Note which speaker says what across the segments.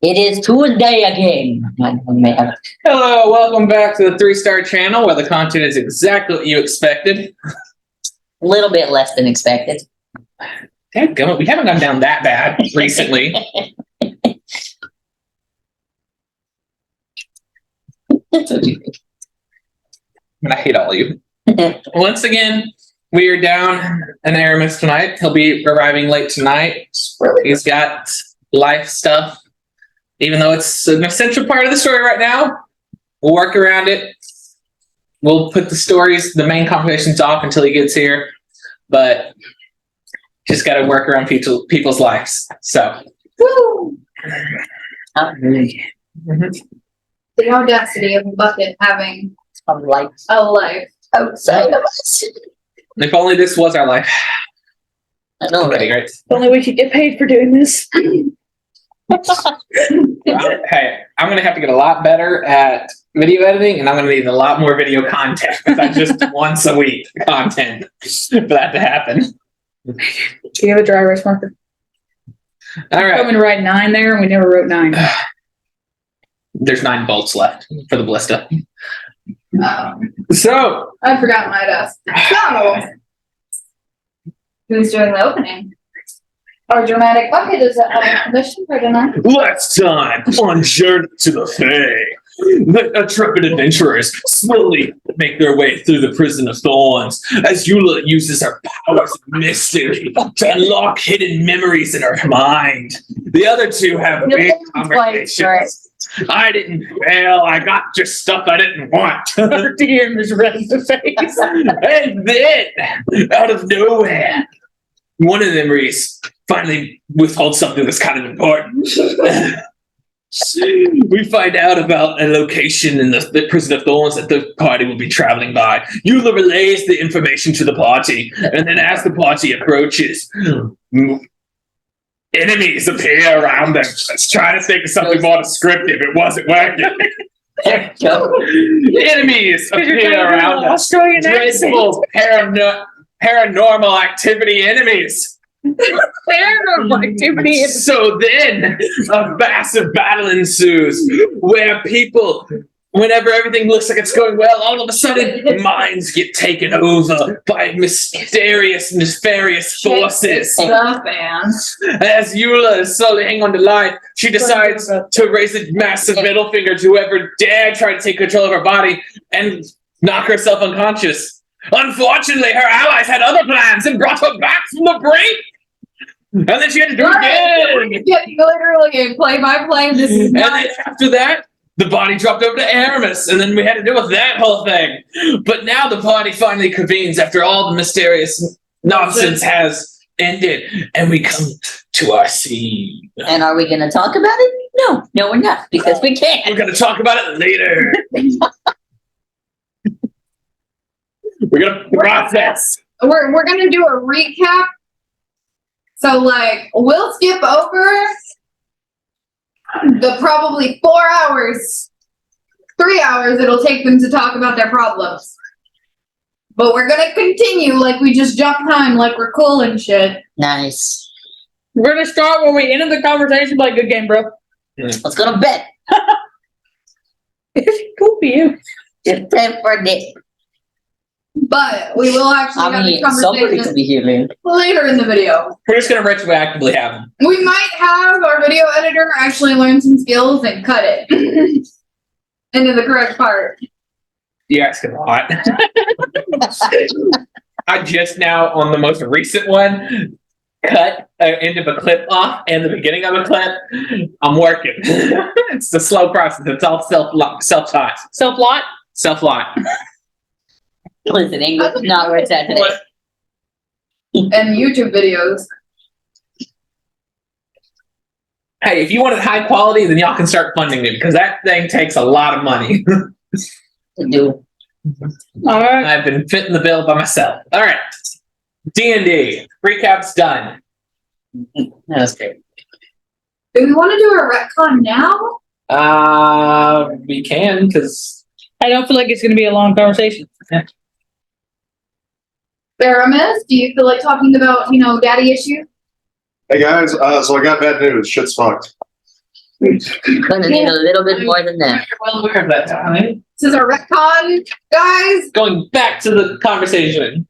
Speaker 1: It is Tuesday again.
Speaker 2: Hello, welcome back to the 3-Star channel where the content is exactly what you expected.
Speaker 1: A little bit less than expected.
Speaker 2: Dadgummit, we haven't gone down that bad recently. I hate all of you. Once again, we are down in Aramis tonight. He'll be arriving late tonight. He's got life stuff. Even though it's an essential part of the story right now, we'll work around it. We'll put the main conversations off until he gets here. But just got to work around people's lives. So.
Speaker 3: Woo!
Speaker 1: Mm-hmm.
Speaker 3: The audacity of a bucket having
Speaker 1: a life
Speaker 3: outside of us.
Speaker 2: If only this was our life.
Speaker 1: I know, right?
Speaker 2: Great.
Speaker 4: If only we could get paid for doing this.
Speaker 2: Hey, I'm going to have to get a lot better at video editing, and I'm going to need a lot more video content. Not just once a week content for that to happen.
Speaker 4: Do you have a dry erase marker?
Speaker 2: All right.
Speaker 4: I'm going to write 9 there, and we never wrote 9.
Speaker 2: There's 9 bolts left for the ballista. So.
Speaker 3: I'd forgotten my desk. So. Who's doing the opening? Our dramatic bucket is at commission for tonight.
Speaker 5: Last time on Journey to the Fae, the intrepid adventurers slowly make their way through the prison of thorns as Eula uses her powers of mystery to unlock hidden memories in her mind. The other two have big conversations. I didn't fail. I got just stuff I didn't want.
Speaker 4: Our DM is red in the face.
Speaker 5: And then, out of nowhere, one of them finally withholds something that's kind of important. We find out about a location in the prison of thorns that the party will be traveling by. Eula relays the information to the party, and then as the party approaches, enemies appear around them. Let's try to think of something more descriptive. It wasn't working.
Speaker 1: There you go.
Speaker 5: Enemies appear around us. Dreadful paranormal activity enemies.
Speaker 4: Paranormal activity.
Speaker 5: So then, a massive battle ensues where people, whenever everything looks like it's going well, all of a sudden, minds get taken over by mysterious, nefarious forces. As Eula is slowly hanging on to life, she decides to raise a massive middle finger to whoever dare try to take control of her body and knock herself unconscious. Unfortunately, her allies had other plans and brought her back from the brink. And then she had to do it again.
Speaker 3: Literally, play-by-play. This is
Speaker 5: and then after that, the body dropped over to Aramis, and then we had to deal with that whole thing. But now the party finally convenes after all the mysterious nonsense has ended, and we come to our scene.
Speaker 1: And are we going to talk about it? No, we're not, because we can't.
Speaker 5: We're going to talk about it later. We're going to process.
Speaker 3: We're gonna do a recap. So we'll skip over the probably 4 hours, 3 hours it'll take them to talk about their problems. But we're gonna continue like we just jump time, like we're cool and shit.
Speaker 1: Nice.
Speaker 4: We're going to start where we ended the conversation. Like, good game, bro.
Speaker 1: Let's go to bed.
Speaker 4: Cool for you.
Speaker 1: It's time for it.
Speaker 3: But we will actually have this
Speaker 1: somebody
Speaker 3: conversation
Speaker 1: could be here
Speaker 3: later in the video.
Speaker 2: We're just going to retroactively have them.
Speaker 3: We might have our video editor actually learn some skills and cut it into the correct part.
Speaker 2: You're asking a lot. I just now, on the most recent one, cut an end of a clip off and the beginning of a clip. I'm working. It's a slow process. It's all self-taught.
Speaker 4: Self-lot?
Speaker 2: Self-lot.
Speaker 1: Listen, English is not where it's at today.
Speaker 3: And YouTube videos.
Speaker 2: Hey, if you wanted high quality, then y'all can start funding me because that thing takes a lot of money.
Speaker 1: To do.
Speaker 4: All right.
Speaker 2: I've been fitting the bill by myself. All right. D&D. Recap's done.
Speaker 1: That was great.
Speaker 3: Do we want to do a retcon now?
Speaker 2: We can because
Speaker 4: I don't feel like it's going to be a long conversation.
Speaker 3: Aramis, do you feel like talking about, daddy issues?
Speaker 6: Hey guys, so I got bad news. Shit's fucked.
Speaker 1: Gonna need a little bit more than that.
Speaker 2: Well aware of that, darling.
Speaker 3: This is a retcon, guys.
Speaker 2: Going back to the conversation.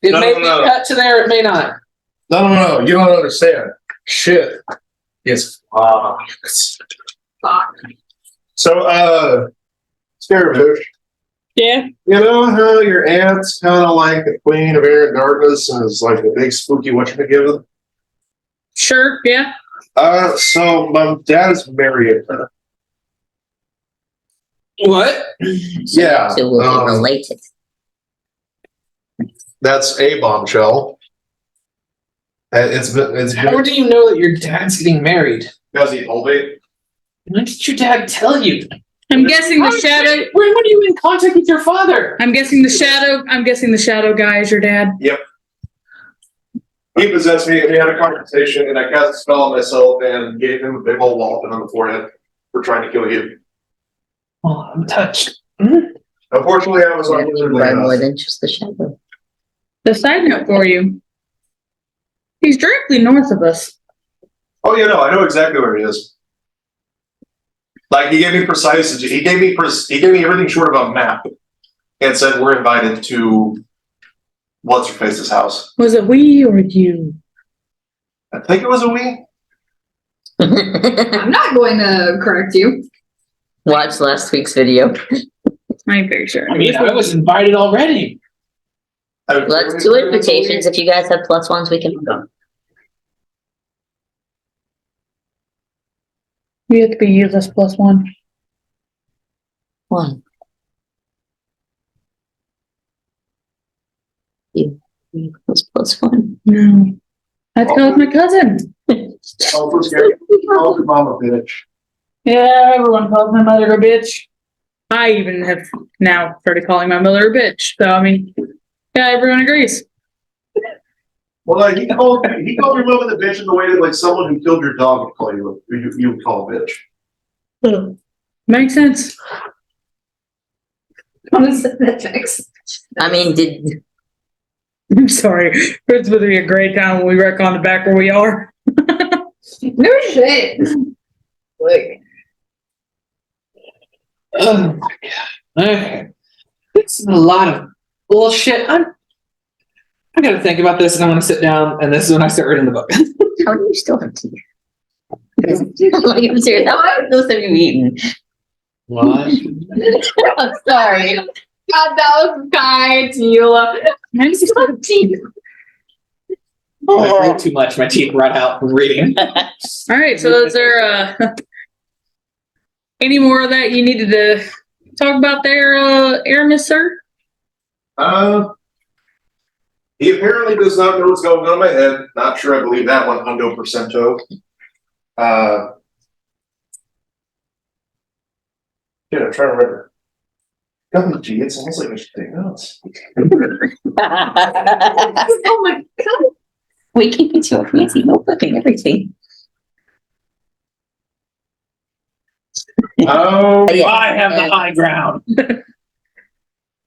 Speaker 2: It
Speaker 6: No,
Speaker 2: may
Speaker 6: no,
Speaker 2: be
Speaker 6: no.
Speaker 2: cut to there, it may not.
Speaker 6: No, you don't understand. Shit. Yes.
Speaker 3: Fuck.
Speaker 6: So, Scaramouche,
Speaker 4: Yeah.
Speaker 6: you know how your aunt's kind of like the queen of air and darkness and is like the big spooky whatchamacallit?
Speaker 4: Sure. Yeah.
Speaker 6: So my dad is marrying her.
Speaker 2: What?
Speaker 6: Yeah.
Speaker 1: So we'll be related.
Speaker 6: That's a bombshell. And it's
Speaker 2: How do you know that your dad's getting married?
Speaker 6: because he told me.
Speaker 2: When did your dad tell you?
Speaker 4: I'm guessing the shadow.
Speaker 2: When were you in contact with your father?
Speaker 4: I'm guessing the shadow guy is your dad.
Speaker 6: He possessed me and we had a conversation and I cast a spell on myself and gave him a big old walloping on the forehead for trying to kill you.
Speaker 2: Oh, I'm touched.
Speaker 6: Unfortunately, I was on
Speaker 1: By more than just the shadow.
Speaker 4: The side note for you. He's directly north of us.
Speaker 6: Oh yeah, no, I know exactly where he is. Like he gave me precise. He gave me everything short of a map, and said we're invited to what's her face's house.
Speaker 4: Was it we or you?
Speaker 6: I think it was a we.
Speaker 3: I'm not going to correct you.
Speaker 1: Watch last week's video.
Speaker 4: I'm very sure.
Speaker 2: I mean, I was invited already.
Speaker 1: Let's do invitations. If you guys have +1s, we can go.
Speaker 4: You have to be useless +1.
Speaker 1: One. You equals +1.
Speaker 4: No. I have to go with my cousin.
Speaker 6: Oh, for scary. Oh, your mama bitch.
Speaker 4: Yeah, everyone calls my mother a bitch. I even have now started calling my mother a bitch. So, I mean, yeah, everyone agrees.
Speaker 6: Well, like he called your mother the bitch in the way that like someone who killed your dog would call you. You would call a bitch.
Speaker 4: Makes sense.
Speaker 1: I mean,
Speaker 4: I'm sorry. It's going to be a great time when we wreck on the back where we are.
Speaker 3: No shit. Like,
Speaker 2: Oh my god. Okay. It's a lot of bullshit. I gotta think about this and I'm gonna sit down and this is when I start reading the book.
Speaker 1: how do you still have teeth? Like, I'm serious. How many of those have you eaten?
Speaker 2: What?
Speaker 1: I'm sorry.
Speaker 3: God, that was kind, Eula.
Speaker 4: I still have teeth.
Speaker 2: I read too much. My teeth run out from reading.
Speaker 4: All right. So, is there any more that you needed to talk about there, Aramis, sir?
Speaker 6: He apparently does not know what's going on in my head. Not sure I believe that 100%. Yeah, I'm trying to remember. Gee, it's almost like I should take notes.
Speaker 3: Oh my god.
Speaker 1: We can get you a fancy notebook and everything.
Speaker 6: Oh,
Speaker 1: Yeah.
Speaker 2: I have the high ground.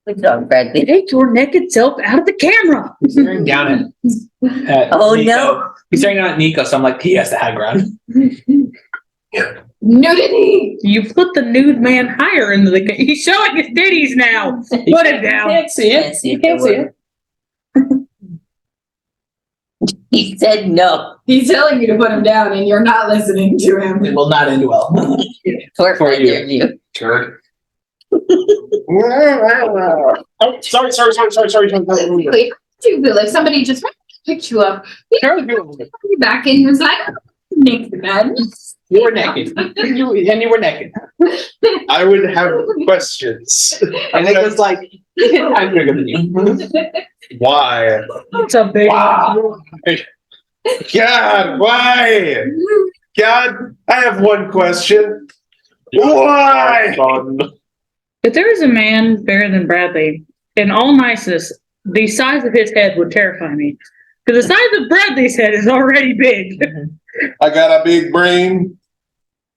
Speaker 1: Good job, Bradley.
Speaker 4: Take your naked self out of the camera.
Speaker 2: He's staring down at
Speaker 1: Oh,
Speaker 2: Nico.
Speaker 1: no.
Speaker 2: He's staring down at Nico, so I'm like, he has the high ground.
Speaker 3: Nudity.
Speaker 4: You put the nude man higher into the. He's showing his titties now. Put it
Speaker 2: You
Speaker 4: down.
Speaker 2: can't see it. You can't see it.
Speaker 1: He said no.
Speaker 3: He's telling you to put him down and you're not listening to him.
Speaker 2: It will not end well.
Speaker 1: For
Speaker 2: you.
Speaker 1: you.
Speaker 2: Turd.
Speaker 6: oh, sorry.
Speaker 3: Wait, like somebody just picked you up. You back in was like naked man.
Speaker 2: You were naked. You were naked.
Speaker 6: I would have questions.
Speaker 2: And it was like, I'm bigger than you.
Speaker 6: Why?
Speaker 4: It's a big.
Speaker 6: Wow. God, why? God, I have one question. Why?
Speaker 4: If there was a man bigger than Bradley, in all niceness, the size of his head would terrify me. Because the size of Bradley's head is already big.
Speaker 6: I got a big brain.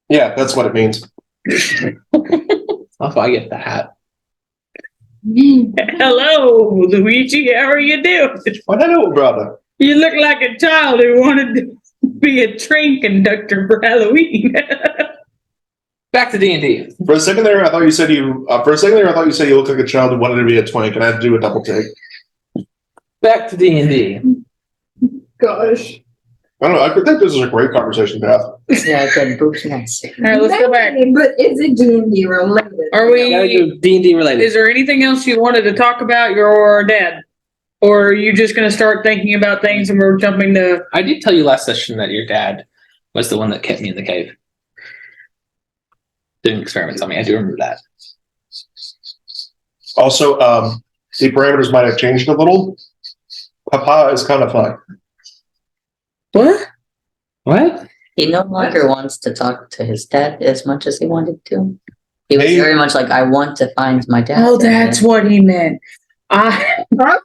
Speaker 6: Yeah, that's what it means.
Speaker 2: Also, I get the hat.
Speaker 4: Hello, Luigi. How are you doing?
Speaker 6: What I know, brother?
Speaker 4: You look like a child who wanted to. be a train conductor for Halloween.
Speaker 2: Back to D&D.
Speaker 6: For a second there, I thought you said you looked like a child who wanted to be a twink, and I had to do a double take.
Speaker 2: Back to D&D.
Speaker 3: Gosh.
Speaker 6: I don't know. I think this is a great conversation to have.
Speaker 1: Yeah, I said boobs nuts.
Speaker 4: All right, let's go back.
Speaker 3: But is it D&D related?
Speaker 4: Are
Speaker 2: Gotta
Speaker 4: we?
Speaker 2: do D&D related.
Speaker 4: Is there anything else you wanted to talk about your dad, or are you just going to start thinking about things and we're jumping to?
Speaker 2: I did tell you last session that your dad was the one that kept me in the cave. Doing experiments on me. I do remember that.
Speaker 6: Also, the parameters might have changed a little. Papa is kind of fun.
Speaker 4: What?
Speaker 2: What?
Speaker 1: He no longer wants to talk to his dad as much as he wanted to. He was
Speaker 6: Hey.
Speaker 1: very much like, I want to find my dad.
Speaker 4: Oh, that's what he meant.
Speaker 3: I'm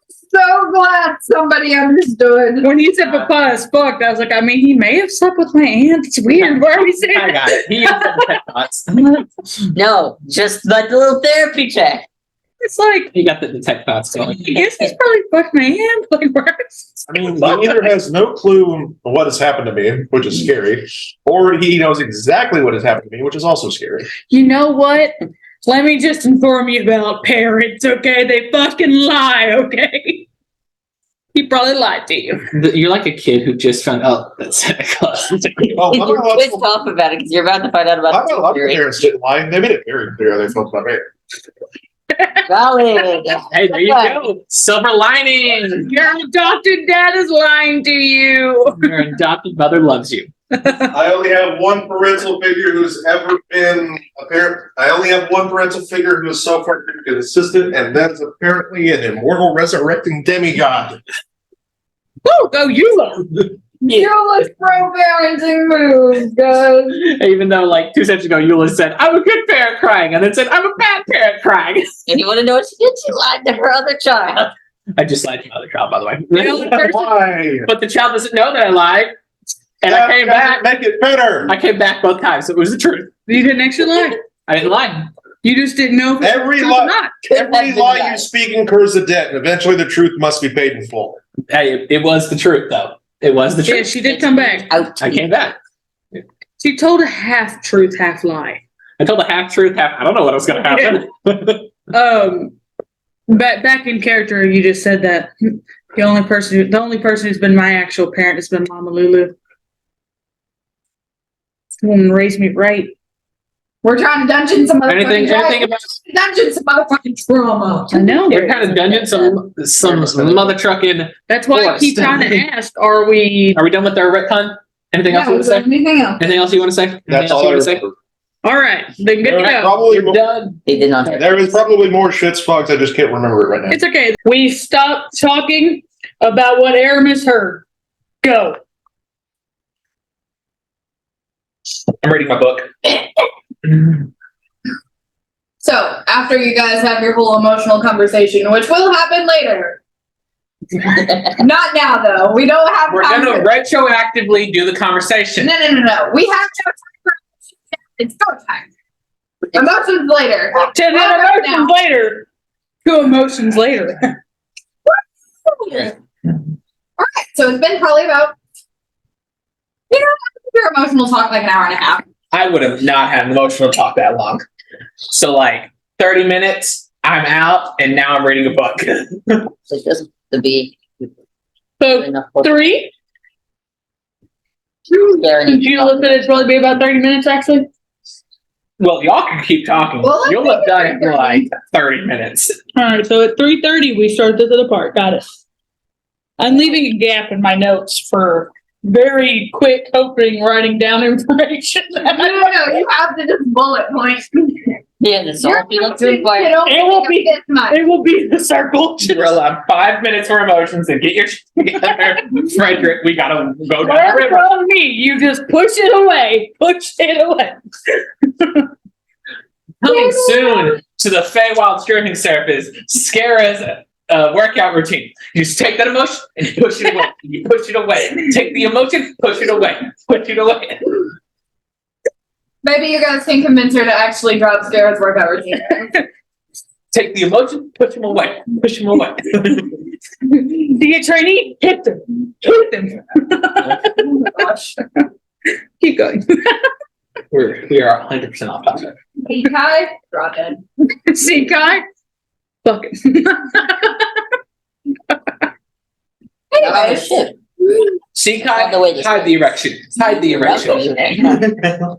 Speaker 3: so glad somebody understood.
Speaker 4: When he said Papa is fucked, I was like, I mean, he may have slept with my aunt. It's weird. Why are we saying
Speaker 2: I got it. He used the thoughts.
Speaker 1: No, just like the little therapy check.
Speaker 4: It's like,
Speaker 2: He got the detect thoughts going.
Speaker 4: yes, he's probably fucked my aunt. Like, where?
Speaker 6: I mean, he either has no clue what has happened to me, which is scary, or he knows exactly what has happened to me, which is also scary.
Speaker 4: You know what? Let me just inform you about parents, okay? They fucking lie, okay? He probably lied to you.
Speaker 2: You're like a kid who just found out that Santa Claus is a
Speaker 6: Oh, I'm
Speaker 1: You're
Speaker 6: not
Speaker 1: pissed off about it because you're about to find out about
Speaker 6: a lot of
Speaker 1: theory.
Speaker 6: parents didn't lie. They made it very clear how they felt about me.
Speaker 1: Valid.
Speaker 2: Hey, there you go. Silver lining.
Speaker 4: Your adopted dad is lying to you.
Speaker 2: Your adopted mother loves you.
Speaker 6: I only have one parental figure who's ever been a parent. I only have one parental figure who is so far consistent, and that's apparently an immortal resurrecting demigod.
Speaker 4: Woo, go you.
Speaker 3: Eula's pro-parenting moves, guys.
Speaker 2: Even though, like, 2 sessions ago, Eula said, I'm a good parent crying, and then said, I'm a bad parent crying.
Speaker 1: And you want to know what she did? She lied to her other child.
Speaker 2: I just lied to my other child, by the way.
Speaker 6: Why?
Speaker 2: But the child doesn't know that I lied. And I came back.
Speaker 6: Make it better.
Speaker 2: I came back both times. It was the truth.
Speaker 4: You didn't actually lie.
Speaker 2: I didn't lie.
Speaker 4: You just didn't know if it
Speaker 6: Every
Speaker 4: was true
Speaker 6: lie-
Speaker 4: or not.
Speaker 6: Every lie you speak incurs a debt, and eventually the truth must be paid in full.
Speaker 2: Hey, it was the truth, though. It was the
Speaker 4: Yeah,
Speaker 2: truth.
Speaker 4: she did come back.
Speaker 1: Out.
Speaker 2: I came back.
Speaker 4: She told a half truth, half lie.
Speaker 2: I told a half truth, half. I don't know what was going to happen.
Speaker 4: Back in character, you just said that the only person who's been my actual parent has been Mama Lulu. Woman raised me right.
Speaker 3: We're trying to dungeon some motherfucking
Speaker 2: anything about?
Speaker 3: dungeon some motherfucking trauma.
Speaker 4: I know.
Speaker 2: We're kind of dungeon some mother trucking.
Speaker 4: That's why I keep trying to ask, are we
Speaker 2: Are we done with our retcon? Anything else you want to say?
Speaker 3: Anything else?
Speaker 2: Anything else you want to say?
Speaker 6: That's all I
Speaker 2: want to say?
Speaker 6: remember.
Speaker 4: all right? Then good to go.
Speaker 6: Probably
Speaker 2: We're done.
Speaker 1: He did not have
Speaker 6: there is probably more shit spots. I just can't remember it right now.
Speaker 4: It's okay. We stopped talking about what Aramis heard. Go.
Speaker 2: I'm reading my book.
Speaker 3: So, after you guys have your whole emotional conversation, which will happen later. Not now, though. We don't have
Speaker 2: We're
Speaker 3: time.
Speaker 2: going to retroactively do the conversation.
Speaker 3: No. We have no time for it's go time. Emotions later.
Speaker 4: To emotions later. 2 emotions later.
Speaker 3: Alright, so it's been probably about your emotional talk like an hour and a half.
Speaker 2: I would have not had an emotional talk that long. So, like, 30 minutes, I'm out, and now I'm reading a book.
Speaker 1: So it doesn't have to be
Speaker 4: So
Speaker 1: enough.
Speaker 4: 3.
Speaker 1: Sharing
Speaker 4: Did you look at it? It's probably be about 30 minutes, actually.
Speaker 2: Well, y'all can keep talking.
Speaker 3: Well, let's
Speaker 2: You'll have
Speaker 3: make
Speaker 2: done
Speaker 3: it
Speaker 2: it in like 30 minutes.
Speaker 4: All right. So at 3:30, we start this other part. Got it. I'm leaving a gap in my notes for very quick opening, writing down information.
Speaker 3: No, you have to just bullet point.
Speaker 1: Yeah, that's all
Speaker 3: Your
Speaker 1: you look
Speaker 3: emotions
Speaker 1: through.
Speaker 3: can only
Speaker 4: It will
Speaker 3: take
Speaker 4: be-
Speaker 3: up this much.
Speaker 4: It will be the circle.
Speaker 2: You're allowed 5 minutes for emotions and get your shit together. Frederick, we gotta go down the
Speaker 4: Whatever
Speaker 2: river.
Speaker 4: from me, you just push it away. Push it away.
Speaker 2: Coming soon to the Feywild Streaming Service, Scara's workout routine. You just take that emotion and you push it away. You push it away. Take the emotion, push it away. Push it away.
Speaker 3: Maybe you guys can convince her to actually drop Scarrett's workout routine.
Speaker 2: Take the emotion, push him away. Push him away.
Speaker 4: The trainee hit them. Hit them.
Speaker 3: Oh my gosh.
Speaker 4: Keep going.
Speaker 2: We are 100% off topic.
Speaker 3: Hey, Kai, draw dead.
Speaker 4: See, Kai? Fuck it.
Speaker 1: Not on the
Speaker 3: Anyways,
Speaker 1: ship.
Speaker 2: See,
Speaker 1: On
Speaker 2: Kai,
Speaker 1: the way to
Speaker 2: hide the erection. Hide the erection.
Speaker 4: The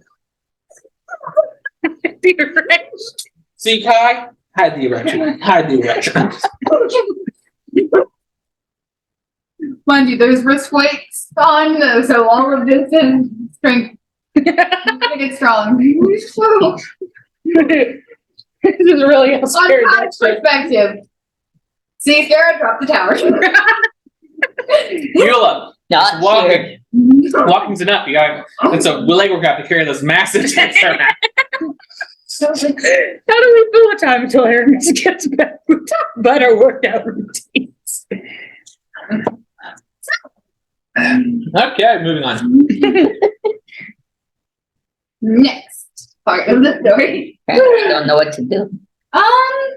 Speaker 4: erection.
Speaker 2: See, Kai, hide the erection. Hide the erection.
Speaker 3: mind you, there's wrist weights on, so all of this is strength. Make it strong. So,
Speaker 4: This is really a
Speaker 3: on
Speaker 4: scary
Speaker 3: Kai's perspective. See, Sarah dropped the tower.
Speaker 2: Beulah,
Speaker 1: Not
Speaker 2: walking.
Speaker 1: here.
Speaker 2: Walking's enough. You got it's a leg workout to carry those massive tanks around.
Speaker 4: How do we fill a time until Aramis gets back? We talk about our workout routines.
Speaker 2: Okay, moving on.
Speaker 3: Next part of the story.
Speaker 1: Apparently I don't know what to do.
Speaker 2: I'm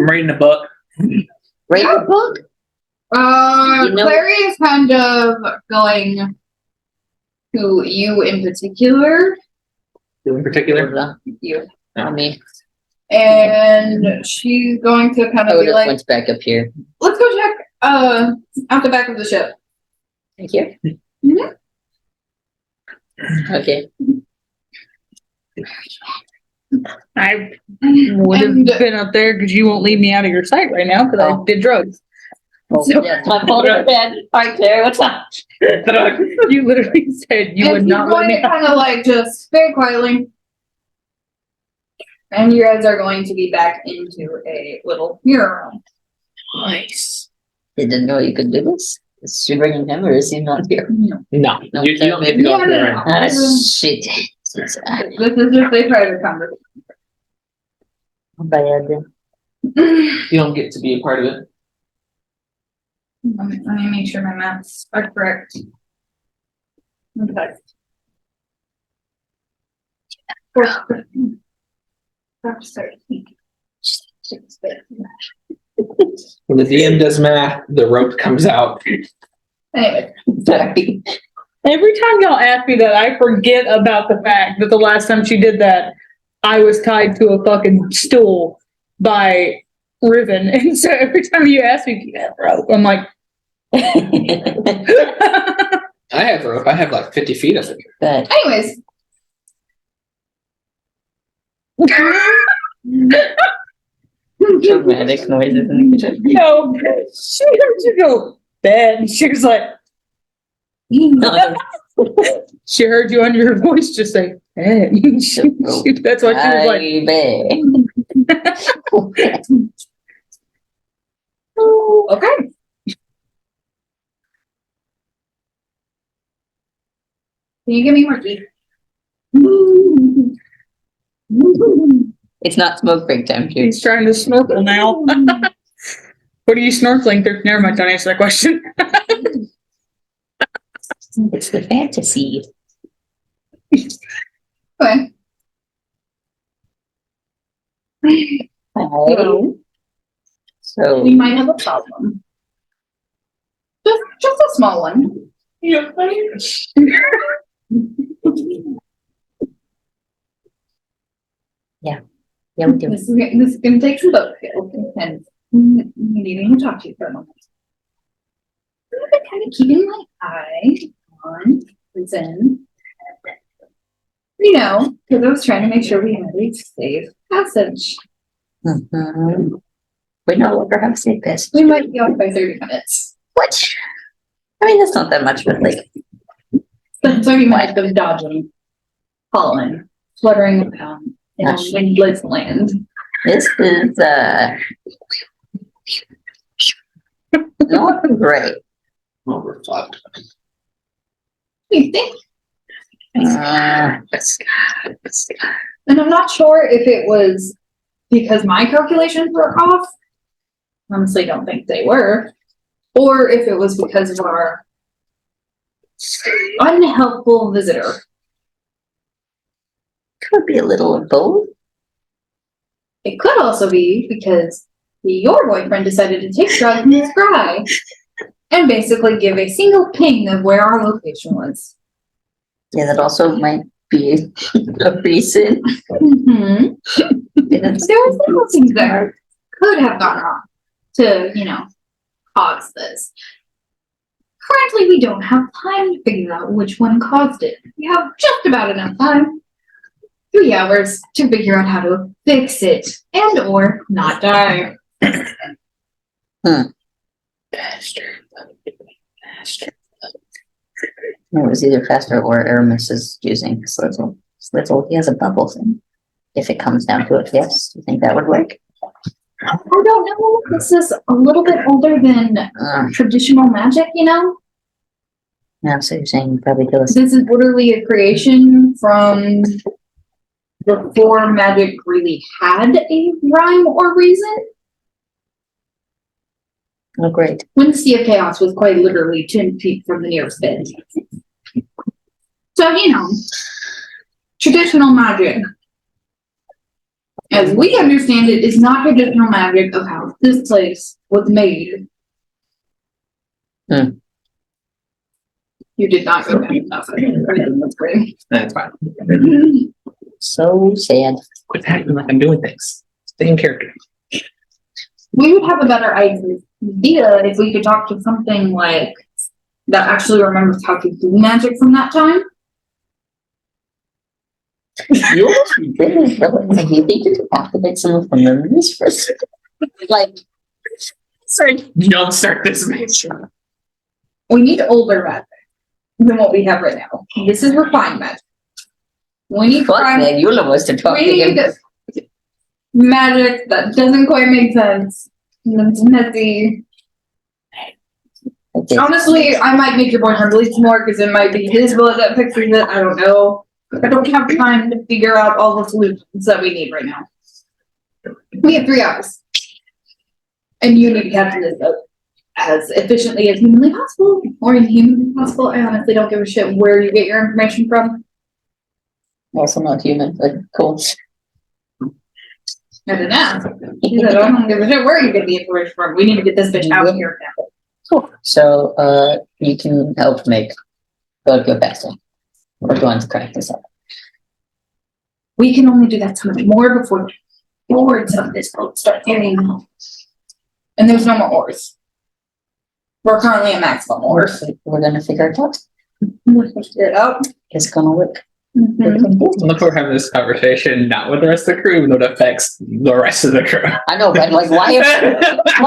Speaker 2: reading a book.
Speaker 1: Read the book? You know-
Speaker 3: Clary is kind of going to you in particular.
Speaker 2: In particular,
Speaker 1: You. I mean,
Speaker 3: And she's going to kind
Speaker 1: I
Speaker 3: of
Speaker 1: would
Speaker 3: be
Speaker 1: have
Speaker 3: like,
Speaker 1: went back up here.
Speaker 3: let's go check out the back of the ship.
Speaker 1: Thank you.
Speaker 3: Mhm.
Speaker 1: Okay.
Speaker 4: I would have
Speaker 3: And-
Speaker 4: been up there because you won't leave me out of your sight right now because I
Speaker 1: Oh.
Speaker 4: did drugs.
Speaker 1: Well,
Speaker 4: So-
Speaker 1: yeah, my phone is dead. All right, Claire, what's up?
Speaker 4: You literally said you
Speaker 3: and
Speaker 4: would
Speaker 3: she's
Speaker 4: not let
Speaker 3: going
Speaker 4: me
Speaker 3: to kind of like just very quietly. And you guys are going to be back into a little mirror room.
Speaker 4: Nice.
Speaker 1: Didn't know you could do this. Is she bringing him or is he not here?
Speaker 2: no,
Speaker 1: No,
Speaker 2: you don't need to go
Speaker 3: no,
Speaker 2: through
Speaker 3: no,
Speaker 2: it.
Speaker 3: no.
Speaker 1: Ah, shit.
Speaker 3: This is just a private conversation.
Speaker 1: Bad.
Speaker 2: You don't get to be a part of it.
Speaker 3: Let me make sure my maths are correct. Okay.
Speaker 2: When the DM does math, the rope comes out.
Speaker 3: Anyway,
Speaker 1: Sorry.
Speaker 4: Every time y'all ask me that, I forget about the fact that the last time she did that, I was tied to a fucking stool by ribbon. And so every time you ask me, "You have rope?" I'm like,
Speaker 2: I have rope. I have like 50 feet of it.
Speaker 1: But
Speaker 3: anyways.
Speaker 1: dramatic noises in the kitchen.
Speaker 4: no, she heard you go, bed. And she was like, she heard you under your voice just say, hey. That's why she was like,
Speaker 3: Okay. Can you give me more tea?
Speaker 1: It's not smoke break time, too.
Speaker 4: he's trying to snorkel now. What are you snorkeling through? Never mind, don't answer that question.
Speaker 1: It's the fantasy.
Speaker 3: Okay.
Speaker 1: Hello. So
Speaker 3: We might have a problem. Just a small one.
Speaker 1: yeah, we do.
Speaker 3: This is gonna take some both skills and needing to talk to you for a moment. I've been kind of keeping my eye on Zen. You know, because I was trying to make sure we had a safe passage.
Speaker 1: Mhm. We no longer have safe passage.
Speaker 3: We might be off by 30 minutes.
Speaker 1: What? I mean, that's not that much, but like,
Speaker 3: But 30 minutes of dodging, falling, fluttering around in a windless land.
Speaker 1: this is not great.
Speaker 2: Overflopped.
Speaker 3: You think?
Speaker 1: Uh,
Speaker 3: And I'm not sure if it was because my calculations were off. Honestly, don't think they were. Or if it was because of our unhelpful visitor.
Speaker 1: could be a little of both.
Speaker 3: It could also be because your boyfriend decided to take drugs in the sky and basically give a single ping of where our location was.
Speaker 1: Yeah, that also might be a reason.
Speaker 3: Mm-hmm. There were several things that could have gone wrong to, cause this. Currently, we don't have time to figure out which one caused it. We have just about enough time. 3 hours to figure out how to fix it and or not die.
Speaker 2: Faster.
Speaker 1: It was either faster or Aramis is using Slittle. Slittle, he has a bubble thing. If it comes down to it, yes. Do you think that would work?
Speaker 3: I don't know. This is a little bit older than traditional magic,
Speaker 1: No, so you're saying probably kill us.
Speaker 3: This is literally a creation from before magic really had a rhyme or reason.
Speaker 1: Oh, great.
Speaker 3: When the Sea of Chaos was quite literally 10 feet from the nearest bed. So, traditional magic, as we understand it, is not traditional magic of how this place was made. You did not go bad enough. That's great.
Speaker 2: That's fine.
Speaker 1: So sad.
Speaker 2: Quit acting like I'm doing things. Stay in character.
Speaker 3: We would have a better idea if we could talk to something like that actually remembers how to do magic from that time.
Speaker 1: You think you could activate some of the memories first? Like,
Speaker 2: Sorry, jumpstart this match.
Speaker 3: We need older magic than what we have right now. This is refined magic. We need
Speaker 1: fuck that, Eula was to talk to him.
Speaker 3: Magic that doesn't quite make sense. It's messy.
Speaker 1: Okay.
Speaker 3: Honestly, I might make your boyfriend bleed some more because it might be his blood that fixes it. I don't know. I don't have time to figure out all the solutions that we need right now. We have 3 hours. And you need to captain this boat as efficiently as humanly possible, or inhumanly possible. I honestly don't give a shit where you get your information from.
Speaker 1: Also not human, but cool.
Speaker 3: I didn't ask. She said, I don't give a shit where you get the information from. We need to get this bitch out of here now.
Speaker 1: Cool. So, you can help make boat go faster. We're going to crack this up.
Speaker 3: We can only do that so much more before the oars of this boat start getting. And there's no more oars. We're currently at maximum oars.
Speaker 1: We're gonna figure it out.
Speaker 3: We're supposed to get it out.
Speaker 1: It's gonna work.
Speaker 2: Look, we're having this conversation not with the rest of the crew, but it affects the rest of the crew.
Speaker 1: I know, but like, why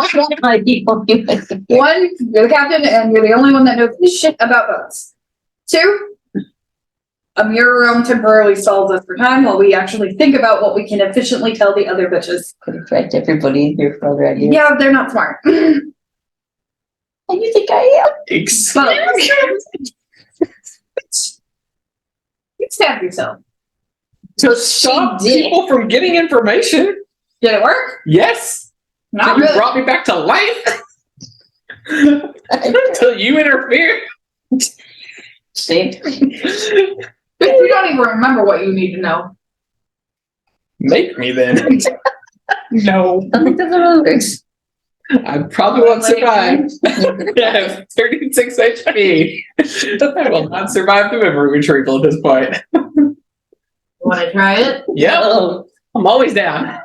Speaker 1: can't my people do it?
Speaker 3: 1, you're the captain, and you're the only one that knows shit about boats. 2, a mirror realm temporarily stalls us for time while we actually think about what we can efficiently tell the other bitches.
Speaker 1: Could affect everybody here for other ideas.
Speaker 3: Yeah, they're not smart.
Speaker 1: And you think I am?
Speaker 3: You stabbed yourself.
Speaker 2: To stop people from getting information.
Speaker 3: Did it work?
Speaker 2: Yes.
Speaker 3: Not
Speaker 2: You
Speaker 3: really.
Speaker 2: brought me back to life. Until you interfere.
Speaker 1: See?
Speaker 3: But you don't even remember what you need to know.
Speaker 2: Make me then. No.
Speaker 1: I think that's how it works.
Speaker 2: I probably won't survive. I have 36 HP. I will not survive the memory retrieval at this point.
Speaker 3: Want to try it?
Speaker 2: Yep.
Speaker 1: Oh.
Speaker 2: I'm always down.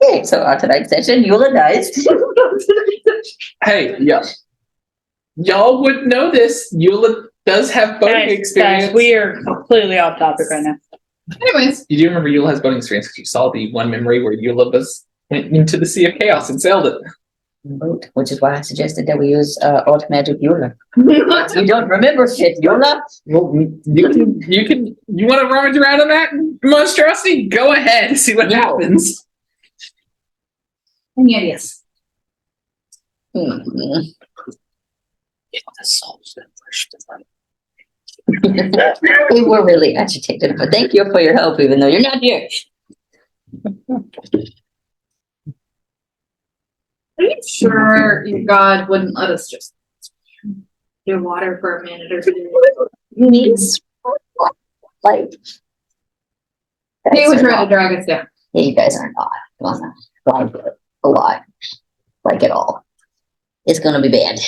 Speaker 1: Okay, so our tonight's session, Eula dies.
Speaker 2: Hey, yeah. Y'all would know this. Eula does have boating experience.
Speaker 4: Guys, we are completely off topic right now.
Speaker 3: Anyways,
Speaker 2: You do remember Eula has boating experience because you saw the one memory where Eula went into the Sea of Chaos and sailed it.
Speaker 1: Boat, which is why I suggested that we use alt magic Eula. You don't remember shit, Eula.
Speaker 2: Well, you want to rummage around on that monstrosity? Go ahead and see what happens.
Speaker 3: yes.
Speaker 1: Mm-hmm. We were really agitated, but thank you for your help, even though you're not here.
Speaker 3: Are you sure your God wouldn't let us just do water for a minute or two?
Speaker 1: Means like
Speaker 3: He would try to drag us down.
Speaker 1: you guys are not. Come on now. a lot. Like at all. It's gonna be bad.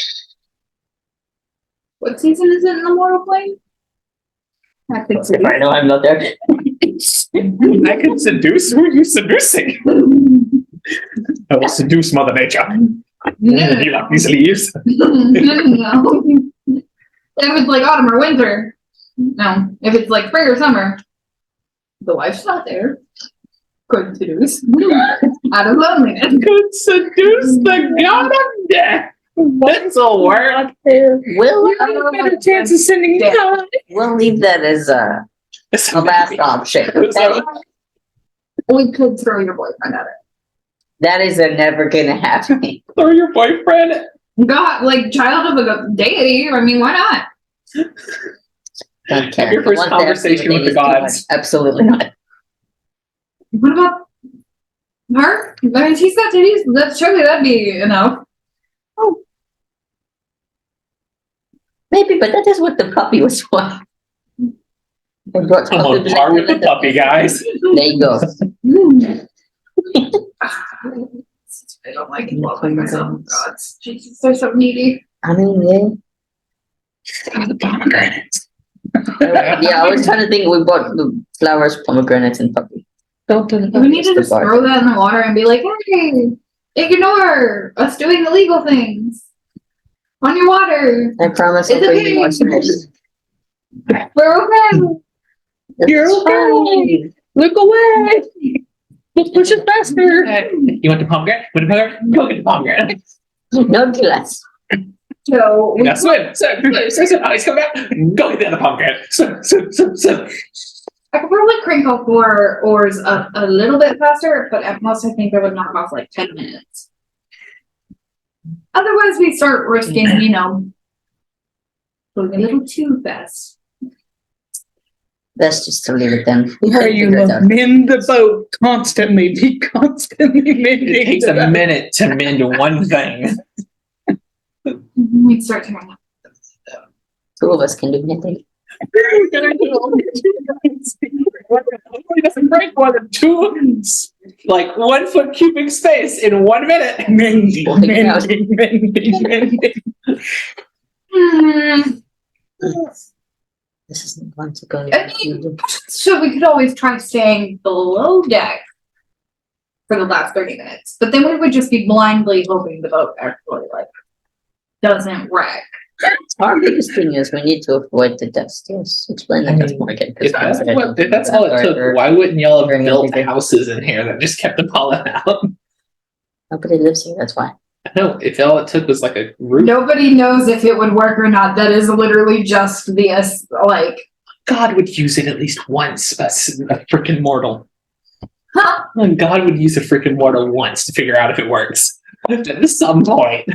Speaker 3: What season is it in the Mortal Plane? I think so.
Speaker 1: I know I'm not there.
Speaker 5: I can seduce? Who are you seducing? I will seduce Mother Nature.
Speaker 3: No.
Speaker 5: You like these leaves?
Speaker 3: No. If it's like autumn or winter. No. If it's like spring or summer. The wife's not there. Could seduce. Out of loneliness.
Speaker 5: Could seduce the god of death. That's a word.
Speaker 1: We'll,
Speaker 4: You have a better chance of sending
Speaker 3: Yeah.
Speaker 4: God.
Speaker 1: we'll leave that as a last option. Okay?
Speaker 3: We could throw your boyfriend at it.
Speaker 1: That is never gonna happen.
Speaker 5: Or your boyfriend.
Speaker 3: God, like child of a deity. I mean, why not?
Speaker 1: Don't care.
Speaker 5: Your first
Speaker 1: Once they have
Speaker 5: conversation with the
Speaker 1: too much.
Speaker 5: gods.
Speaker 1: Absolutely not.
Speaker 3: What about her? I mean, she's got titties. Surely that'd be enough.
Speaker 1: Maybe, but that is what the puppy was for. They brought
Speaker 5: I'm on par with the puppy, guys.
Speaker 1: There you go.
Speaker 3: I don't like loving myself. Gods, Jesus, they're so needy.
Speaker 1: I mean,
Speaker 5: The pomegranates.
Speaker 1: yeah, I was trying to think. We bought the flowers, pomegranates, and puppy.
Speaker 4: Don't do
Speaker 3: We need to
Speaker 1: the
Speaker 3: just
Speaker 1: bar.
Speaker 3: throw that in the water and be like, hey, ignore us doing illegal things on your water.
Speaker 1: I promise
Speaker 3: It's
Speaker 1: I'll bring
Speaker 3: okay.
Speaker 1: you more fish.
Speaker 3: We're okay.
Speaker 4: You're
Speaker 1: It's fine.
Speaker 4: Look away. We'll push it faster.
Speaker 5: You want the pomegranate? Want the pomegranate? Go get the pomegranate.
Speaker 1: No glass.
Speaker 3: So we
Speaker 5: Now swim. Eyes come back. Go get the other pomegranate. Swim.
Speaker 3: I could probably crank off 4 oars a little bit faster, but at most I think that would knock off like 10 minutes. Otherwise, we start risking, going a little too fast.
Speaker 1: That's just to leave it then. We
Speaker 4: Are
Speaker 1: can
Speaker 4: you
Speaker 1: figure it out.
Speaker 4: mend the boat constantly? Be constantly mending.
Speaker 5: It takes a minute to mend one thing.
Speaker 3: We'd start tearing up.
Speaker 1: 2 of us can do anything.
Speaker 5: Hopefully doesn't break more than 2, like 1 foot cubic space in 1 minute.
Speaker 4: Mending,
Speaker 1: Well, yeah.
Speaker 4: mending.
Speaker 1: This isn't going to go.
Speaker 3: I mean, so we could always try staying below deck for the last 30 minutes, but then we would just be blindly hoping the boat actually doesn't wreck.
Speaker 1: Our biggest thing is we need to avoid the dust. Yes, explain that to Morgan.
Speaker 5: If that's all it took, why wouldn't y'all have built houses in here that just kept the pollen out?
Speaker 1: Nobody lives here, that's why.
Speaker 5: No, if all it took was like a roof.
Speaker 3: Nobody knows if it would work or not. That is literally just
Speaker 5: God would use it at least once, a freaking mortal.
Speaker 3: huh?
Speaker 5: God would use a freaking mortal once to figure out if it works. At some point.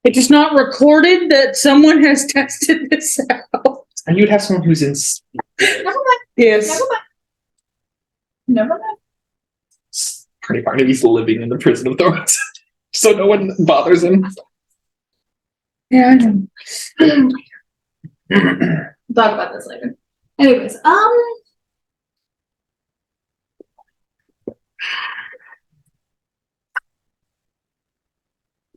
Speaker 4: It is not recorded that someone has tested this out.
Speaker 5: And you'd have someone who's in
Speaker 3: Never mind.
Speaker 4: Yes.
Speaker 3: Never mind.
Speaker 5: pretty part of he's living in the prison of thorns. So no one bothers him.
Speaker 4: Yeah, I know.
Speaker 3: Talk about this later. Anyways,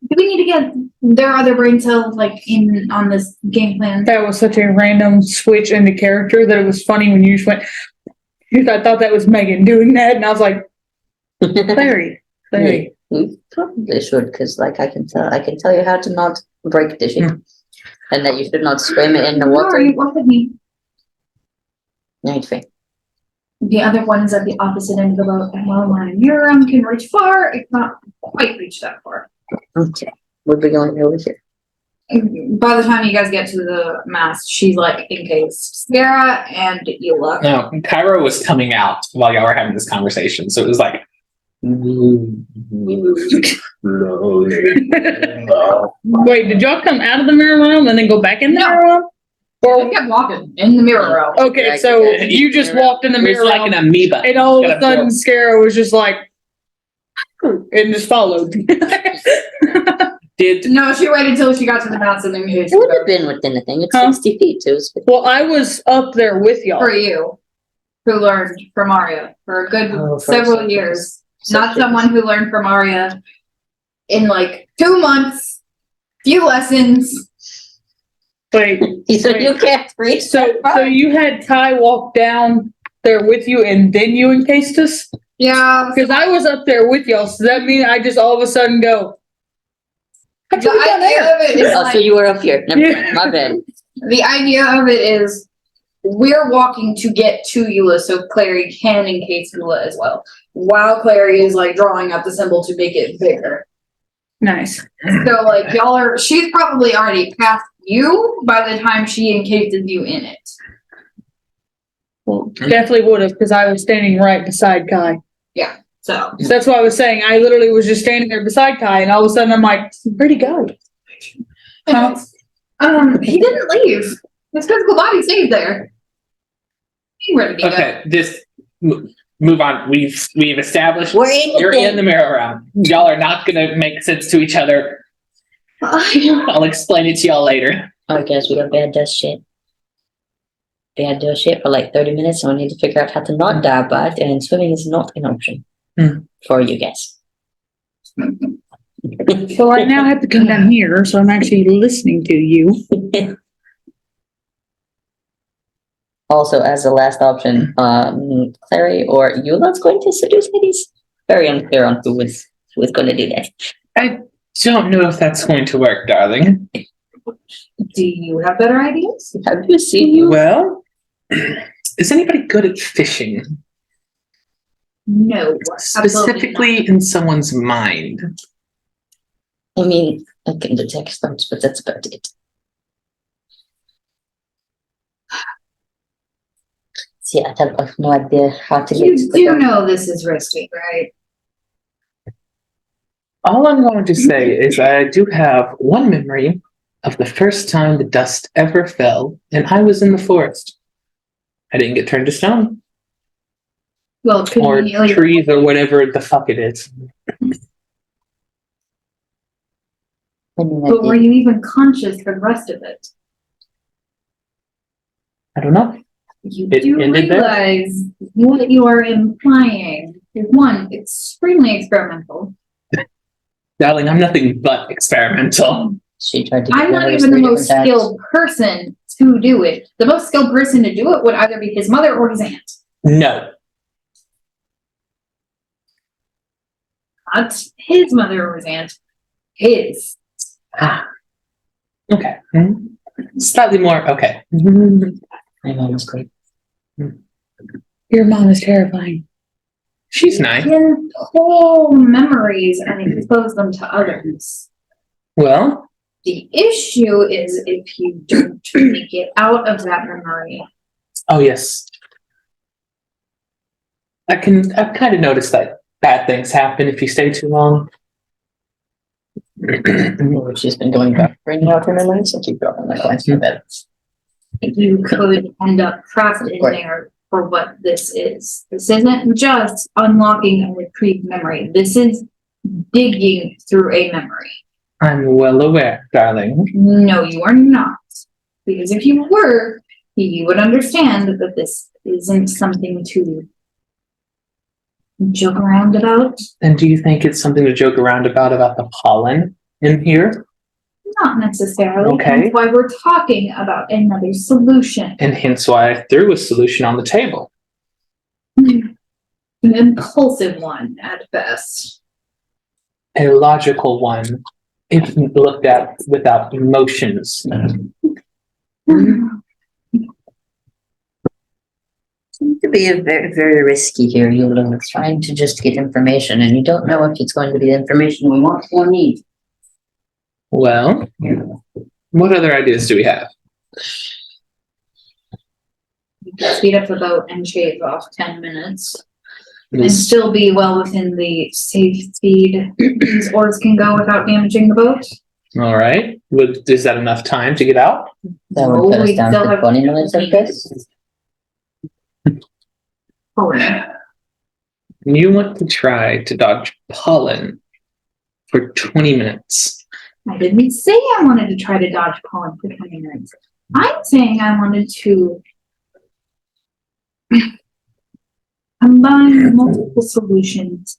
Speaker 3: do we need to get their other brain cells in on this game plan?
Speaker 4: That was such a random switch in the character that it was funny when you just went. I thought that was Megan doing that, and I was like, Clary.
Speaker 1: We probably should, because I can tell you how to not break the ship. And that you should not swim in the water.
Speaker 3: Sorry, what with me?
Speaker 1: No, it's fine.
Speaker 3: The other one is at the opposite end of the boat, and while my Muram can reach far, it cannot quite reach that far.
Speaker 1: Okay. We'll be going over here.
Speaker 3: By the time you guys get to the mast, she's encased Scara and Eula.
Speaker 5: No, Cairo was coming out while y'all were having this conversation, so it was like.
Speaker 4: Wait, did y'all come out of the mirror realm and then go back in the
Speaker 3: No.
Speaker 4: mirror realm?
Speaker 3: We kept walking in the mirror realm.
Speaker 4: Okay, so you just walked in the
Speaker 5: It was
Speaker 4: mirror
Speaker 5: like
Speaker 4: realm,
Speaker 5: an amoeba.
Speaker 4: and all of a
Speaker 5: Got a
Speaker 4: sudden, Scara was just like, and just followed.
Speaker 5: Did
Speaker 3: No, she waited till she got to the mast and then
Speaker 1: It would have been within the thing. It's
Speaker 4: Huh?
Speaker 1: 60 feet, too.
Speaker 4: Well, I was up there with y'all.
Speaker 3: for you, who learned from Arya for a good
Speaker 1: Oh, for
Speaker 3: several
Speaker 1: a second.
Speaker 3: years. not someone who learned from Arya in like 2 months, few lessons.
Speaker 4: Wait,
Speaker 1: So you can't read.
Speaker 4: so you had Kai walk down there with you and then you encased us?
Speaker 3: Yeah.
Speaker 4: Because I was up there with y'all, so that mean I just all of a sudden go.
Speaker 3: The idea of it is
Speaker 1: Oh,
Speaker 3: like,
Speaker 1: so you were up here. Never mind. My bad.
Speaker 3: the idea of it is we're walking to get to Eula so Clary can encase Eula as well. While Clary is like drawing out the symbol to make it bigger.
Speaker 4: Nice.
Speaker 3: So like she's probably already past you by the time she encases you in it.
Speaker 4: Well, definitely would have, because I was standing right beside Kai.
Speaker 3: So
Speaker 4: So that's what I was saying. I literally was just standing there beside Kai, and all of a sudden I'm like, where'd he go? Huh?
Speaker 3: he didn't leave. His physical body stayed there. He ready to go.
Speaker 2: Okay, just move on. We've established
Speaker 1: We're in the
Speaker 2: you're
Speaker 1: thing.
Speaker 2: in the merry-go-round. Y'all are not gonna make sense to each other. I'll explain it to y'all later.
Speaker 1: I guess we got bad death shit. Bad death shit for like 30 minutes, so I need to figure out how to not die by it, and swimming is not an option for you guys.
Speaker 4: So I now have to come down here, so I'm actually listening to you.
Speaker 1: Also, as the last option, Clary or Eula's going to seduce ladies. Very unclear on who is going to do that.
Speaker 2: Don't know if that's going to work, darling.
Speaker 3: Do you have better ideas?
Speaker 1: Have you seen you?
Speaker 2: Well, is anybody good at fishing?
Speaker 3: No.
Speaker 2: Specifically in someone's mind.
Speaker 1: I mean, I can detect storms, but that's about it. See, I have no idea how to get
Speaker 3: You
Speaker 1: to the
Speaker 3: do know this is risky, right?
Speaker 2: All I'm going to say is I do have one memory of the first time the dust ever fell, and I was in the forest. I didn't get turned to stone.
Speaker 3: Well,
Speaker 2: Or
Speaker 3: conveniently,
Speaker 2: trees or whatever the fuck it is.
Speaker 1: I mean, I
Speaker 3: but were
Speaker 1: did.
Speaker 3: you even conscious for the rest of it?
Speaker 2: I don't know.
Speaker 3: You
Speaker 2: It
Speaker 3: do
Speaker 2: ended there?
Speaker 3: realize what you are implying is one, extremely experimental.
Speaker 2: Darling, I'm nothing but experimental.
Speaker 1: She tried to get
Speaker 3: I'm
Speaker 1: one
Speaker 3: not
Speaker 1: of those
Speaker 3: even the
Speaker 1: 3
Speaker 3: most
Speaker 1: different times.
Speaker 3: skilled person to do it. The most skilled person to do it would either be his mother or his aunt.
Speaker 2: No.
Speaker 3: Not his mother or his aunt. His.
Speaker 2: Ah. Okay. Slightly more. Okay.
Speaker 1: My mom was great.
Speaker 4: Your mom is terrifying.
Speaker 2: She's nice.
Speaker 3: You can pull memories and expose them to others.
Speaker 2: Well,
Speaker 3: The issue is if you don't make it out of that memory.
Speaker 2: oh yes. I've kind of noticed that bad things happen if you stay too long.
Speaker 1: She's been going back, bringing out her memories, and keep dropping my coins from bed.
Speaker 3: You could end up trapped in there for what this is. This isn't just unlocking a retrieved memory. This is digging through a memory.
Speaker 2: I'm well aware, darling.
Speaker 3: No, you are not. Because if you were, you would understand that this isn't something to joke around about.
Speaker 2: And do you think it's something to joke around about the pollen in here?
Speaker 3: Not necessarily.
Speaker 2: Okay.
Speaker 3: That's why we're talking about another solution.
Speaker 2: And hence why I threw a solution on the table.
Speaker 3: An impulsive one at best.
Speaker 2: A logical one, if looked at without emotions.
Speaker 1: Seems to be a very, very risky here. You're trying to just get information, and you don't know if it's going to be the information we want or need.
Speaker 2: Well, what other ideas do we have?
Speaker 3: You can speed up the boat and shave off 10 minutes. And
Speaker 2: Is-
Speaker 3: still be well within the safe speed these oars can go without damaging the boat.
Speaker 2: All right. Is that enough time to get out?
Speaker 1: That would put
Speaker 3: No,
Speaker 1: us
Speaker 3: we
Speaker 1: down
Speaker 3: still
Speaker 1: to
Speaker 3: have
Speaker 1: 20 minutes, I guess.
Speaker 2: You want to try to dodge pollen for 20 minutes.
Speaker 3: I didn't say I wanted to try to dodge pollen for 20 minutes. I'm saying I wanted to combine multiple solutions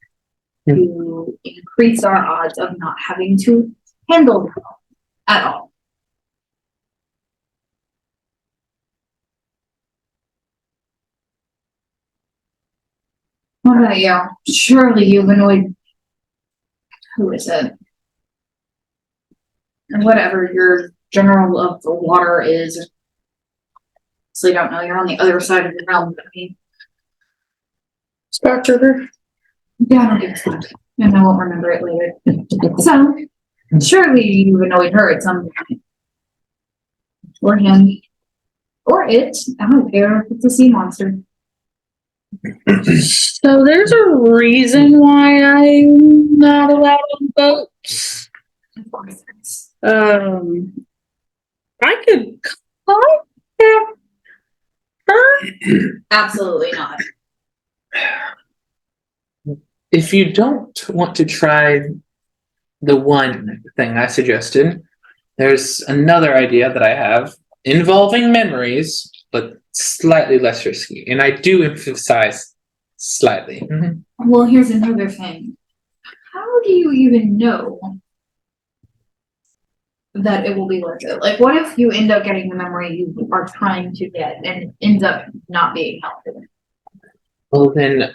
Speaker 3: to increase our odds of not having to handle them at all. What about you? Surely humanoid. Who is it? And whatever your general of the water is. So you don't know, you're on the other side of the realm. But I mean,
Speaker 4: Star Trooper.
Speaker 3: yeah, I don't give a fuck. And I won't remember it later. So, surely you annoyed her at some point. Or him. Or it. I don't care if it's a sea monster.
Speaker 4: So there's a reason why I'm not allowed on boats.
Speaker 3: Of course there is.
Speaker 4: I could contact her.
Speaker 3: Absolutely not.
Speaker 2: If you don't want to try the one thing I suggested, there's another idea that I have involving memories, but slightly less risky. And I do emphasize slightly.
Speaker 3: Well, here's another thing. How do you even know that it will be worth it? Like, what if you end up getting the memory you are trying to get and it ends up not being helpful?
Speaker 2: Well, then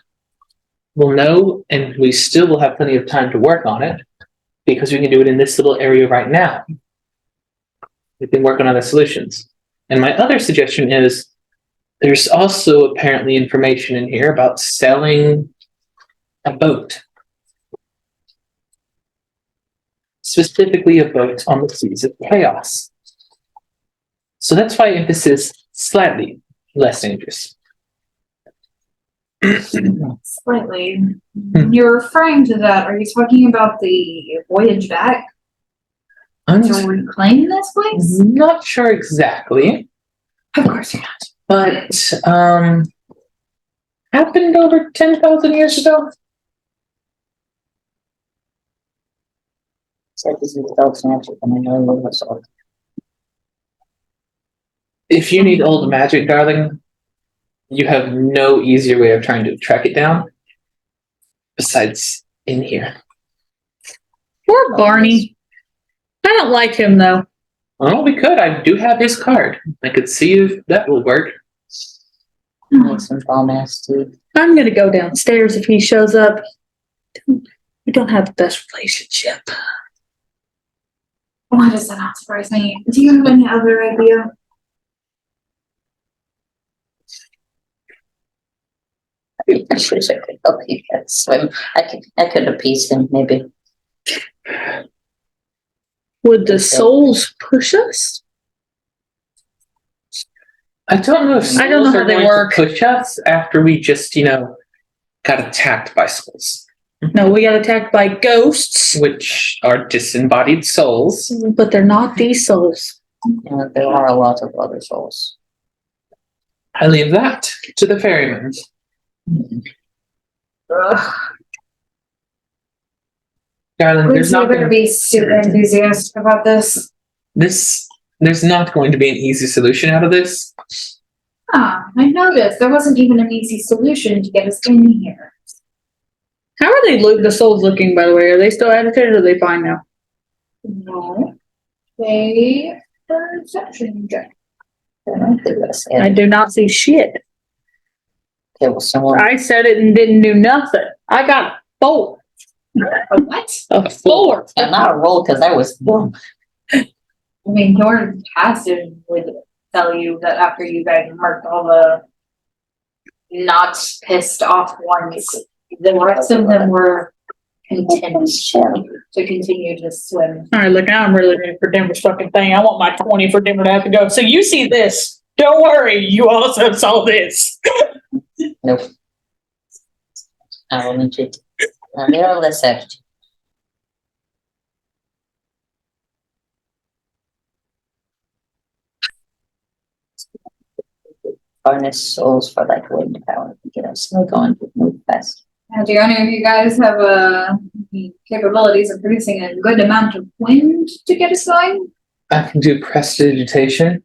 Speaker 2: we'll know, and we still will have plenty of time to work on it because we can do it in this little area right now. We've been working on the solutions. And my other suggestion is there's also apparently information in here about selling a boat. Specifically a boat on the seas of chaos. So that's why emphasis slightly less dangerous.
Speaker 3: Slightly. You're referring to that. Are you talking about the voyage back
Speaker 2: I'm
Speaker 3: to reclaim this place?
Speaker 2: not sure exactly,
Speaker 3: Of course you're not.
Speaker 2: but happened over 10,000 years ago.
Speaker 1: Said this is adults magic, and I know what was all.
Speaker 2: If you need old magic, darling, you have no easier way of trying to track it down besides in here.
Speaker 4: Poor Barney. I don't like him though.
Speaker 2: Oh, we could. I do have his card. I could see if that will work.
Speaker 1: Make some bomb ass teeth.
Speaker 4: I'm gonna go downstairs if he shows up. We don't have the best relationship.
Speaker 3: Why does that not surprise me? Do you have any other idea?
Speaker 1: I should have could help you guys swim. I could appease him, maybe.
Speaker 4: Would the souls push us?
Speaker 2: I don't know if
Speaker 4: I don't know
Speaker 2: souls
Speaker 4: how
Speaker 2: are
Speaker 4: they
Speaker 2: going to
Speaker 4: work.
Speaker 2: push us after we just, got attacked by souls,
Speaker 4: No, we got attacked by ghosts,
Speaker 2: which are disembodied souls.
Speaker 4: but they're not these souls.
Speaker 1: And there are a lot of other souls.
Speaker 2: I leave that to the ferryman.
Speaker 1: Ugh.
Speaker 2: Darling, there's not
Speaker 3: better
Speaker 2: gonna,
Speaker 3: be super enthusiastic about this.
Speaker 2: there's not going to be an easy solution out of this.
Speaker 3: Ah, I noticed there wasn't even an easy solution to get us in here.
Speaker 4: How are the souls looking, by the way? Are they still agitated or are they fine now?
Speaker 3: No. They perception check.
Speaker 4: I do not see shit.
Speaker 1: Okay, well, someone.
Speaker 4: I said it and didn't do nothing. I got a 4.
Speaker 3: A what?
Speaker 4: A 4.
Speaker 1: And not a roll because I was dumb.
Speaker 3: I mean, your passive would tell you that after you guys marked all the not pissed off ones, the rest of them were content to continue to swim.
Speaker 4: All right, look, now I'm really ready for Denver's fucking thing. I want my 20 for Denver to have to go. So you see this. Don't worry. You also saw this.
Speaker 1: Nope. I will need you. Mira less act. Harness souls for like wind power to get us going, move fast.
Speaker 3: Now, do any of you guys have the capabilities of producing a good amount of wind to get us going?
Speaker 2: I can do prestidigitation.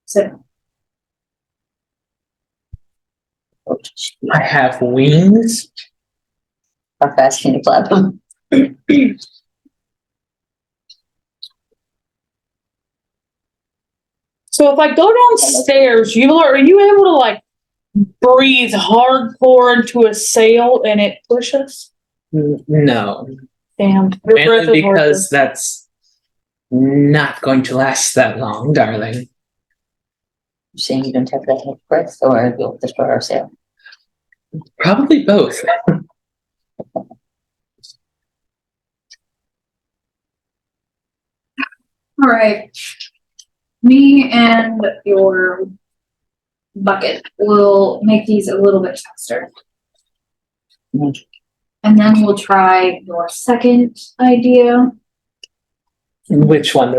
Speaker 3: So,
Speaker 2: I have wings.
Speaker 1: How fast can you flap them?
Speaker 4: So if I go downstairs, are you able to like breathe hardcore into a sail and it pushes?
Speaker 2: No.
Speaker 4: Damn. Your breath
Speaker 2: Mainly
Speaker 4: is
Speaker 2: because
Speaker 4: worthless.
Speaker 2: that's not going to last that long, darling.
Speaker 1: You're saying you don't have that much breath, or you'll destroy our sail.
Speaker 2: Probably both.
Speaker 3: All right. Me and your bucket will make these a little bit faster.
Speaker 1: Mm.
Speaker 3: And then we'll try your second idea.
Speaker 2: Which one?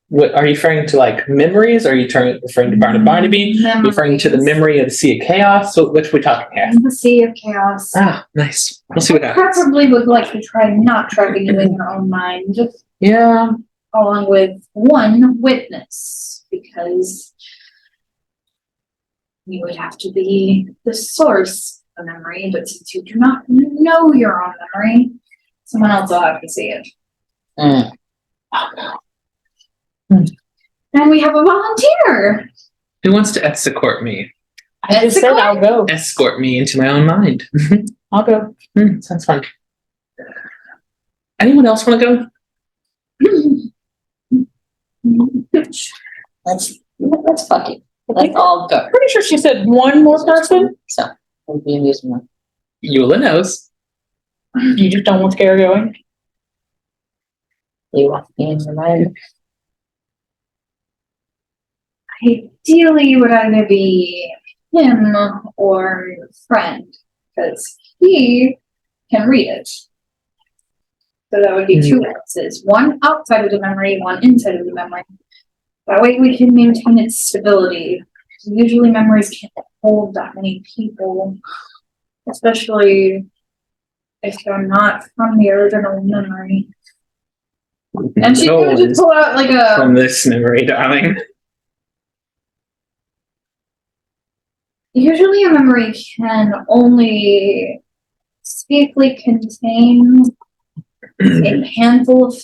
Speaker 2: What are you referring to, like memories? Or are you referring to Barnaby? Referring to the memory of the Sea of Chaos? So which we talking here?
Speaker 3: The Sea of Chaos.
Speaker 2: Ah, nice. We'll see what
Speaker 3: I
Speaker 2: happens.
Speaker 3: preferably would like to try not trapping you in your own mind, just
Speaker 2: Yeah.
Speaker 3: along with one witness, because you would have to be the source of memory, but since you do not know your own memory, someone else will have to see it.
Speaker 1: Mm.
Speaker 2: Oh no.
Speaker 3: And we have a volunteer.
Speaker 2: Who wants to escort me?
Speaker 4: I just said I'll go.
Speaker 2: Escort me into my own mind.
Speaker 4: I'll go.
Speaker 2: Sounds fun. Anyone else want to go?
Speaker 1: Let's fuck it. Let's all go.
Speaker 4: Pretty sure she said one more person.
Speaker 1: So we'll be amusing one.
Speaker 2: Eula knows.
Speaker 4: You just don't want Scare going.
Speaker 1: You want me in your mind?
Speaker 3: Ideally, it would either be him or your friend, because he can read it. So that would be two witnesses, one outside of the memory, one inside of the memory. That way we can maintain its stability. Usually memories can't hold that many people, especially if they're not from the original memory. And she could just pull out like
Speaker 2: From this memory, darling.
Speaker 3: Usually a memory can only safely contain a handful of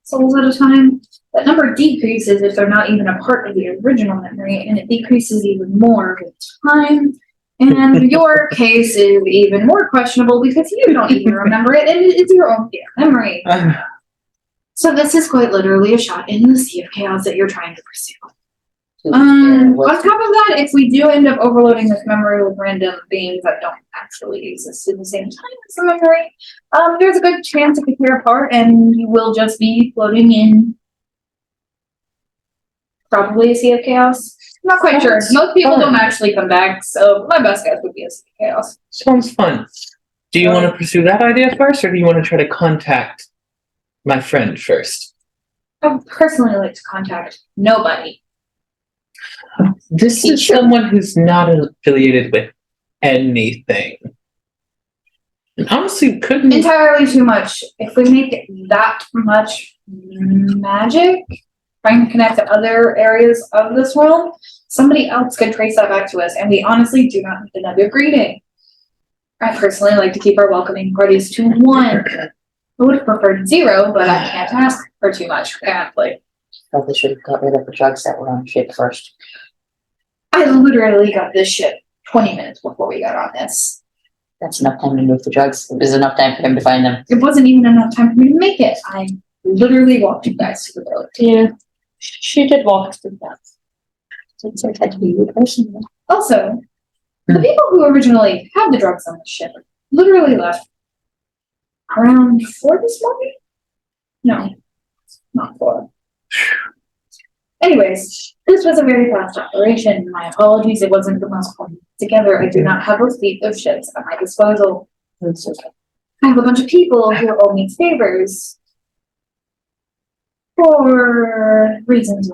Speaker 3: souls at a time. That number decreases if they're not even a part of the original memory, and it decreases even more with time. And your case is even more questionable because you don't even remember it, and it's your own damn memory. So this is quite literally a shot in the Sea of Chaos that you're trying to pursue. On top of that, if we do end up overloading this memory with random beings that don't actually exist at the same time as the memory, there's a good chance it could tear apart and you will just be floating in probably a Sea of Chaos. I'm not quite sure. Most people don't actually come back, so my best guess would be a Sea of Chaos.
Speaker 2: Sounds fun. Do you want to pursue that idea first, or do you want to try to contact my friend first?
Speaker 3: I would personally like to contact nobody.
Speaker 2: This is someone who's not affiliated with anything. And honestly, couldn't
Speaker 3: Entirely too much. If we make it that much magic, trying to connect to other areas of this world, somebody else could trace that back to us, and we honestly do not need another greeting. I personally like to keep our welcoming parties to one. I would have preferred 0, but I can't ask for too much, apparently.
Speaker 1: Probably should have got rid of the drugs that were on ship first.
Speaker 3: I literally got this ship 20 minutes before we got on this.
Speaker 1: That's enough time to move the drugs. It was enough time for him to find them.
Speaker 3: It wasn't even enough time for me to make it. I literally walked you guys to the boat.
Speaker 4: Yeah. She did walk us through that.
Speaker 1: So it had to be you personally.
Speaker 3: Also, the people who originally had the drugs on the ship literally left around 4 this morning? No, not 4. Anyways, this was a very fast operation. My apologies, it wasn't the most put together. I do not have a fleet of ships at my disposal.
Speaker 1: It's okay.
Speaker 3: I have a bunch of people who owe me favors for reasons.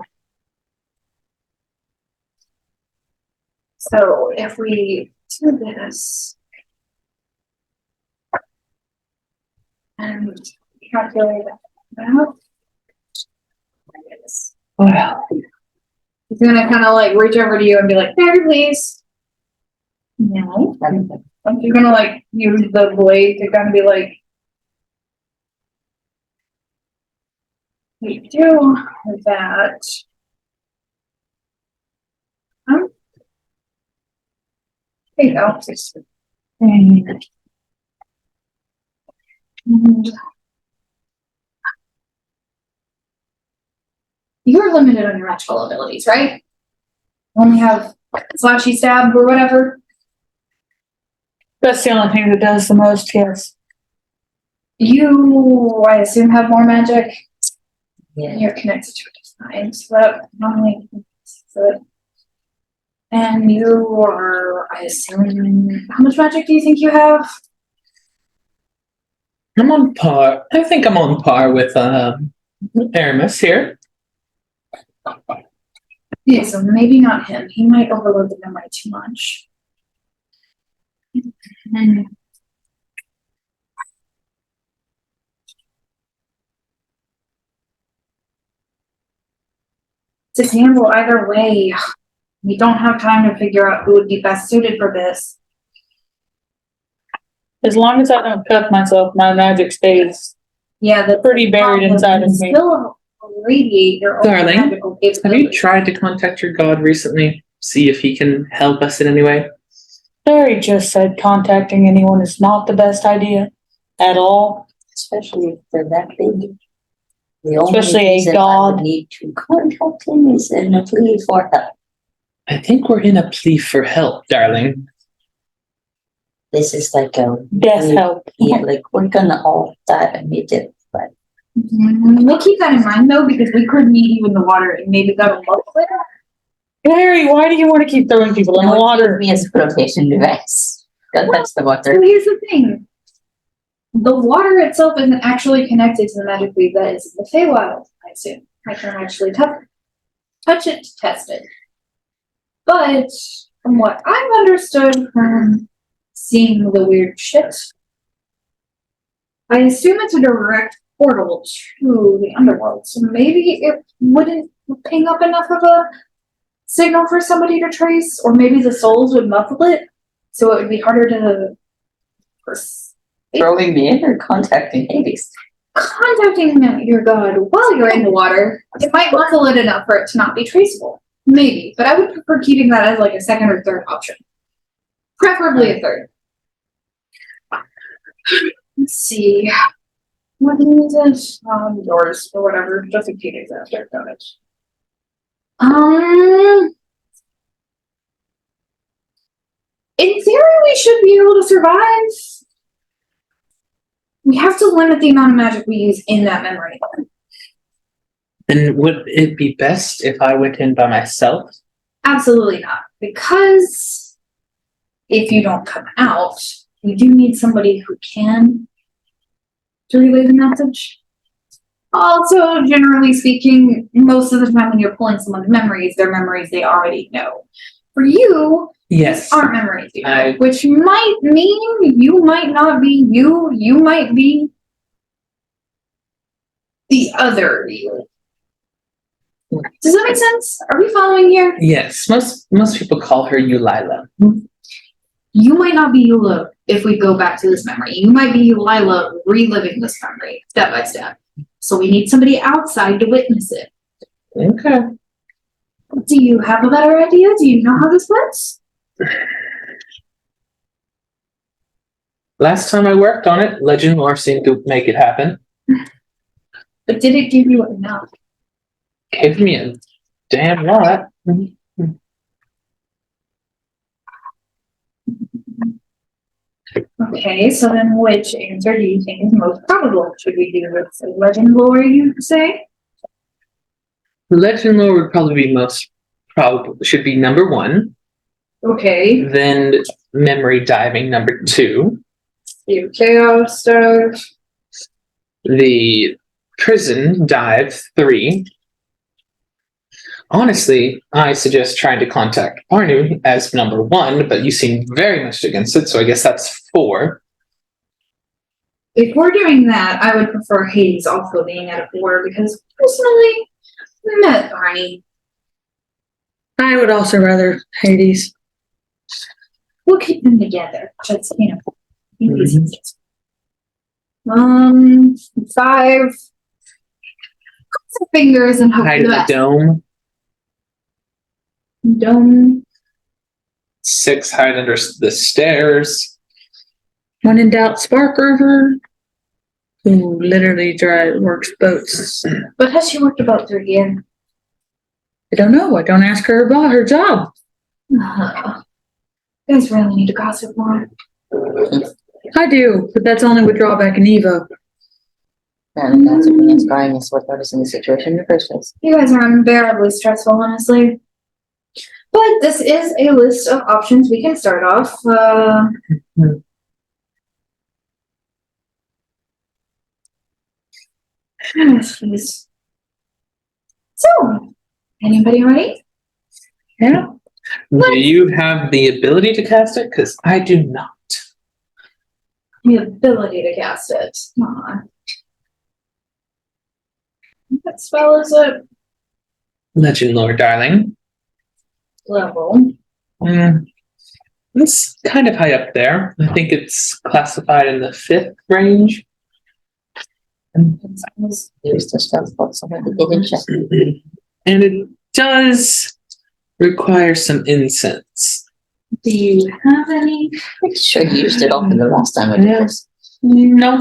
Speaker 3: So if we do this and calculate that out,
Speaker 2: Well,
Speaker 3: he's gonna kind of like reach over to you and be like, "Favor, please." No. I'm just gonna like use the blade to kind of be like. We do that. There you go. And you're limited on your magical abilities, right? Only have slashy stab or whatever.
Speaker 4: That's the only thing that does the most, yes.
Speaker 3: You, I assume, have more magic.
Speaker 1: Yeah.
Speaker 3: You're connected to a design, so that normally good. And you are, I assume, how much magic do you think you have?
Speaker 2: I'm on par. I think I'm on par with Aramis here.
Speaker 3: Yeah, so maybe not him. He might overload the memory too much. And to handle either way, we don't have time to figure out who would be best suited for this.
Speaker 4: As long as I don't cut myself, my magic stays
Speaker 3: Yeah, the
Speaker 4: pretty buried inside of me.
Speaker 3: Still radiate your own
Speaker 2: Darling,
Speaker 3: magical
Speaker 2: Have you
Speaker 3: capabilities.
Speaker 2: tried to contact your god recently? See if he can help us in any way?
Speaker 4: Barry just said contacting anyone is not the best idea at all.
Speaker 1: Especially if they're that big. The only
Speaker 4: Especially a
Speaker 1: reason I
Speaker 4: god.
Speaker 1: would need to contact him is in a plea for help.
Speaker 2: I think we're in a plea for help, darling.
Speaker 1: This is like a
Speaker 4: Death help.
Speaker 1: yeah, like we're gonna all die immediately, but
Speaker 3: We'll keep that in mind though, because we could meet you in the water and maybe go to look later.
Speaker 4: Harry, why do you want to keep throwing people in the water?
Speaker 1: me as a flotation device. Don't touch the water.
Speaker 3: So here's the thing. The water itself isn't actually connected to the magic weed that is in the Feywild, I assume. I can actually touch it to test it. But from what I've understood from seeing the weird shit, I assume it's a direct portal to the underworld. So maybe it wouldn't ping up enough of a signal for somebody to trace, or maybe the souls would muffle it, so it would be harder to
Speaker 1: Throwing me in or contacting Hades?
Speaker 3: contacting your god while you're in the water. It might muffle it enough for it to not be traceable. Maybe, but I would prefer keeping that as like a second or third option. Preferably a third. Let's see. What is it? Yours or whatever, just in case after it. In theory, we should be able to survive. We have to limit the amount of magic we use in that memory.
Speaker 2: And would it be best if I went in by myself?
Speaker 3: Absolutely not. Because if you don't come out, we do need somebody who can to relay the message. Also, generally speaking, most of the time when you're pulling someone's memories, they're memories they already know. For you,
Speaker 2: Yes.
Speaker 3: these aren't memories you know,
Speaker 2: I-
Speaker 3: which might mean you might not be you might be the other you. Does that make sense? Are we following here?
Speaker 2: Yes. Most people call her Eulila.
Speaker 3: You might not be Eula if we go back to this memory. You might be Eulila reliving this memory step by step. So we need somebody outside to witness it.
Speaker 2: Okay.
Speaker 3: Do you have a better idea? Do you know how this works?
Speaker 2: Last time I worked on it, legend lore seemed to make it happen.
Speaker 3: But did it give you enough?
Speaker 2: Gave me a damn lot.
Speaker 3: Okay, so then which answer do you think is most probable? Should we do with legend lore, you say?
Speaker 2: Legend lore would probably be most probable. Should be number one.
Speaker 3: Okay,
Speaker 2: Then memory diving number two.
Speaker 3: you chaos stuff.
Speaker 2: The prison dive three. Honestly, I suggest trying to contact Arnu as number one, but you seem very much against it, so I guess that's four.
Speaker 3: If we're doing that, I would prefer Hades also being at a 4 because personally, we met Barney.
Speaker 4: I would also rather Hades.
Speaker 3: We'll keep them together. Just, you know.
Speaker 2: Mhm.
Speaker 3: 5 fingers and hope for
Speaker 2: Hide
Speaker 3: the
Speaker 2: in the
Speaker 3: best.
Speaker 2: dome.
Speaker 3: Dome.
Speaker 2: 6 hide under the stairs.
Speaker 4: When in doubt, Spark River, who literally works boats.
Speaker 3: What has she worked about through here?
Speaker 4: I don't know. I don't ask her about her job.
Speaker 3: You guys really need to gossip more.
Speaker 4: I do, but that's only with drawback and Evo.
Speaker 1: And that's what being inspiring is what got us in the situation in the first place.
Speaker 3: You guys are unbearably stressful, honestly. But this is a list of options we can start off. Jeez. So, anybody ready?
Speaker 4: Yeah.
Speaker 2: Do you have the ability to cast it? Because I do not.
Speaker 3: The ability to cast it. Aw. What spell is it?
Speaker 2: Legend lore, darling.
Speaker 3: Level.
Speaker 2: It's kind of high up there. I think it's classified in the 5th range.
Speaker 1: Use the spell book, so I didn't check.
Speaker 2: And it does require some incense.
Speaker 3: Do you have any?
Speaker 1: Pretty sure you used it all from the last time we did this.
Speaker 2: No,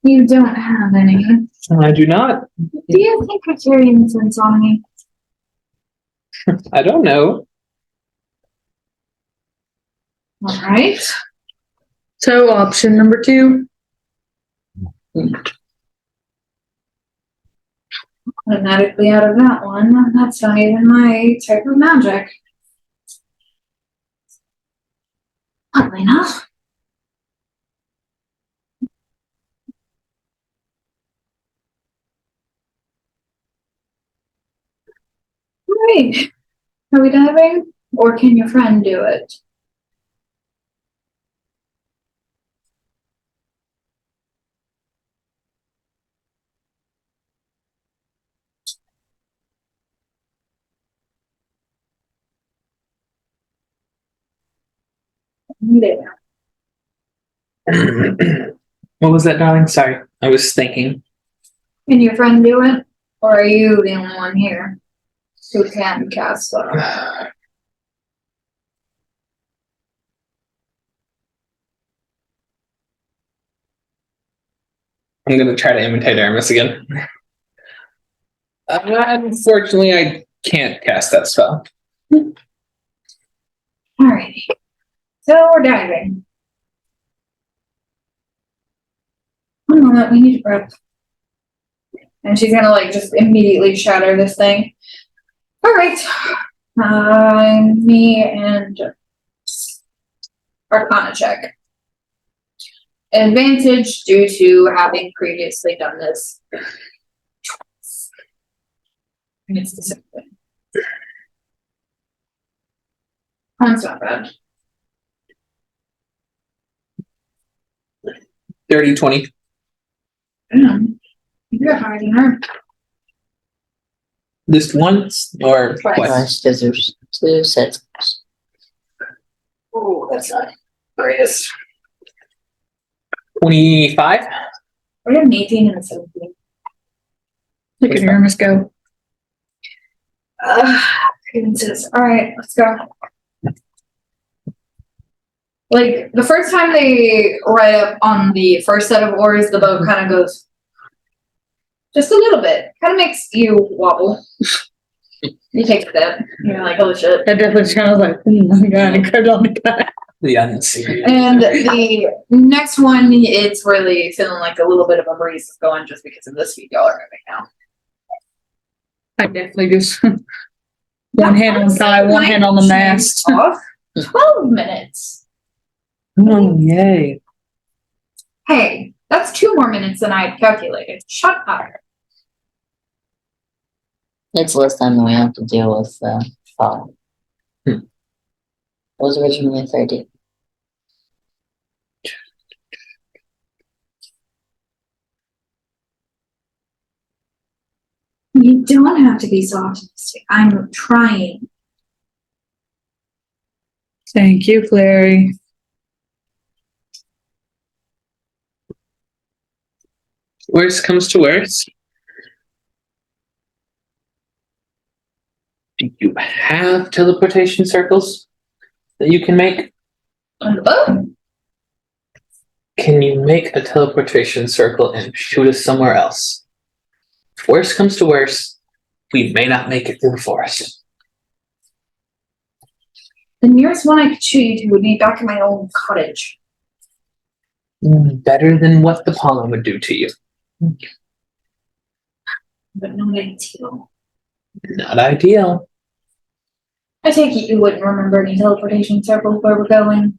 Speaker 3: You don't have any.
Speaker 2: I do not.
Speaker 3: Do you think I carry incense on me?
Speaker 2: I don't know.
Speaker 3: Alright.
Speaker 4: So option number 2.
Speaker 3: Automatically out of that one. That's not even my type of magic. Oddly enough. Alright. Are we diving? Or can your friend do it? There.
Speaker 2: What was that, darling? Sorry, I was thinking.
Speaker 3: Can your friend do it? Or are you the only one here who can cast spell?
Speaker 2: I'm gonna try to imitate Aramis again. Unfortunately, I can't cast that spell.
Speaker 3: Alrighty. So we're diving. One moment, we need a breath. And she's gonna like just immediately shatter this thing. Alright. Me and Arcana check. Advantage due to having previously done this. And it's discipline. That's not bad.
Speaker 2: 30, 20.
Speaker 3: You're higher than her.
Speaker 2: Just once or
Speaker 3: Twice.
Speaker 2: twice?
Speaker 1: Because there's 2 sets.
Speaker 3: Oh, that's not greatest.
Speaker 2: 25.
Speaker 3: We have an 18 and a 17.
Speaker 4: Look at Aramis go.
Speaker 3: Grievances. Alright, let's go. Like, the first time they ride up on the first set of oars, the boat kind of goes just a little bit. Kind of makes you wobble. You take a step. You're like, holy shit.
Speaker 4: I definitely just kind of like, oh my god, I grabbed on the back.
Speaker 2: The unseen.
Speaker 3: And the next one, it's really feeling like a little bit of a breeze is going just because of the speed y'all are moving now.
Speaker 4: I definitely just one hand on the tie, one hand on the mast.
Speaker 3: Off. 12 minutes.
Speaker 2: Oh, yay.
Speaker 3: Hey, that's 2 more minutes than I had calculated. Shut up.
Speaker 1: It's less time than we have to deal with fog. It was originally 30.
Speaker 3: You don't have to be so optimistic. I'm trying.
Speaker 4: Thank you, Clary.
Speaker 2: Worst comes to worst. Do you have teleportation circles that you can make?
Speaker 3: On the boat?
Speaker 2: Can you make a teleportation circle and shoot us somewhere else? If worst comes to worst, we may not make it through the forest.
Speaker 3: The nearest one I could shoot you to would be back in my old cottage.
Speaker 2: Better than what the pollen would do to you.
Speaker 3: But not ideal.
Speaker 2: Not ideal.
Speaker 3: I take it you wouldn't remember any teleportation circles where we're going.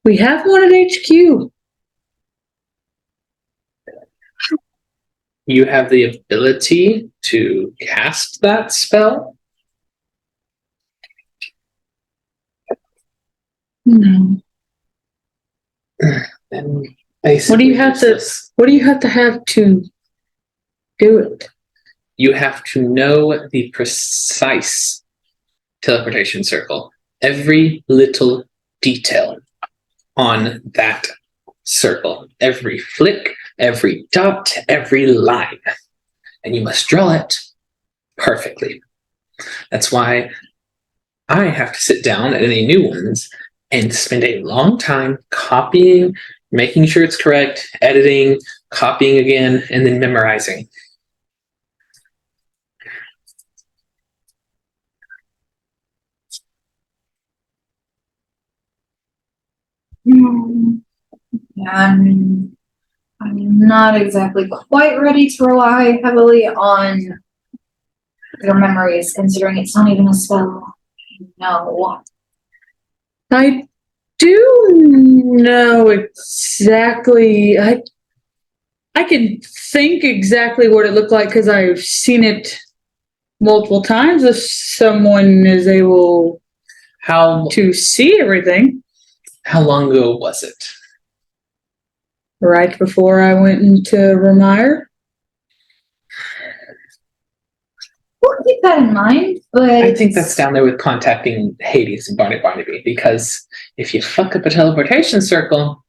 Speaker 4: We have one at HQ.
Speaker 2: You have the ability to cast that spell?
Speaker 4: No.
Speaker 2: Then
Speaker 4: What do you have to have to do it?
Speaker 2: You have to know the precise teleportation circle. Every little detail on that circle. Every flick, every dot, every line. And you must draw it perfectly. That's why I have to sit down at any new ones and spend a long time copying, making sure it's correct, editing, copying again, and then memorizing.
Speaker 3: Yeah, I'm not exactly quite ready to rely heavily on your memories, considering it's not even a spell. No.
Speaker 4: I do know exactly. I can think exactly what it looked like because I've seen it multiple times. If someone is able to see everything.
Speaker 2: How long ago was it?
Speaker 4: Right before I went into Ramire.
Speaker 3: We'll keep that in mind, but
Speaker 2: I think that's down there with contacting Hades and Barnaby, because if you fuck up a teleportation circle,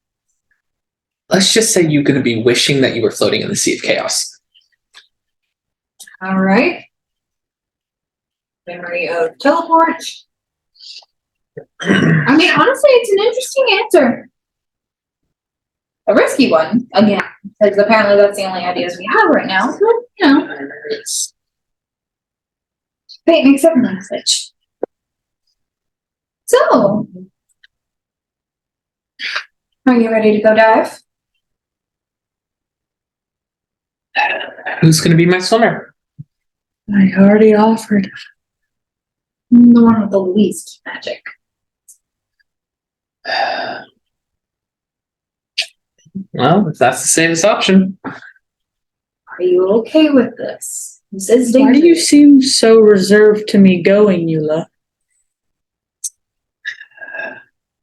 Speaker 2: let's just say you're going to be wishing that you were floating in the Sea of Chaos.
Speaker 3: all right. Memory of teleport. I mean, honestly, it's an interesting answer. A risky one, again, because apparently that's the only ideas we have right now. But, you know, fate makes everything switch. So, are you ready to go dive?
Speaker 2: Who's going to be my swimmer?
Speaker 4: I already offered.
Speaker 3: The one with the least magic.
Speaker 2: Well, if that's the safest option.
Speaker 3: Are you okay with this? This is
Speaker 4: Why
Speaker 3: dangerous.
Speaker 4: do you seem so reserved to me going, Eula?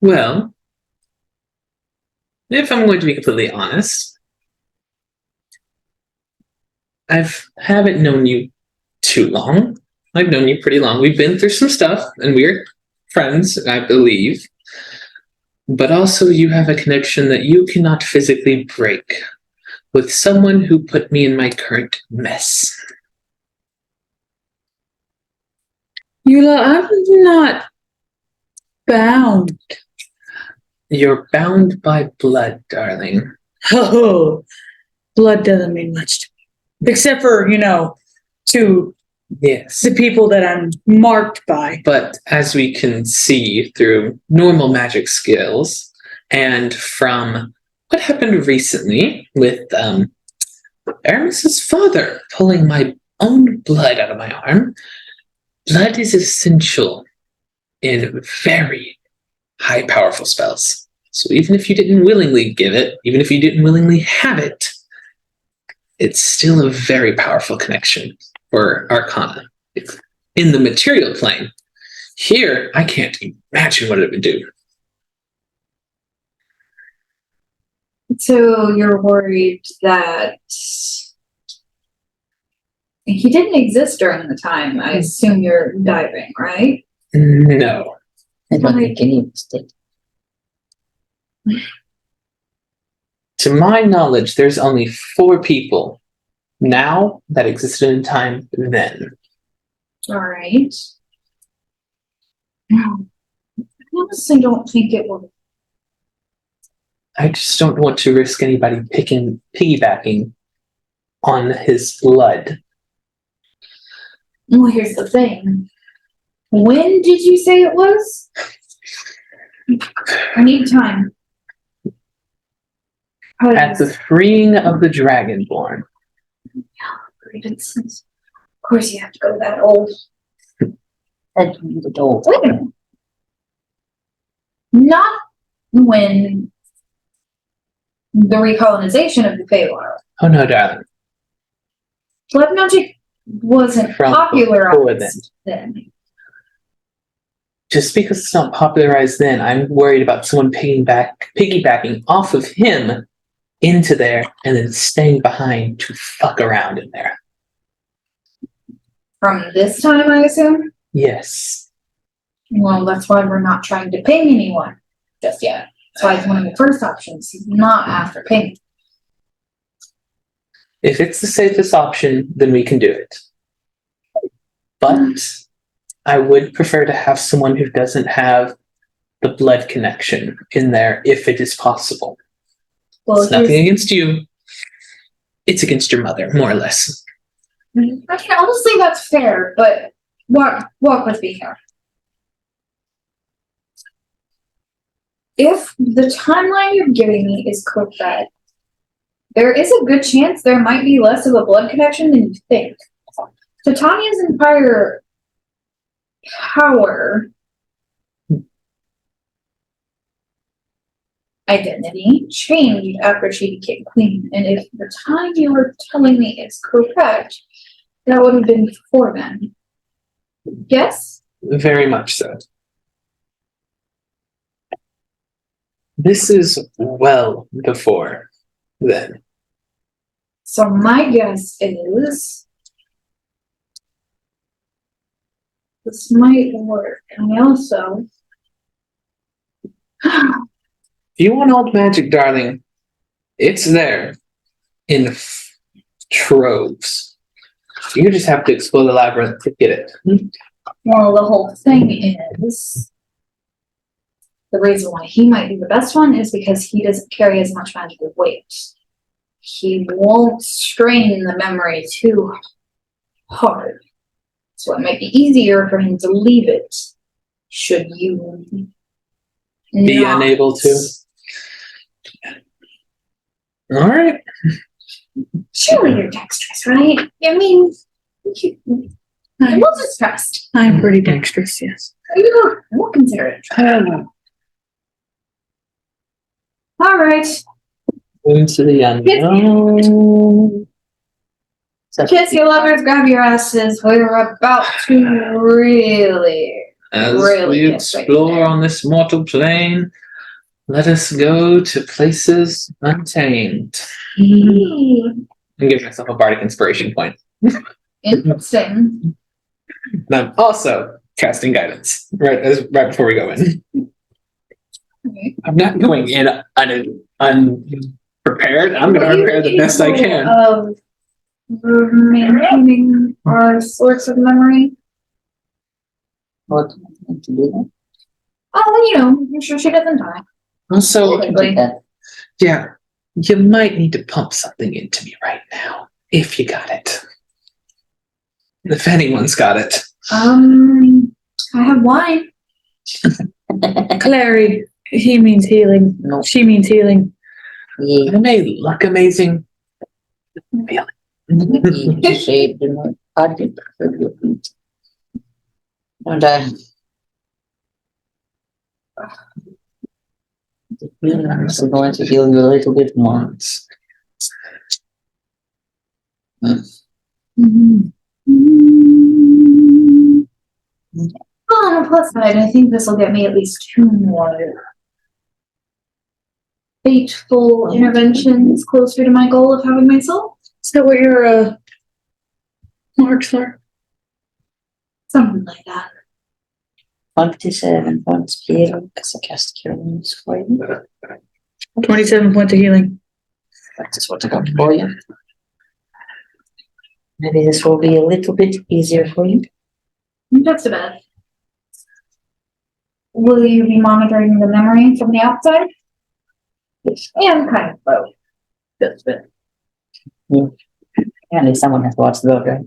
Speaker 2: Well, if I'm going to be completely honest, I haven't known you too long. I've known you pretty long. We've been through some stuff, and we're friends, I believe. But also, you have a connection that you cannot physically break with someone who put me in my current mess.
Speaker 4: Eula, I'm not bound.
Speaker 2: You're bound by blood, darling.
Speaker 4: Oh, blood doesn't mean much to me. Except for, to
Speaker 2: Yes.
Speaker 4: the people that I'm marked by.
Speaker 2: But as we can see through normal magic skills and from what happened recently with Aramis's father pulling my own blood out of my arm, blood is essential in very high powerful spells. So even if you didn't willingly give it, even if you didn't willingly have it, it's still a very powerful connection for Arcana. It's in the material plane. Here, I can't imagine what it would do.
Speaker 3: So you're worried that he didn't exist during the time. I assume you're diving, right?
Speaker 2: No.
Speaker 1: I don't think any of us did.
Speaker 2: To my knowledge, there's only 4 people now that existed in time then.
Speaker 3: All right. I honestly don't think it will.
Speaker 2: I just don't want to risk anybody piggybacking on his blood.
Speaker 3: Well, here's the thing. When did you say it was? I need time.
Speaker 2: At the freeing of the Dragonborn.
Speaker 3: Of course, you have to go that old.
Speaker 1: That's the door.
Speaker 3: Wait a minute. Not when the recolonization of the Feywild.
Speaker 2: Oh no, darling.
Speaker 3: Blood magic wasn't
Speaker 2: From
Speaker 3: popularized then.
Speaker 2: Just because it's not popularized then, I'm worried about someone piggybacking off of him into there and then staying behind to fuck around in there.
Speaker 3: From this time, I assume?
Speaker 2: Yes.
Speaker 3: Well, that's why we're not trying to ping anyone just yet. That's why it's one of the first options, not after ping.
Speaker 2: If it's the safest option, then we can do it. But I would prefer to have someone who doesn't have the blood connection in there if it is possible.
Speaker 3: Well,
Speaker 2: It's nothing against you. It's against your mother, more or less.
Speaker 3: okay, honestly, that's fair, but walk with me here. If the timeline you're giving me is correct, there is a good chance there might be less of a blood connection than you think. Titania's entire power identity changed after she became queen, and if the time you were telling me is correct, that would have been before then. Yes?
Speaker 2: Very much so. This is well before then.
Speaker 3: So my guess is this might work. And I also
Speaker 2: If you want old magic, darling, it's there in troves. You just have to explore the labyrinth to get it.
Speaker 3: well, the whole thing is the reason why he might be the best one is because he doesn't carry as much magical weight. He won't strain the memory too hard. So it might be easier for him to leave it should you
Speaker 2: Be
Speaker 3: not.
Speaker 2: unable to. All right.
Speaker 3: Surely you're dexterous, right? I mean, I'm not distressed.
Speaker 4: I'm pretty dexterous, yes.
Speaker 3: We'll consider it. All right.
Speaker 2: Into the unknown.
Speaker 3: Kiss your lovers, grab your asses. We're about to really
Speaker 2: As
Speaker 3: really
Speaker 2: we
Speaker 3: get right
Speaker 2: explore
Speaker 3: there.
Speaker 2: on this mortal plane, let us go to places untamed. And give myself a bardic inspiration point.
Speaker 3: Interesting.
Speaker 2: And I'm also casting guidance right before we go in.
Speaker 3: Okay.
Speaker 2: I'm not going in unprepared. I'm going to prepare the best I can.
Speaker 3: Of maintaining our source of memory.
Speaker 1: What do you want to do that?
Speaker 3: Oh, I'm sure she doesn't die.
Speaker 2: Also,
Speaker 1: I can do that.
Speaker 2: yeah, you might need to pump something into me right now, if you got it. If anyone's got it.
Speaker 3: I have wine.
Speaker 4: Clary, he means healing.
Speaker 1: No.
Speaker 4: She means healing.
Speaker 1: Yeah.
Speaker 2: I may look amazing. Feel it.
Speaker 1: You say the more target for your feet. And I'm also going to heal you a little bit more.
Speaker 3: Well, on the plus side, I think this will get me at least 2 more fateful interventions closer to my goal of having my soul.
Speaker 4: Is that what your marks are?
Speaker 3: Something like that.
Speaker 1: 27 points of healing because I cast Cure Wounds for you.
Speaker 4: 27 points of healing.
Speaker 1: That is what I got for you. Maybe this will be a little bit easier for you.
Speaker 3: Just about. Will you be monitoring the memory from the outside?
Speaker 1: Yes.
Speaker 3: And kind of both. Just a bit.
Speaker 1: At least someone has to watch the boat, right?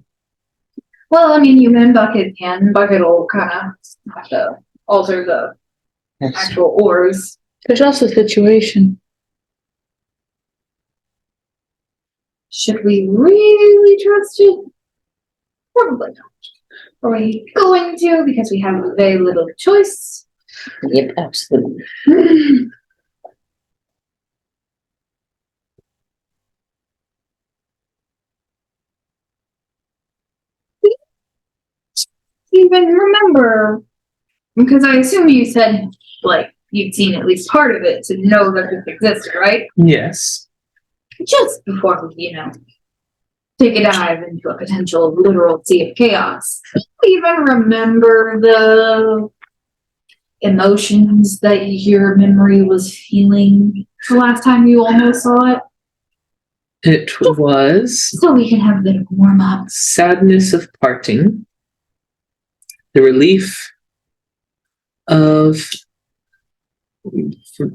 Speaker 3: Well, I mean, you and Bucket can. Bucket will kind of have to alter the
Speaker 1: Yes.
Speaker 3: actual oars.
Speaker 4: There's also a situation.
Speaker 3: Should we really trust it? Probably not. Are we going to because we have very little choice?
Speaker 1: Yep, absolutely.
Speaker 3: Even remember, because I assume you said, like, you'd seen at least part of it to know that this existed, right?
Speaker 2: Yes.
Speaker 3: Just before we, take a dive into a potential literal sea of chaos. Even remember the emotions that your memory was feeling the last time you almost saw it?
Speaker 2: It was
Speaker 3: So we can have a bit of warm up.
Speaker 2: sadness of parting, the relief of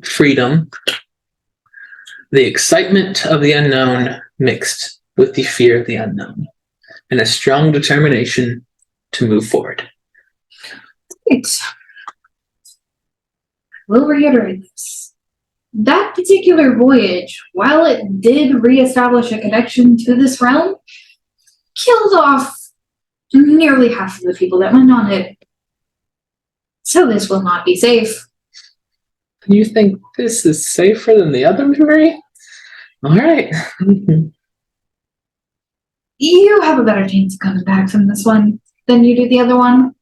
Speaker 2: freedom, the excitement of the unknown mixed with the fear of the unknown, and a strong determination to move forward.
Speaker 3: Right. We'll reiterate this. That particular voyage, while it did reestablish a connection to this realm, killed off nearly half of the people that went on it. So this will not be safe.
Speaker 2: You think this is safer than the other memory? All right.
Speaker 3: You have a better chance of coming back from this one than you do the other one.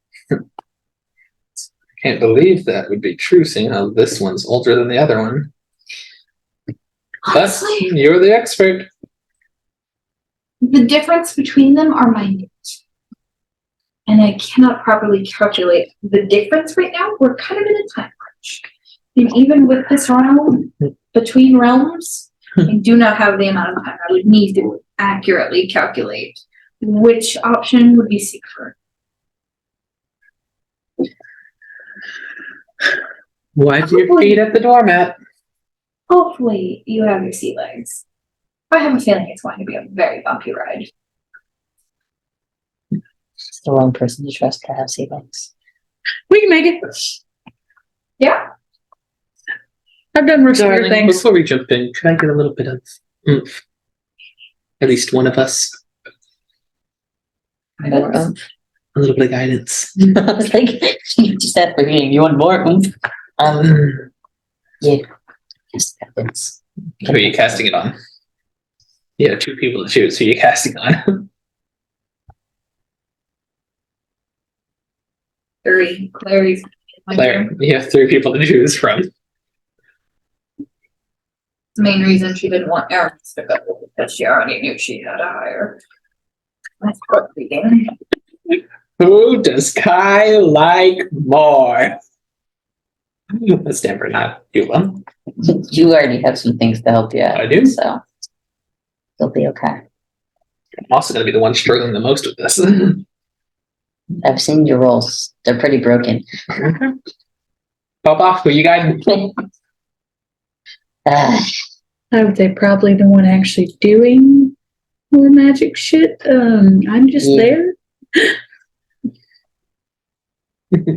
Speaker 2: Can't believe that would be true, seeing how this one's older than the other one. But
Speaker 3: Honestly,
Speaker 2: you're the expert.
Speaker 3: the difference between them are minute. And I cannot properly calculate the difference right now. We're kind of in a time crunch. And even with this realm, between realms, I do not have the amount of time I would need to accurately calculate which option would be safer.
Speaker 2: Wipe your feet at the doormat.
Speaker 3: Hopefully you have your sea legs. I have a feeling it's going to be a very bumpy ride.
Speaker 1: It's the wrong person to trust to have sea legs.
Speaker 4: We can make it.
Speaker 3: Yeah.
Speaker 4: I've done riskier
Speaker 2: Darling,
Speaker 4: things.
Speaker 2: before we jump in, could I get a little bit of oomph? At least one of us.
Speaker 1: More oomph.
Speaker 2: A little bit of guidance.
Speaker 1: I was like, you just had for healing. You want more oomph? Yeah. Just happens.
Speaker 2: Who are you casting it on? You have two people to choose. Who are you casting on?
Speaker 3: 3. Clary's.
Speaker 2: Claire, you have 3 people to choose from.
Speaker 3: The main reason she didn't want Aaron's to go because she already knew she had a hire. That's what reading.
Speaker 2: Who does Kai like more? That's Denver, not Eula.
Speaker 1: You already have some things to help you out.
Speaker 2: I do?
Speaker 1: So you'll be okay.
Speaker 2: I'm also going to be the one struggling the most with this.
Speaker 1: I've seen your rolls. They're pretty broken.
Speaker 2: Papa, who you guiding?
Speaker 1: Ah,
Speaker 4: I would say probably the one actually doing more magic shit. I'm just
Speaker 1: Yeah.
Speaker 4: there.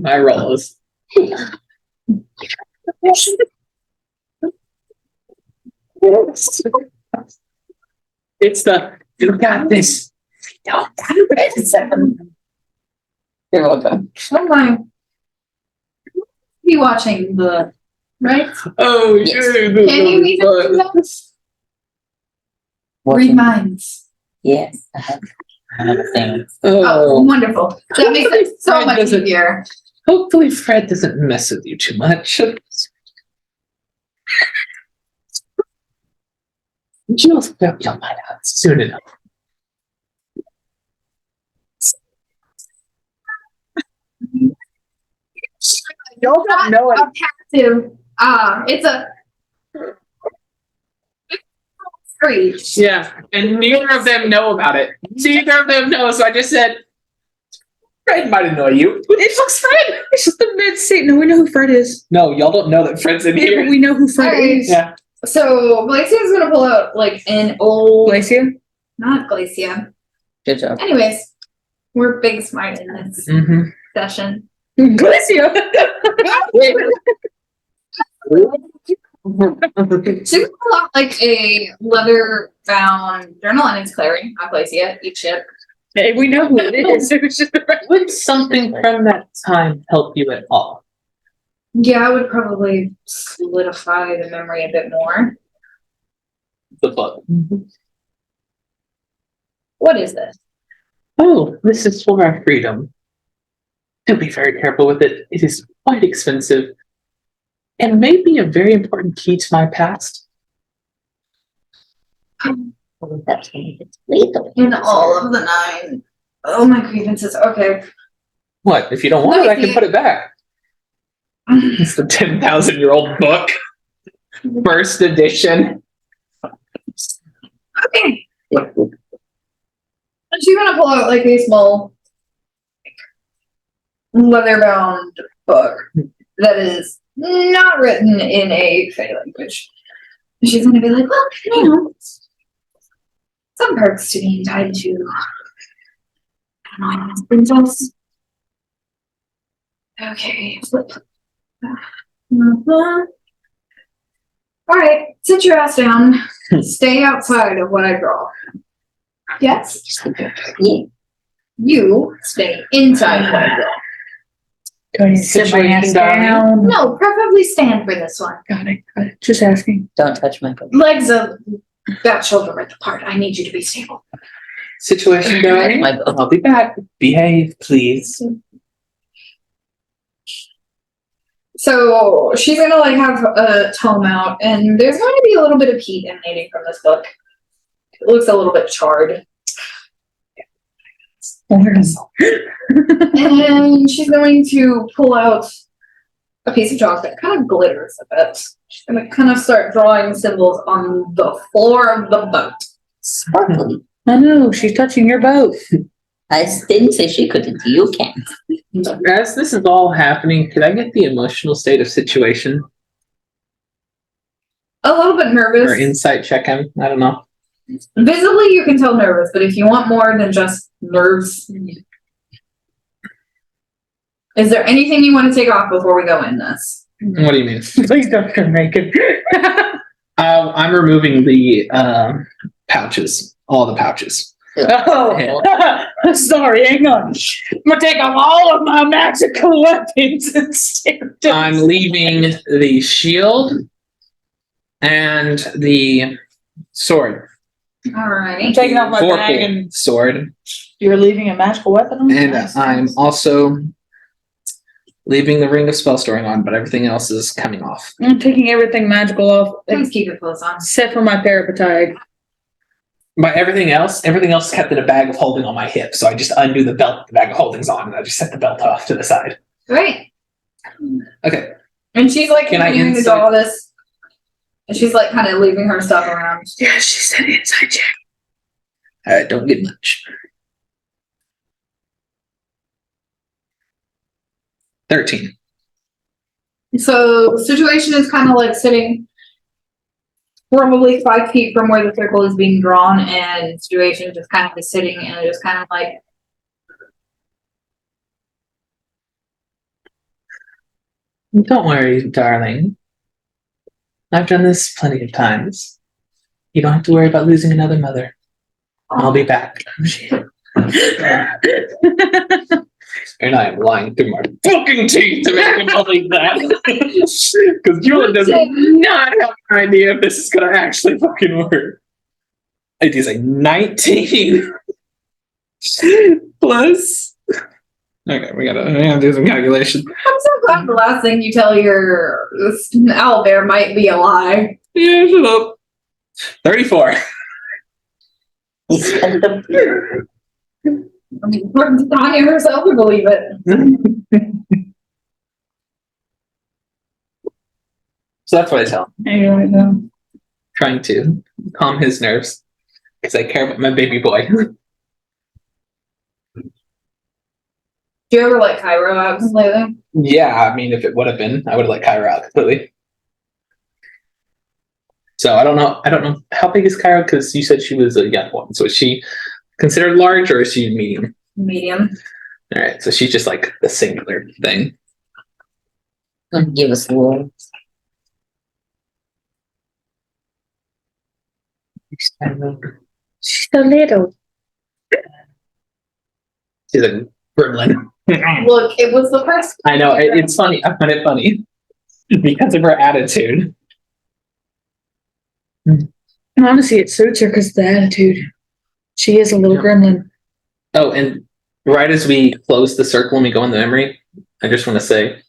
Speaker 2: My rolls. It's the you got this.
Speaker 1: You're welcome.
Speaker 3: Oh my. Be watching the right?
Speaker 2: Oh,
Speaker 1: Yes.
Speaker 2: yeah.
Speaker 3: Can you even do that? Read minds.
Speaker 1: Yes, I have another thing.
Speaker 3: Oh,
Speaker 2: Oh,
Speaker 3: wonderful. That makes it so
Speaker 2: Fred
Speaker 3: much
Speaker 2: doesn't-
Speaker 3: easier.
Speaker 2: hopefully Fred doesn't mess with you too much. You'll find out soon enough. Y'all don't know it.
Speaker 3: a passive. It's a screech.
Speaker 2: Yeah, and neither of them know about it. Neither of them know, so I just said, Fred might annoy you. It looks Fred!
Speaker 4: It's just the mid seat. No, we know who Fred is.
Speaker 2: No, y'all don't know that Fred's in
Speaker 4: Yeah, but
Speaker 2: here.
Speaker 4: we know who Fred
Speaker 3: Alright.
Speaker 4: is.
Speaker 2: Yeah.
Speaker 3: So Glacia's gonna pull out like an old,
Speaker 4: Glacia?
Speaker 3: not Glacia.
Speaker 1: Good job.
Speaker 3: Anyways, we're big smart in this
Speaker 2: Mm-hmm.
Speaker 3: session.
Speaker 4: Glacia!
Speaker 3: She's gonna pull out like a leather bound journal, and it's Clary, not Glacia. Eat shit.
Speaker 4: Hey, we know who it is. It was just the
Speaker 2: Would something from that time help you at all?
Speaker 3: Yeah, I would probably solidify the memory a bit more.
Speaker 2: The book.
Speaker 3: What is this?
Speaker 2: Oh, this is for our freedom. Do be very careful with it. It is quite expensive. And may be a very important key to my past.
Speaker 1: That's gonna make it legal.
Speaker 3: In all of the 9. Oh, my grievances. Okay.
Speaker 2: What? If you don't want it, I can put it back. It's the 10,000-year-old book. First edition.
Speaker 3: Okay. She's gonna pull out like a small leather bound book that is not written in a Fey language. She's gonna be like, well, you know, some perks to being tied to anonymous princess. Okay, flip. Alright, sit your ass down. Stay outside of what I draw. Yes?
Speaker 1: Yeah.
Speaker 3: You stay inside what I draw.
Speaker 4: Go ahead, sit my ass down.
Speaker 3: No, preferably stand for this one.
Speaker 4: Got it. Just asking.
Speaker 1: Don't touch my book.
Speaker 3: Legs of that shoulder width apart. I need you to be stable.
Speaker 2: Situation
Speaker 1: Touch
Speaker 2: going.
Speaker 1: my book.
Speaker 2: I'll be back. Behave, please.
Speaker 3: So she's gonna like have a tome out, and there's going to be a little bit of heat emanating from this book. It looks a little bit charred. And she's going to pull out a piece of chalk that kind of glitters a bit. She's gonna kind of start drawing symbols on the floor of the boat.
Speaker 1: Sparkly.
Speaker 4: I know, she's touching your boat.
Speaker 1: I didn't say she couldn't. You can't.
Speaker 2: As this is all happening, could I get the emotional state of situation?
Speaker 3: A little bit nervous.
Speaker 2: Or insight check him? I don't know.
Speaker 3: Visibly, you can tell nervous, but if you want more than just nerves, is there anything you want to take off before we go in this?
Speaker 2: What do you mean?
Speaker 4: Please don't turn naked.
Speaker 2: I'm removing the pouches. All the pouches.
Speaker 4: Oh, sorry, hang on. I'm gonna take off all of my magical weapons and stick to
Speaker 2: I'm leaving the shield and the sword.
Speaker 3: Alrighty.
Speaker 4: I'm taking off my bag
Speaker 2: Vorpal
Speaker 4: and
Speaker 2: sword.
Speaker 4: you're leaving a magical weapon on?
Speaker 2: And
Speaker 4: Nice.
Speaker 2: I'm also leaving the ring of spell storing on, but everything else is coming off.
Speaker 4: I'm taking everything magical off,
Speaker 3: Please keep your clothes on.
Speaker 4: except for my parapetite.
Speaker 2: By everything else is kept in a bag of holding on my hip. So I just undo the belt the bag of holding's on, and I just set the belt off to the side.
Speaker 3: Right.
Speaker 2: Okay.
Speaker 3: And she's like
Speaker 2: Can I
Speaker 3: continuing to do
Speaker 2: insight-
Speaker 3: all this. And she's like kind of leaving her stuff around.
Speaker 4: Yeah, she said inside check.
Speaker 2: Alright, don't get much. 13.
Speaker 3: So the situation is kind of like sitting probably 5 feet from where the circle is being drawn, and the situation just kind of is sitting and just kind of like.
Speaker 2: Don't worry, darling. I've done this plenty of times. You don't have to worry about losing another mother. I'll be back. And I am lying through my fucking teeth to make him believe that. Because Julian does not have an idea if this is going to actually fucking work. It is a 19 plus. Okay, we gotta do some calculation.
Speaker 3: I'm so glad the last thing you tell your owlbear might be a lie.
Speaker 2: Yeah, shut up. 34.
Speaker 3: I mean, Tanya herself would believe it.
Speaker 2: So that's what I tell him.
Speaker 4: Anyway,
Speaker 2: Trying to calm his nerves because I care about my baby boy.
Speaker 3: Do you ever like Cairo abs lately?
Speaker 2: Yeah, I mean, if it would have been, I would have let Kyra out completely. So I don't know how big is Kyra, because you said she was a young one. So is she considered large or is she medium?
Speaker 3: Medium.
Speaker 2: All right, so she's just like the singular thing.
Speaker 1: Give us the wall.
Speaker 4: she's so little.
Speaker 2: She's a gremlin.
Speaker 3: Look, it was the first.
Speaker 2: I know it's funny. I find it funny because of her attitude.
Speaker 4: And honestly, it suits her because of the attitude. She is a little gremlin.
Speaker 2: Oh, and right as we close the circle and we go in the memory, I just want to say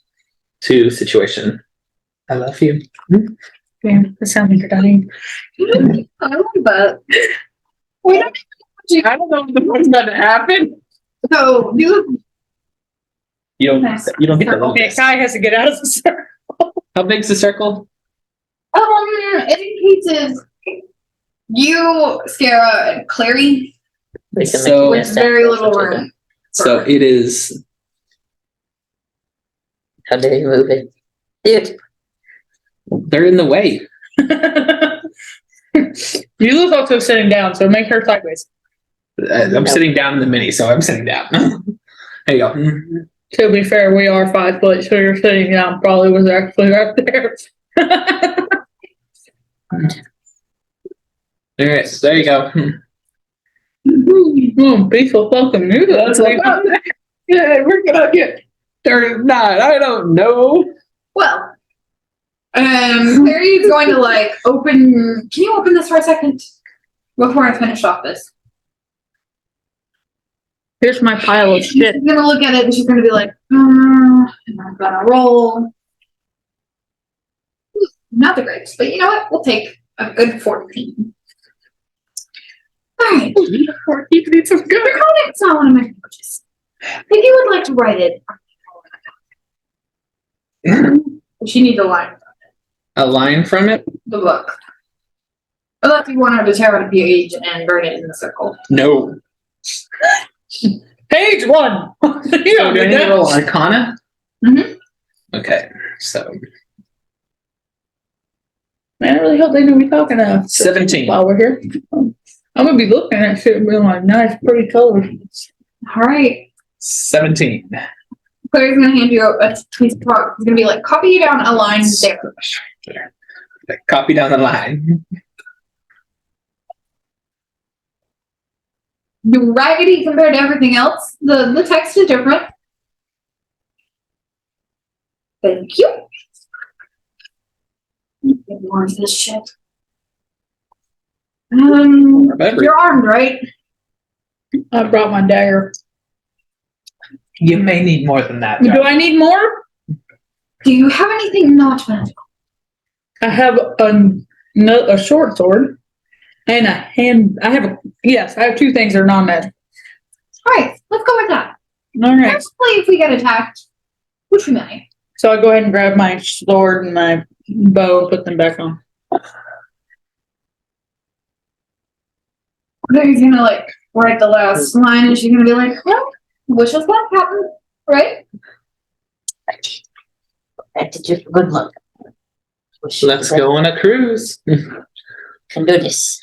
Speaker 2: to situation, I love you.
Speaker 4: Damn, that sounds like you're dying.
Speaker 3: I love that. We don't.
Speaker 2: I don't know what's going to happen.
Speaker 3: So you.
Speaker 2: You don't get to love
Speaker 4: Okay,
Speaker 2: this.
Speaker 4: Kai has to get out of the circle.
Speaker 2: How big's the circle?
Speaker 3: It indicates you, Scara, and Clary
Speaker 1: We can
Speaker 2: So-
Speaker 1: make
Speaker 3: with
Speaker 1: it
Speaker 3: very
Speaker 1: a
Speaker 3: little
Speaker 1: step
Speaker 3: room.
Speaker 2: So it is.
Speaker 1: How dare you move it? Dude,
Speaker 2: They're in the way.
Speaker 4: You look also sitting down, so make her sideways.
Speaker 2: I'm sitting down in the mini, so I'm sitting down. There you go.
Speaker 4: To be fair, we are 5 foot, so you're sitting down probably was actually right there.
Speaker 2: All right, so there you go.
Speaker 4: Peaceful fucking music.
Speaker 2: That's like, yeah, we're gonna get 39. I don't know.
Speaker 3: Well, Clary is going to like open. Can you open this for a second before I finish off this?
Speaker 4: Here's my pile of shit.
Speaker 3: She's gonna look at it and she's gonna be like, and I'm gonna roll. Not the greatest, but you know what? We'll take a good 14. Alright.
Speaker 4: You need some good.
Speaker 3: The comics not one of my favorites. If you would like to write it, she needs a line.
Speaker 2: A line from it?
Speaker 3: The book. Unless you want her to tear out a page and burn it in the circle.
Speaker 2: No.
Speaker 4: Page 1.
Speaker 2: So do I need to roll Arcana?
Speaker 3: Mhm.
Speaker 2: Okay, so
Speaker 4: Man, I really hope they know we're talking
Speaker 2: 17.
Speaker 4: while we're here. I'm gonna be looking at shit and being like, nice, pretty colors.
Speaker 3: Alright.
Speaker 2: 17.
Speaker 3: Claire's gonna hand you a piece of rock. It's gonna be like, copy down a line there.
Speaker 2: There. Copy down the line.
Speaker 3: The raggedy compared to everything else. The text is different. Thank you. Get more of this shit.
Speaker 2: Remember.
Speaker 3: You're armed, right?
Speaker 4: I brought my dagger.
Speaker 2: You may need more than that.
Speaker 4: Do I need more?
Speaker 3: Do you have anything not magical?
Speaker 4: I have a short sword and a hand. I have 2 things that are non-magic.
Speaker 3: Alright, let's go with that.
Speaker 4: All right.
Speaker 3: Actually, if we get attacked, which we may.
Speaker 4: So I go ahead and grab my sword and my bow and put them back on.
Speaker 3: He's gonna like write the last line and she's gonna be like, well, wish us luck, Captain. Right?
Speaker 1: that did you good luck.
Speaker 2: Let's go on a cruise.
Speaker 1: Can do this.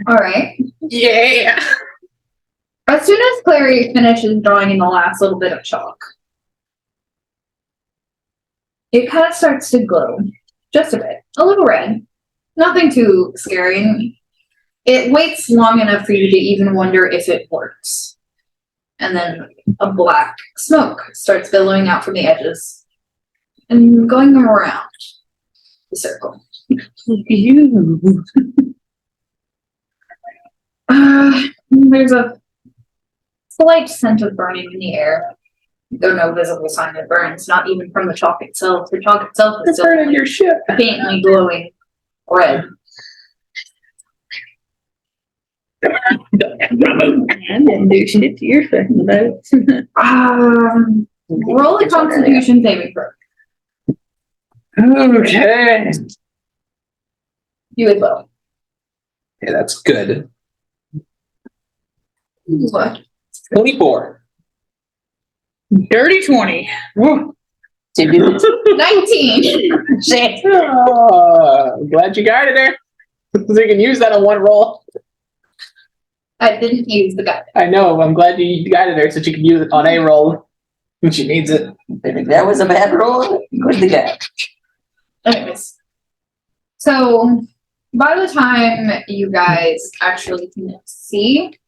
Speaker 3: Alright.
Speaker 2: Yeah.
Speaker 3: As soon as Clary finishes drawing in the last little bit of chalk, it kind of starts to glow. Just a bit. A little red. Nothing too scary. It waits long enough for you to even wonder if it works. And then a black smoke starts billowing out from the edges and going around the circle.
Speaker 4: You.
Speaker 3: There's a slight scent of burning in the air, though no visible sign of burns, not even from the chalk itself. The chalk itself is still
Speaker 2: Burning your ship.
Speaker 3: faintly glowing red.
Speaker 4: I didn't do shit to your second boat.
Speaker 3: Roll a Constitution saving throw.
Speaker 2: Okay.
Speaker 3: You as well.
Speaker 2: Okay, that's good.
Speaker 3: What?
Speaker 2: 24.
Speaker 4: Dirty 20. Woo.
Speaker 3: 19.
Speaker 1: Shit.
Speaker 2: Oh, I'm glad you guided her. So you can use that on one roll.
Speaker 3: I didn't use the guy.
Speaker 2: I know, I'm glad you guided her so she can use it on a roll when she needs it.
Speaker 1: I think that was a bad roll. Where's the guy?
Speaker 3: Anyways. So by the time you guys actually can see,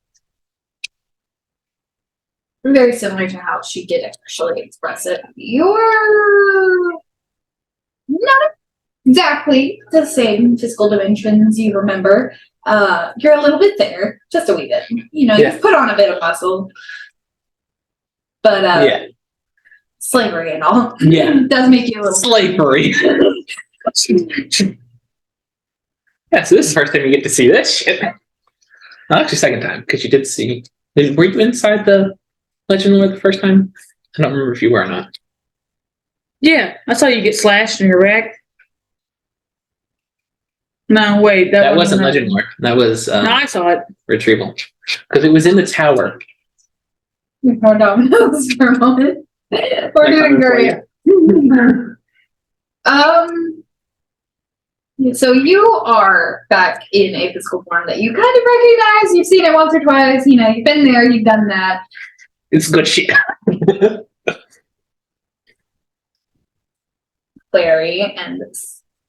Speaker 3: very similar to how she did actually express it, you're not exactly the same physical dimensions you remember. You're a little bit thinner, just a wee bit. You know,
Speaker 2: Yeah.
Speaker 3: you've put on a bit of muscle. But
Speaker 2: Yeah.
Speaker 3: slavery and all.
Speaker 2: Yeah.
Speaker 3: Does make you a little
Speaker 2: Slavery. Yeah, so this is the first time you get to see this shit. Well, actually, second time, because you did see. Were you inside the Legend Lore the first time? I don't remember if you were or not.
Speaker 4: Yeah, I saw you get slashed in your rack. No, wait.
Speaker 2: That wasn't Legend Lore. That was
Speaker 4: No, I saw it.
Speaker 2: Retrieval. Because it was in the tower.
Speaker 3: more dominoes for a moment. We're doing great. So you are back in a physical form that you kind of recognize. You've seen it once or twice. You know, you've been there. You've done that.
Speaker 2: It's good shit.
Speaker 3: Clary and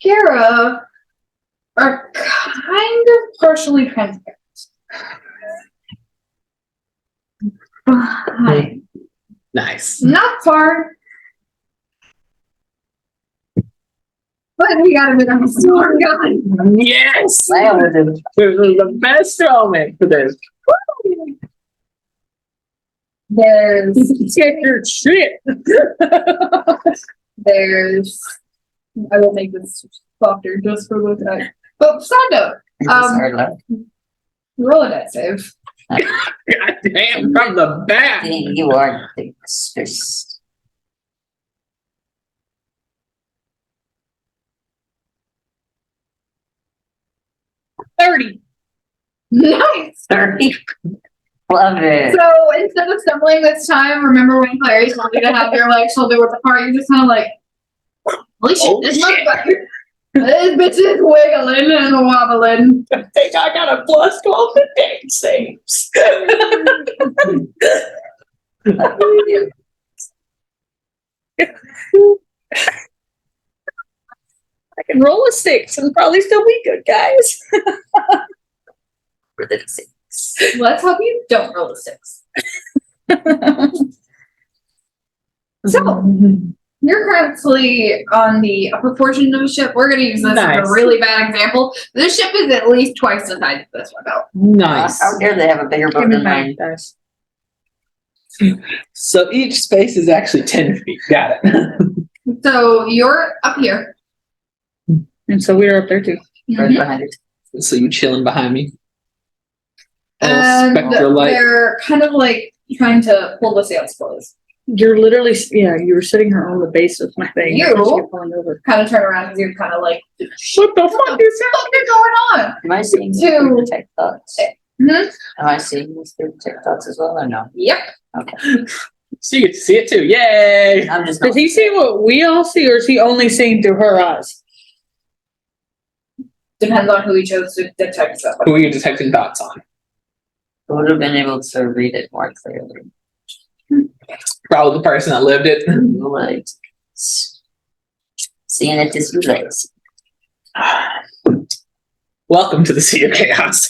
Speaker 3: Skara are kind of partially transparent. Behind.
Speaker 2: Nice.
Speaker 3: Not far. But we got a bit of a storm going.
Speaker 2: Yes!
Speaker 1: That was a
Speaker 2: This was the best moment for this.
Speaker 3: There's
Speaker 4: Get your shit.
Speaker 3: There's I will make this softer just for the time. But side note,
Speaker 1: hard luck.
Speaker 3: roll a dex save.
Speaker 2: God damn, from the back.
Speaker 1: You are dexterous.
Speaker 4: 30.
Speaker 3: Nice.
Speaker 1: 30. Love it.
Speaker 3: So instead of stumbling this time, remember when Clary told you to have your like shoulder width apart, you're just kind of like, holy shit,
Speaker 2: Oh,
Speaker 3: this
Speaker 2: shit.
Speaker 3: motherfucker. This bitch is wiggling and wobbling.
Speaker 2: I think I got a +12 to dex saves.
Speaker 4: I can roll a 6 and probably still be good, guys.
Speaker 1: For the 6.
Speaker 3: Let's hope you don't roll a 6. So you're currently on the upper portion of a ship. We're going to use this as
Speaker 2: Nice.
Speaker 3: a really bad example. This ship is at least twice the size of this one out.
Speaker 2: Nice.
Speaker 1: How dare they have a bigger boat than mine?
Speaker 4: guys.
Speaker 2: So each space is actually 10 feet. Got it.
Speaker 3: So you're up here.
Speaker 4: And so we're up there too.
Speaker 1: Right behind it.
Speaker 2: So you chilling behind me.
Speaker 3: And
Speaker 2: Spectral light.
Speaker 3: they're kind of like trying to pull the sails close.
Speaker 4: You're literally, yeah, you were sitting her on the base of my thing.
Speaker 3: You?
Speaker 4: You're pulling over.
Speaker 3: Kind of turn around because you're kind of like,
Speaker 2: What the fuck is
Speaker 3: what is going on?
Speaker 1: Am I seeing this
Speaker 3: Two.
Speaker 1: through detect thoughts?
Speaker 3: Hmm?
Speaker 1: Am I seeing this through detect thoughts as well or no?
Speaker 3: Yep.
Speaker 1: Okay.
Speaker 2: So you get to see it too. Yay!
Speaker 1: I'm just
Speaker 4: Does he see what we all see, or is he only seeing through her eyes?
Speaker 3: Depends on who he chose to detect stuff.
Speaker 2: Who are you detecting dots on?
Speaker 1: would have been able to read it more clearly.
Speaker 2: Probably the person that lived it.
Speaker 1: Like seeing it this way.
Speaker 2: Welcome to the Sea of Chaos.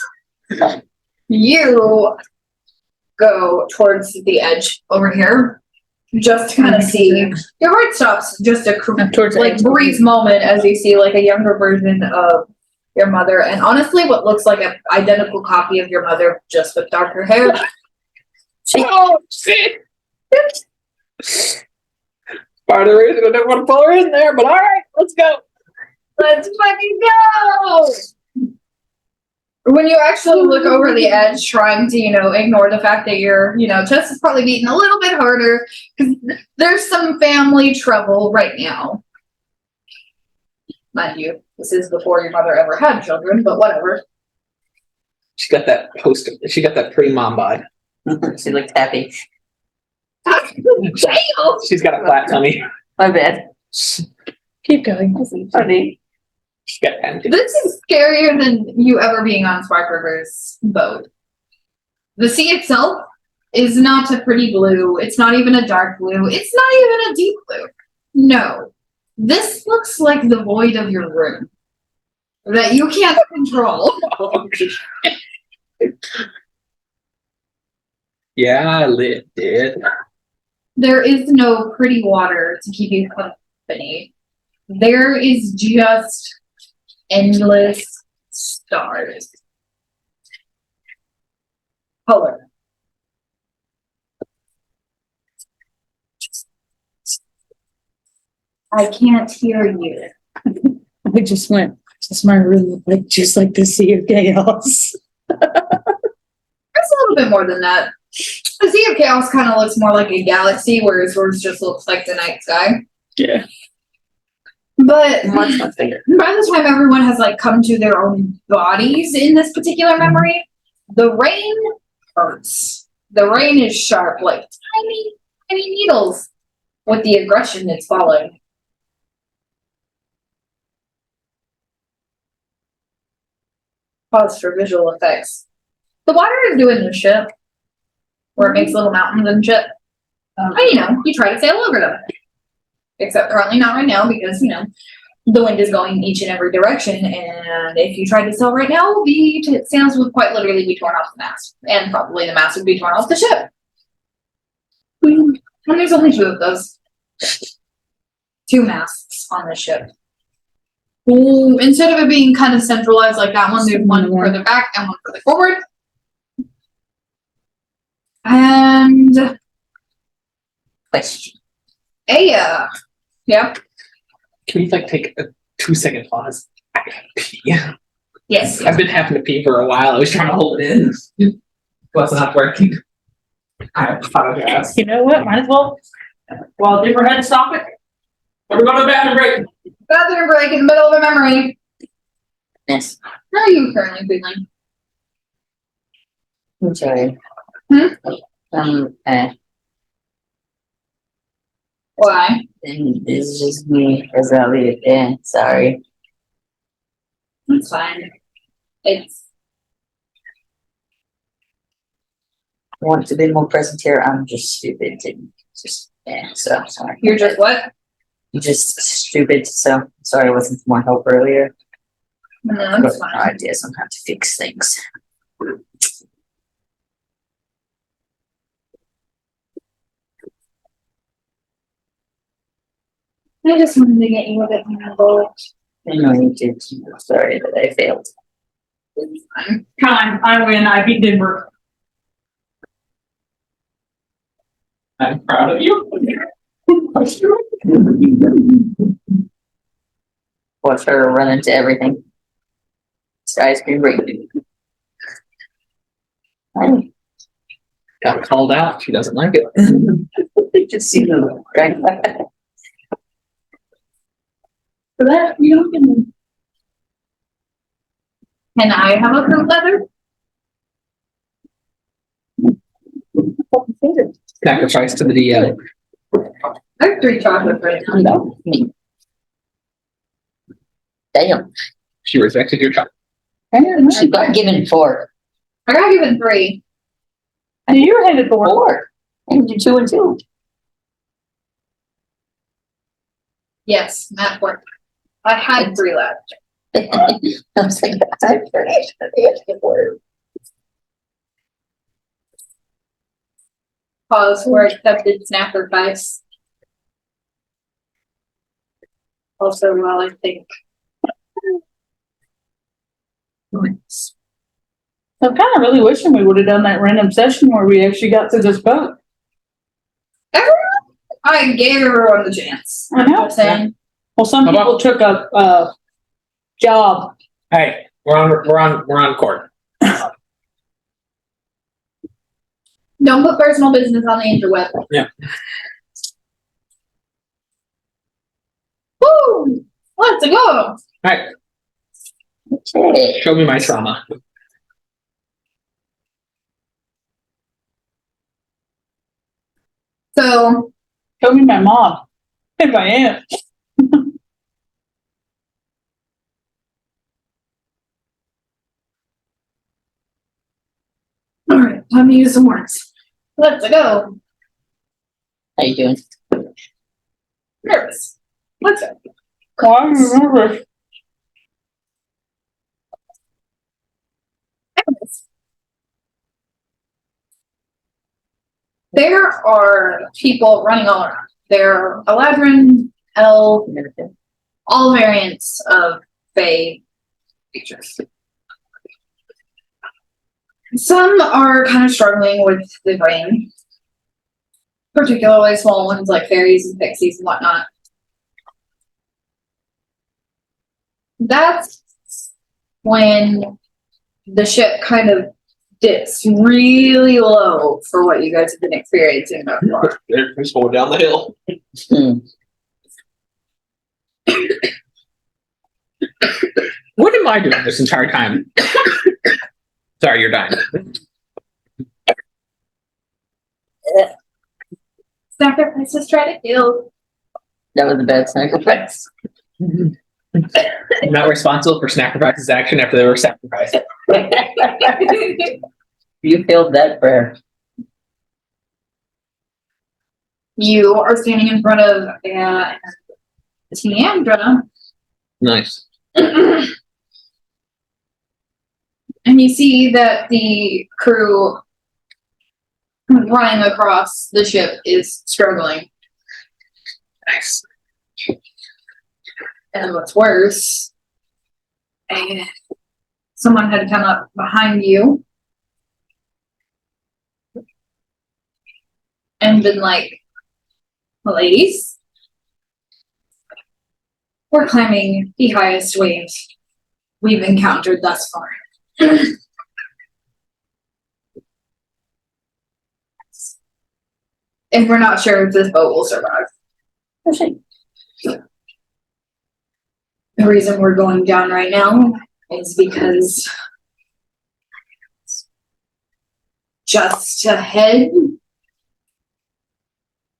Speaker 3: You go towards the edge over here. Just to kind of see. Your heart stops just a
Speaker 4: Towards the
Speaker 3: like
Speaker 4: edge.
Speaker 3: brief moment as you see like a younger version of your mother, and honestly, what looks like an identical copy of your mother, just with darker hair.
Speaker 2: Oh shit! Part of the reason I didn't want to pull her in there, but all right, let's go.
Speaker 3: Let's fucking go! When you actually look over the edge, trying to, ignore the fact that your, chest is probably beating a little bit harder, because there's some family trouble right now. Mind you, this is before your mother ever had children, but whatever.
Speaker 2: She got that she got that pre-mom bod.
Speaker 1: She looked happy.
Speaker 3: Damn!
Speaker 2: She's got a flat tummy.
Speaker 1: My bad.
Speaker 4: Keep going.
Speaker 1: Funny.
Speaker 2: She's got empty.
Speaker 3: This is scarier than you ever being on Spark River's boat. The sea itself is not a pretty blue. It's not even a dark blue. It's not even a deep blue. No. This looks like the void of your room that you can't control.
Speaker 2: Yeah, I lit, dude.
Speaker 3: There is no pretty water to keep you company. There is just endless stars. Color. I can't hear you.
Speaker 4: I just went, just my room, like just like the sea of chaos.
Speaker 3: It's a little bit more than that. The Sea of Chaos kind of looks more like a galaxy, whereas yours just looks like the night sky.
Speaker 4: Yeah.
Speaker 3: But
Speaker 1: Mark's my finger.
Speaker 3: by the time everyone has like come to their own bodies in this particular memory, the rain hurts. The rain is sharp, like tiny, tiny needles with the aggression it's following. Pause for visual effects. The water is doing this shit, where it makes little mountains and shit. And you try to sail over them. Except currently not right now because, the wind is going each and every direction. And if you tried to sail right now, the sails would quite literally be torn off the mast. And probably the mast would be torn off the ship. And there's only 2 of those. 2 masts on the ship. Instead of it being kind of centralized like that one, there's one further back and one further forward. And
Speaker 1: Question.
Speaker 3: yeah.
Speaker 2: Can we take a 2-second pause? I gotta pee.
Speaker 3: Yes.
Speaker 2: I've been having to pee for a while. I was trying to hold it in. Was not working. I apologize.
Speaker 4: You know what? Might as well. While Dipper had to stop it.
Speaker 2: We're going to the bathroom break.
Speaker 3: Bathroom break in the middle of a memory.
Speaker 1: Yes.
Speaker 3: How are you currently feeling?
Speaker 1: I'm sorry.
Speaker 3: Why?
Speaker 1: It's just me as I leave. Yeah, sorry.
Speaker 3: It's fine. It's
Speaker 1: I want to be more present here. I'm just stupid. So I'm sorry.
Speaker 3: you're just what?
Speaker 1: You're just stupid. So sorry I wasn't more help earlier.
Speaker 3: No, it's
Speaker 1: Got
Speaker 3: fine.
Speaker 1: ideas on how to fix things.
Speaker 3: I just wanted to get you a bit more involved.
Speaker 1: I know you did. I'm sorry that I failed.
Speaker 3: It's fine.
Speaker 4: I win. I beat Denver.
Speaker 2: I'm proud of you.
Speaker 1: Watch her run into everything. Sky's been breaking. I
Speaker 2: Got called out. She doesn't like it.
Speaker 1: just see the right.
Speaker 3: For that, you don't get me. Can I have a fruit leather?
Speaker 2: Sacrifice to the DM.
Speaker 3: I have 3 chocolates right now.
Speaker 1: No, me. Damn.
Speaker 2: She rejected your child.
Speaker 1: She got given 4.
Speaker 3: I got given 3.
Speaker 4: And you were headed for
Speaker 1: 4. And you 2 and 2.
Speaker 3: Yes, math worked. I had 3 left.
Speaker 1: I was like, I finished. I had to get 4.
Speaker 3: Pause for accepted snapper advice. Also, well, I think.
Speaker 4: I'm kind of really wishing we would have done that random session where we actually got to this boat.
Speaker 3: I gave everyone the chance.
Speaker 4: I know.
Speaker 3: Just saying.
Speaker 4: Well, some
Speaker 2: How
Speaker 4: people took a job.
Speaker 2: Hey, we're on court.
Speaker 3: Don't put personal business on the interweb.
Speaker 2: Yeah.
Speaker 3: Woo! Let's go.
Speaker 2: Alright,
Speaker 1: Okay.
Speaker 2: show me my trauma.
Speaker 3: So
Speaker 4: Show me my mom. If I am.
Speaker 3: all right, time to use some words. Let's go.
Speaker 1: How you doing?
Speaker 3: Nervous. Let's go.
Speaker 4: God, remember.
Speaker 3: There are people running all around. There are Eladrin, elf, all variants of Fae creatures. Some are kind of struggling with the rain, particularly small ones like fairies and pixies and whatnot. That's when the ship kind of dips really low for what you guys have been experiencing so far.
Speaker 5: Everything's going down the hill.
Speaker 1: Hmm.
Speaker 2: What am I doing this entire time? Sorry, you're dying.
Speaker 3: Sacrifices try to heal.
Speaker 1: That was a bad sacrifice.
Speaker 2: I'm not responsible for sacrifice's action after they were sacrificed.
Speaker 1: You failed that prayer.
Speaker 3: You are standing in front of Tiandra.
Speaker 2: Nice.
Speaker 3: And you see that the crew running across the ship is struggling.
Speaker 2: Nice.
Speaker 3: And what's worse, someone had come up behind you and been like, ladies, we're climbing the highest waves we've encountered thus far. And we're not sure if this boat will survive.
Speaker 1: Okay.
Speaker 3: The reason we're going down right now is because just ahead,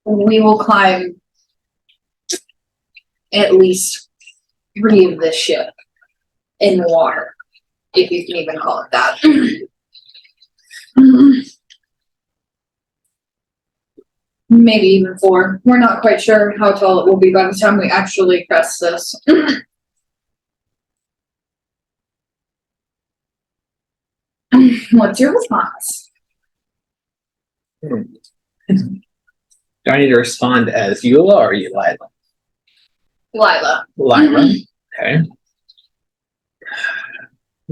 Speaker 3: we will climb at least 3 of this ship in the water, if you can even call it that. Maybe even 4. We're not quite sure how tall it will be by the time we actually crest this. What's your response?
Speaker 2: Do I need to respond as Eula or Lila?
Speaker 3: Lila.
Speaker 2: Lila. Okay. I'm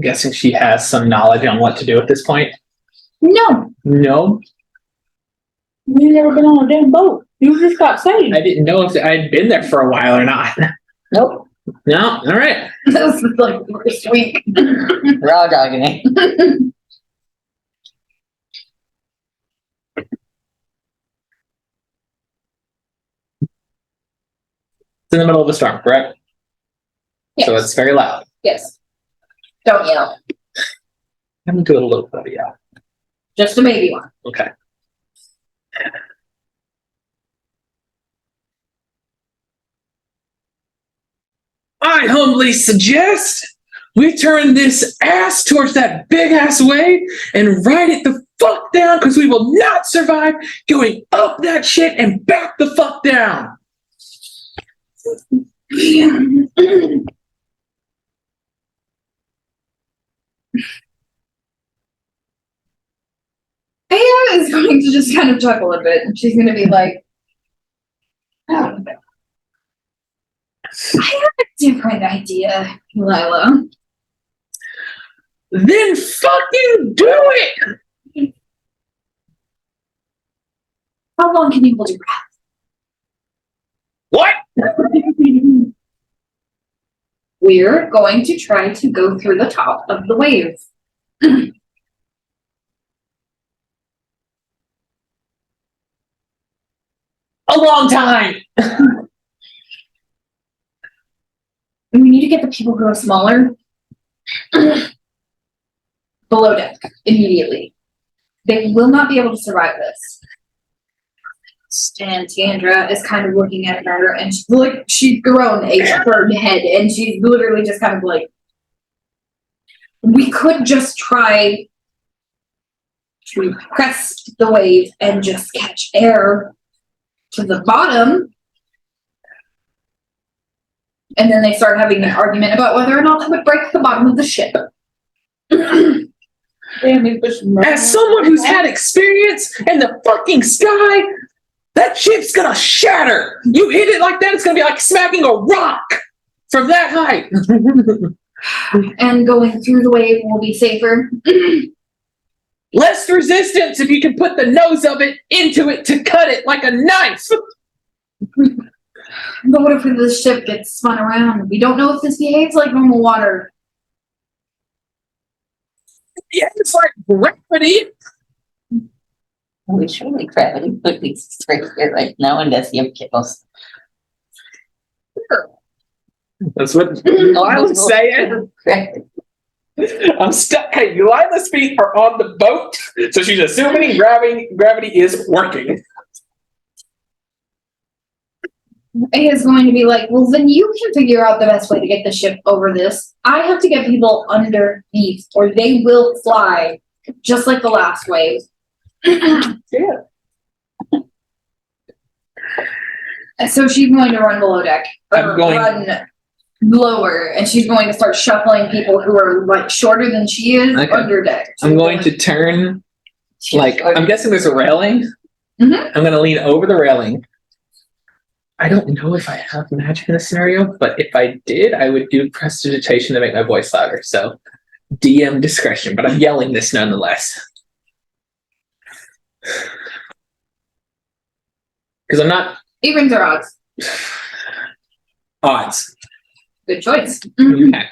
Speaker 2: guessing she has some knowledge on what to do at this point.
Speaker 3: No.
Speaker 2: No,
Speaker 4: You never been on a damn boat. You just got saved.
Speaker 2: I didn't know if I'd been there for a while or not.
Speaker 1: Nope.
Speaker 2: No, all right.
Speaker 3: This is like the first week.
Speaker 1: Raw dogging it.
Speaker 2: It's in the middle of a storm, correct?
Speaker 3: Yes.
Speaker 2: So it's very loud.
Speaker 3: Yes. Don't yell.
Speaker 2: I'm gonna do it a little bit, yeah.
Speaker 3: Just a baby one.
Speaker 2: Okay. I humbly suggest we turn this ass towards that big ass wave and ride it the fuck down because we will not survive going up that shit and back the fuck down.
Speaker 3: Aya is going to just kind of chuckle a bit, and she's going to be like, oh, I have a different idea, Lila.
Speaker 2: Then fucking do it!
Speaker 3: How long can you hold your
Speaker 2: What?
Speaker 3: breath? We're going to try to go through the top of the wave.
Speaker 2: A long time!
Speaker 3: we need to get the people who are smaller below deck immediately. They will not be able to survive this. And Tiandra is kind of looking at her, and she's grown a third head, and she's literally just kind of like, we could just try to press the wave and just catch air to the bottom. And then they start having an argument about whether or not that would break the bottom of the ship.
Speaker 2: As someone who's had experience in the fucking sky, that ship's gonna shatter. You hit it like that, it's gonna be like smacking a rock from that height.
Speaker 3: And going through the wave will be safer.
Speaker 2: Less resistance if you can put the nose of it into it to cut it like a knife.
Speaker 3: But what if the ship gets spun around? We don't know if this behaves like normal water.
Speaker 2: Yeah, it's like gravity.
Speaker 1: We surely gravity put these straight here right now unless you have kills.
Speaker 2: That's what Lila's saying. I'm stuck. Hey, Lila's feet are on the boat, so she's assuming gravity is working.
Speaker 3: He is going to be like, well, then you can figure out the best way to get the ship over this. I have to get people underneath, or they will fly, just like the last wave.
Speaker 2: Yeah.
Speaker 3: So she's going to run below deck.
Speaker 2: I'm going-
Speaker 3: Run lower, and she's going to start shuffling people who are like shorter than she is under deck.
Speaker 2: I'm going to turn, like, I'm guessing there's a railing.
Speaker 3: Mhm.
Speaker 2: I'm going to lean over the railing. I don't know if I have magic in this scenario, but if I did, I would do prestidigitation to make my voice louder. So DM discretion, but I'm yelling this nonetheless. Because I'm not
Speaker 3: Evens or odds?
Speaker 2: odds.
Speaker 3: Good choice.
Speaker 2: Okay.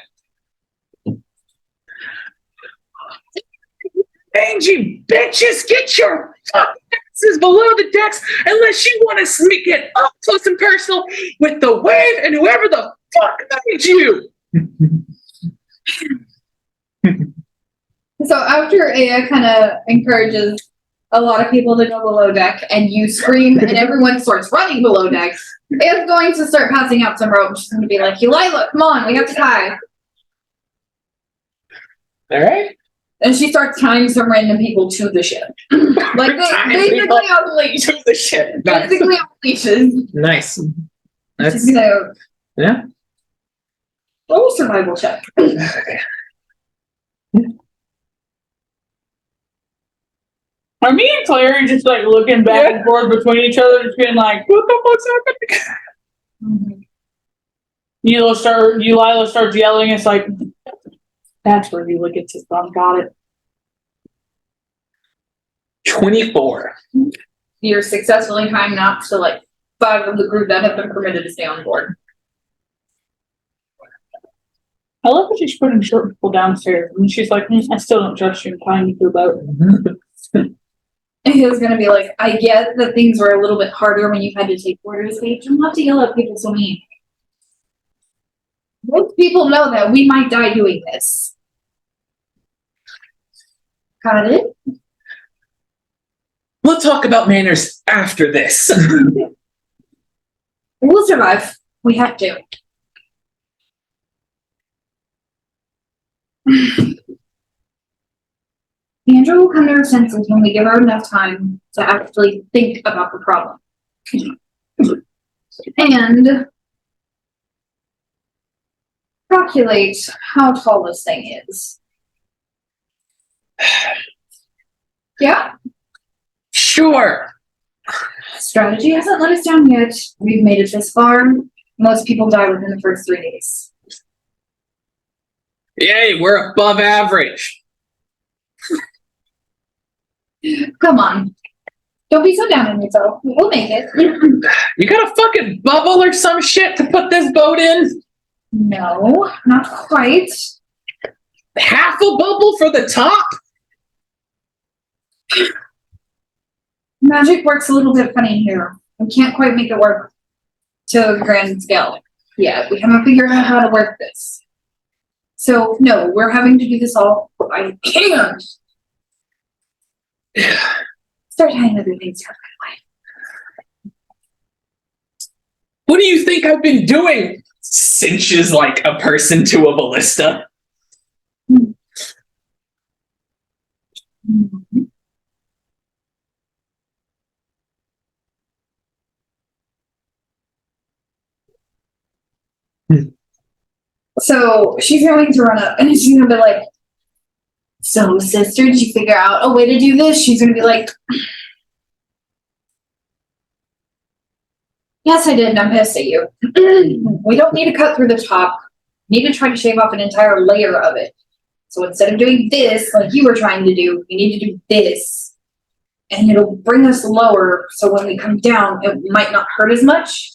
Speaker 2: Angie, bitches, get your fucking asses below the decks unless you want to get up close and personal with the wave and whoever the fuck made you.
Speaker 3: So after Aya kind of encourages a lot of people to go below deck, and you scream, and everyone starts running below deck, Aya's going to start passing out some rope. She's going to be like, Lila, come on, we have to tie.
Speaker 2: All right.
Speaker 3: And she starts tying some random people to the ship. Like, basically on leash.
Speaker 2: To the ship.
Speaker 3: Basically on leashes.
Speaker 2: Nice. That's
Speaker 3: So,
Speaker 2: yeah.
Speaker 3: roll survival check.
Speaker 4: Are me and Clary just like looking back and forth between each other, just being like, what the fuck's happening? Lila starts yelling. It's like, that's where you look at his thumb. Got it.
Speaker 2: 24.
Speaker 3: You're successfully tying knots to like 5 of the group that have been permitted to stay on board.
Speaker 4: I love that she's putting short people downstairs. And she's like, I still don't trust you in tying you to a boat.
Speaker 3: And he was going to be like, I get that things were a little bit harder when you had to take orders, but you don't have to yell at people so mean. Most people know that we might die doing this. Got it?
Speaker 2: We'll talk about manners after this.
Speaker 3: We'll survive. We have to. Andrew will come to her senses when we give her enough time to actually think about the problem. And calculate how tall this thing is. Yeah?
Speaker 2: Sure.
Speaker 3: Strategy hasn't let us down yet. We've made it this far. Most people die within the first 3 days.
Speaker 2: Yay, we're above average.
Speaker 3: Come on. Don't be so down on yourself. We'll make it.
Speaker 2: You got a fucking bubble or some shit to put this boat in?
Speaker 3: No, not quite.
Speaker 2: Half a bubble for the top?
Speaker 3: Magic works a little bit funny here. We can't quite make it work to a grand scale. yet. We haven't figured out how to work this. So, no, we're having to do this all by hand. Start tying other things out my life.
Speaker 2: What do you think I've been doing? Cinches like a person to a ballista.
Speaker 3: So she's going to run up and she's gonna be like, so sister, did you figure out a way to do this? She's gonna be like, yes, I did, and I'm pissed at you. We don't need to cut through the top. We need to try to shave off an entire layer of it. So instead of doing this, like you were trying to do, we need to do this. And it'll bring us lower, so when we come down, it might not hurt as much.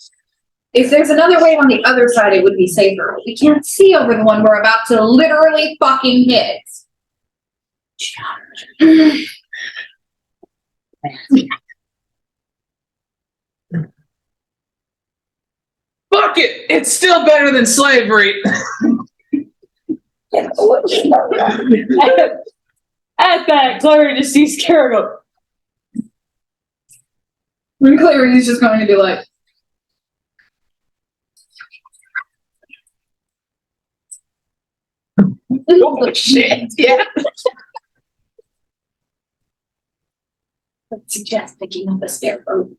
Speaker 3: If there's another way on the other side, it would be safer. We can't see over the one we're about to literally fucking hit.
Speaker 2: Fuck it! It's still better than slavery.
Speaker 4: At that, Clary just sees Kara go,
Speaker 3: And Clary's just going to be like,
Speaker 2: Oh shit! Yeah.
Speaker 3: I'd suggest picking up a spare rope.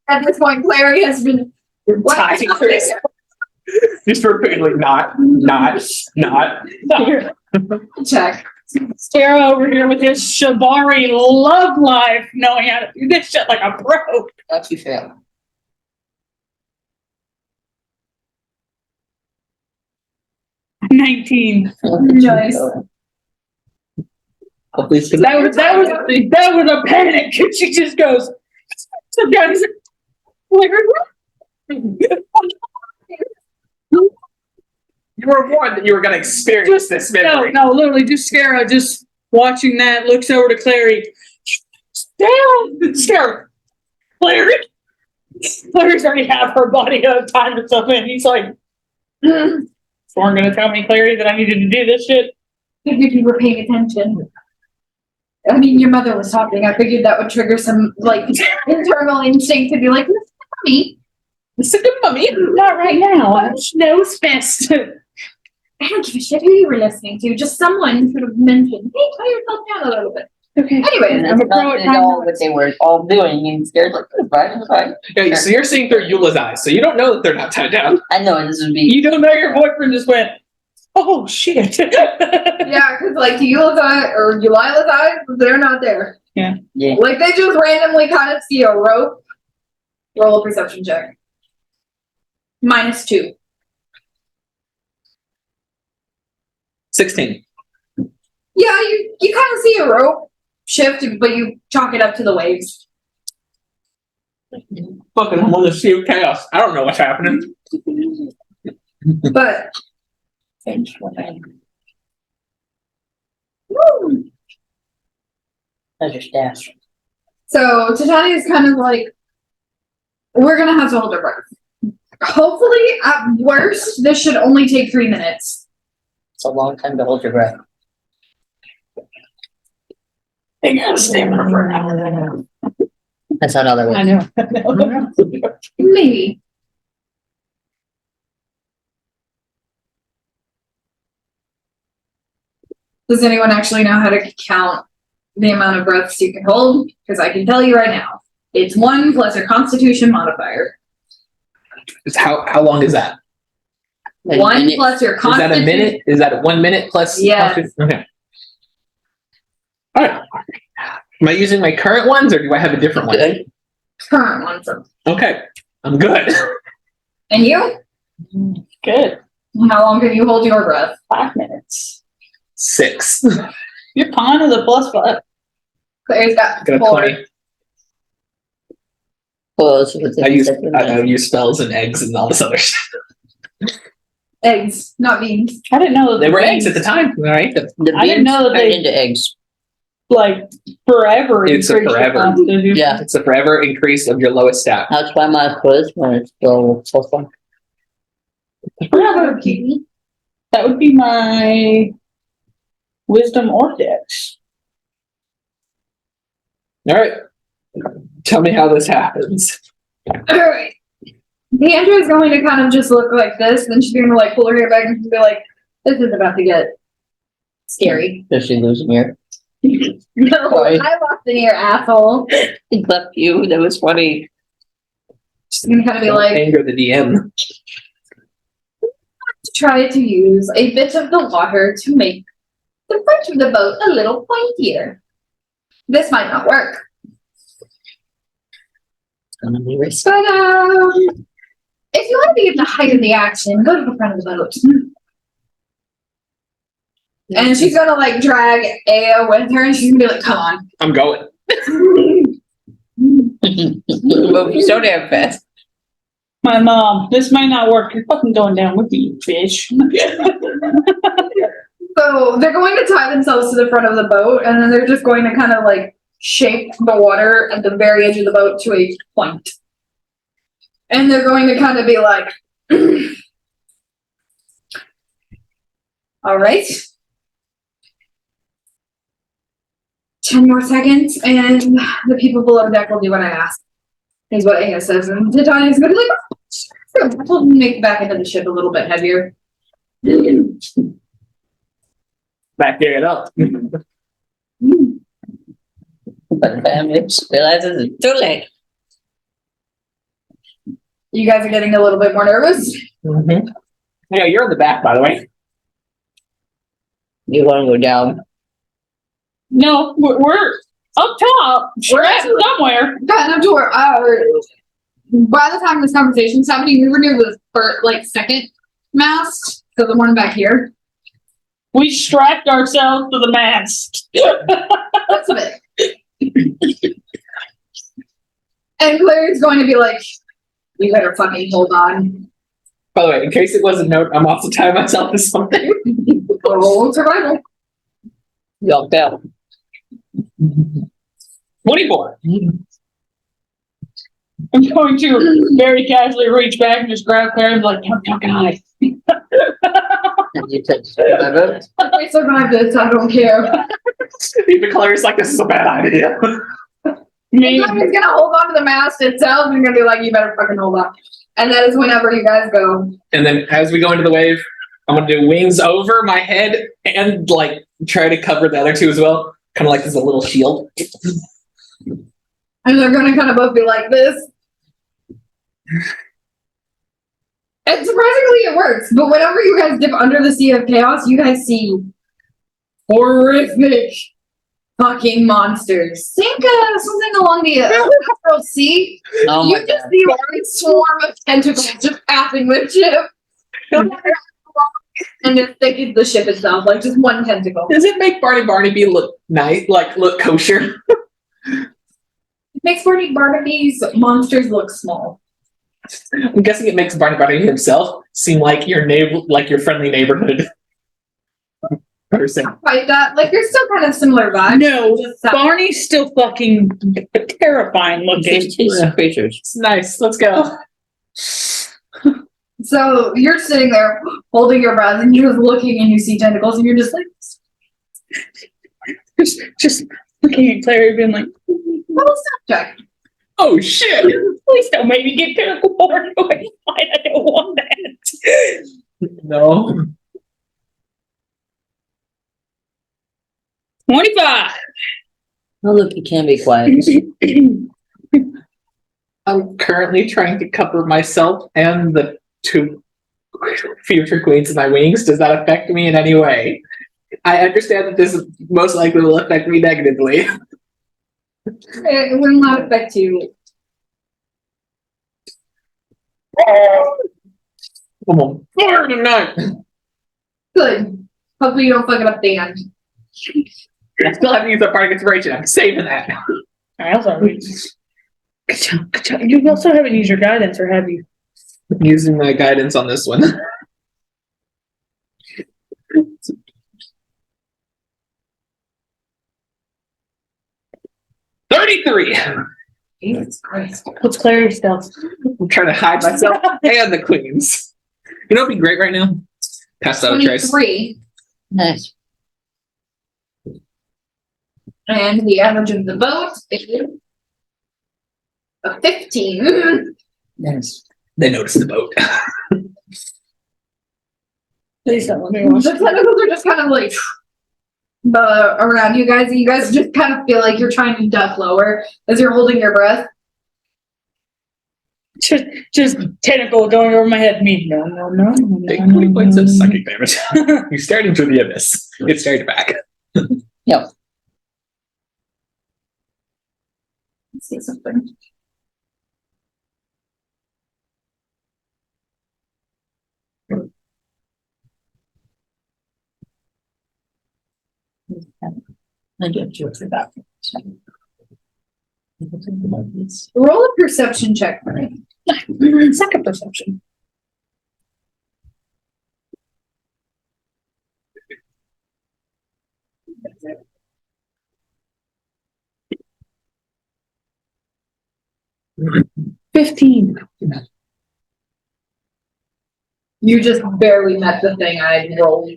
Speaker 3: At this point, Clary has been
Speaker 2: Tight. Just repeatedly, not.
Speaker 3: check.
Speaker 4: Kara over here with his Shibari love life, knowing how to do this shit like a pro.
Speaker 1: That's you fail.
Speaker 4: $19.
Speaker 3: Nice.
Speaker 1: Hopefully it's
Speaker 4: That was a panic. She just goes, so guys,
Speaker 2: You were warned that you were going to experience this memory.
Speaker 4: no, literally, just Kara, just watching that, looks over to Clary. Down, Kara, Clary. Clary's already have her body of time or something. He's like, so we're gonna tell me, Clary, that I needed to do this shit.
Speaker 3: Figured you were paying attention. I mean, your mother was talking. I figured that would trigger some, like, internal instinct to be like, mommy.
Speaker 4: Listen to mommy. Not right now. Nose fest.
Speaker 3: I don't give a shit who you were listening to. Just someone could have mentioned, hey, tie yourself down a little bit.
Speaker 4: Okay.
Speaker 3: Anyways,
Speaker 1: That's not at all what they were all doing, and scared like, it's fine.
Speaker 2: Okay, so you're seeing through Eula's eyes, so you don't know that they're not tied down.
Speaker 1: I know this would be.
Speaker 4: You don't know your boyfriend just went, oh shit.
Speaker 3: yeah, because like to Eula's eye or Eulila's eyes, they're not there.
Speaker 1: Yeah.
Speaker 3: Like they just randomly kind of see a rope. Roll a perception check. -2.
Speaker 2: 16.
Speaker 3: Yeah, you kind of see a rope shift, but you chalk it up to the waves.
Speaker 2: Fucking I'm on the sea of chaos. I don't know what's happening.
Speaker 3: But woo.
Speaker 1: That's your staff.
Speaker 3: So Titania's kind of like, we're gonna have to hold our breath. Hopefully, at worst, this should only take 3 minutes.
Speaker 1: It's a long time to hold your breath.
Speaker 4: They gotta stay for an hour.
Speaker 1: That's not other way.
Speaker 4: I know.
Speaker 3: Maybe. Does anyone actually know how to count the amount of breaths you can hold? Because I can tell you right now, it's 1 plus your Constitution modifier.
Speaker 2: How long is that?
Speaker 3: 1 plus your
Speaker 2: Is that
Speaker 3: Constitution.
Speaker 2: a minute? Is that 1 minute plus?
Speaker 3: Yes.
Speaker 2: Okay. All right. Am I using my current ones or do I have a different one?
Speaker 1: Good.
Speaker 3: Current one from.
Speaker 2: Okay. I'm good.
Speaker 3: And you?
Speaker 4: Good.
Speaker 3: How long can you hold your breath?
Speaker 4: 5 minutes.
Speaker 2: 6.
Speaker 4: You're pawn of the +5.
Speaker 3: Claire's got
Speaker 2: Got a
Speaker 3: 4.
Speaker 2: 20.
Speaker 1: Well, so it's
Speaker 2: I use spells and eggs and all this other shit.
Speaker 3: Eggs, not beans.
Speaker 4: I didn't know that
Speaker 2: They were eggs at the time. All right.
Speaker 1: The
Speaker 4: I didn't know that
Speaker 1: beans
Speaker 4: they-
Speaker 1: turn into eggs.
Speaker 4: like forever.
Speaker 2: It's a
Speaker 4: increase your
Speaker 2: forever.
Speaker 4: constitution.
Speaker 1: Yeah.
Speaker 2: It's a forever increase of your lowest stat.
Speaker 1: That's why my quiz when it's still so fun.
Speaker 4: Forever. That would be my wisdom or dex.
Speaker 2: All right. Tell me how this happens.
Speaker 3: Alright. Deandra is going to kind of just look like this, then she's gonna like pull her hair back and be like, this is about to get scary.
Speaker 1: Does she lose an ear?
Speaker 3: No,
Speaker 1: Sorry.
Speaker 3: I lost an ear, asshole.
Speaker 1: It left you. That was funny.
Speaker 3: She's gonna kind of be
Speaker 2: Don't
Speaker 3: like,
Speaker 2: anger the DM.
Speaker 3: try to use a bit of the water to make the front of the boat a little pointier. This might not work,
Speaker 1: It's gonna be risky.
Speaker 3: but if you want to be at the height of the action, go to the front of the boat. And she's gonna like drag Aya with her, and she's gonna be like, "Come on."
Speaker 2: I'm going.
Speaker 1: But we so damn fast.
Speaker 4: My mom, this might not work. You're fucking going down with me, you fish.
Speaker 3: So they're going to tie themselves to the front of the boat, and then they're just going to kind of like shape the water at the very edge of the boat to a point. And they're going to kind of be like, all right. 10 more seconds, and the people below deck will do what I ask. Is what Aya says. And Titania's going to be like, oh, we'll make it back into the ship a little bit heavier.
Speaker 2: Back it up.
Speaker 1: But family realizes it's too late.
Speaker 3: You guys are getting a little bit more nervous.
Speaker 2: Mm-hmm. Yeah, you're in the back, by the way.
Speaker 1: You want to go down?
Speaker 4: No, we're up top. We're at somewhere.
Speaker 3: Kind of to where by the time this conversation's happening, we were near the second mast, so the one back here.
Speaker 4: We strapped ourselves to the mast.
Speaker 3: That's a bit. And Claire's going to be like, you better fucking hold on.
Speaker 2: By the way, in case it wasn't known, I'm also tying myself to something.
Speaker 3: Oh, survival.
Speaker 1: Y'all fell.
Speaker 2: 24.
Speaker 4: I'm going to very casually reach back and just grab Claire and be like, don't die.
Speaker 1: And you touched my boat.
Speaker 3: We survived this, I don't care.
Speaker 2: Even Claire's like, this is a bad idea.
Speaker 4: Me,
Speaker 3: He's gonna hold on to the mast itself and gonna be like, you better fucking hold on. And that is whenever you guys go.
Speaker 2: And then as we go into the wave, I'm going to do wings over my head and like try to cover the other two as well. Kind of like as a little shield.
Speaker 3: And they're gonna kind of both be like this. And surprisingly it works, but whenever you guys dip under the sea of chaos, you guys see horrific fucking monsters. Think something along the Emerald Sea.
Speaker 1: Oh
Speaker 3: You
Speaker 1: my
Speaker 3: just
Speaker 1: god.
Speaker 3: see like a swarm of tentacles just passing the ship. And as thick as the ship itself, like just one tentacle.
Speaker 2: Does it make Barnaby look nice? Like look kosher?
Speaker 3: It makes Barnaby's monsters look small.
Speaker 2: I'm guessing it makes Barnaby himself seem like your like your friendly neighborhood person.
Speaker 3: Like that, like you're still kind of similar vibes.
Speaker 4: no,
Speaker 3: Just that-
Speaker 4: Barney's still fucking terrifying looking.
Speaker 1: These creatures.
Speaker 2: It's nice. Let's go.
Speaker 3: So you're sitting there holding your breath and you're just looking and you see tentacles and you're just like,
Speaker 4: Just looking at Claire being like,
Speaker 3: well, stop check.
Speaker 2: Oh shit!
Speaker 4: please don't make me get tentacle born. I don't want that.
Speaker 2: No.
Speaker 4: 25.
Speaker 1: Oh look, you can be quiet.
Speaker 2: I'm currently trying to cover myself and the two future queens in my wings. Does that affect me in any way? I understand that this most likely will affect me negatively.
Speaker 3: It will not affect you.
Speaker 2: Come on. Fire tonight!
Speaker 3: Good. Hopefully you don't fuck it up the end.
Speaker 2: I still have to use that part of inspiration. I'm saving that.
Speaker 4: I also you also haven't used your guidance, or have you?
Speaker 2: I'm using my guidance on this one. 23.
Speaker 3: Jesus Christ.
Speaker 4: What's Clary's stuff?
Speaker 2: I'm trying to hide myself and the queens. You know what'd be great right now? Pass out a trace.
Speaker 3: 23.
Speaker 1: Nice.
Speaker 3: And the average of the vote is a 15.
Speaker 1: Nice.
Speaker 2: They noticed the boat.
Speaker 4: Please don't let me watch.
Speaker 3: The tentacles are just kind of like around you guys. You guys just kind of feel like you're trying to duck lower as you're holding your breath.
Speaker 4: Just tentacle going over my head. Me, no.
Speaker 2: Take 20 points of psychic damage. You stared into the abyss. It stared back.
Speaker 1: Yep.
Speaker 3: Let's see something.
Speaker 1: I get you for that.
Speaker 3: Roll a perception check for me.
Speaker 4: Second perception. $15.
Speaker 3: You just barely met the thing I rolled.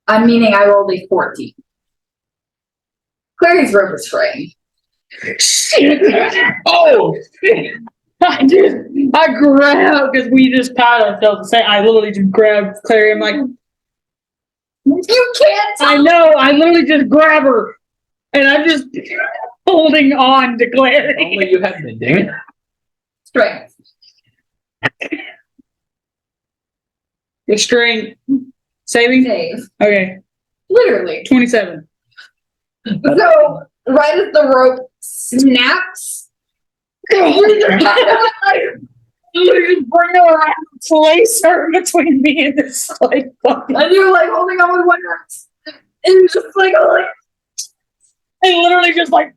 Speaker 3: I'm meaning I rolled a 14. Clary's rope is fraying.
Speaker 2: Oh!
Speaker 4: I grabbed because we just caught ourselves. I literally just grabbed Clary. I'm like,
Speaker 3: You can't
Speaker 4: I know. I literally just grab her, and I'm just holding on to Clary.
Speaker 2: Only you have mending.
Speaker 3: strength.
Speaker 4: Your strength saving.
Speaker 3: Save.
Speaker 4: Okay,
Speaker 3: Literally.
Speaker 4: 27.
Speaker 3: So, right as the rope snaps,
Speaker 4: Literally just bring her around, place her between me and this like fucking.
Speaker 3: and you're like holding on with one hand, and you're just like, oh, like,
Speaker 4: I literally just like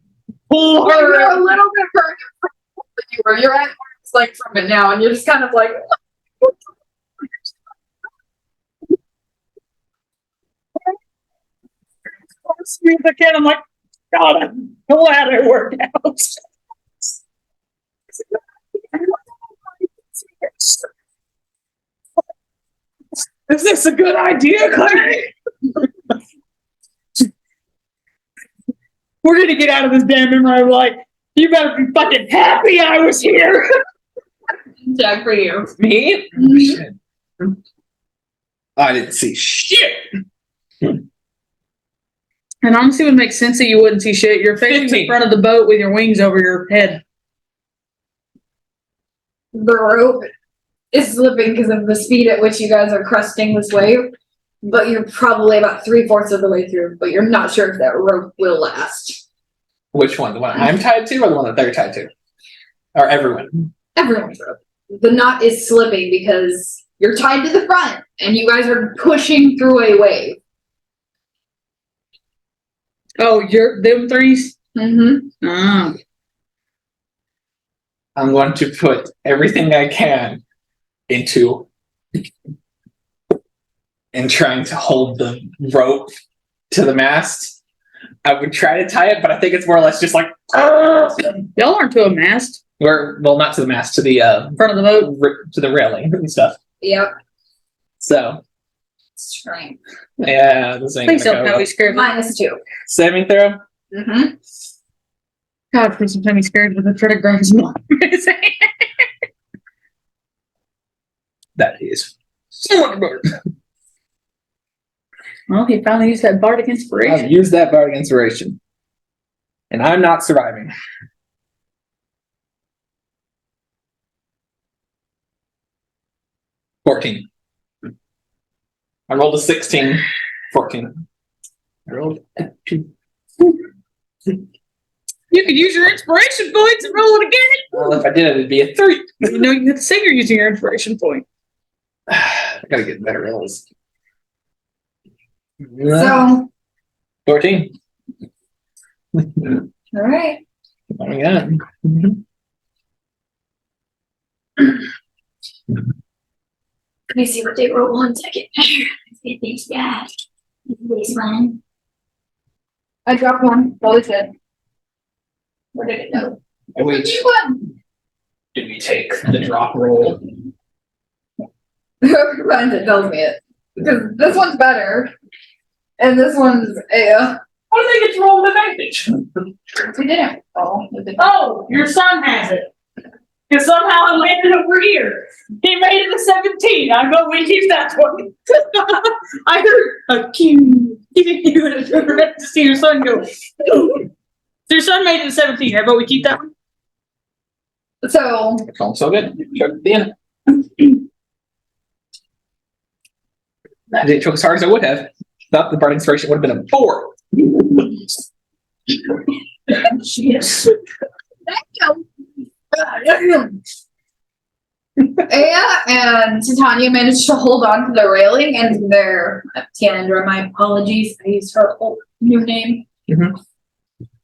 Speaker 4: pull
Speaker 3: you're
Speaker 4: her.
Speaker 3: a little bit further from where you were. You're at arm's length from it now, and you're just kind of like,
Speaker 4: Sweet the kid. I'm like, God, I'm glad it worked out.
Speaker 2: Is this a good idea, Clary?
Speaker 4: We're gonna get out of this damn room. I'm like, you better be fucking happy I was here.
Speaker 3: Jack for you.
Speaker 2: Me? Oh, shit. I didn't see shit.
Speaker 4: And honestly, it would make sense that you wouldn't see shit. You're facing
Speaker 2: 15.
Speaker 4: the front of the boat with your wings over your head.
Speaker 3: The rope is slipping because of the speed at which you guys are cresting this wave, but you're probably about 3/4 of the way through, but you're not sure if that rope will last.
Speaker 2: Which one? The one I'm tied to or the one that they're tied to? Or everyone?
Speaker 3: Everyone's rope. The knot is slipping because you're tied to the front and you guys are pushing through a wave.
Speaker 4: Oh, you're them threes?
Speaker 3: Mm-hmm.
Speaker 4: Ah.
Speaker 2: I'm going to put everything I can into and trying to hold the rope to the mast. I would try to tie it, but I think it's more or less just like
Speaker 4: Y'all aren't to a mast.
Speaker 2: Or well, not to the mast, to the
Speaker 4: Front of the boat.
Speaker 2: to the railing and stuff.
Speaker 3: Yep.
Speaker 2: So
Speaker 3: Strength.
Speaker 2: yeah, this ain't
Speaker 4: Please
Speaker 2: gonna
Speaker 4: don't
Speaker 2: go
Speaker 4: tell me
Speaker 2: well.
Speaker 4: scared.
Speaker 3: -2.
Speaker 2: Saving throw.
Speaker 3: Mm-hmm.
Speaker 4: God, please don't tell me scared with a try to grab his mom.
Speaker 2: That is so much better.
Speaker 4: Well, he finally used that bardic inspiration.
Speaker 2: I've used that bardic inspiration, and I'm not surviving. $14. I rolled a 16. 14. I rolled a 2.
Speaker 4: You could use your inspiration points and roll it again.
Speaker 2: Well, if I did, it'd be a 3.
Speaker 4: You know, you have to say you're using your inspiration point.
Speaker 2: I gotta get better rolls.
Speaker 3: So,
Speaker 2: 14.
Speaker 3: all right.
Speaker 2: Oh my god.
Speaker 3: Let me see what they roll 1 second. Let's get these guys. This one. I dropped one. That was it. Where did it go?
Speaker 2: Which did we take the drop roll?
Speaker 3: Whoever finds it tells me it. Because this one's better. And this one's
Speaker 2: How do they get to roll with advantage?
Speaker 3: we didn't.
Speaker 4: Oh, your son has it. Because somehow it landed over here. He made it a 17. I vote we keep that one. I heard a cue. You would have read to see your son go. Your son made it a 17. I vote we keep that one.
Speaker 3: So
Speaker 2: So good. Choke at the end. I didn't choke as hard as I would have. Thought the burn inspiration would have been a 4.
Speaker 4: Yes.
Speaker 3: Aya and Titania managed to hold on to the railing, and their Tiandra, my apologies, I used her old new name.
Speaker 2: Mhm.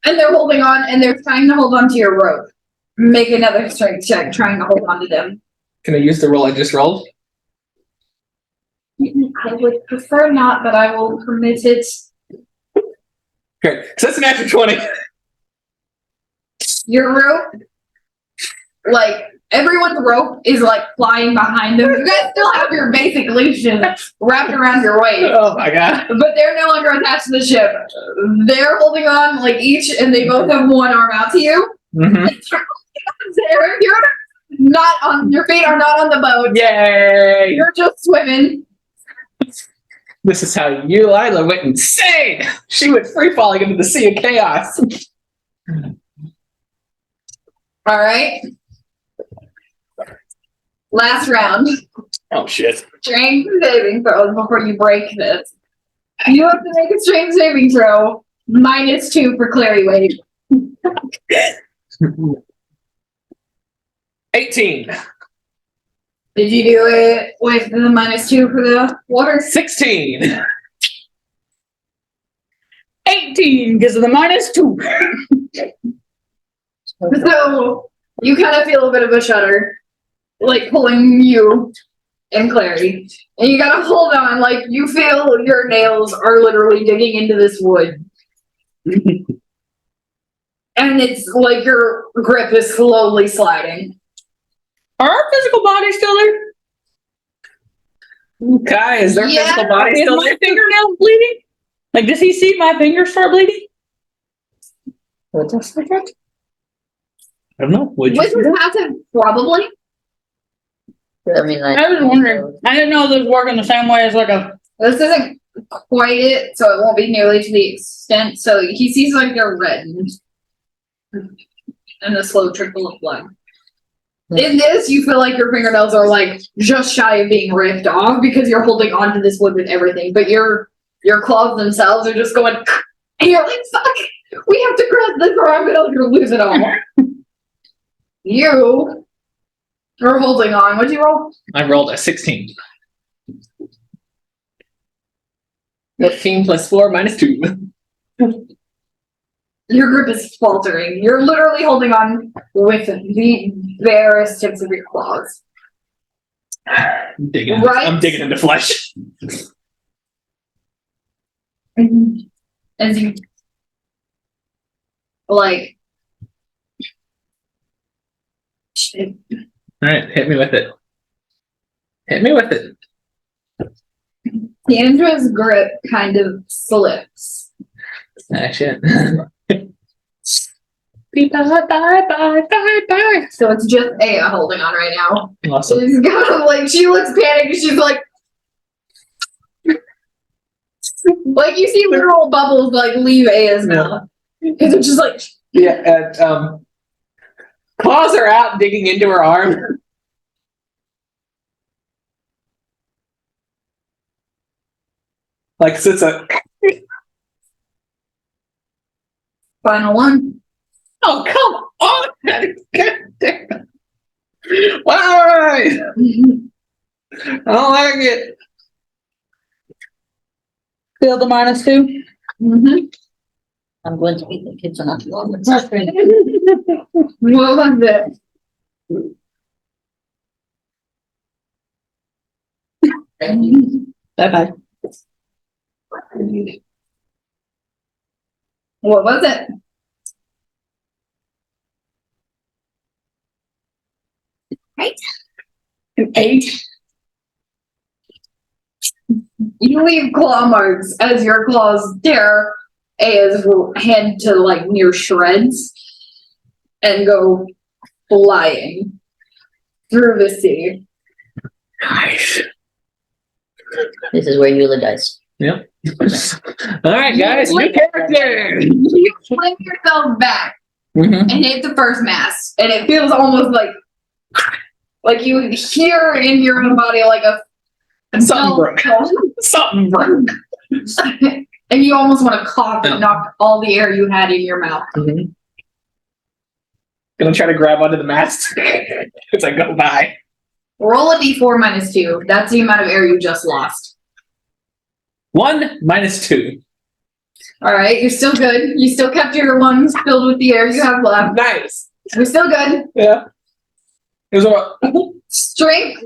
Speaker 3: And they're holding on, and they're trying to hold on to your rope. Make another strength check, trying to hold on to them.
Speaker 2: Can I use the roll I just rolled?
Speaker 3: I would prefer not, but I will permit it.
Speaker 2: Great. So that's an extra 20.
Speaker 3: Your rope, like, everyone's rope is like flying behind them. You guys still have your basic leashes wrapped around your waist.
Speaker 2: Oh my god.
Speaker 3: But they're no longer attached to the ship. They're holding on like each, and they both have one arm out to you.
Speaker 2: Mm-hmm.
Speaker 3: You're not on. Your feet are not on the boat.
Speaker 2: Yay!
Speaker 3: You're just swimming.
Speaker 2: This is how Lila went insane. She went free falling into the sea of chaos.
Speaker 3: All right. Last round.
Speaker 2: Oh shit.
Speaker 3: Strength saving throws before you break this. You have to make a strength saving throw. -2 for Clary weight.
Speaker 2: 18.
Speaker 3: Did you do it with the -2 for the water?
Speaker 2: 16.
Speaker 4: 18 because of the -2.
Speaker 3: So you kind of feel a bit of a shudder, like pulling you and Clary, and you gotta hold on, like you feel your nails are literally digging into this wood. And it's like your grip is slowly sliding.
Speaker 4: Are our physical bodies still there?
Speaker 2: Kai, is their
Speaker 3: Yeah.
Speaker 2: physical body
Speaker 4: Is
Speaker 2: still
Speaker 4: my
Speaker 2: there?
Speaker 4: fingernail bleeding? Like, does he see my fingers start bleeding?
Speaker 2: What does like that? I don't know. Would you
Speaker 3: With
Speaker 2: see
Speaker 3: his
Speaker 2: that?
Speaker 3: passive, probably.
Speaker 1: I mean, like,
Speaker 4: I was wondering. I didn't know this was working the same way as like a.
Speaker 3: This isn't quite it, so it won't be nearly to the extent. So he sees like they're reddened and a slow trickle of blood. In this, you feel like your fingernails are like just shy of being ripped off because you're holding onto this wood with everything, but your claws themselves are just going, and you're like, fuck, we have to grab this or I'm gonna lose it all. You are holding on. What'd you roll?
Speaker 2: I rolled a 16. 15 plus 4 minus 2.
Speaker 3: Your grip is faltering. You're literally holding on with the barest tips of your claws.
Speaker 2: I'm digging,
Speaker 3: Right.
Speaker 2: I'm digging into flesh.
Speaker 3: As you like shit.
Speaker 2: Alright, hit me with it. Hit me with it.
Speaker 3: Sandra's grip kind of slips.
Speaker 2: Ah, shit.
Speaker 4: Bye bye bye bye bye.
Speaker 3: So it's just Aya holding on right now.
Speaker 2: Awesome.
Speaker 3: She's kind of like, she looks panicked. She's like, like you see literal bubbles like leave Aya's mouth. Because it's just like,
Speaker 2: Yeah, and claws are out digging into her arm. Like sits a
Speaker 3: final one.
Speaker 2: oh come on! God damn. Why? I don't like it.
Speaker 4: Feel the -2.
Speaker 3: Mm-hmm.
Speaker 1: I'm going to beat the kids on that one.
Speaker 3: What was it?
Speaker 1: Bye bye.
Speaker 3: What was it? Right.
Speaker 4: An 8.
Speaker 3: You leave claw marks as your claws tear Aya's head to like near shreds and go flying through the sea.
Speaker 2: Nice.
Speaker 1: This is where Eula dies.
Speaker 2: Yep. All right, guys, new character.
Speaker 3: You fling yourself back
Speaker 2: Mhm.
Speaker 3: and hit the first mast, and it feels almost like you hear in your own body like a
Speaker 2: Something broke. Something broke.
Speaker 3: and you almost want to cough and knock all the air you had in your mouth.
Speaker 2: Mhm. Gonna try to grab onto the mast as I go by.
Speaker 3: Roll a d4 minus 2. That's the amount of air you just lost.
Speaker 2: 1 minus 2.
Speaker 3: All right, you're still good. You still kept your lungs filled with the air you have left.
Speaker 2: Nice.
Speaker 3: You're still good.
Speaker 2: Yeah. It was a
Speaker 3: Strength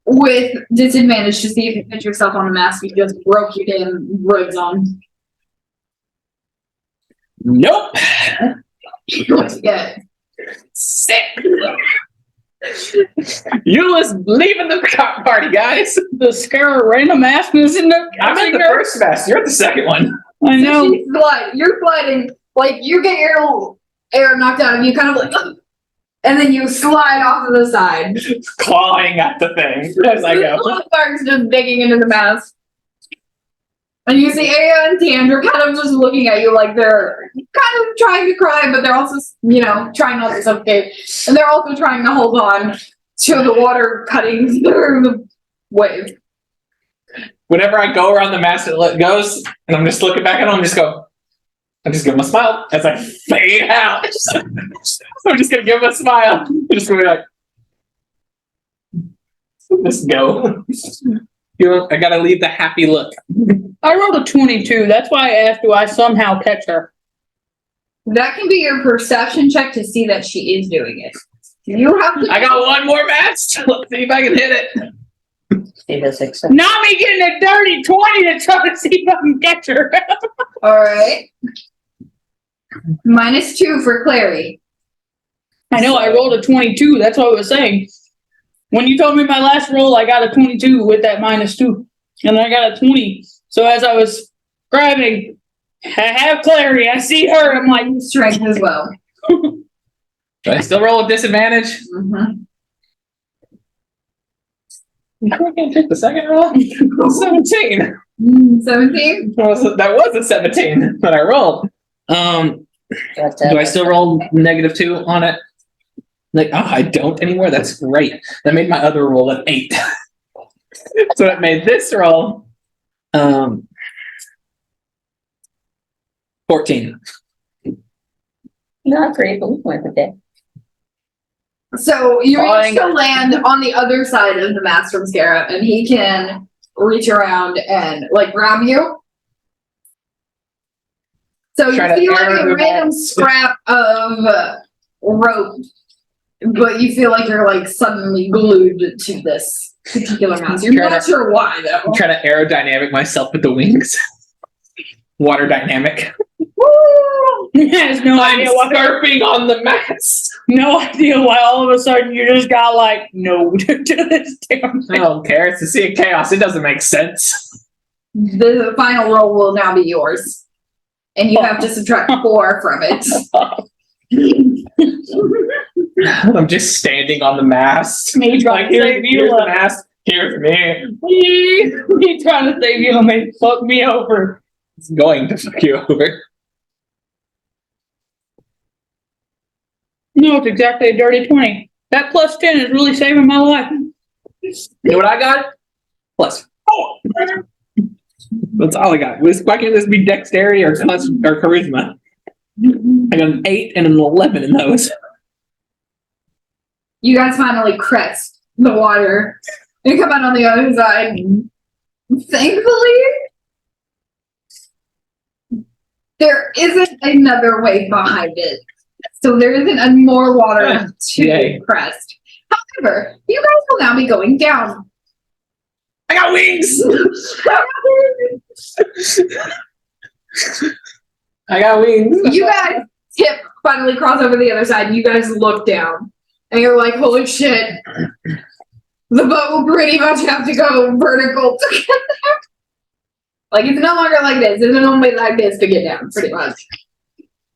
Speaker 3: with disadvantage to see if you fit yourself on the mast. You just broke your damn ribs on.
Speaker 2: nope.
Speaker 3: What you get?
Speaker 2: Sick. Eula's leaving the party, guys.
Speaker 4: The scare random ass is in the.
Speaker 2: I'm in the first mast. You're at the second one.
Speaker 4: I know.
Speaker 3: So you're sliding, like you get your air knocked out of you, kind of like, and then you slide off to the side.
Speaker 2: Clawing at the thing as I go.
Speaker 3: Little sparks just digging into the mast. And you see Aya and Tiandra kind of just looking at you like they're kind of trying to cry, but they're also, trying not to suffocate. And they're also trying to hold on to the water cutting through the wave.
Speaker 2: Whenever I go around the mast, it goes, and I'm just looking back at them, I just give them a smile as I fade out. I'm just gonna give them a smile. I'm just gonna be like, just go. I gotta leave the happy look.
Speaker 4: I rolled a 22. That's why I asked, do I somehow catch her?
Speaker 3: That can be your perception check to see that she is doing it. You have to.
Speaker 2: I got one more mast. Let's see if I can hit it.
Speaker 1: See the success.
Speaker 4: Not me getting a dirty 20 to try to see if I can catch her.
Speaker 3: All right. -2 for Clary.
Speaker 4: I know, I rolled a 22. That's what I was saying. When you told me my last roll, I got a 22 with that -2. And I got a 20. So as I was grabbing, I have Clary. I see her. I'm like,
Speaker 3: Strength as well.
Speaker 2: Do I still roll with disadvantage?
Speaker 3: Mm-hmm.
Speaker 2: I can't take the second roll. 17.
Speaker 3: 17?
Speaker 2: That was a 17 that I rolled. Do I still roll -2 on it? Like, oh, I don't anymore. That's great. That made my other roll an 8. So it made this roll 14.
Speaker 1: Not great, but we went with it.
Speaker 3: So you
Speaker 2: Flying.
Speaker 3: reach to land on the other side of the mast from Scarab, and he can reach around and like grab you. So you
Speaker 2: Try to
Speaker 3: feel like
Speaker 2: arrow
Speaker 3: a
Speaker 2: the
Speaker 3: random
Speaker 2: ball.
Speaker 3: scrap of rope, but you feel like you're like suddenly glued to this particular mast. You're
Speaker 2: Try
Speaker 3: not
Speaker 2: to-
Speaker 3: sure why though.
Speaker 2: I'm trying to aerodynamic myself with the wings. Water dynamic.
Speaker 4: has no
Speaker 2: I'm
Speaker 4: idea why.
Speaker 2: surfing on the mast.
Speaker 4: No idea why all of a sudden you just got like, no to this damn
Speaker 2: I
Speaker 4: thing.
Speaker 2: don't care. It's the Sea of Chaos. It doesn't make sense.
Speaker 3: The final roll will now be yours, and you have to subtract 4 from it.
Speaker 2: I'm just standing on the mast.
Speaker 4: Me trying to save
Speaker 2: Here's the
Speaker 4: you.
Speaker 2: mast. Here's me.
Speaker 4: Me trying to save you, man. Fuck me over.
Speaker 2: It's going to fuck you over.
Speaker 4: No, it's exactly a dirty 20. That +10 is really saving my life.
Speaker 2: You know what I got? +4. That's all I got. Why can't this be dexterity or charisma? I got an 8 and an 11 in those.
Speaker 3: You guys finally crest the water and come out on the other side. Thankfully, there isn't another wave behind it. So there isn't any more water to
Speaker 2: Yay.
Speaker 3: crest. However, you guys will now be going down.
Speaker 2: I got wings! I got wings.
Speaker 3: You guys finally cross over the other side, and you guys look down. And you're like, holy shit. The boat will pretty much have to go vertical to get there. Like, it's no longer like this. It's only like this to get down, pretty much.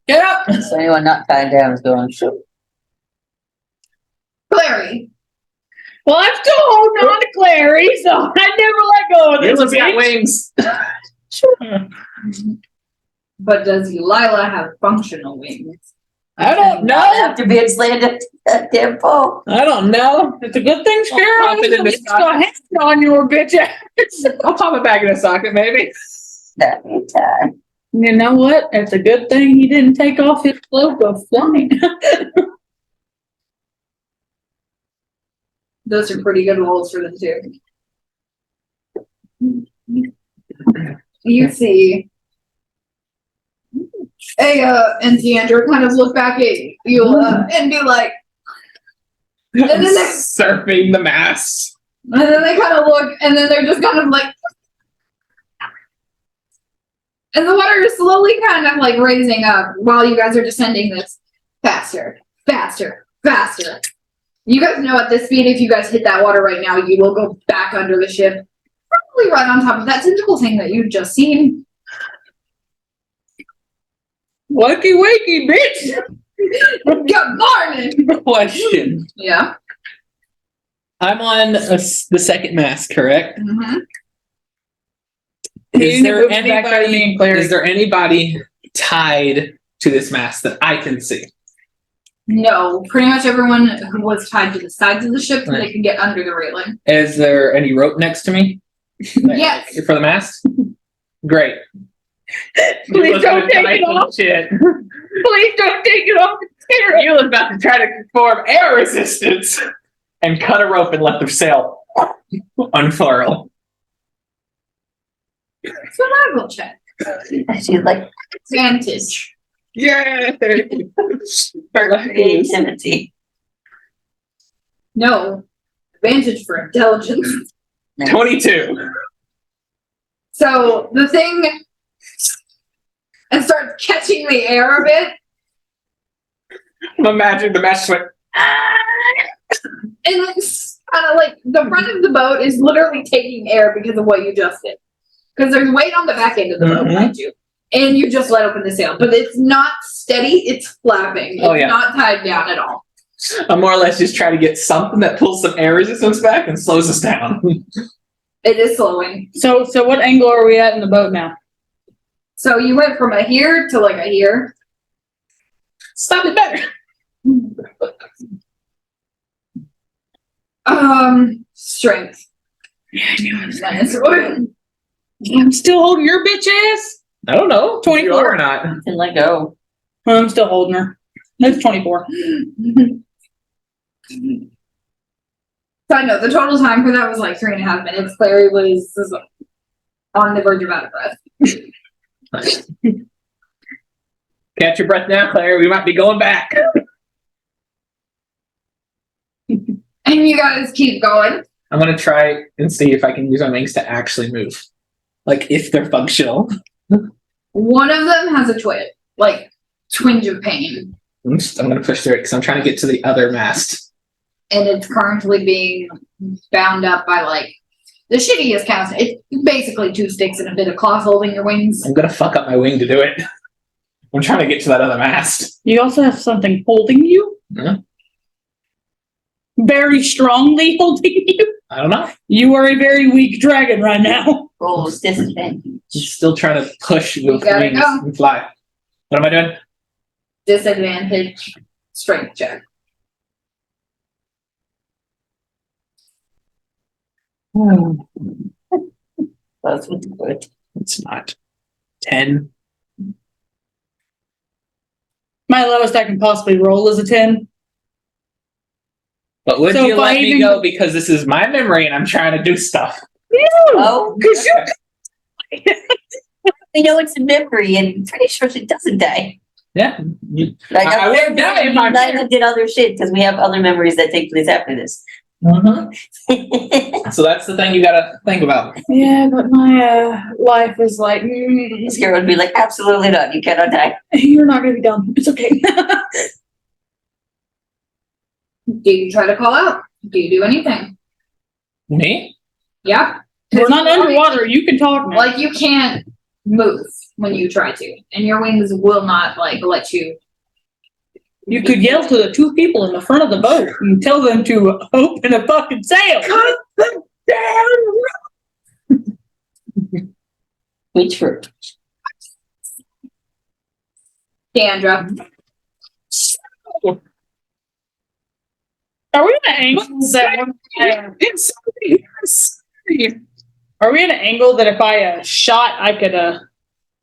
Speaker 2: Get up.
Speaker 1: So anyone not tied down is going, shoot.
Speaker 3: Clary.
Speaker 4: Well, I'm still holding on to Clary, so I never let go of this.
Speaker 2: Lila's got wings.
Speaker 3: But does Lila have functional wings?
Speaker 2: I don't know.
Speaker 1: After being slammed at that damn pole.
Speaker 2: I don't know.
Speaker 4: It's a good thing,
Speaker 2: I'll pop it in the
Speaker 4: Scarab. Still hand on your bitch ass.
Speaker 2: I'll pop it back in the socket, maybe.
Speaker 1: That mean time.
Speaker 4: You know what? It's a good thing he didn't take off his cloak of flying.
Speaker 3: Those are pretty good rolls for them, too. You see Aya and Deandra kind of look back at you and be like, and then they
Speaker 2: Surfing the mast.
Speaker 3: kind of look, and then they're just kind of like, and the water is slowly kind of like raising up while you guys are descending this faster, faster, faster. You guys know at this speed, if you guys hit that water right now, you will go back under the ship, probably right on top of that tentacle thing that you've just seen.
Speaker 4: Wakey, wakey, bitch.
Speaker 3: Good morning.
Speaker 2: Question.
Speaker 3: Yeah.
Speaker 2: I'm on the second mast, correct?
Speaker 3: Mm-hmm.
Speaker 2: Is there
Speaker 4: Back to me
Speaker 2: anybody?
Speaker 4: and Clary.
Speaker 2: Is there anybody tied to this mast that I can see?
Speaker 3: No, pretty much everyone who was tied to the sides of the ship so they can get under the railing.
Speaker 2: Is there any rope next to me?
Speaker 3: Yes.
Speaker 2: For the mast? Great.
Speaker 4: Please don't take it off.
Speaker 2: Shit.
Speaker 4: Please don't take it off.
Speaker 2: You was about to try to perform air resistance and cut a rope and let the sail unfurl.
Speaker 3: Survival check.
Speaker 1: She's like,
Speaker 3: Advantage.
Speaker 2: Yeah.
Speaker 1: creativity.
Speaker 3: No. Advantage for intelligence.
Speaker 2: 22.
Speaker 3: So the thing and starts catching the air a bit.
Speaker 2: I'm imagining the mast went.
Speaker 3: And it's kind of like the front of the boat is literally taking air because of what you just did. Because there's weight on the back end of the boat, mind you. And you just let open the sail. But it's not steady, it's flapping. It's not tied down at all.
Speaker 2: I'm more or less just trying to get something that pulls some air resistance back and slows us down.
Speaker 3: It is slowing.
Speaker 4: So what angle are we at in the boat now?
Speaker 3: So you went from a here to like a here.
Speaker 2: Slightly better.
Speaker 3: Strength.
Speaker 4: I'm still holding your bitch ass.
Speaker 2: I don't know.
Speaker 4: 24.
Speaker 2: If you are or not.
Speaker 1: And let go.
Speaker 4: I'm still holding her. That's 24.
Speaker 3: So I know the total time for that was like 3.5 minutes. Clary was on the verge of out of breath.
Speaker 2: Catch your breath now, Claire. We might be going back.
Speaker 3: And you guys keep going.
Speaker 2: I'm going to try and see if I can use my wings to actually move. Like, if they're functional.
Speaker 3: One of them has a twinge of pain.
Speaker 2: I'm going to push through it because I'm trying to get to the other mast.
Speaker 3: And it's currently being bound up by like the shittiest cast. It's basically 2 sticks and a bit of cloth holding your wings.
Speaker 2: I'm going to fuck up my wing to do it. I'm trying to get to that other mast.
Speaker 4: You also have something holding you?
Speaker 2: Yeah.
Speaker 4: Very strongly holding you?
Speaker 2: I don't know.
Speaker 4: You are a very weak dragon right now.
Speaker 1: Rolls disadvantage.
Speaker 2: I'm still trying to push the wings
Speaker 3: gotta go.
Speaker 2: and fly. What am I doing?
Speaker 3: Disadvantage strength check.
Speaker 1: That's what's good.
Speaker 2: It's not. 10.
Speaker 4: My lowest I can possibly roll is a 10.
Speaker 2: But would
Speaker 4: So
Speaker 2: you
Speaker 4: if I
Speaker 2: let me
Speaker 4: even-
Speaker 2: go because this is my memory and I'm trying to do stuff?
Speaker 1: Oh,
Speaker 4: Because
Speaker 1: I know it's a memory, and pretty sure she doesn't die.
Speaker 2: Yeah.
Speaker 1: Like,
Speaker 2: I wouldn't die if I'm
Speaker 1: Neither did other shit because we have other memories that take place after this.
Speaker 2: So that's the thing you gotta think about.
Speaker 4: Yeah, but my life is like,
Speaker 1: Scare would be like, absolutely not. You cannot die.
Speaker 4: you're not gonna be dumb. It's okay.
Speaker 3: Do you try to call out? Do you do anything?
Speaker 2: Me?
Speaker 3: Yeah.
Speaker 4: We're not underwater. You can talk now.
Speaker 3: Like you can't move when you try to, and your wings will not like let you.
Speaker 4: You could yell to the two people in the front of the boat and tell them to open a fucking sail.
Speaker 2: Cut the damn
Speaker 1: Which fruit?
Speaker 3: Dandra.
Speaker 4: Are we at an angle that
Speaker 2: It's
Speaker 4: are we at an angle that if I shot I could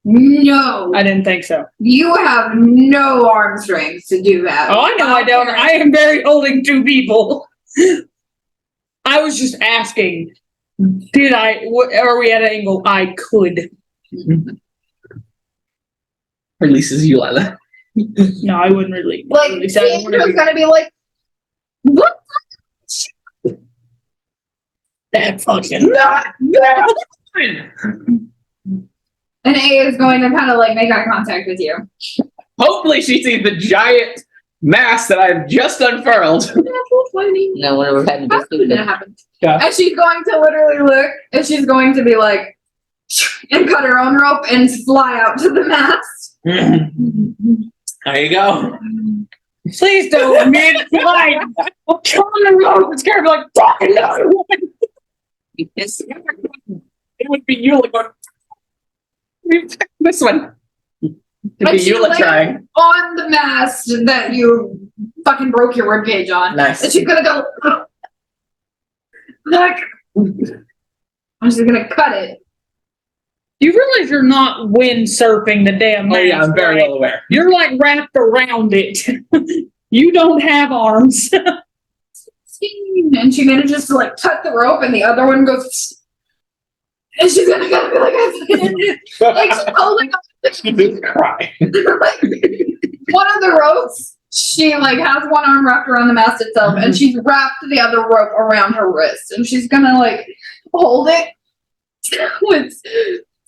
Speaker 3: No,
Speaker 4: I didn't think so.
Speaker 3: you have no arm strength to do that.
Speaker 4: Oh, I know I don't. I am very holding two people. I was just asking. Did I? Are we at an angle I could?
Speaker 2: Releases you, Lila.
Speaker 4: No, I wouldn't really.
Speaker 3: Like
Speaker 4: At least I don't wanna
Speaker 3: Dandra's
Speaker 4: do
Speaker 3: gonna be like, what?
Speaker 4: that fucking.
Speaker 3: And A is going to kind of like make eye contact with you.
Speaker 2: Hopefully she sees the giant mass that I've just unfurled.
Speaker 1: No one ever had to
Speaker 3: That's
Speaker 1: do
Speaker 3: gonna
Speaker 1: that.
Speaker 3: happen.
Speaker 2: Yeah.
Speaker 3: And she's going to literally look, and she's going to be like, and cut her own rope and fly out to the mast.
Speaker 2: There you go.
Speaker 4: Please don't mid-flight. I'm on the road. It's gonna be like fucking no.
Speaker 1: Yes.
Speaker 2: It would be Eula going. This one. It'd
Speaker 3: And
Speaker 2: be
Speaker 3: she
Speaker 2: Eula
Speaker 3: lands
Speaker 2: trying.
Speaker 3: on the mast that you fucking broke your ribcage on. And
Speaker 2: Nice.
Speaker 3: she's gonna go, like, I'm just gonna cut it.
Speaker 4: You realize you're not windsurfing the damn
Speaker 2: Oh
Speaker 4: mast,
Speaker 2: yeah, I'm very
Speaker 4: right?
Speaker 2: well aware.
Speaker 4: You're like wrapped around it. You don't have arms.
Speaker 3: And she manages to like cut the rope, and the other one goes, and she's gonna go be like, like she's holding up
Speaker 2: Just cry.
Speaker 3: like, one of the ropes. She like has one arm wrapped around the mast itself, and she's wrapped the other rope around her wrist, and she's gonna like hold it with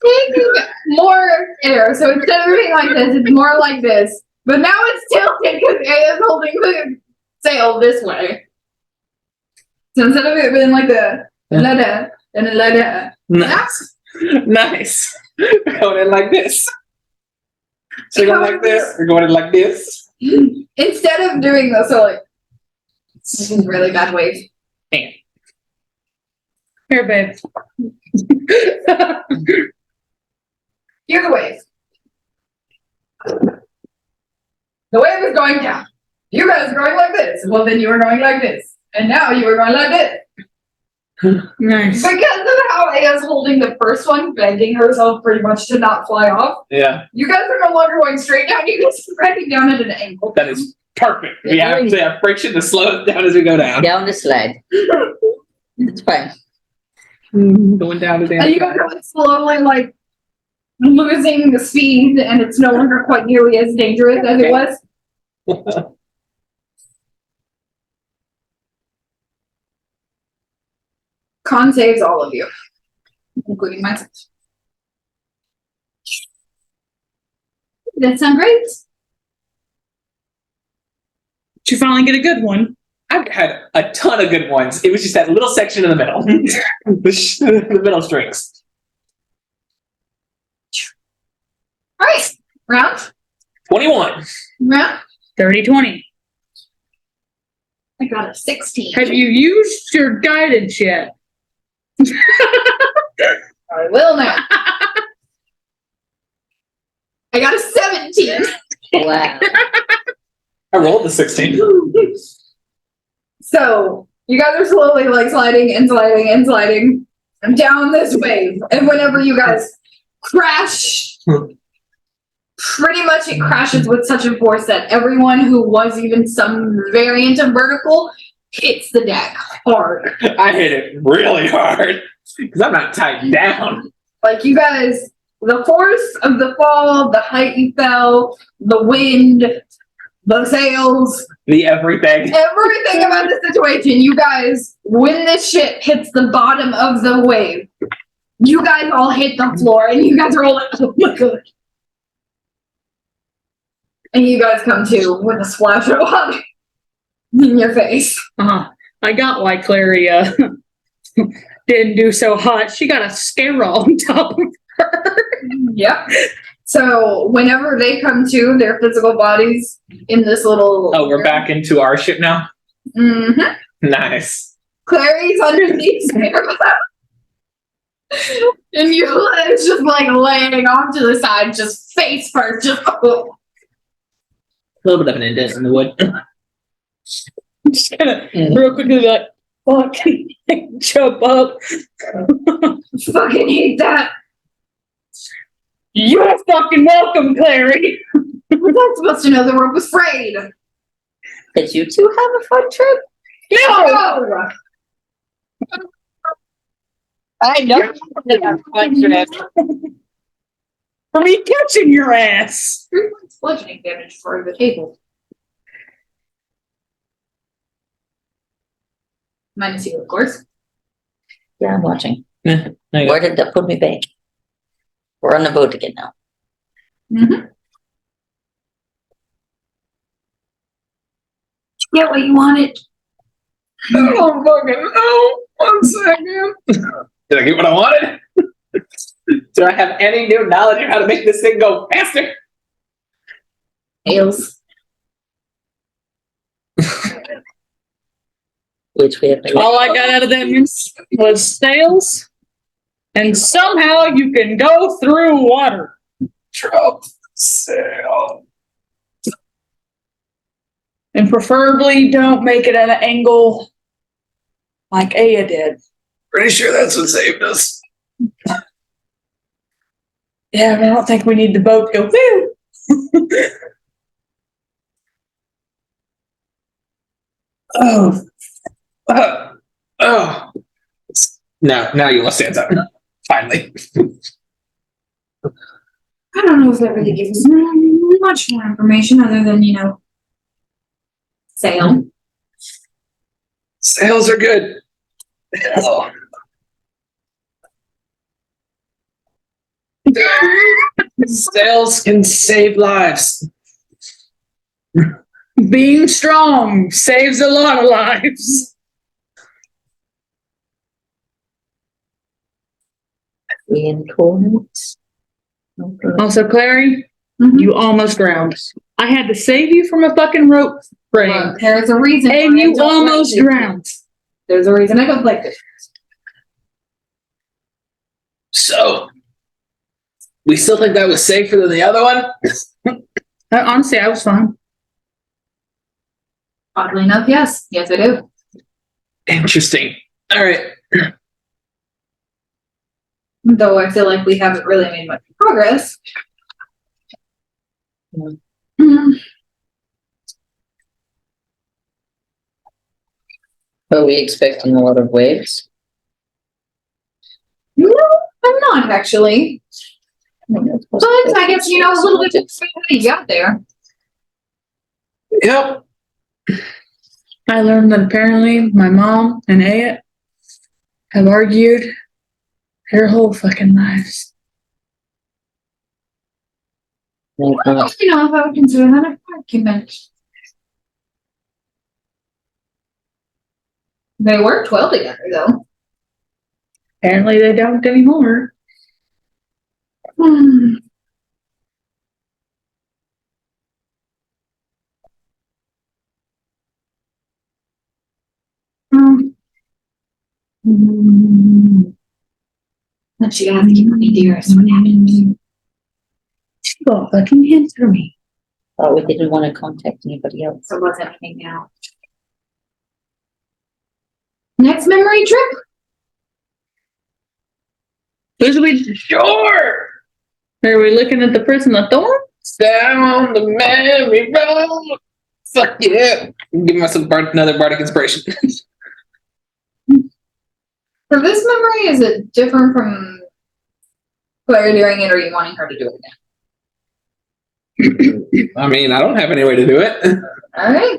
Speaker 3: taking more air. So instead of being like this, it's more like this. But now it's tilted because A is holding the sail this way. So instead of it being like the la-da and a la-da.
Speaker 2: Nice. Nice. Going in like this. So going like this, or going in like this.
Speaker 3: Instead of doing this, so like this is really bad wave.
Speaker 2: Damn.
Speaker 4: Here, babe.
Speaker 3: Here's the wave. The wave is going down. You guys are going like this. Well, then you were going like this. And now you are going like this.
Speaker 4: Nice.
Speaker 3: Because of how A is holding the first one, bending herself pretty much to not fly off,
Speaker 2: Yeah,
Speaker 3: you guys are no longer going straight down. You guys are riding down at an angle.
Speaker 2: that is perfect. We have to have friction to slow it down as we go down.
Speaker 1: Down the slide. It's fine.
Speaker 2: Going down the damn
Speaker 3: And you guys
Speaker 2: slide.
Speaker 3: are like slowly like losing the speed, and it's no longer quite nearly as dangerous as it was. Con saves all of you, including myself. That sound great?
Speaker 4: Did you finally get a good one?
Speaker 2: I've had a ton of good ones. It was just that little section in the middle. The middle strings.
Speaker 3: All right, round,
Speaker 2: 21.
Speaker 3: round.
Speaker 4: 30-20.
Speaker 3: I got a 16.
Speaker 4: Have you used your guidance yet?
Speaker 3: I will now. I got a 17.
Speaker 1: Wow.
Speaker 2: I rolled the 16.
Speaker 3: So you guys are slowly like sliding and sliding and sliding down this wave. And whenever you guys crash, pretty much it crashes with such a force that everyone who was even some variant of vertical hits the deck hard.
Speaker 2: I hit it really hard because I'm not tied down.
Speaker 3: Like you guys, the force of the fall, the height you fell, the wind, the sails,
Speaker 2: The everything.
Speaker 3: everything about the situation. You guys, when this ship hits the bottom of the wave, you guys all hit the floor and you guys are all like, oh my god. And you guys come to with a splash of water in your face.
Speaker 4: I got why Clary didn't do so hot. She got a scare on top of her.
Speaker 3: Yep. So whenever they come to their physical bodies in this little.
Speaker 2: Oh, we're back into our ship now?
Speaker 3: Mm-hmm.
Speaker 2: Nice.
Speaker 3: Clary's underneath spare and it's just like laying off to the side, just face first, just
Speaker 2: A little bit of an indent in the wood.
Speaker 4: I'm just gonna real quickly like fucking jump up.
Speaker 3: fucking hate that.
Speaker 4: You're fucking welcome, Clary.
Speaker 3: We're not supposed to know the rope was frayed.
Speaker 1: Did you two have a fun trip?
Speaker 3: No!
Speaker 1: I know.
Speaker 4: For me catching your ass.
Speaker 3: 3 points bludgeoning damage for the table. Minus you, of course.
Speaker 1: Yeah, I'm watching.
Speaker 2: There you go.
Speaker 1: Where did that put me back? We're on the boat again now.
Speaker 3: Mm-hmm. Get what you wanted.
Speaker 2: Oh, fucking no. 1 second. Did I get what I wanted? Do I have any new knowledge of how to make this thing go faster?
Speaker 3: Tails.
Speaker 1: Which we have to
Speaker 4: All I got out of them was snails. And somehow you can go through water.
Speaker 2: Drop sail.
Speaker 4: And preferably don't make it at an angle like Aya did.
Speaker 2: Pretty sure that's what saved us.
Speaker 4: Yeah, I don't think we need the boat to go woo.
Speaker 2: Oh. Oh. Now you will stand up. Finally.
Speaker 3: I don't know if that really gives us much more information other than, sail.
Speaker 2: Sails are good. Oh. Sails can save lives.
Speaker 4: Being strong saves a lot of lives.
Speaker 1: reincarnate. Okay.
Speaker 4: Also, Clary,
Speaker 3: Mhm.
Speaker 4: you almost drowned. I had to save you from a fucking rope frame.
Speaker 3: Well, there's a reason.
Speaker 4: And
Speaker 3: why I
Speaker 4: you
Speaker 3: don't
Speaker 4: almost
Speaker 3: like this.
Speaker 4: drowned.
Speaker 3: There's a reason I don't like this.
Speaker 2: So, we still think that was safer than the other one?
Speaker 4: Honestly, I was fine.
Speaker 3: Oddly enough, yes. Yes, I do.
Speaker 2: Interesting. All right.
Speaker 3: Though I feel like we haven't really made much progress. Mhm.
Speaker 1: Are we expecting a lot of waves?
Speaker 3: No, I'm not actually. But I guess, a little bit of what you got there.
Speaker 2: Yep.
Speaker 4: I learned that apparently my mom and Aya have argued their whole fucking lives.
Speaker 1: Like,
Speaker 3: If I would consider that a argument. They were 12 together, though.
Speaker 4: Apparently they don't anymore.
Speaker 3: Hmm. Let you ask you, honey dearest, what happened?
Speaker 4: She got fucking answer me.
Speaker 1: thought we didn't want to contact anybody else.
Speaker 3: So what's happening now? Next memory trip?
Speaker 4: Are we looking at the prison of thorns?
Speaker 2: Down the memory road. Fuck yeah. Give myself another bardic inspiration.
Speaker 3: For this memory, is it different from Claire doing it, or are you wanting her to do it
Speaker 2: I mean, I don't have any way to do it.
Speaker 3: All right.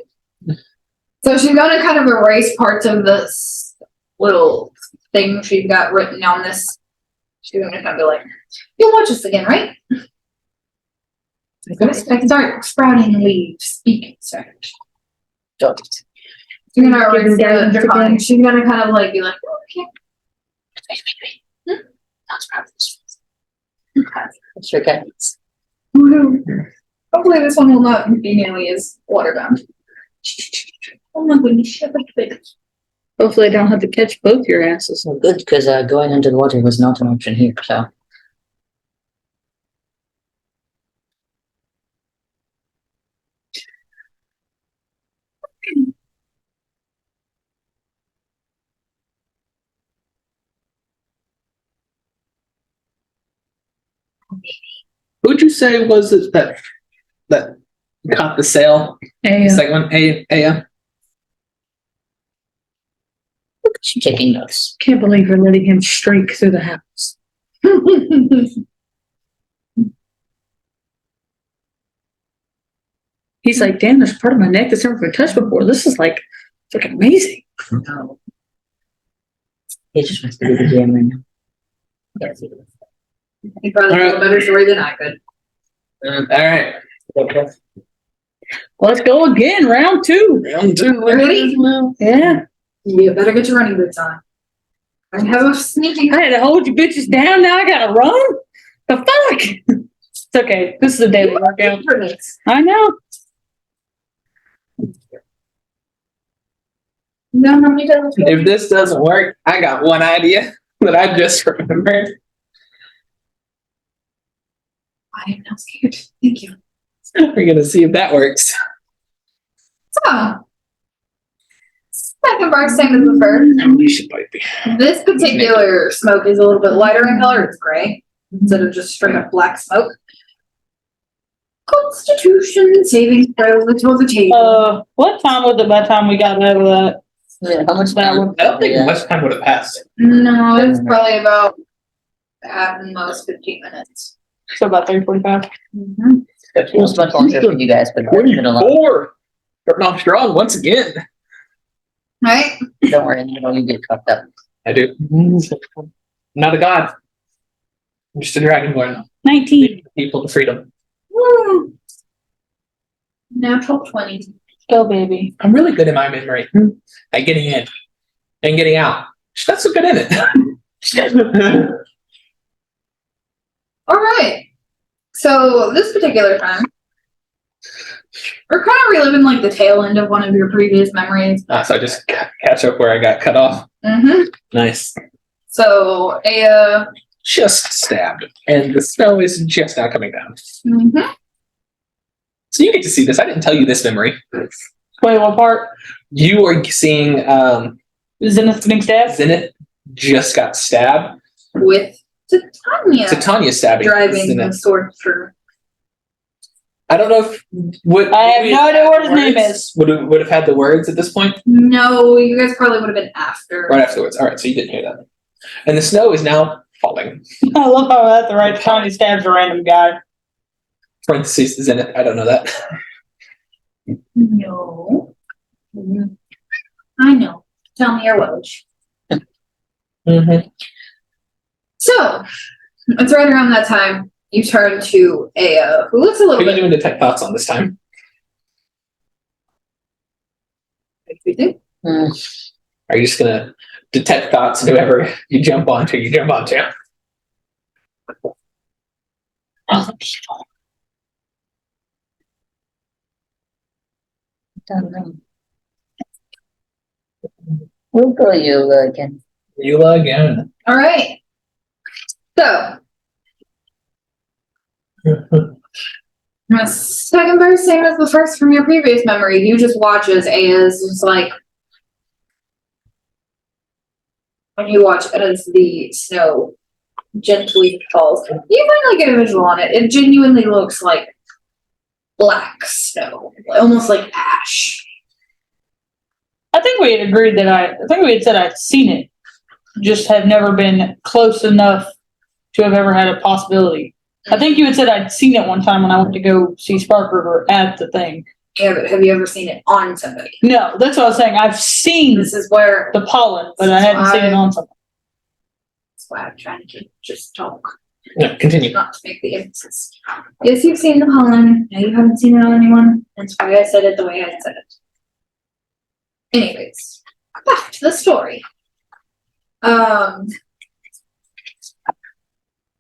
Speaker 3: So she's gonna kind of erase parts of this little thing she's got written on this. She's gonna kind of be like, "You'll watch this again, right?" I start sprouting leaves. Speak, sir.
Speaker 1: Don't.
Speaker 3: You're gonna
Speaker 4: Give
Speaker 3: erase
Speaker 4: them
Speaker 3: the
Speaker 4: guidance
Speaker 3: drawing.
Speaker 4: again.
Speaker 3: She's gonna kind of like be like, "Okay."
Speaker 1: That's probably sure guidance.
Speaker 3: Hopefully this one will not be nearly as waterbound. Oh my goodness, shut up, bitch.
Speaker 4: Hopefully I don't have to catch both your asses.
Speaker 1: Well, good, because going under the water was not an option here, so.
Speaker 2: Who'd you say was it that caught the sale?
Speaker 4: Hey,
Speaker 2: The second one, Aya.
Speaker 1: Look at you taking notes.
Speaker 4: can't believe you're letting him streak through the house. He's like, damn, there's part of my neck that's never been touched before. This is like freaking amazing.
Speaker 1: No. He just wants to be the GM right now. Yes, he does.
Speaker 3: He probably told a better story than I could.
Speaker 2: All right.
Speaker 4: Let's go again, round 2.
Speaker 2: Round 2.
Speaker 3: Ready?
Speaker 4: Yeah.
Speaker 3: You better get your running boots on. I have a sneaking.
Speaker 4: I had to hold you bitches down. Now I gotta run. The fuck? It's okay. This is a daily workout. I know.
Speaker 3: No, how many times?
Speaker 2: If this doesn't work, I got one idea that I just remembered.
Speaker 3: I am not scared. Thank you.
Speaker 2: We're gonna see if that works.
Speaker 3: So, second bar, same as the first.
Speaker 2: You should probably be.
Speaker 3: This particular smoke is a little bit lighter in color. It's gray instead of just straight up black smoke. Constitution saving throw for the table.
Speaker 4: What time was it by the time we got out of that?
Speaker 1: Yeah, how much
Speaker 4: That one.
Speaker 2: I don't think
Speaker 1: Yeah.
Speaker 2: much time would have passed.
Speaker 3: No, it's probably about at most 15 minutes.
Speaker 4: So about 3:45.
Speaker 1: It was much longer for you guys, but it's been a lot.
Speaker 2: 4. Starting off strong once again.
Speaker 3: Right?
Speaker 1: Don't worry, you know you get fucked up.
Speaker 2: I do. I'm not a god. I'm just a dragonborn.
Speaker 4: 19.
Speaker 2: People to freedom.
Speaker 3: Woo. Natural 20.
Speaker 4: Go, baby.
Speaker 2: I'm really good in my memory at getting in and getting out. She's not so good in it.
Speaker 3: All right. So this particular time, we're kind of reliving like the tail end of one of your previous memories.
Speaker 2: So I just catch up where I got cut off.
Speaker 3: Mm-hmm.
Speaker 2: Nice.
Speaker 3: So
Speaker 2: Just stabbed, and the snow is just now coming down.
Speaker 3: mm-hmm.
Speaker 2: So you get to see this. I didn't tell you this memory.
Speaker 4: Wait, what part?
Speaker 2: You are seeing
Speaker 4: Zenith getting stabbed?
Speaker 2: Zenith just got stabbed.
Speaker 3: With Titania
Speaker 2: Titania stabbing
Speaker 3: driving the
Speaker 2: Zenith.
Speaker 3: sword through.
Speaker 2: I don't know if
Speaker 4: I have no idea what his name is.
Speaker 2: Would have had the words at this point
Speaker 3: No, you guys probably would have been after.
Speaker 2: right afterwards. All right, so you didn't hear that. And the snow is now falling.
Speaker 4: I love how at the right time he stabs a random guy.
Speaker 2: Parentheses Zenith. I don't know that.
Speaker 3: No. I know. Tell me your Welsh.
Speaker 2: Mm-hmm.
Speaker 3: So, it's right around that time you turn to Aya, who looks a
Speaker 2: What
Speaker 3: little
Speaker 2: are you
Speaker 3: bit.
Speaker 2: doing detect thoughts on this time? Are you just gonna detect thoughts and whoever you jump onto, you jump onto?
Speaker 1: All the people. Don't know. We'll go you again.
Speaker 2: Eula again.
Speaker 3: All right. So, the second verse, same as the first from your previous memory. You just watch as Aya's just like, when you watch as the snow gently falls, you finally get a visual on it. It genuinely looks like black snow, almost like ash.
Speaker 4: I think we had agreed that I think we had said I'd seen it, just have never been close enough to have ever had a possibility I think you had said I'd seen it one time when I went to go see Spark River at the thing.
Speaker 3: Yeah, but have you ever seen it on somebody?
Speaker 4: No, that's what I was saying. I've seen
Speaker 3: This is where,
Speaker 4: the pollen, but I hadn't seen it on something.
Speaker 3: that's why I'm trying to just talk,
Speaker 2: No, continue.
Speaker 3: not to make the emphasis. Yes, you've seen the pollen. No, you haven't seen it on anyone. That's why I said it the way I said it. Anyways, back to the story.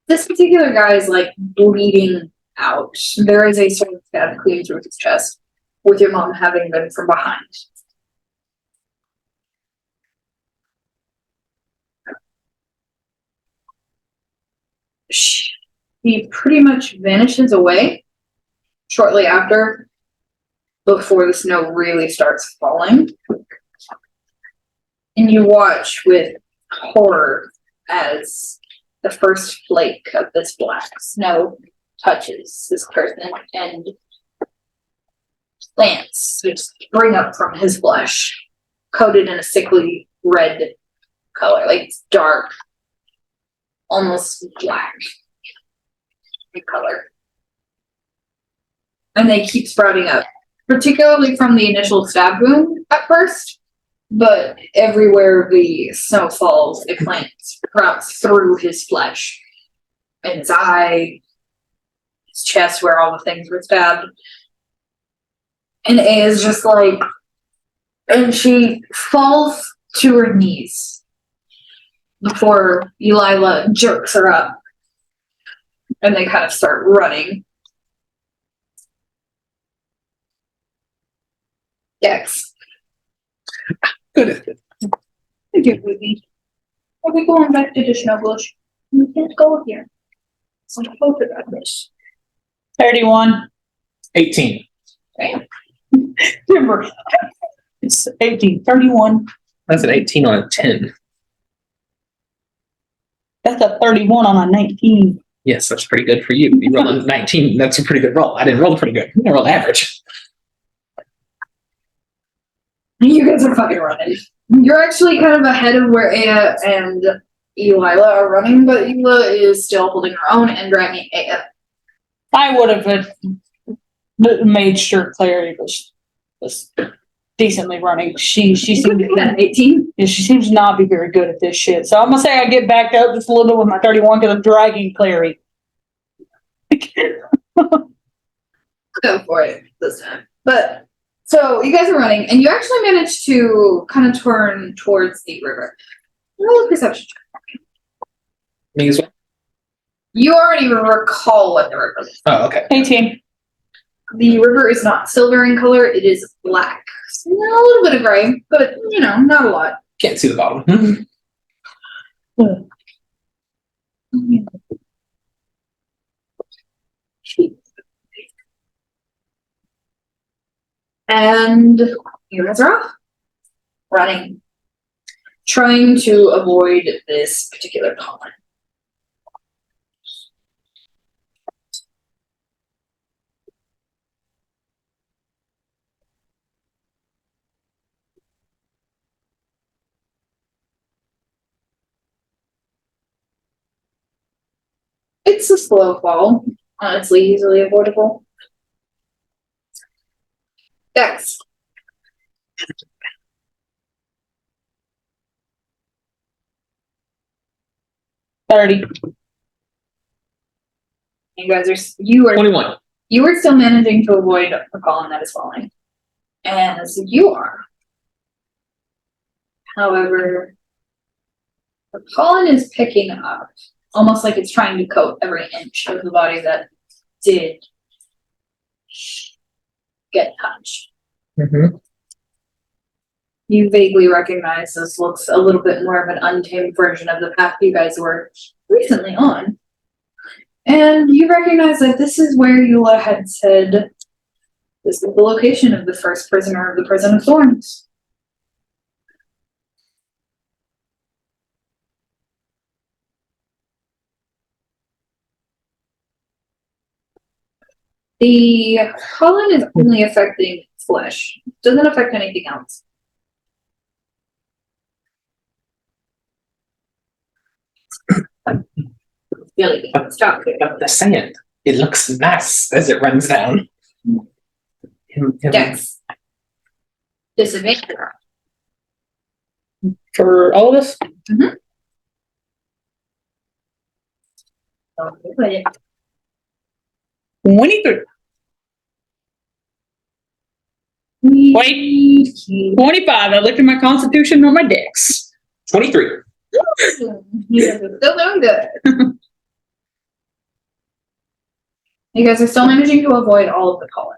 Speaker 3: This particular guy is like bleeding out. There is a sort of stab clean through his chest, with your mom having been from behind. He pretty much vanishes away shortly after, before the snow really starts falling. And you watch with horror as the first flake of this black snow touches this person and plants just spring up from his flesh, coated in a sickly red color, like it's dark, almost black in color. And they keep sprouting up, particularly from the initial stab wound at first. But everywhere the snow falls, it sprouts through his flesh. And his eye, his chest where all the things were stabbed. And A is just like, and she falls to her knees before Elila jerks her up. And they kind of start running. Dex.
Speaker 2: Good.
Speaker 3: Thank you, Ruby. Are we going back to the Snowbush? We can't go here. So I'm hoping about this.
Speaker 4: 31.
Speaker 2: 18.
Speaker 4: Remember, it's 18. 31.
Speaker 2: That's an 18 on a 10.
Speaker 4: That's a 31 on a 19.
Speaker 2: Yes, that's pretty good for you. You rolled a 19. That's a pretty good roll. I didn't roll pretty good. I rolled average.
Speaker 3: You guys are fucking running. You're actually kind of ahead of where Aya and Elila are running, but Elila is still holding her own and dragging Aya.
Speaker 4: I would have made sure Clary was decently running. She seems
Speaker 3: An 18.
Speaker 4: yeah, she seems to not be very good at this shit. So I'm gonna say I get backed up just a little bit with my 31 because I'm dragging Clary.
Speaker 3: Go for it this time. But so you guys are running, and you actually managed to kind of turn towards the river. Roll a perception check.
Speaker 2: Me as well.
Speaker 3: You already recall what the river is.
Speaker 2: Oh, okay.
Speaker 4: 18.
Speaker 3: The river is not silver in color, it is black. So, a little bit of gray, but not a lot.
Speaker 2: Can't see the bottom.
Speaker 3: And you guys are off. Running. Trying to avoid this particular pollen. It's a slow fall. Honestly, easily avoidable. Dex.
Speaker 4: $30.
Speaker 3: You are
Speaker 2: 21.
Speaker 3: You are still managing to avoid a pollen that is falling. As you are. However, the pollen is picking up, almost like it's trying to coat every inch of the body that did get touched.
Speaker 2: Mm-hmm.
Speaker 3: You vaguely recognize this looks a little bit more of an untamed version of the path you guys were recently on. And you recognize that this is where Eula had said this is the location of the first prisoner of the prison of thorns. The pollen is only affecting flesh. It doesn't affect anything else. Really, stop.
Speaker 2: But the sand, it looks nice as it runs down.
Speaker 3: Dex. Disadvantage.
Speaker 4: For all of us?
Speaker 3: Wait.
Speaker 4: 23. Wait. 25. I looked at my constitution or my dex.
Speaker 2: 23.
Speaker 3: You guys are still doing good. You guys are still managing to avoid all of the pollen.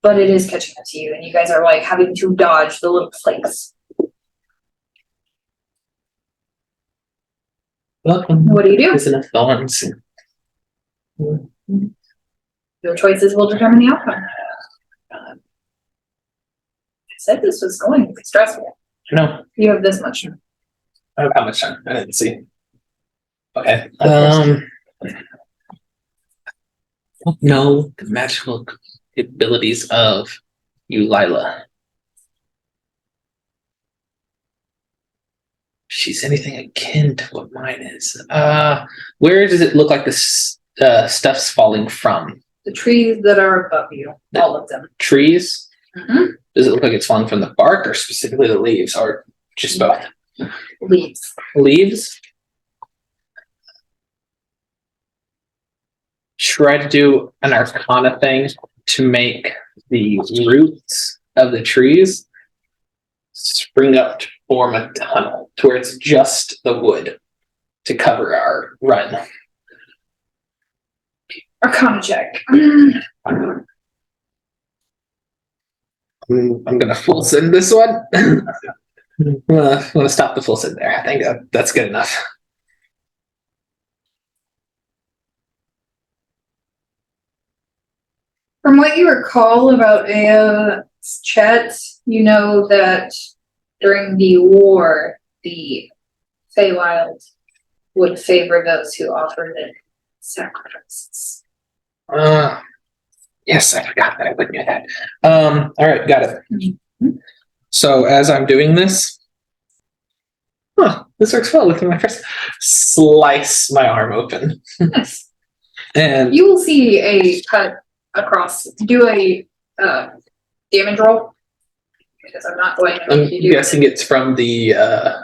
Speaker 3: But it is catching up to you, and you guys are like having to dodge the little flakes.
Speaker 2: Welcome.
Speaker 3: What do you do?
Speaker 2: Isn't it thorns?
Speaker 3: Your choices will determine the outcome. I said this was going to be stressful.
Speaker 2: No.
Speaker 3: You have this much.
Speaker 2: How much time? I didn't see. Okay. No, the magical abilities of you, Lila. She's anything akin to what mine is. Where does it look like this stuff's falling from?
Speaker 3: The trees that are above you, all of them.
Speaker 2: Trees?
Speaker 3: Mhm.
Speaker 2: Does it look like it's falling from the bark or specifically the leaves or just both?
Speaker 3: Leaves.
Speaker 2: Leaves? Try to do an arcana thing to make the roots of the trees spring up to form a tunnel to where it's just the wood to cover our run.
Speaker 3: Arcana check.
Speaker 2: I'm gonna full send this one. I'm gonna stop the full send there. I think that's good enough.
Speaker 3: From what you recall about Aya's chat, you know that during the war, the Feywild would favor those who offered it sacrifices.
Speaker 2: Yes, I forgot that I wouldn't do that. All right, got it. So as I'm doing this, this works well with my first slice my arm open.
Speaker 3: Yes.
Speaker 2: And
Speaker 3: You will see a cut across. Do a damage roll. Because I'm not going to
Speaker 2: I'm
Speaker 3: make you do
Speaker 2: guessing it's from the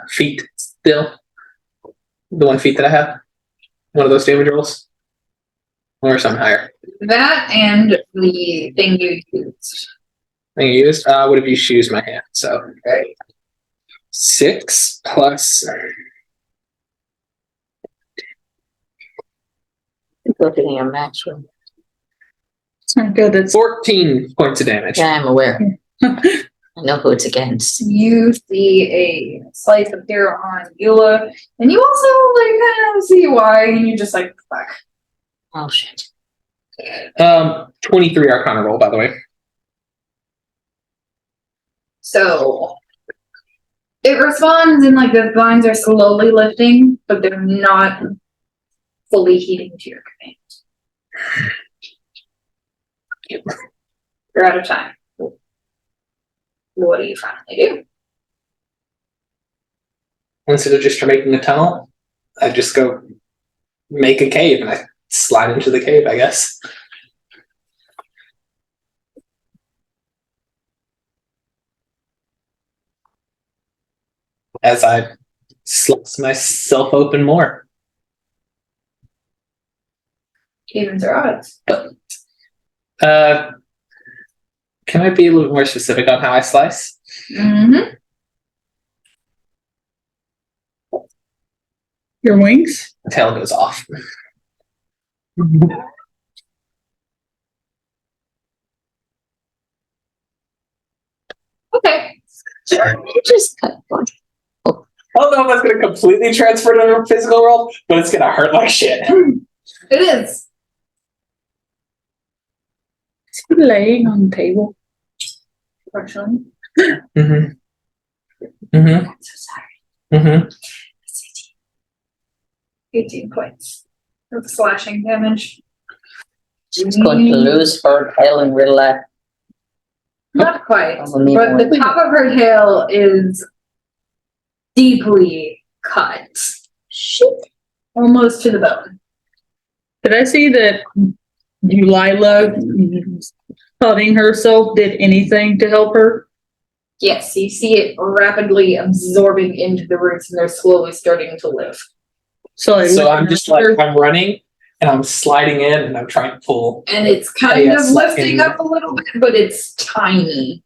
Speaker 2: feet still. The 1 feet that I have. One of those damage rolls. Or something higher.
Speaker 3: that and the thing you used.
Speaker 2: Thing you used? Would have used shoes my hand. So 6 plus
Speaker 1: Looking at your max room.
Speaker 4: It's not good. It's
Speaker 2: 14 points of damage.
Speaker 1: Yeah, I'm aware. I know who it's against.
Speaker 3: You see a slice appear on Eula, and you also like kind of see why, and you just like fuck.
Speaker 1: Oh shit.
Speaker 2: 23 Arcana roll, by the way.
Speaker 3: So it responds and like the vines are slowly lifting, but they're not fully heeding to your command. You're out of time. What do you finally do?
Speaker 2: Instead of just making a tunnel, I just go make a cave and I slide into the cave, I guess. As I slice myself open more.
Speaker 3: Evens or odds?
Speaker 2: Can I be a little more specific on how I slice?
Speaker 3: Mm-hmm.
Speaker 4: your wings.
Speaker 2: The tail goes off.
Speaker 3: Okay.
Speaker 1: You just cut one.
Speaker 2: I don't know if that's going to completely transfer to the physical world, but it's going to hurt like shit.
Speaker 3: It is.
Speaker 4: Is he laying on the table?
Speaker 3: Unfortunately.
Speaker 2: Mm-hmm. Mm-hmm.
Speaker 3: I'm so sorry.
Speaker 2: Mm-hmm.
Speaker 3: 18 points of slashing damage.
Speaker 1: She's going to lose her tail in real life.
Speaker 3: Not quite,
Speaker 1: I'll need
Speaker 3: but the
Speaker 1: more.
Speaker 3: top of her tail is deeply cut.
Speaker 1: Shit.
Speaker 3: almost to the bone.
Speaker 4: Did I see that Lila cutting herself did anything to help her?
Speaker 3: Yes, you see it rapidly absorbing into the roots, and they're slowly starting to live.
Speaker 4: So
Speaker 2: I'm just like, I'm running and I'm sliding in and I'm trying to pull.
Speaker 3: And it's kind of
Speaker 2: Yes,
Speaker 3: lifting
Speaker 2: like-
Speaker 3: up a little bit, but it's tiny.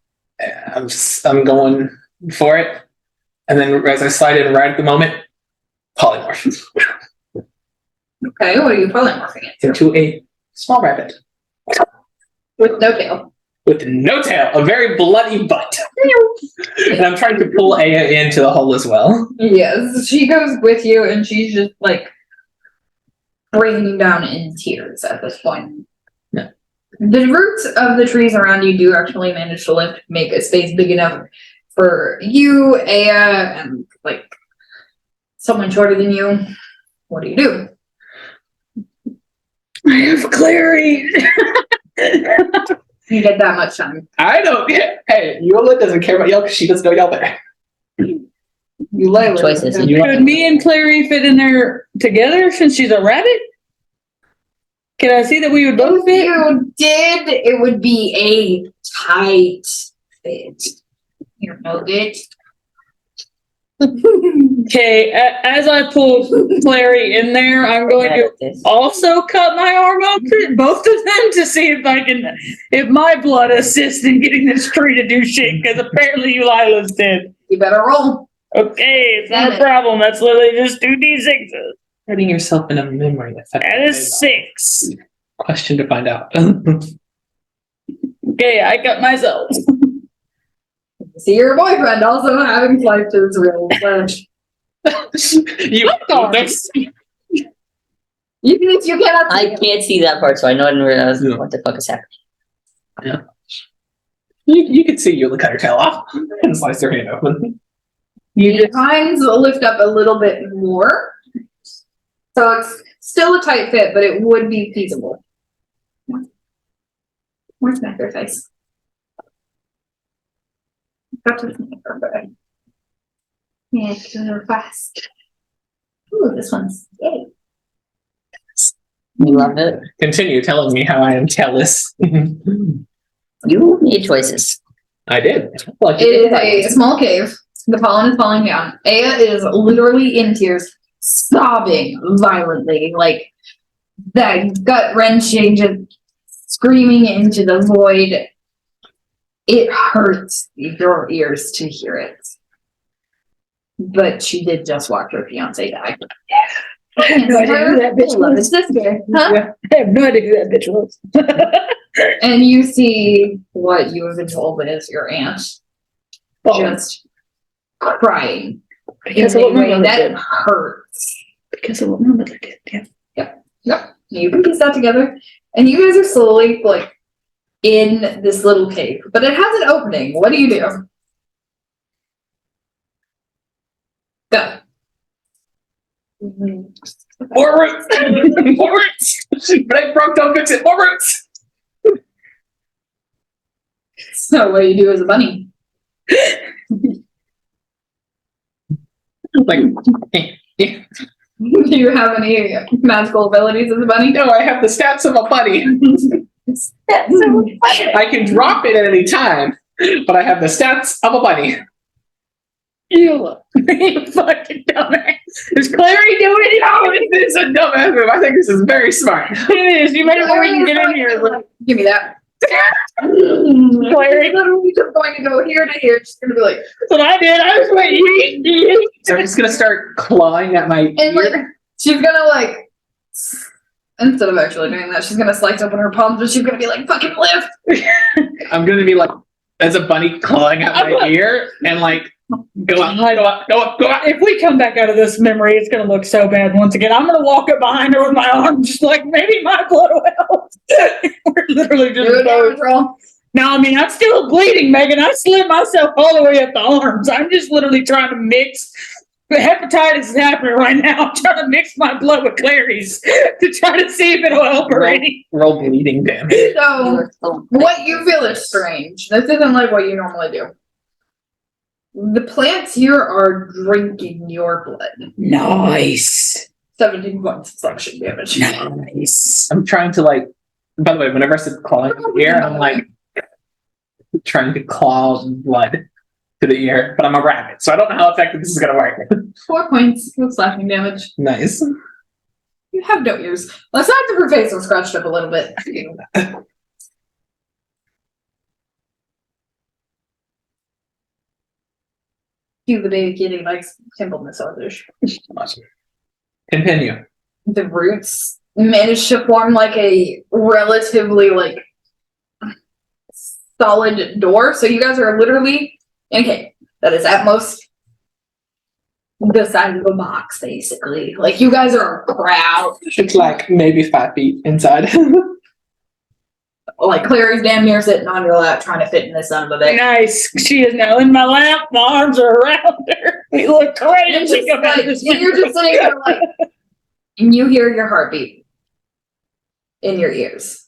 Speaker 2: I'm going for it. And then as I slide in right at the moment, polymorph
Speaker 3: Okay, what are you polymorphing it to?
Speaker 2: into a small rabbit
Speaker 3: With no tail.
Speaker 2: with no tail, a very bloody butt. And I'm trying to pull Aya into the hole as well.
Speaker 3: Yes, she goes with you, and she's just like breaking down in tears at this point.
Speaker 2: Yeah.
Speaker 3: The roots of the trees around you do actually manage to lift, make a space big enough for you, Aya, and like someone shorter than you. What do?
Speaker 4: I have Clary.
Speaker 3: You get that much time.
Speaker 2: I don't. Hey, Yola doesn't care about y'all because she doesn't know y'all there.
Speaker 3: You lay with
Speaker 1: Choices.
Speaker 3: it.
Speaker 4: Could me and Clary fit in there together since she's a rabbit? Can I see that we would both
Speaker 3: If
Speaker 4: fit?
Speaker 3: you did, it would be a tight fit. You know it.
Speaker 4: Okay, as I pull Clary in there, I'm going to also cut my arm open, both of them, to see if my blood assists in getting this tree to do shit, because apparently Lila's did.
Speaker 3: You better roll.
Speaker 4: Okay, it's not a problem. That's literally just 2d6s.
Speaker 2: Hurting yourself in a memory effect.
Speaker 4: That is 6.
Speaker 2: Question to find out.
Speaker 4: Okay, I cut myself.
Speaker 3: See your boyfriend also having life to his real flesh.
Speaker 2: You
Speaker 3: cannot.
Speaker 1: I can't see that part, so I know I didn't realize
Speaker 2: Yeah.
Speaker 1: what the fuck is happening.
Speaker 2: you could see Yola cut her tail off and slice her hand open.
Speaker 4: You just
Speaker 3: Times will lift up a little bit more. So it's still a tight fit, but it would be feasible. Where's my face? Got to perfect. Yeah, go fast. Ooh, this one's yay.
Speaker 1: You love it.
Speaker 2: Continue telling me how I am tailless.
Speaker 1: You made choices.
Speaker 2: I did. Well,
Speaker 3: It is a small cave. The pollen is falling down. Aya is literally in tears, sobbing violently, like that gut wrenching, just screaming into the void. It hurts your ears to hear it. But she did just watch her fiance die.
Speaker 4: I have no idea who that bitch
Speaker 3: Love
Speaker 4: was.
Speaker 3: his sister. Huh?
Speaker 4: I have no idea who that bitch was.
Speaker 3: And you see what you have been told is your aunt just crying
Speaker 4: Because
Speaker 3: in
Speaker 4: of
Speaker 3: a
Speaker 4: what my
Speaker 3: way
Speaker 4: mother
Speaker 3: that
Speaker 4: did.
Speaker 3: hurts.
Speaker 4: Because of what my mother did. Yeah.
Speaker 3: Yep. You can piece that together. And you guys are slowly like in this little cave. But it has an opening. What do? Go.
Speaker 2: more roots! More roots! But I broke, don't fix it. More roots!
Speaker 3: So what do you do as a bunny?
Speaker 2: Like,
Speaker 3: Do you have any magical abilities as a bunny?
Speaker 2: no, I have the stats of a bunny. I can drop it at any time, but I have the stats of a bunny.
Speaker 4: You fucking dumbass. Is Clary doing it?
Speaker 2: No, this is a dumbass move. I think this is very smart.
Speaker 4: It is. You made it before you can get in here.
Speaker 3: Give me that.
Speaker 4: Clary.
Speaker 3: Literally just going to go here to here. She's gonna be like,
Speaker 4: That's what I did. I was waiting.
Speaker 2: So I'm just gonna start clawing at my
Speaker 3: and like
Speaker 2: ear.
Speaker 3: she's gonna like instead of actually doing that, she's gonna slice open her palms, but she's gonna be like, fucking lift.
Speaker 2: I'm gonna be like, as a bunny clawing at my ear and like, go up, go up, go up, go up.
Speaker 4: If we come back out of this memory, it's going to look so bad once again. I'm going to walk up behind her with my arm, just like, maybe my blood will help. We're literally
Speaker 3: Do a
Speaker 4: just
Speaker 3: damage roll.
Speaker 4: No, I mean, I'm still bleeding, Megan. I slit myself all the way up the arms. I'm just literally trying to mix. The hepatitis is happening right now. I'm trying to mix my blood with Clary's to try to see if it'll help her any.
Speaker 2: Roll bleeding damage.
Speaker 3: So what you feel is strange. This isn't like what you normally do. The plants here are drinking your blood.
Speaker 4: Nice.
Speaker 3: 17 points of slashing damage.
Speaker 2: Nice. I'm trying to like. By the way, whenever I said clawing the ear, I'm like trying to claw blood to the ear, but I'm a rabbit, so I don't know how effective this is gonna work.
Speaker 3: 4 points of slashing damage.
Speaker 2: Nice.
Speaker 3: You have no ears. Well, aside from her face was scratched up a little bit. You, the baby kitty, likes simple massages.
Speaker 2: Awesome. Continue.
Speaker 3: The roots managed to form like a relatively like solid door. So you guys are literally in a cave that is at most the size of a box, basically. Like you guys are a crowd.
Speaker 2: It's like maybe 5 feet inside.
Speaker 3: Like Clary's damn near sitting on your lap trying to fit in this son of a bitch.
Speaker 4: Nice. She is now in my lap. My arms are around her. We look
Speaker 3: And
Speaker 4: crazy.
Speaker 3: just, like, you're just sitting there like, and you hear your heartbeat in your ears.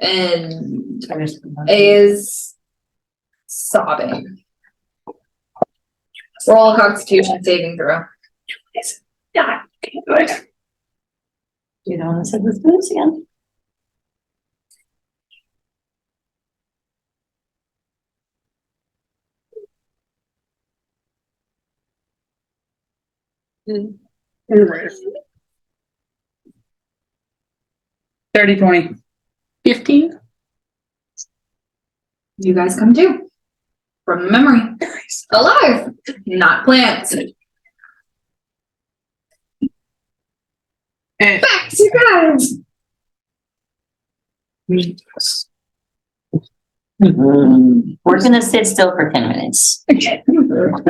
Speaker 3: And is sobbing. Roll a Constitution saving throw.
Speaker 1: Yeah, can't do it. You don't want to say let's do this again.
Speaker 4: Mm. 30, 20.
Speaker 2: 15.
Speaker 3: You guys come to. From memory. Alive. Not plants.
Speaker 2: And
Speaker 3: Back to you guys.
Speaker 1: We're gonna sit still for 10 minutes.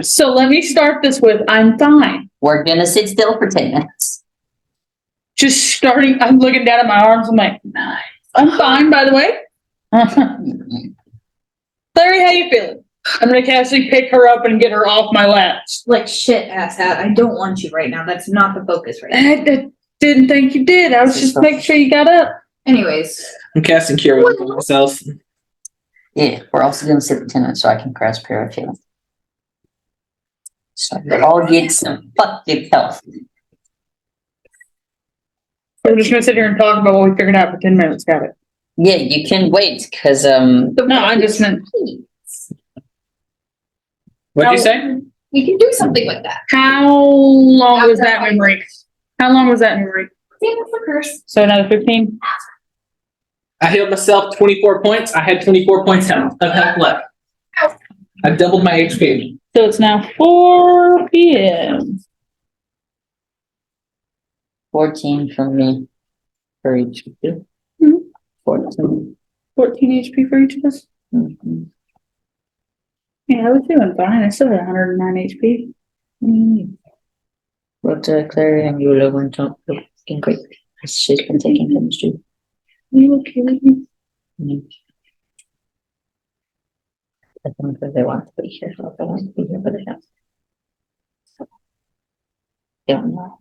Speaker 4: So let me start this with I'm fine.
Speaker 1: We're gonna sit still for 10 minutes.
Speaker 4: Just starting, I'm looking down at my arms. I'm like, nice. I'm fine, by the way. Larry, how you feeling? I'm gonna casually pick her up and get her off my lap.
Speaker 3: Like shit, asshat. I don't want you right now. That's not the focus right now.
Speaker 4: I didn't think you did. I was just making sure you got up.
Speaker 3: Anyways,
Speaker 2: I'm casting Cure Wounds on myself.
Speaker 1: Yeah, we're also gonna sit for 10 minutes so I can cast Prayer of Healing. So they all get some fucking health.
Speaker 4: We're just gonna sit here and talk about what we figured out for 10 minutes. Got it.
Speaker 1: Yeah, you can wait, because
Speaker 4: No, I just meant
Speaker 2: What'd you say?
Speaker 3: we can do something with that.
Speaker 4: how long was that memory? How long was that memory?
Speaker 3: Same with the curse.
Speaker 4: So another 15?
Speaker 2: I healed myself 24 points. I had 24 points of health left. I doubled my HP.
Speaker 4: So it's now 4 p.m.
Speaker 1: 14 from me for each of you.
Speaker 4: Mhm.
Speaker 1: 14.
Speaker 4: 14 HP for each of us.
Speaker 1: Mhm.
Speaker 4: Yeah, I was doing fine. I still had 109 HP.
Speaker 1: But Clary and Yula went up looking great. She's been taking damage too.
Speaker 4: You okay with me?
Speaker 1: I think that they want to be here. So they want to be here, but they don't. Don't know.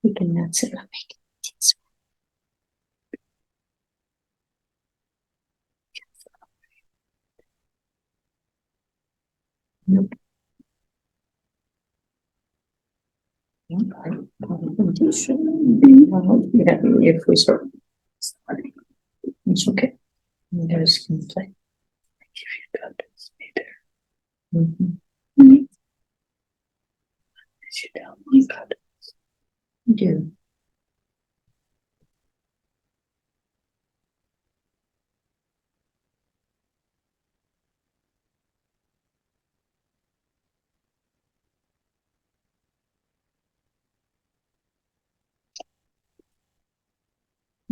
Speaker 1: We cannot sit and make it. Nope. If we start, it's okay. You guys can play. If you got this, be there. Sit down, my God. Do.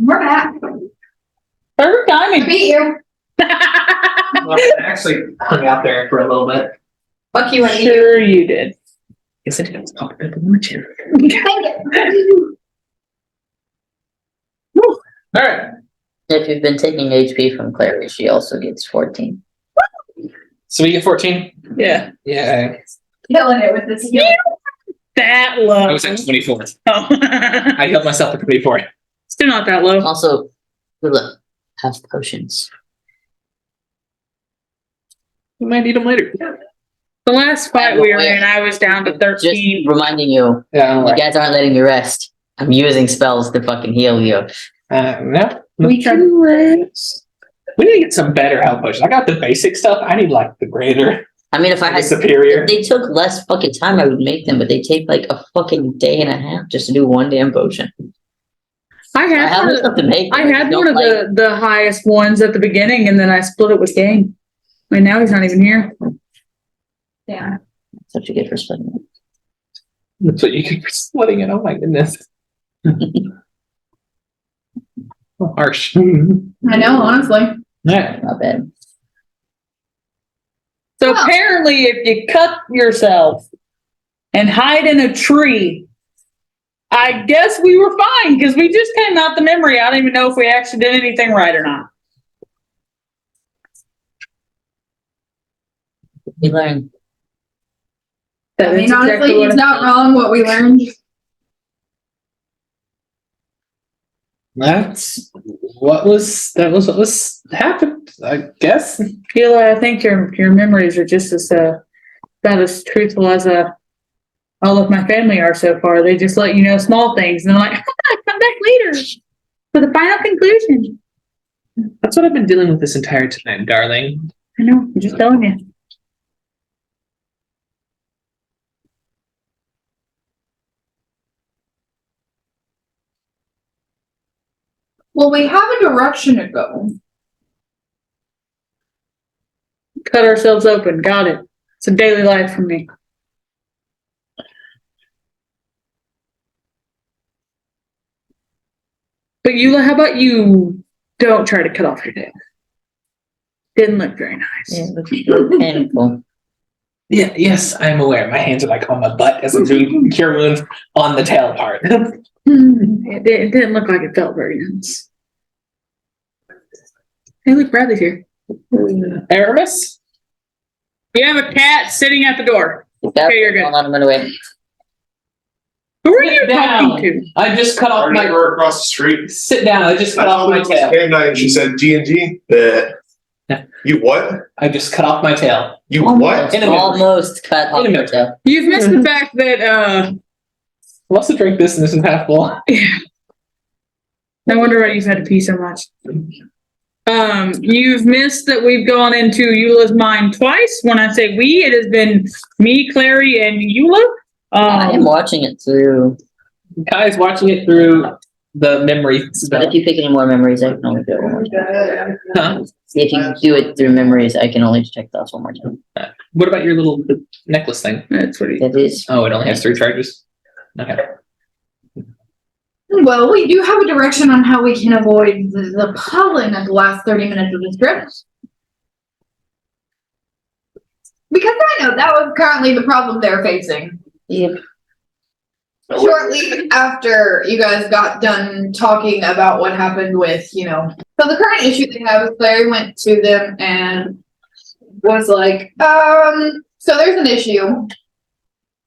Speaker 3: We're back.
Speaker 4: Perfect timing.
Speaker 3: Beat you.
Speaker 2: Actually, hung out there for a little bit.
Speaker 3: Fuck you and me.
Speaker 4: Sure you did.
Speaker 2: Yes, I did. I was talking about the merchant. All right.
Speaker 1: If you've been taking HP from Clary, she also gets 14.
Speaker 2: So we get 14.
Speaker 4: Yeah.
Speaker 2: Yeah.
Speaker 3: Killing it with this heal.
Speaker 4: That low.
Speaker 2: I was at 24.
Speaker 4: Oh.
Speaker 2: I healed myself at 24.
Speaker 4: Still not that low.
Speaker 1: Also, look, have potions.
Speaker 2: We might need them later.
Speaker 4: The last fight we were in, I was down to
Speaker 1: Just
Speaker 4: 13.
Speaker 1: reminding you,
Speaker 2: Yeah,
Speaker 1: you guys aren't letting me rest. I'm using spells to fucking heal you.
Speaker 2: no.
Speaker 4: We can rest.
Speaker 2: We need to get some better health potions. I got the basic stuff. I need like the greater,
Speaker 1: I mean, if I
Speaker 2: the
Speaker 1: had,
Speaker 2: superior.
Speaker 1: if they took less fucking time, I would make them, but they take like a fucking day and a half just to do one damn potion.
Speaker 4: I
Speaker 1: I
Speaker 4: had
Speaker 1: have
Speaker 4: one
Speaker 1: stuff
Speaker 4: of,
Speaker 1: to make.
Speaker 4: I
Speaker 1: them,
Speaker 4: had
Speaker 1: don't
Speaker 4: one of
Speaker 1: like-
Speaker 4: the highest ones at the beginning, and then I split it with Gang. And now he's not even here.
Speaker 3: Yeah.
Speaker 1: That's what you get for splitting it.
Speaker 2: That's what you get for splitting it. Oh my goodness. Oh, harsh.
Speaker 3: I know, honestly.
Speaker 2: Yeah.
Speaker 1: Not bad.
Speaker 4: So
Speaker 3: Well-
Speaker 4: apparently, if you cut yourself and hide in a tree, I guess we were fine because we just came out the memory. I don't even know if we actually did anything right or not.
Speaker 1: We learn.
Speaker 3: I mean,
Speaker 4: That's
Speaker 3: honestly,
Speaker 4: exactly what
Speaker 3: he's
Speaker 4: I-
Speaker 3: not wrong what we learned.
Speaker 2: What was happened, I guess.
Speaker 4: Sheila, I think your memories are just as about as truthful as all of my family are so far. They just let you know small things, and they're like, "Come back later for the final conclusion."
Speaker 2: That's what I've been dealing with this entire time, darling.
Speaker 4: I know. I'm just telling you.
Speaker 3: Well, we have a direction to go.
Speaker 4: Cut ourselves open. Got it. It's a daily life for me. But Eula, how about you don't try to cut off your tail? Didn't look very nice.
Speaker 1: Yeah, it looks so painful.
Speaker 2: Yeah, yes, I'm aware. My hands are like on my butt as I'm doing cure wounds on the tail part.
Speaker 4: It didn't look like it felt very nice. Hey, look, Bradley's here.
Speaker 2: Aramis?
Speaker 4: We have a cat sitting at the door. Okay, you're good.
Speaker 1: Don't let him run away.
Speaker 4: Who are
Speaker 2: Sit
Speaker 4: you
Speaker 2: down.
Speaker 4: talking to?
Speaker 2: I just cut off
Speaker 6: Our
Speaker 2: my.
Speaker 6: neighbor across the street.
Speaker 2: Sit down. I just
Speaker 6: I
Speaker 2: cut off
Speaker 6: told her
Speaker 2: my
Speaker 6: it was
Speaker 2: tail.
Speaker 6: game night and she said D&D. You what?
Speaker 2: I just cut off my tail.
Speaker 6: You what?
Speaker 2: In a minute.
Speaker 1: Almost cut off
Speaker 2: In a
Speaker 1: your
Speaker 2: minute.
Speaker 1: tail.
Speaker 4: You've missed the fact that
Speaker 2: Who wants to drink this and this is half full?
Speaker 4: no wonder why you've had to pee so much. You've missed that we've gone into Eula's mind twice. When I say we, it has been me, Clary, and Eula.
Speaker 1: I am watching it through.
Speaker 2: Kai's watching it through the memory
Speaker 1: But
Speaker 2: spell.
Speaker 1: if you pick any more memories, I can only do it one more time.
Speaker 2: Huh?
Speaker 1: See, if you do it through memories, I can only detect those one more time.
Speaker 2: What about your little necklace thing?
Speaker 4: That's what he.
Speaker 1: That is.
Speaker 2: Oh, it only has 3 charges? Okay.
Speaker 3: Well, we do have a direction on how we can avoid the pollen at the last 30 minutes of this trip. Because I know that was currently the problem they're facing.
Speaker 1: Yep.
Speaker 3: Shortly after you guys got done talking about what happened with, so the current issue they have is Clary went to them and was like, so there's an issue.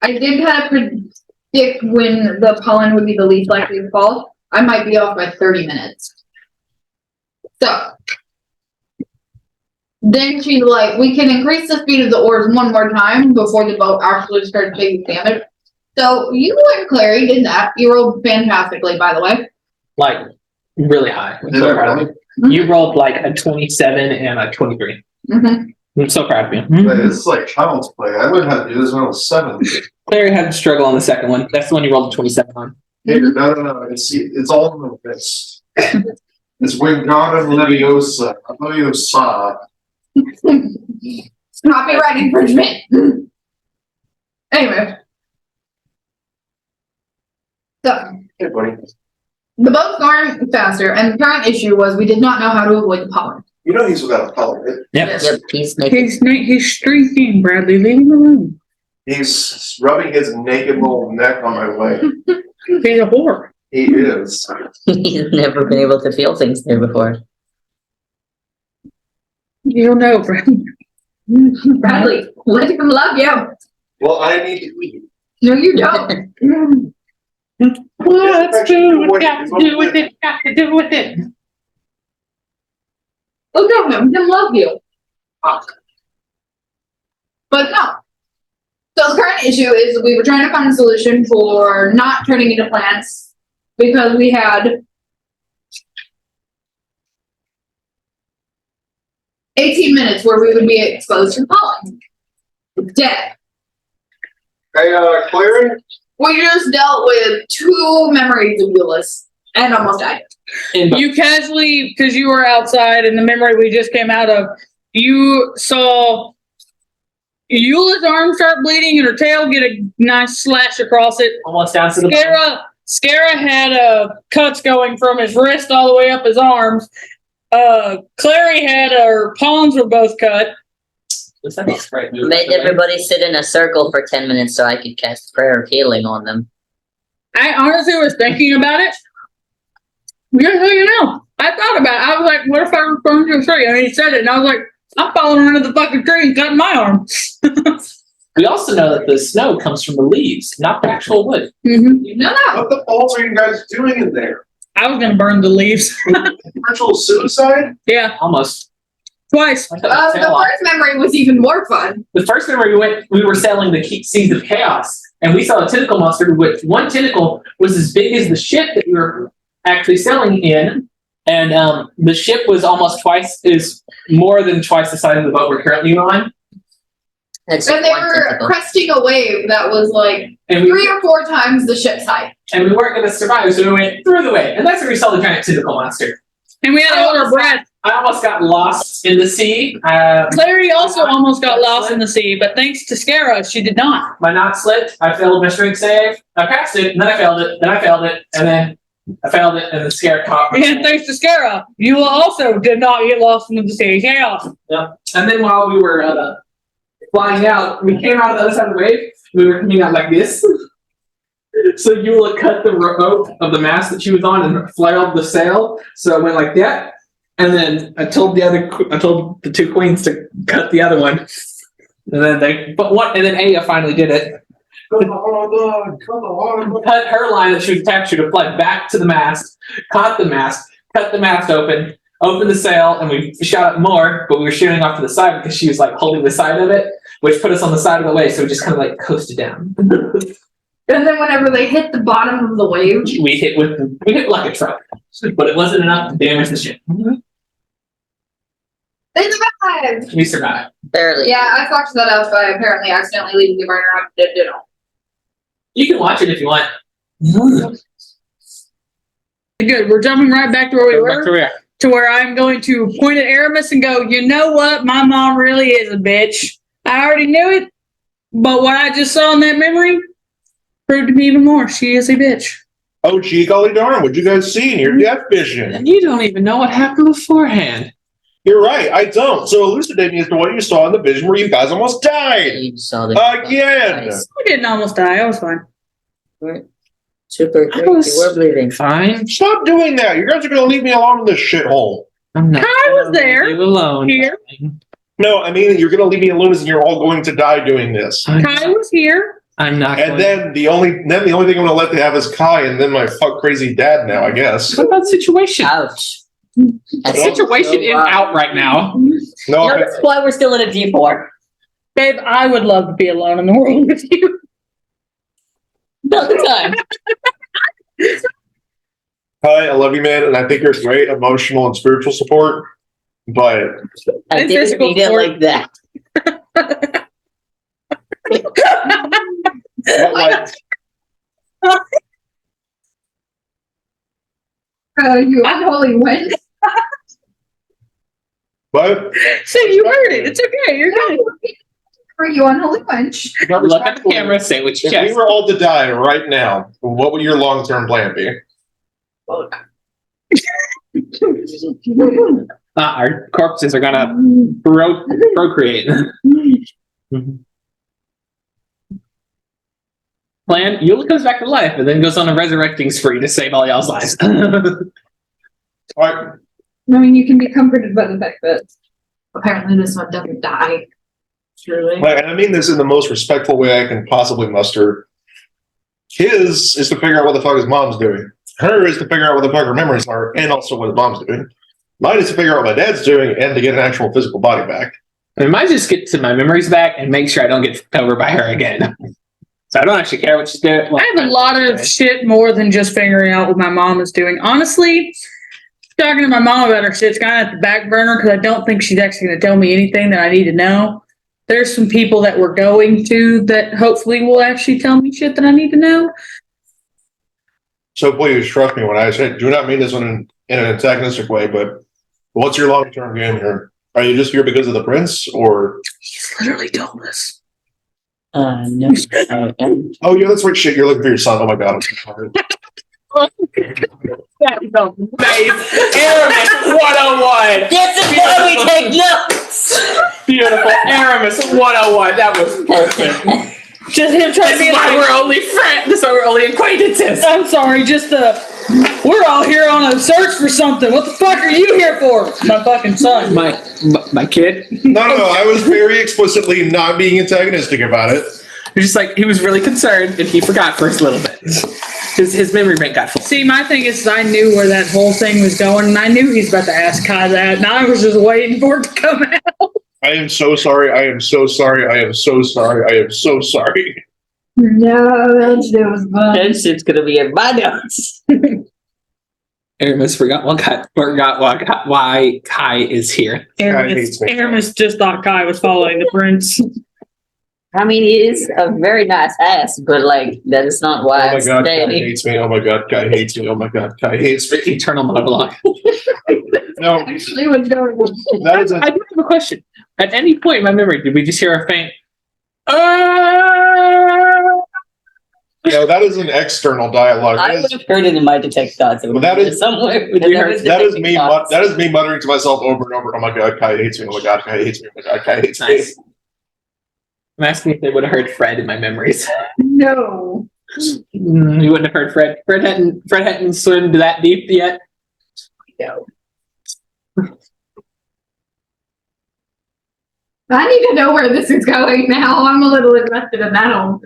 Speaker 3: I did kind of predict when the pollen would be the least likely to fall. I might be off by 30 minutes. So then she's like, we can increase the speed of the oars one more time before the boat actually starts taking damage. So you and Clary did that. You rolled fantastically, by the way.
Speaker 2: Like, really high. I'm so proud of you. You rolled like a 27 and a 23.
Speaker 3: Mm-hmm.
Speaker 2: I'm so proud of you.
Speaker 6: Hey, this is like child's play. I learned how to do this when I was 7.
Speaker 2: Clary had to struggle on the second one. That's the one you rolled a 27 on.
Speaker 6: Hey, no. It's all in the this. It's Wingardium Leviosa. Leviosa.
Speaker 3: Copyright infringement. Anyway. So,
Speaker 6: Hey, buddy.
Speaker 3: the boat's going faster, and the current issue was we did not know how to avoid the pollen.
Speaker 6: You know he's without a color, right?
Speaker 2: Yep.
Speaker 1: Yep, he's naked.
Speaker 4: He's streaking, Bradley. Leave him alone.
Speaker 6: He's rubbing his naked little neck on my leg.
Speaker 4: He's a whore.
Speaker 6: He is.
Speaker 1: He's never been able to feel things there before.
Speaker 4: You'll know, Bradley.
Speaker 3: Bradley, let him love you.
Speaker 6: Well, I need to eat.
Speaker 3: No, you don't.
Speaker 2: Let's do what got to do with it. Got to do with it.
Speaker 3: Look at him. He love you. But no. So the current issue is we were trying to find a solution for not turning into plants because we had 18 minutes where we would be exposed to pollen. Dead.
Speaker 6: Hey, Clary?
Speaker 3: We just dealt with 2 memories of Euless and almost died.
Speaker 4: You casually, because you were outside in the memory we just came out of, you saw Eula's arm start bleeding and her tail get a nice slash across it.
Speaker 2: Almost down to the
Speaker 4: Scara had cuts going from his wrist all the way up his arms. Clary had her palms were both cut.
Speaker 1: Made everybody sit in a circle for 10 minutes so I could cast prayer of healing on them.
Speaker 4: I honestly was thinking about it. Just so you know, I thought about it. I was like, what if I was going to a tree? And he said it, and I was like, I'm falling under the fucking tree and cutting my arm.
Speaker 2: We also know that the snow comes from the leaves, not the actual wood.
Speaker 4: Mm-hmm.
Speaker 3: You know that.
Speaker 6: What the balls are you guys doing in there?
Speaker 4: I was gonna burn the leaves.
Speaker 6: Virtual suicide?
Speaker 4: Yeah,
Speaker 2: Almost.
Speaker 4: twice.
Speaker 2: I cut the tail
Speaker 3: The
Speaker 2: off.
Speaker 3: first memory was even more fun.
Speaker 2: The first memory we were sailing the Seas of Chaos, and we saw a tentacle monster, which one tentacle was as big as the ship that we were actually sailing in, and the ship was more than twice the size of the boat we're currently on.
Speaker 1: That's
Speaker 3: And they
Speaker 1: one
Speaker 3: were
Speaker 1: tentacle.
Speaker 3: cresting a wave that was like
Speaker 2: And
Speaker 3: 3 or 4 times the ship's height.
Speaker 2: we weren't going to survive, so we went through the wave, and that's where we saw the giant tentacle monster.
Speaker 4: And we had to hold our breath.
Speaker 2: I almost got lost in the sea.
Speaker 4: Clary also almost got lost in the sea, but thanks to Scara, she did not.
Speaker 2: My knot slipped. I failed my strength save. I passed it, and then I failed it. Then I failed it, and then I failed it, and the scare caught me.
Speaker 4: And thanks to Scara, you also did not get lost into the sea. Chaos.
Speaker 2: Yep. And then while we were flying out, we came out of the other side of the wave. We were coming out like this. So Eula cut the rope of the mast that she was on and flailed the sail. So it went like that. And then I told the 2 queens to cut the other one. And then and then Aya finally did it. Cut her line that she was attached to fly back to the mast, caught the mast, cut the mast open the sail, and we shot up more, but we were shooting off to the side because she was like holding the side of it, which put us on the side of the wave, so we just kind of like coasted down.
Speaker 3: And then whenever they hit the bottom of the wave,
Speaker 2: we hit like a truck, but it wasn't enough to damage the ship.
Speaker 3: they survived.
Speaker 2: We survived.
Speaker 1: Barely.
Speaker 3: Yeah, I fucked that up by apparently accidentally leaving the burner on. Did it all.
Speaker 2: You can watch it if you want.
Speaker 4: Good. We're jumping right back to where we
Speaker 2: Go back to
Speaker 4: were.
Speaker 2: where?
Speaker 4: To where I'm going to point at Aramis and go, you know what? My mom really is a bitch. I already knew it, but what I just saw in that memory proved to me even more. She is a bitch.
Speaker 7: Oh, gee, golly darn, what'd you guys see in your death vision?
Speaker 2: And you don't even know what happened beforehand.
Speaker 7: You're right, I don't. So elucidate me as to what you saw in the vision where you guys almost died.
Speaker 1: You saw the
Speaker 7: Again.
Speaker 1: Nice.
Speaker 4: I didn't almost die. I was fine.
Speaker 1: Super great. You were bleeding.
Speaker 2: Fine.
Speaker 7: Stop doing that. You guys are going to leave me alone in this shithole.
Speaker 2: I'm not.
Speaker 4: I was there.
Speaker 2: Leave you alone.
Speaker 4: Here.
Speaker 7: No, I mean, you're going to leave me alone and you're all going to die doing this.
Speaker 4: Kai was here.
Speaker 2: I'm not.
Speaker 7: And then the only thing I'm going to let they have is Kai and then my fuck crazy dad now, I guess.
Speaker 2: What about situation?
Speaker 1: Ouch. That's
Speaker 2: Situation is out right now.
Speaker 7: No,
Speaker 1: No, that's why we're still in a D4.
Speaker 4: Babe, I would love to be alone in the world with you.
Speaker 1: About the time.
Speaker 7: Kai, I love you, man, and I think you're great emotional and spiritual support, but
Speaker 1: I
Speaker 4: And
Speaker 1: didn't
Speaker 4: physical
Speaker 1: need it
Speaker 4: support.
Speaker 1: like that.
Speaker 7: but like,
Speaker 3: You unholy wind.
Speaker 7: but
Speaker 4: So you heard it. It's okay. You're good.
Speaker 3: For you unholy wench.
Speaker 2: Look at the camera. Say which
Speaker 7: if we
Speaker 2: chest.
Speaker 7: were all to die right now, what would your long-term plan be?
Speaker 2: Our corpses are gonna procreate. Plan. Eula comes back to life and then goes on a resurrecting spree to save all y'all's lives.
Speaker 7: All right,
Speaker 3: I mean, you can be comforted by the fact that apparently this one doesn't die. Truly.
Speaker 7: and I mean this in the most respectful way I can possibly muster. His is to figure out what the fuck his mom's doing. Her is to figure out what the fuck her memories are, and also what his mom's doing. Mine is to figure out what my dad's doing and to get an actual physical body back.
Speaker 2: I might just get to my memories back and make sure I don't get fucked over by her again. So I don't actually care what she's doing. Well,
Speaker 4: I have a lot of shit more than just figuring out what my mom is doing. Honestly, talking to my mom about her shit's kind of at the back burner because I don't think she's actually going to tell me anything that I need to know. There's some people that we're going to that hopefully will actually tell me shit that I need to know.
Speaker 7: So please trust me when I say, do not mean this in an antagonistic way, but what's your long-term game here? Are you just here because of the prince, or?
Speaker 4: He's literally told us.
Speaker 1: No.
Speaker 7: Oh, yeah, that's right. Shit, you're looking for your son. Oh my god, I'm sorry.
Speaker 2: That is amazing. Aramis 101.
Speaker 1: This is why we take notes.
Speaker 2: Beautiful. Aramis 101. That was perfect.
Speaker 4: Just him trying to
Speaker 2: This
Speaker 4: be
Speaker 2: is why
Speaker 4: like,
Speaker 2: we're only friends. This is why we're only acquaintances.
Speaker 4: I'm sorry, we're all here on a search for something. What the fuck are you here for? My fucking son.
Speaker 2: My kid.
Speaker 7: No, I was very explicitly not being antagonistic about it.
Speaker 2: He's just like, he was really concerned and he forgot for a little bit. His memory bank got full.
Speaker 4: See, my thing is I knew where that whole thing was going, and I knew he's about to ask Kai that, and I was just waiting for it to come out.
Speaker 7: I am so sorry. I am so sorry. I am so sorry. I am so sorry.
Speaker 3: No, that shit was fun.
Speaker 1: That shit's gonna be in my notes.
Speaker 2: Aramis forgot why Kai is here.
Speaker 7: hates me.
Speaker 4: Aramis just thought Kai was following the prince.
Speaker 1: I mean, he is a very nice ass, but like that is not why
Speaker 7: Oh
Speaker 1: I'm
Speaker 7: my god, Kai
Speaker 1: staying.
Speaker 7: hates me. Oh my god, Kai hates me. Oh my god, Kai hates me.
Speaker 2: Eternal monologue.
Speaker 7: No,
Speaker 3: Actually, was going
Speaker 7: that is
Speaker 2: I do have a question. At any point in my memory, did we just hear a faint?
Speaker 7: no, that is an external dialogue.
Speaker 1: I would have heard it in my detect thoughts. It would
Speaker 7: Well, that
Speaker 1: have been
Speaker 7: is-
Speaker 1: somewhere.
Speaker 7: that is me. That is me muttering to myself over and over. Oh my god, Kai hates me. Oh my god, Kai hates me. Oh my god, Kai hates me.
Speaker 2: Nice. I'm asking if they would have heard Fred in my memories.
Speaker 3: No.
Speaker 2: You wouldn't have heard Fred. Fred hadn't swum that deep yet.
Speaker 1: No.
Speaker 3: I need to know where this is going now. I'm a little invested in that one.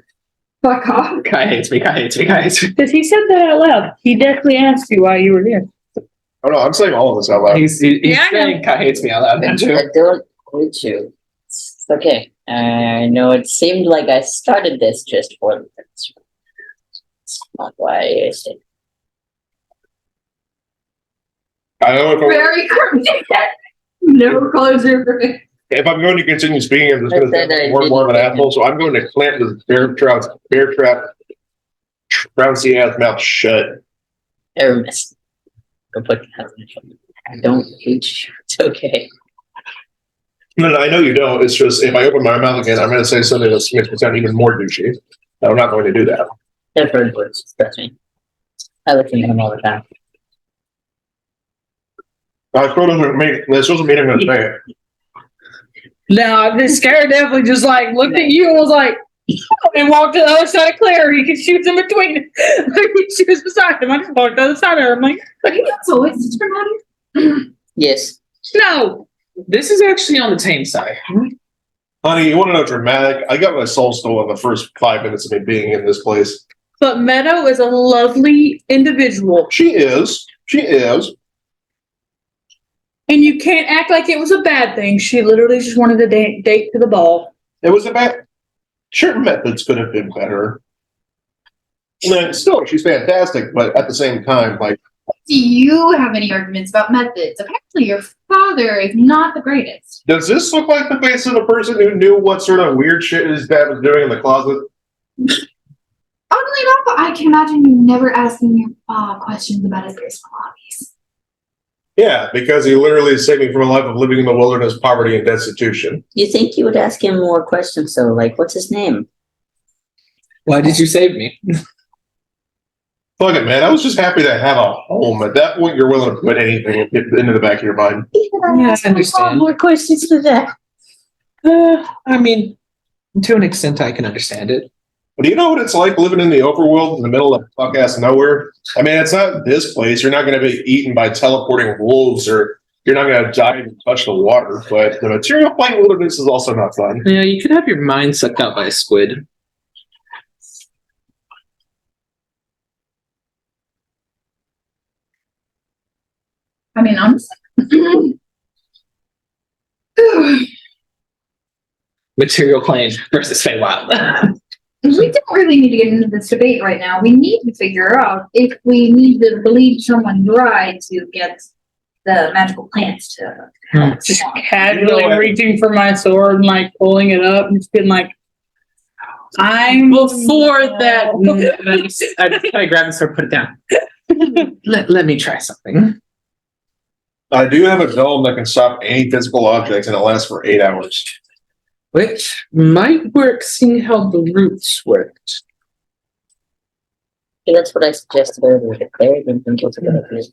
Speaker 3: Fuck off.
Speaker 2: Kai hates me. Kai hates me. Kai hates me.
Speaker 4: Because he said that out loud. He definitely asked you why you were here.
Speaker 7: Oh no, I'm saying all of this out loud.
Speaker 2: He's
Speaker 4: Yeah, I know.
Speaker 2: saying Kai hates me out loud.
Speaker 1: I
Speaker 2: Not true.
Speaker 1: don't hate you. It's okay. I know it seemed like I started this just for the prince. It's not why I stayed.
Speaker 7: I know
Speaker 3: Very cryptic. No closure for me.
Speaker 7: if I'm going to continue speaking, I'm just going
Speaker 1: I said
Speaker 7: to
Speaker 1: I
Speaker 7: more and more of an
Speaker 1: didn't-
Speaker 7: asshole. So I'm going to clamp this bear trap, trouncy ass mouth shut.
Speaker 1: Aramis. Go put the house in the shoulder. I don't hate you. It's okay.
Speaker 7: No, I know you don't. It's just if I open my mouth again, I'm going to say something that's going to sound even more douchey. I'm not going to do that.
Speaker 1: I've heard words. Trust me. I listen to him all the time.
Speaker 7: I still doesn't mean I'm going to say it.
Speaker 4: No, this scared definitely just like looked at you and was like, and walked to the other side of Claire. He could shoot in between. She was beside him. I just walked to the other side of her. I'm like,
Speaker 3: But he gets always dramatic.
Speaker 1: Yes.
Speaker 4: no.
Speaker 2: This is actually on the tame side.
Speaker 7: Honey, you want to know dramatic? I got my soul stolen the first 5 minutes of me being in this place.
Speaker 4: But Meadow is a lovely individual.
Speaker 7: She is. She is.
Speaker 4: And you can't act like it was a bad thing. She literally just wanted to date to the ball.
Speaker 7: It was a bad. Certain methods could have been better. And still, she's fantastic, but at the same time, like,
Speaker 3: Do you have any arguments about methods? Apparently, your father is not the greatest.
Speaker 7: does this look like the face of a person who knew what sort of weird shit his dad was doing in the closet?
Speaker 3: Oddly enough, I can imagine you never asking your questions about his personal hobbies.
Speaker 7: Yeah, because he literally saved me from a life of living in the wilderness, poverty, and destitution.
Speaker 1: You think you would ask him more questions, though? Like, what's his name?
Speaker 2: Why did you save me?
Speaker 7: Fuck it, man. I was just happy to have a home. At that point, you're willing to put anything into the back of your mind.
Speaker 2: Yeah, I understand.
Speaker 1: More questions for that.
Speaker 2: I mean, to an extent, I can understand it.
Speaker 7: But do you know what it's like living in the overworld in the middle of fuck ass nowhere? I mean, it's not this place. You're not going to be eaten by teleporting wolves, or you're not going to dive and touch the water. But the material plane wilderness is also not fun.
Speaker 2: Yeah, you could have your mind sucked out by a squid.
Speaker 3: I mean, honestly,
Speaker 2: Material claim versus Feywild.
Speaker 3: We don't really need to get into this debate right now. We need to figure out if we need to bleed someone dry to get the magical plants to help.
Speaker 4: Just casually reaching for my sword and like pulling it up and just being like, I'm
Speaker 2: Before that, I grab the sword, put it down. Let me try something.
Speaker 7: I do have a dome that can stop any physical objects, and it lasts for 8 hours.
Speaker 2: Which might work, seeing how the roots worked.
Speaker 1: Yeah, that's what I suggested earlier. Claire didn't think it was a good idea.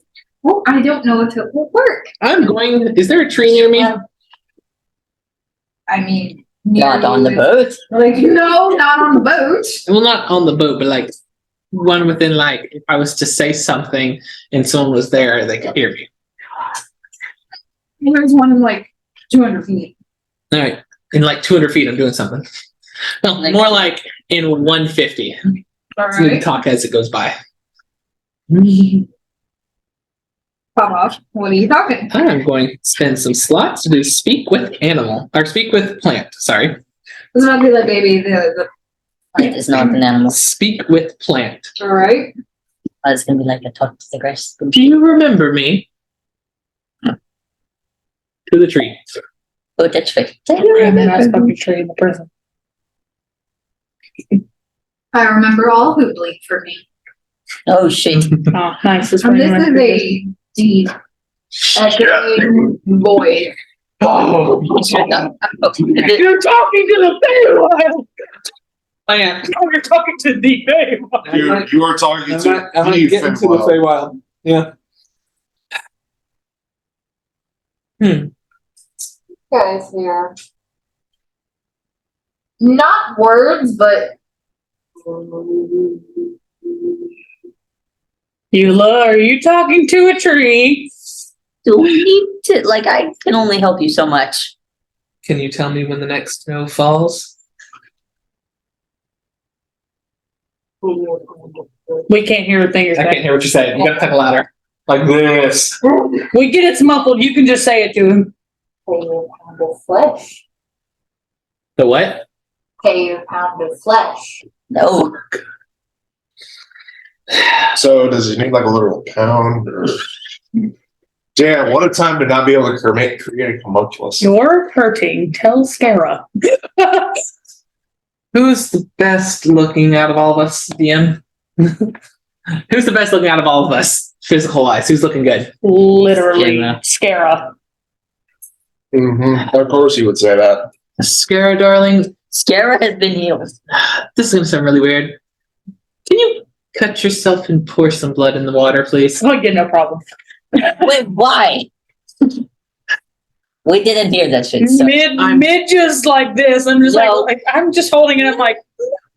Speaker 3: Well, I don't know if it will work.
Speaker 2: I'm going. Is there a tree near me?
Speaker 3: I mean,
Speaker 1: Not on the boat.
Speaker 3: Like, no, not on the boat.
Speaker 2: Well, not on the boat, but like one within, like, if I was to say something and someone was there, they could hear me.
Speaker 3: There's one in like 200 feet.
Speaker 2: All right. In like 200 feet, I'm doing something. No, more like in 150.
Speaker 3: All
Speaker 2: So we can
Speaker 3: right.
Speaker 2: talk as it goes by.
Speaker 3: Pop off. What are you talking?
Speaker 2: I'm going to spend some slots to do speak with animal, or speak with plant. Sorry.
Speaker 3: This might be like baby the
Speaker 1: It is not an animal.
Speaker 2: Speak with plant.
Speaker 3: all right.
Speaker 1: It's gonna be like a talk to the grass.
Speaker 2: Do you remember me? To the tree.
Speaker 1: Oh, that's fake.
Speaker 4: I'm the last fucking tree in the prison.
Speaker 3: I remember all who bleed for me.
Speaker 1: Oh shit.
Speaker 4: Oh, nice. This
Speaker 3: And
Speaker 4: one
Speaker 3: this is a deed. Echoing void.
Speaker 2: Oh,
Speaker 1: Shut up.
Speaker 4: You're talking to the Feywild.
Speaker 2: I am.
Speaker 4: Oh, you're talking to the Feywild.
Speaker 7: You are talking
Speaker 5: I
Speaker 7: to
Speaker 5: might
Speaker 7: the
Speaker 5: get into the
Speaker 7: Feywild.
Speaker 5: Feywild. Yeah.
Speaker 3: Guys here. Not words, but
Speaker 4: Eula, are you talking to a tree?
Speaker 1: Do we need to, like, I can only help you so much.
Speaker 2: Can you tell me when the next snow falls?
Speaker 4: We can't hear a thing you're
Speaker 2: I can't
Speaker 4: saying.
Speaker 2: hear what you're saying. You gotta talk louder. Like this.
Speaker 4: We get it's muffled. You can just say it to him.
Speaker 3: pay you a pound of flesh.
Speaker 2: The what?
Speaker 3: Pay you a pound of flesh.
Speaker 1: No.
Speaker 7: So does he need like a literal pound? Or... Damn, what a time to not be able to create a homunculus.
Speaker 4: You're hurting. Tell Scara.
Speaker 2: Who's the best looking out of all of us, DM? Who's the best looking out of all of us, physical wise? Who's looking good?
Speaker 4: Literally,
Speaker 2: Yeah.
Speaker 4: Scara.
Speaker 7: Mm-hmm. Of course you would say that.
Speaker 2: Scara, darling.
Speaker 1: Scara has been healed.
Speaker 2: This is gonna sound really weird. Can you cut yourself and pour some blood in the water, please?
Speaker 4: Oh, yeah, no problem.
Speaker 1: Wait, why? We didn't hear that shit. So.
Speaker 4: Mid just like this. I'm just
Speaker 1: No.
Speaker 4: like I'm just holding it up like.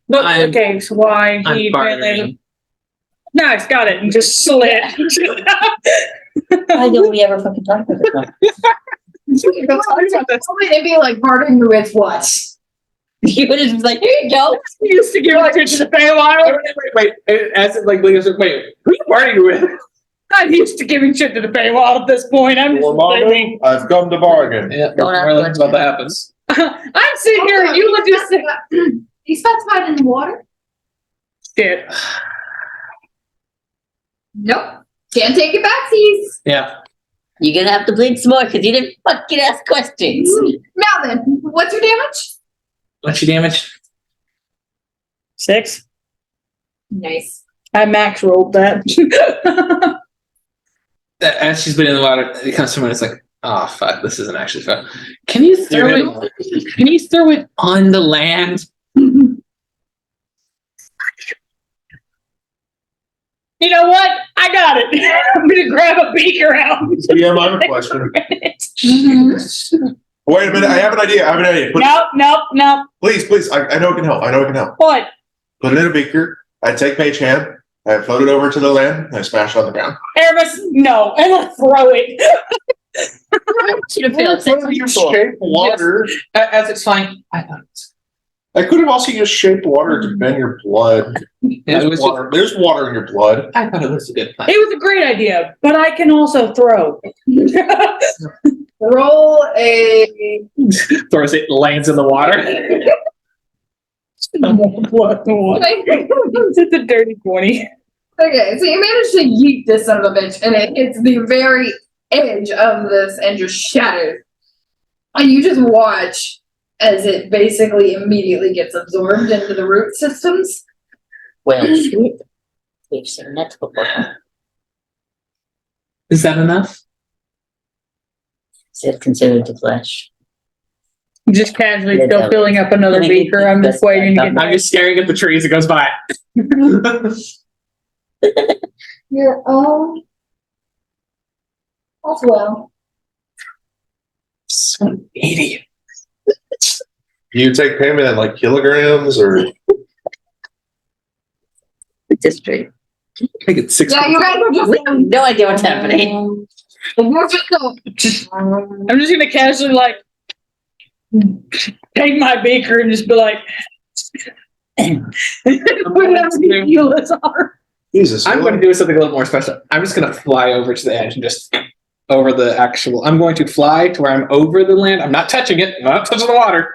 Speaker 4: But
Speaker 2: I'm-
Speaker 4: okay, so why
Speaker 2: I'm
Speaker 4: he
Speaker 2: bartering.
Speaker 4: Nice, got it, and just slid.
Speaker 1: Why don't we ever fucking talk about this one?
Speaker 3: It'd be like bartering with what?
Speaker 1: You would have just like, here you go.
Speaker 4: He used to give it to the Feywild.
Speaker 2: Wait, as it like, wait, who are you partying with?
Speaker 4: I'm used to giving shit to the Feywild at this point. I'm just saying.
Speaker 7: I've come to bargain.
Speaker 2: Yeah,
Speaker 1: Don't ask
Speaker 2: really
Speaker 1: much.
Speaker 2: about that happens.
Speaker 4: I'm sitting here and you would just say,
Speaker 3: You specified in the water?
Speaker 4: shit.
Speaker 3: Nope. Can't take it backsies.
Speaker 2: Yeah.
Speaker 1: You're gonna have to bleed some more because you didn't fucking ask questions.
Speaker 3: Now then, what's your damage?
Speaker 2: What's your damage?
Speaker 4: 6.
Speaker 3: Nice.
Speaker 4: I max rolled that.
Speaker 2: As she's been in the water, it comes to me and it's like, oh fuck, this isn't actually fun. Can you throw it? Can you throw it on the land?
Speaker 4: You know what? I got it. I'm gonna grab a beaker out.
Speaker 7: Yeah, I have a question. Wait a minute, I have an idea. Put it-
Speaker 4: Nope.
Speaker 7: Please, I know it can help.
Speaker 4: What?
Speaker 7: Put it in a beaker. I take Mage Hand. I float it over to the land. And I smash it on the ground.
Speaker 4: Aramis, no. And I'll throw it.
Speaker 1: Should have failed.
Speaker 7: Shape water.
Speaker 2: As it's flying, I thought.
Speaker 7: I could have also used shaped water to bend your blood.
Speaker 2: Yeah, it was just,
Speaker 7: There's water in your blood.
Speaker 2: I thought it was a good plan.
Speaker 4: It was a great idea, but I can also throw.
Speaker 3: Roll a.
Speaker 2: Throws it, lands in the water.
Speaker 4: It's a dirty 20.
Speaker 3: Okay, so you manage to yeet this son of a bitch, and it hits the very edge of this and just shatters. And you just watch as it basically immediately gets absorbed into the root systems.
Speaker 1: Well, shit. We've seen that before.
Speaker 2: Is that enough?
Speaker 1: Is it considered the flesh?
Speaker 4: Just casually
Speaker 1: Yeah,
Speaker 4: still
Speaker 1: that-
Speaker 4: filling up another
Speaker 1: I mean,
Speaker 4: beaker. I'm just waiting to get
Speaker 2: I'm just staring at the trees. It goes by.
Speaker 3: Your own. As well.
Speaker 2: So idiot.
Speaker 7: You take payment in like kilograms or
Speaker 1: Just straight.
Speaker 2: I think it's 6.
Speaker 3: Yeah, you guys are just.
Speaker 1: We have no idea what's happening.
Speaker 3: You're just so.
Speaker 4: I'm just gonna casually like take my beaker and just be like whatever the healers are.
Speaker 7: Jesus.
Speaker 2: I'm going to do something a little more special. I'm just going to fly over to the edge and just over the actual. I'm going to fly to where I'm over the land. I'm not touching it. I'm not touching the water.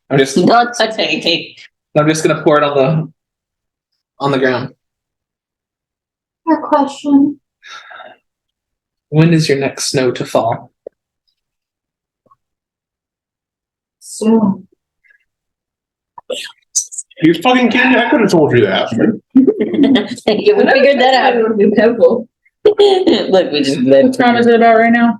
Speaker 2: I'm just
Speaker 1: Not touch anything.
Speaker 2: going to pour it on the ground.
Speaker 3: Your question.
Speaker 2: When is your next snow to fall?
Speaker 3: Soon.
Speaker 7: You fucking kidding me? I could have told you that.
Speaker 1: You figured that out. Look, we just
Speaker 4: What time is it about right now?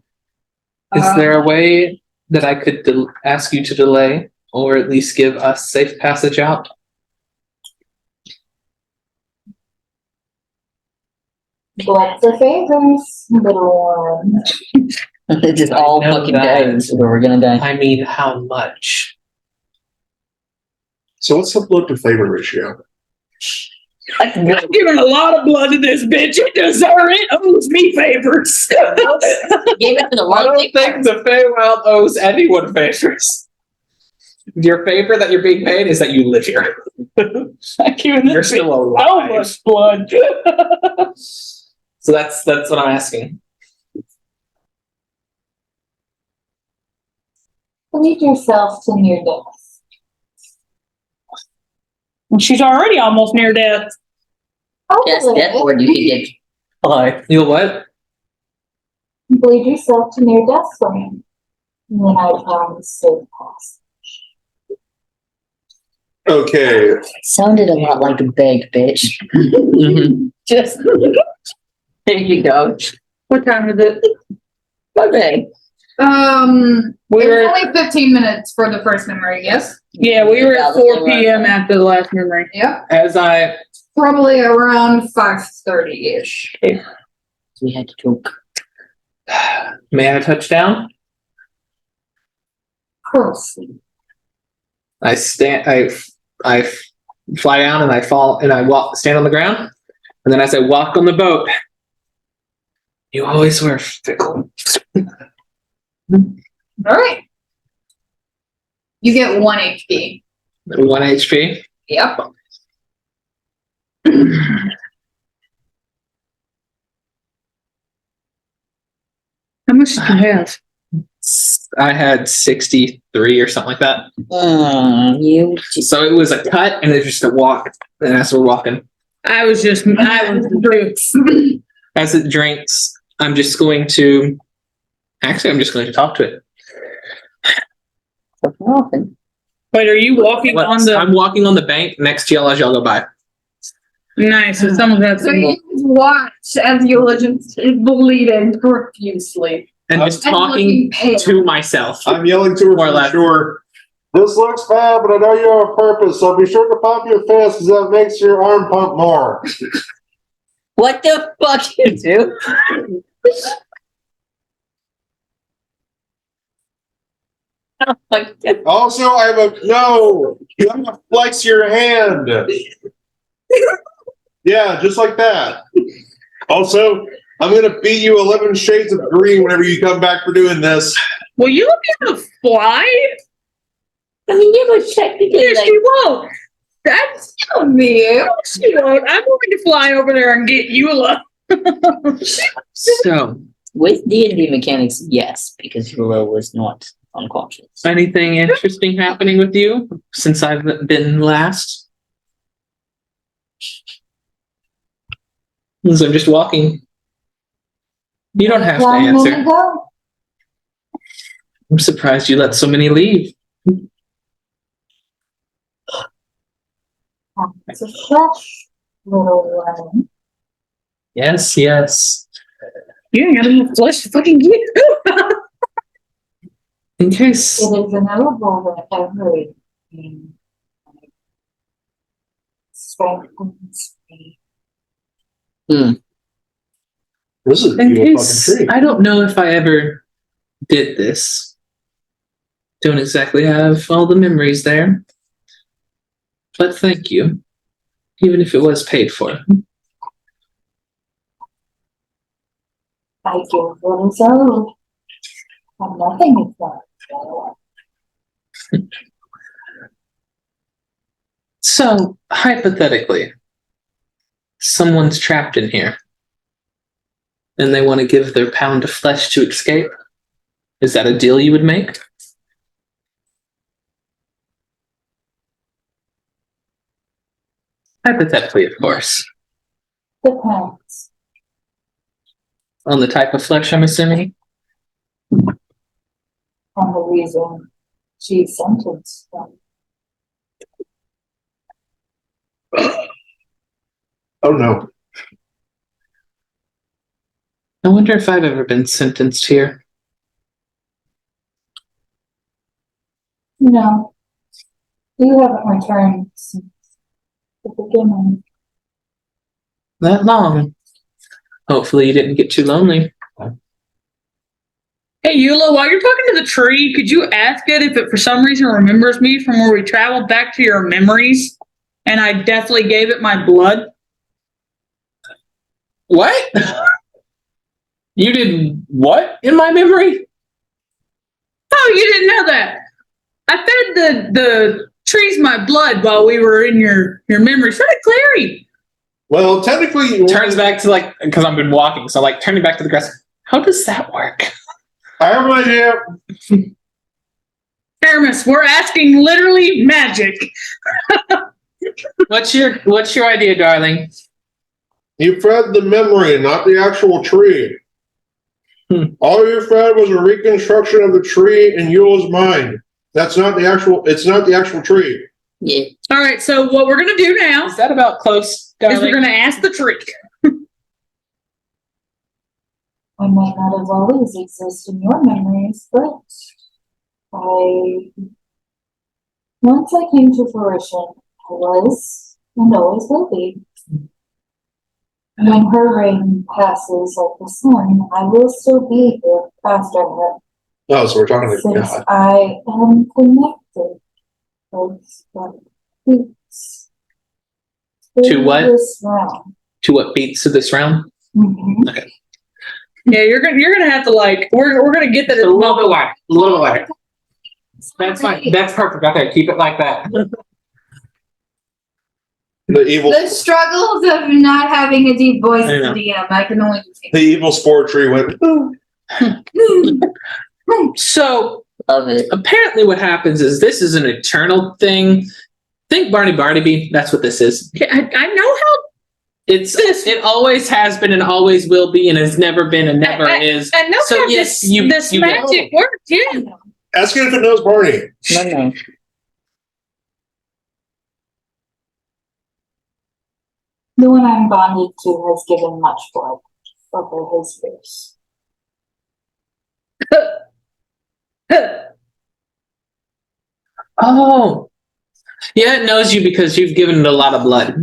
Speaker 2: Is there a way that I could ask you to delay, or at least give us safe passage out?
Speaker 3: What's the favors, little one?
Speaker 1: It's just all
Speaker 2: I know
Speaker 1: fucking
Speaker 2: that.
Speaker 1: days where we're gonna die.
Speaker 2: I mean, how much?
Speaker 7: So what's the blood to favor ratio?
Speaker 4: I'm giving a lot of blood to this bitch. It deserves it. Owes me favors.
Speaker 1: Gave it to the
Speaker 2: I don't
Speaker 1: one
Speaker 2: think the Feywild owes anyone favors. Your favor that you're being paid is that you live here.
Speaker 4: I'm giving
Speaker 2: You're
Speaker 4: this
Speaker 2: still
Speaker 4: bitch so
Speaker 2: alive.
Speaker 4: much blood.
Speaker 2: So that's what I'm asking.
Speaker 3: Lead yourself to near death.
Speaker 4: She's already almost near death.
Speaker 1: Yes, that word you can get. Oh,
Speaker 2: You'll what?
Speaker 3: Bleed yourself to near death for me. And then I found safe pass.
Speaker 7: Okay.
Speaker 1: sounded a lot like a beg, bitch. Just there you go.
Speaker 4: What time is it?
Speaker 1: Okay.
Speaker 4: We
Speaker 3: It
Speaker 4: were
Speaker 3: was only 15 minutes for the first memory, yes?
Speaker 4: yeah, we were at 4 p.m. after the last memory.
Speaker 3: Yep.
Speaker 2: As I
Speaker 3: Probably around 5:30-ish.
Speaker 1: We had to talk.
Speaker 2: may I touch down?
Speaker 3: Proceed.
Speaker 2: I fly down and I fall and I stand on the ground, and then as I walk on the boat, you always were fickle.
Speaker 3: All right. You get 1 HP.
Speaker 2: 1 HP.
Speaker 3: Yep.
Speaker 4: How much did you have?
Speaker 2: I had 63 or something like that.
Speaker 1: You
Speaker 2: So it was a cut and it's just a walk. And as we're walking,
Speaker 4: I was drinks.
Speaker 2: as it drinks, I'm just going to talk to it.
Speaker 1: often.
Speaker 4: Wait, are you walking on the
Speaker 2: I'm walking on the bank next to y'all as y'all go by.
Speaker 4: nice? So someone's got
Speaker 3: So
Speaker 4: to
Speaker 3: you watch as Eulogium is bleeding profusely.
Speaker 2: And just
Speaker 3: And
Speaker 2: talking
Speaker 3: looking pale.
Speaker 2: to myself.
Speaker 7: I'm yelling to her
Speaker 2: More or
Speaker 7: from
Speaker 2: less.
Speaker 7: shore. This looks bad, but I know you have a purpose, so be sure to pump your fist because that makes your arm pump more.
Speaker 1: What the fuck you do? Oh my God.
Speaker 7: Also, you have to flex your hand. Yeah, just like that. Also, I'm gonna beat you 11 shades of green whenever you come back for doing this.
Speaker 4: Will you be able to fly?
Speaker 1: I mean, you were technically
Speaker 4: Yes,
Speaker 1: like,
Speaker 4: you won't. That's me. I'm going to fly over there and get Eula.
Speaker 2: So,
Speaker 1: With D&D mechanics, yes, because Eula was not unconscious.
Speaker 2: anything interesting happening with you since I've been last? As I'm just walking. You don't have to answer. I'm surprised you let so many leave.
Speaker 3: It's a fresh little one.
Speaker 2: Yes, yes.
Speaker 4: You ain't got enough flesh to fucking get.
Speaker 2: In case.
Speaker 3: It is inevitable that everything strengthens me.
Speaker 7: This is a
Speaker 2: In
Speaker 7: beautiful
Speaker 2: case,
Speaker 7: fucking tree.
Speaker 2: I don't know if I ever did this. Don't exactly have all the memories there. But thank you. Even if it was paid for.
Speaker 3: I give what is owed. And nothing is done.
Speaker 2: So, hypothetically, someone's trapped in here. And they want to give their pound of flesh to escape. Is that a deal you would make? Hypothetically, of course.
Speaker 3: Depends.
Speaker 2: On the type of flesh, I'm assuming?
Speaker 3: On the reason she's sentenced them.
Speaker 7: Oh no.
Speaker 2: I wonder if I've ever been sentenced here.
Speaker 3: No. You haven't returned since the beginning.
Speaker 2: That long. Hopefully you didn't get too lonely.
Speaker 4: Hey, Eula, while you're talking to the tree, could you ask it if it for some reason remembers me from where we traveled back to your memories? And I definitely gave it my blood.
Speaker 2: What? You did what in my memory?
Speaker 4: Oh, you didn't know that. I fed the trees my blood while we were in your memories. Fed it Clary.
Speaker 7: Well, technically, you
Speaker 2: Turns back to like, because I've been walking, so like turning back to the grass. How does that work?
Speaker 7: I have an idea.
Speaker 4: Aramis, we're asking literally magic.
Speaker 2: What's your idea, darling?
Speaker 7: You fed the memory, not the actual tree. All you fed was a reconstruction of the tree in Yule's mind. It's not the actual tree.
Speaker 1: Yeah.
Speaker 4: All right, so what we're going to do now
Speaker 2: Is that about close,
Speaker 4: is
Speaker 2: darling?
Speaker 4: we're going to ask the tree.
Speaker 3: I might not have always existed in your memories, but once I came to fruition, I was and always will be. When her reign passes like the sun, I will still be here after her,
Speaker 7: Oh, so we're talking to
Speaker 3: since
Speaker 7: God.
Speaker 3: I am connected with the beats.
Speaker 2: To what?
Speaker 3: This realm.
Speaker 2: To what beats of this realm?
Speaker 3: Mhm.
Speaker 4: Yeah, you're gonna have to like we're gonna get that.
Speaker 2: A little bit wider. A little bit wider. That's fine. That's perfect. Okay, keep it like that.
Speaker 7: The evil,
Speaker 3: The struggles of not having a deep voice
Speaker 2: I
Speaker 3: as
Speaker 2: know.
Speaker 3: a DM, I can only do
Speaker 7: the evil spore tree went.
Speaker 2: So
Speaker 1: Love it.
Speaker 2: apparently, what happens is this is an eternal thing. Think Barney Barnaby. That's what this is.
Speaker 4: I know how.
Speaker 2: It always has been and always will be and has never been and never is.
Speaker 4: I know
Speaker 2: So
Speaker 4: how
Speaker 2: yes,
Speaker 4: this
Speaker 2: you
Speaker 4: magic
Speaker 2: know.
Speaker 4: works. Yeah.
Speaker 7: Ask it if it knows Barney.
Speaker 1: No.
Speaker 3: The one I'm bonded to has given much blood over his face.
Speaker 2: Oh, yeah, it knows you because you've given it a lot of blood.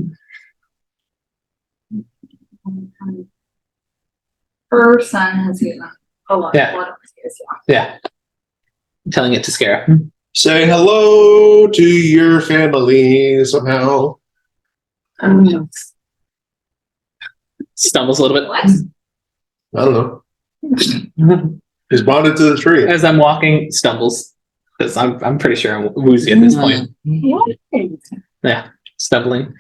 Speaker 3: Her son has given a lot
Speaker 2: Yeah.
Speaker 3: of blood over his face.
Speaker 2: Yeah, I'm telling it to scare her.
Speaker 7: Say hello to your family somehow.
Speaker 2: Stumbles a little bit.
Speaker 3: What?
Speaker 7: I don't know. He's bonded to the tree.
Speaker 2: As I'm walking, stumbles because I'm pretty sure I'm woozy at this point.
Speaker 3: What?
Speaker 2: Yeah. stumbling.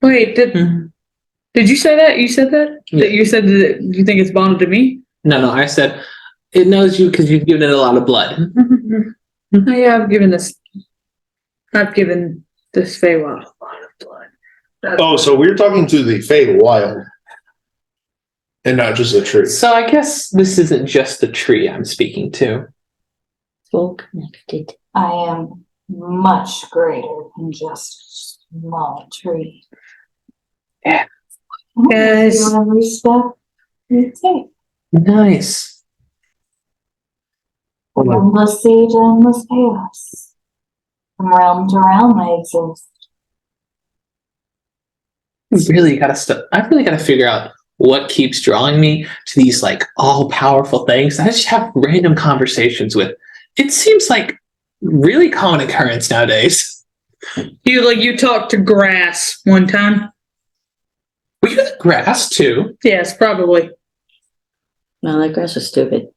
Speaker 4: Wait, did you say that? You said that?
Speaker 2: Yeah.
Speaker 4: That you said that you think it's bonded to me?
Speaker 2: No, I said it knows you because you've given it a lot of blood.
Speaker 4: Oh, yeah, I've given this Feywild a lot of blood.
Speaker 7: Oh, so we're talking to the Feywild. And not just a tree.
Speaker 2: So I guess this isn't just the tree I'm speaking to.
Speaker 1: All connected.
Speaker 8: I am much greater than just a small tree.
Speaker 2: Yeah.
Speaker 4: Guys.
Speaker 8: Do every step you take.
Speaker 2: Nice.
Speaker 8: Endless siege, endless chaos. From realm to realm, I exist.
Speaker 2: I really gotta figure out what keeps drawing me to these like all powerful things I just have random conversations with. It seems like really common occurrence nowadays.
Speaker 4: You talked to grass one time?
Speaker 2: Were you the grass too?
Speaker 4: Yes, probably.
Speaker 1: No, that grass was stupid.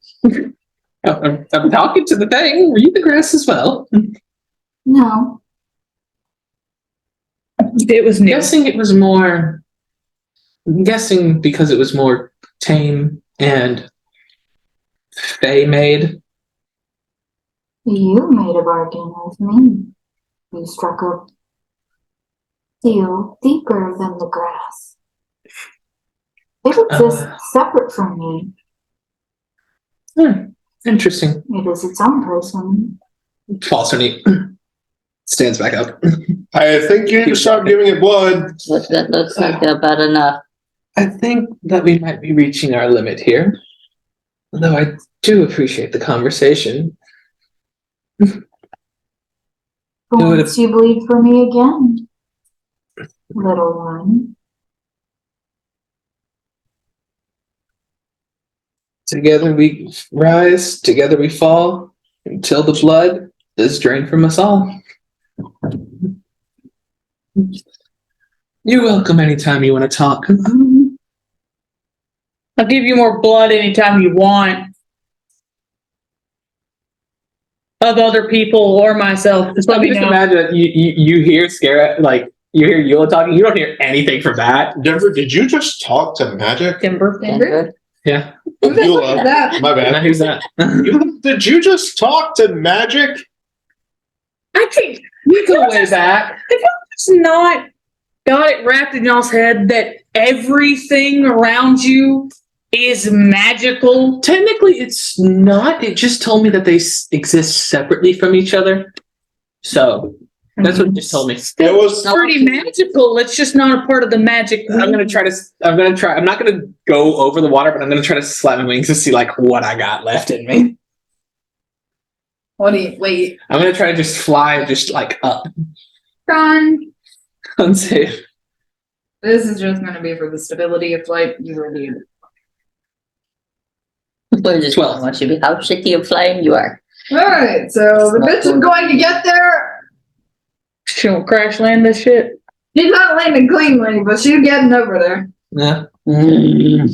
Speaker 2: I'm talking to the thing. Were you the grass as well?
Speaker 8: No,
Speaker 4: It was
Speaker 2: I'm
Speaker 4: new.
Speaker 2: guessing because it was more tame and fey made.
Speaker 8: you made a bargain with me. You struck a deal deeper than the grass. It exists separate from me.
Speaker 2: Interesting.
Speaker 8: It is its own person.
Speaker 2: False or neat. Stands back up.
Speaker 7: I think you need to stop giving it blood.
Speaker 1: That looks like about enough.
Speaker 2: I think that we might be reaching our limit here. Though I do appreciate the conversation.
Speaker 8: Once you bleed for me again, little one.
Speaker 2: Together we rise, together we fall, until the blood is drained from us all. You're welcome anytime you want to talk.
Speaker 4: I'll give you more blood anytime you want. Of other people or myself. Just let me
Speaker 2: Just
Speaker 4: know.
Speaker 2: imagine that you hear you hear Eula talking, you don't hear anything from that.
Speaker 7: Denver, did you just talk to magic?
Speaker 4: Timber.
Speaker 1: Denver.
Speaker 2: Yeah.
Speaker 7: Eula, my
Speaker 2: Now
Speaker 7: bad.
Speaker 2: who's that?
Speaker 7: Did you just talk to magic?
Speaker 4: I think
Speaker 2: We go way back.
Speaker 4: it's not got it wrapped in y'all's head that everything around you is magical.
Speaker 2: Technically, it's not. It just told me that they exist separately from each other. So that's what it just told me.
Speaker 7: It was
Speaker 4: Pretty magical. It's just not a part of the magic.
Speaker 2: I'm not gonna go over the water, but I'm gonna try to slap my wings to see like what I got left in me.
Speaker 3: Wait.
Speaker 2: I'm gonna try to just fly just like up.
Speaker 3: Ron,
Speaker 2: Unsafe.
Speaker 3: this is just going to be for the stability of flight. You reviewed.
Speaker 1: We're just
Speaker 2: 12.
Speaker 1: watch you. How shitty of flying you are.
Speaker 3: Alright, so the bitch is going to get there.
Speaker 4: She'll crash land this shit.
Speaker 3: She's not landing cleanly, but she's getting over there.
Speaker 2: Yeah.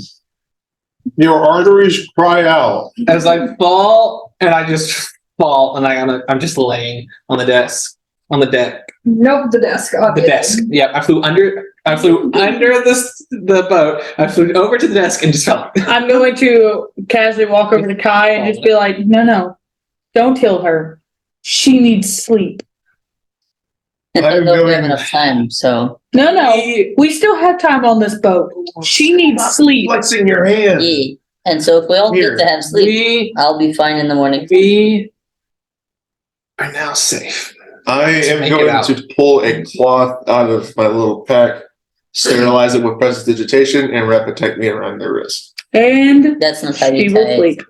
Speaker 7: your arteries cry out.
Speaker 2: As I fall, and I just fall, and I'm just laying on the desk, on the deck.
Speaker 3: Nope, the desk.
Speaker 2: The
Speaker 3: Obviously.
Speaker 2: desk. Yeah, I flew under the boat. I flew over to the desk and just fell.
Speaker 4: I'm going to casually walk over to Kai and just be like, no, don't kill her. She needs sleep.
Speaker 1: And
Speaker 7: I'm
Speaker 1: don't
Speaker 7: going-
Speaker 1: have enough time, so
Speaker 4: No, we still have time on this boat. She needs sleep.
Speaker 7: What's in your hand?
Speaker 1: yeah. And so if we all
Speaker 7: Here.
Speaker 1: get to have sleep,
Speaker 2: We
Speaker 1: I'll be fine in the morning.
Speaker 2: are now safe.
Speaker 7: I am
Speaker 2: Make it
Speaker 7: going
Speaker 2: out.
Speaker 7: to pull a cloth out of my little pack, sterilize it with prestidigitation, and wrap it tightly around their wrist.
Speaker 4: And
Speaker 1: That's not how
Speaker 4: she
Speaker 1: you
Speaker 4: will
Speaker 1: tie it.
Speaker 4: sleep.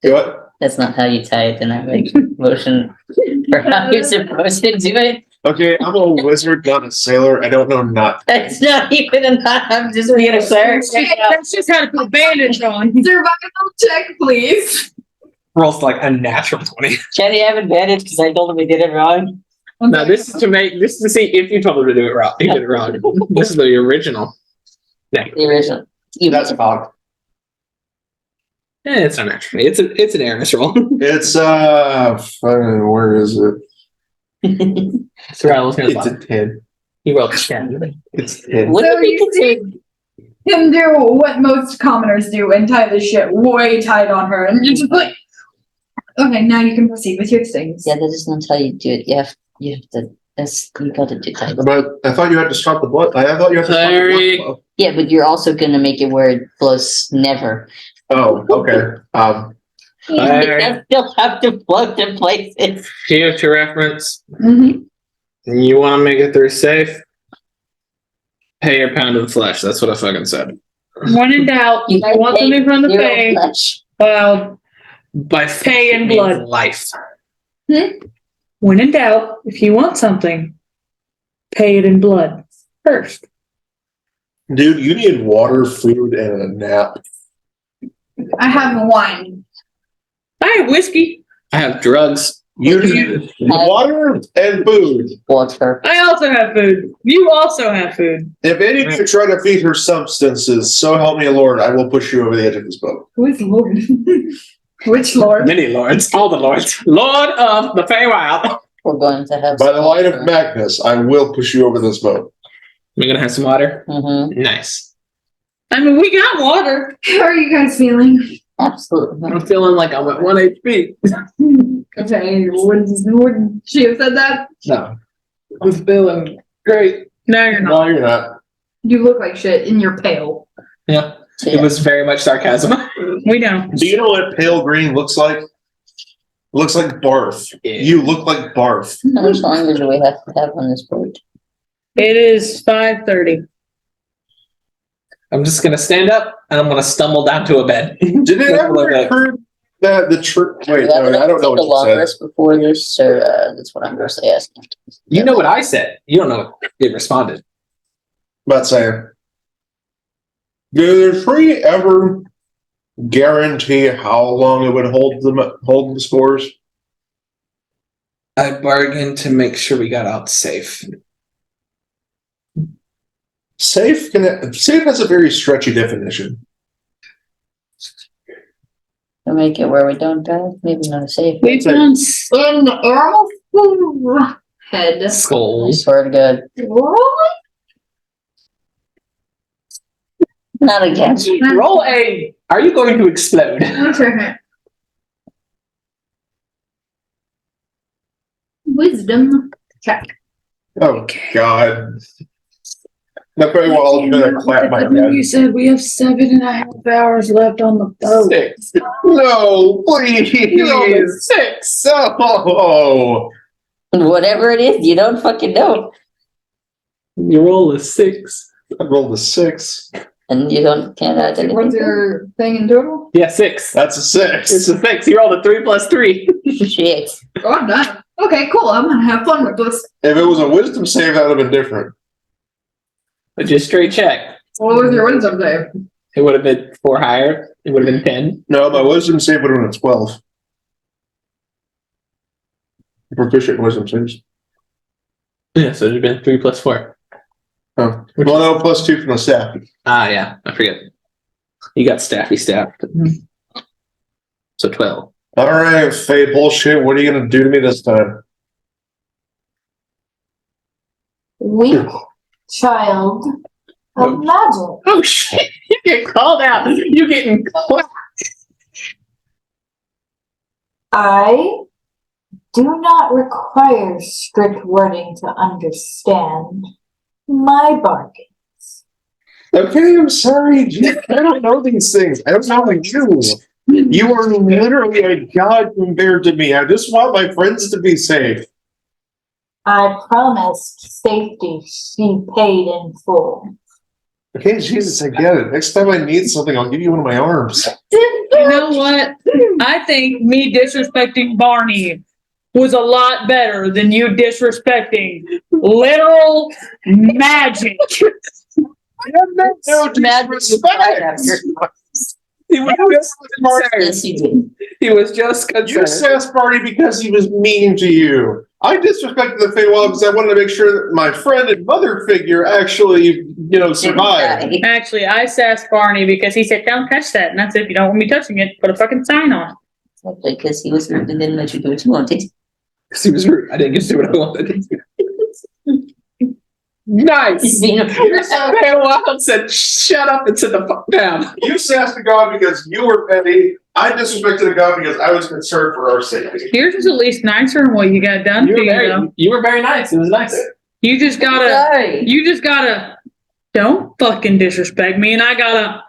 Speaker 7: Do what?
Speaker 1: That's not how you tie it in that like motion for how you're supposed to do it.
Speaker 7: Okay, I'm a wizard, not a sailor. I don't know not.
Speaker 1: It's not even a I'm just being a cleric.
Speaker 4: That's just how to put a bandage on.
Speaker 3: Survival check, please.
Speaker 2: Rolls like a natural 20.
Speaker 1: Can he have advantage because I told him he did it wrong?
Speaker 2: No, this is to see if you told him to do it wrong. You did it wrong. This is the original.
Speaker 1: The original.
Speaker 7: That's fog.
Speaker 2: It's not natural. It's an airness roll.
Speaker 7: It's where is it?
Speaker 2: Rattles near the
Speaker 7: It's a
Speaker 2: bottom.
Speaker 7: 10.
Speaker 2: He rolled a 10.
Speaker 7: It's 10.
Speaker 1: What
Speaker 3: So
Speaker 1: do we
Speaker 3: you
Speaker 1: consider?
Speaker 3: see him do what most commoners do and tie this shit way tight on her, and you're just like, okay, now you can proceed with your things.
Speaker 1: Yeah, that is not how you do it. You have to. You got to do that.
Speaker 7: But I thought you had to stop the blood. I thought you had to stop the blood flow.
Speaker 1: Yeah, but you're also gonna make it where it flows never.
Speaker 7: Oh, okay.
Speaker 1: You still have to plug the places.
Speaker 2: Future reference.
Speaker 3: Mm-hmm.
Speaker 2: You want to make it through safe? Pay your pound of flesh. That's what I fucking said.
Speaker 4: When in doubt, I want something from the
Speaker 1: Zero
Speaker 4: pay.
Speaker 1: flesh.
Speaker 4: Well,
Speaker 2: By
Speaker 4: Pay in blood.
Speaker 2: life.
Speaker 4: when in doubt, if you want something, pay it in blood first.
Speaker 7: Dude, you need water, food, and a nap.
Speaker 3: I have wine.
Speaker 4: I have whiskey.
Speaker 2: I have drugs.
Speaker 7: You need water and food.
Speaker 1: Water.
Speaker 4: I also have food. You also have food.
Speaker 7: If any of you try to feed her substances, so help me Lord, I will push you over the edge of this boat.
Speaker 3: Who is Lord? Which Lord?
Speaker 2: Many lords. All the lords. Lord of the Feywild.
Speaker 1: We're going to have.
Speaker 7: By the light of Magnus, I will push you over this boat.
Speaker 2: We're going to have some water.
Speaker 1: Mm-hmm.
Speaker 2: Nice.
Speaker 4: I mean, we got water.
Speaker 3: How are you guys feeling?
Speaker 1: Absolutely.
Speaker 2: I'm feeling like I'm at 1 HP.
Speaker 3: Okay, wouldn't she have said that?
Speaker 2: No. I'm feeling great.
Speaker 4: No, you're not.
Speaker 7: No, you're not.
Speaker 3: You look like shit and you're pale.
Speaker 2: Yeah. It was very much sarcasm.
Speaker 4: We know.
Speaker 7: Do you know what pale green looks like? Looks like barf. You look like barf.
Speaker 1: How much longer do we have to have on this boat?
Speaker 4: It is 5:30.
Speaker 2: I'm just going to stand up and I'm going to stumble down to a bed.
Speaker 7: Did it
Speaker 2: That's
Speaker 7: ever
Speaker 2: what I got.
Speaker 7: occur that the church? Wait,
Speaker 1: Do
Speaker 7: no, I don't know
Speaker 1: the
Speaker 7: what you said.
Speaker 1: longest before this, or that's what I'm mostly asking.
Speaker 2: You know what I said. You don't know what it responded.
Speaker 7: About saying, do the tree ever guarantee how long it would hold the spores?
Speaker 2: I bargained to make sure we got out safe.
Speaker 7: Safe has a very stretchy definition.
Speaker 1: To make it where we don't die, maybe not safe.
Speaker 4: We found
Speaker 3: In Errol's head.
Speaker 1: I
Speaker 2: Skulls.
Speaker 1: swear to God.
Speaker 3: Really?
Speaker 1: Not again.
Speaker 2: Roll a. Are you going to explode?
Speaker 3: One second. Wisdom check.
Speaker 7: Oh God! That very well is gonna clap my head.
Speaker 4: You said we have 7.5 hours left on the boat.
Speaker 2: 6.
Speaker 7: No, please.
Speaker 2: You rolled a 6.
Speaker 7: No.
Speaker 1: Whatever it is, you don't fucking know.
Speaker 2: You roll a 6.
Speaker 7: I rolled a 6.
Speaker 1: And you can't add anything.
Speaker 3: What's your thing in total?
Speaker 2: Yeah, 6.
Speaker 7: That's a 6.
Speaker 2: It's a 6. You rolled a 3 plus 3.
Speaker 1: Shit.
Speaker 3: Oh, I'm done. Okay, cool. I'm gonna have fun with this.
Speaker 7: If it was a wisdom save, that would have been different.
Speaker 2: But just straight check.
Speaker 3: What was your wisdom save?
Speaker 2: It would have been 4 higher. It would have been 10.
Speaker 7: No, my wisdom save would have been a 12. Proficient in wisdom saves.
Speaker 2: Yeah, so it would have been 3 plus 4.
Speaker 7: Oh. Well, no, plus 2 from the staff.
Speaker 2: Ah, yeah. I forget. You got staffy staff. So 12.
Speaker 7: All right, Faye bullshit. What are you gonna do to me this time?
Speaker 8: Weak child of magic.
Speaker 2: Oh, shit. You get called out. You're getting called.
Speaker 8: I do not require strict wording to understand my bargain.
Speaker 7: Okay, I'm sorry. I don't know these things. I don't know you. You are literally a god compared to me. I just want my friends to be safe.
Speaker 8: I promised safety she paid in full.
Speaker 7: Okay, Jesus, I get it. Next time I need something, I'll give you one of my arms.
Speaker 4: You know what? I think me disrespecting Barney was a lot better than you disrespecting literal magic.
Speaker 7: No disrespect.
Speaker 2: He was just
Speaker 1: Yes, you did.
Speaker 2: He was just
Speaker 7: You
Speaker 2: concerned.
Speaker 7: sassed Barney because he was mean to you. I disrespected the Feywild because I wanted to make sure that my friend and mother figure actually, survived.
Speaker 4: Actually, I sassed Barney because he said, "Don't touch that." And I said, "If you don't want me touching it, put a fucking sign on it."
Speaker 1: Exactly, because he was hurt and didn't let you do what you wanted.
Speaker 5: Because he was rude. I didn't get to do what I wanted. Nice. Wild said, "Shut up and sit the fuck down."
Speaker 6: You sassed a god because you were petty. I disrespected a god because I was concerned for our safety.
Speaker 4: Yours is at least nicer than what you got done to you, though.
Speaker 5: You were very nice. It was nice.
Speaker 4: You just gotta,
Speaker 1: Sorry.
Speaker 4: don't fucking disrespect me, and I gotta,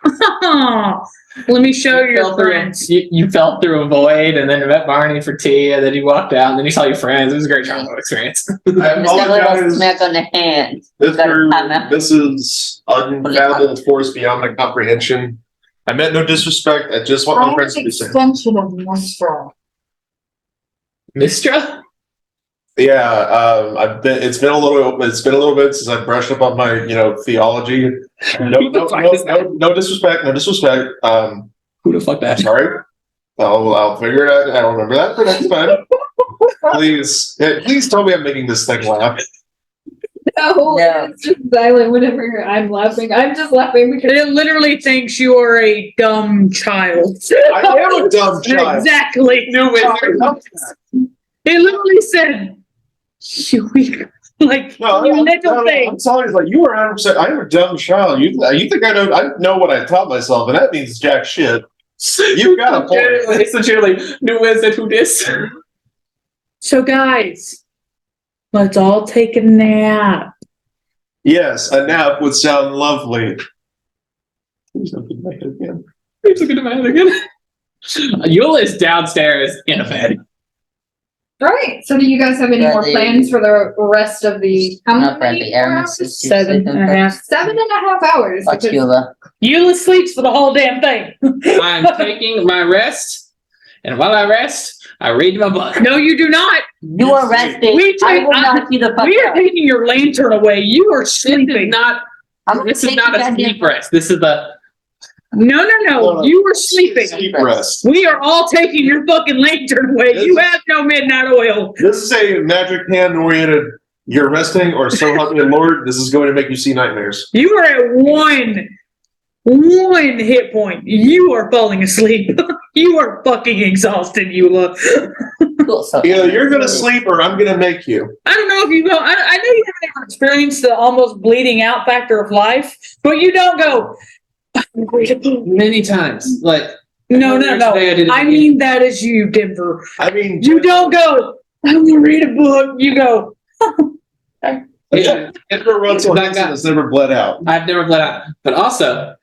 Speaker 4: let me show you your friends.
Speaker 5: You fell through a void, and then met Barney for tea, and then you walked out, and then you saw your friends. It was a great trauma experience.
Speaker 6: I
Speaker 1: Just a little
Speaker 6: apologize.
Speaker 1: smack on the hand.
Speaker 6: This is unfathomable force beyond my comprehension. I meant no disrespect. I just want my
Speaker 8: I'm
Speaker 6: friends
Speaker 8: an
Speaker 6: to be safe.
Speaker 8: extension of Mistra.
Speaker 5: Mistra?
Speaker 6: Yeah, it's been a little bit since I brushed up on my theology. No disrespect.
Speaker 5: Who the fuck that?
Speaker 6: Sorry. I'll figure it out. I'll remember that for next time. Please tell me I'm making this thing laugh.
Speaker 3: No, it's just silent whenever I'm laughing. I'm just laughing because
Speaker 4: It literally thinks you are a dumb child.
Speaker 6: I am a dumb child.
Speaker 4: Exactly.
Speaker 5: New wizard.
Speaker 4: It literally said, you like,
Speaker 6: No,
Speaker 4: you
Speaker 6: I'm
Speaker 4: little thing.
Speaker 6: telling you, like you are 100%. I'm a dumb child. You think I know? I know what I taught myself, and that means jack shit. You got a point.
Speaker 5: It's literally new wizard who dis.
Speaker 4: So guys, let's all take a nap.
Speaker 6: Yes, a nap would sound lovely.
Speaker 5: He's looking at my head again. Eula is downstairs in a bed.
Speaker 3: right. So, do you guys have any
Speaker 1: Yeah,
Speaker 3: more
Speaker 1: they-
Speaker 3: plans for the rest of the how
Speaker 1: Not for the
Speaker 3: many
Speaker 1: Aramis.
Speaker 3: hours?
Speaker 4: 7.5.
Speaker 3: 7.5 hours.
Speaker 1: Fuck
Speaker 3: because-
Speaker 1: Eula.
Speaker 4: Eula sleeps for the whole damn thing.
Speaker 5: I'm taking my rest, and while I rest, I read my book.
Speaker 4: No, you do not.
Speaker 1: You are resting.
Speaker 4: We
Speaker 1: I
Speaker 4: take-
Speaker 1: will knock you the fuck
Speaker 4: We are
Speaker 1: out.
Speaker 4: taking your lantern away. You are
Speaker 5: This is
Speaker 4: sleeping.
Speaker 5: not.
Speaker 1: I'm gonna
Speaker 5: This is
Speaker 1: take
Speaker 5: not
Speaker 1: you
Speaker 5: a
Speaker 1: back in.
Speaker 5: sleep rest. This is the.
Speaker 4: No. You are sleeping.
Speaker 6: Sleep rest.
Speaker 4: We are all taking your fucking lantern away. You have no midnight oil.
Speaker 6: This is a magic hand oriented. You're resting, or so help me, Lord. This is going to make you see nightmares.
Speaker 4: You are at one hit point. You are falling asleep. You are fucking exhausted, Eula.
Speaker 1: Cool. So
Speaker 6: Either you're gonna sleep, or I'm gonna make you.
Speaker 4: I don't know if you go. I know you haven't ever experienced the almost bleeding out factor of life, but you don't go.
Speaker 5: Many times, like
Speaker 4: No.
Speaker 5: Today I did it
Speaker 4: I
Speaker 5: again.
Speaker 4: mean that is you, Denver.
Speaker 6: I mean,
Speaker 4: You don't go. I'm gonna read a book. You go.
Speaker 5: Yeah,
Speaker 6: Edgar Russell Hanson has never bled out.
Speaker 5: I've never bled out, but also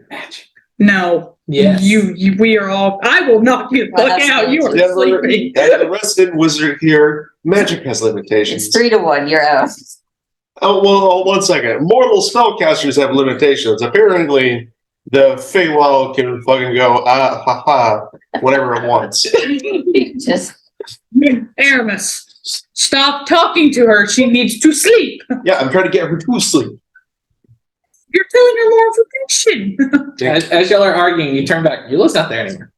Speaker 5: magic.
Speaker 4: No.
Speaker 5: Yes.
Speaker 4: You. We are all. I will knock you the
Speaker 1: Well,
Speaker 4: fuck
Speaker 1: that's
Speaker 4: out. You are
Speaker 6: Denver,
Speaker 4: sleeping.
Speaker 6: and the resident wizard here, magic has limitations.
Speaker 1: it's 3-1. You're out.
Speaker 6: Oh, well, 1 second. Mortal spellcasters have limitations. Apparently, the Feywild can fucking go, whatever it wants.
Speaker 1: Just
Speaker 4: Aramis, stop talking to her. She needs to sleep.
Speaker 6: Yeah, I'm trying to get her to sleep.
Speaker 4: You're telling her more information.
Speaker 5: As y'all are arguing, you turn back. Eula's not there anymore.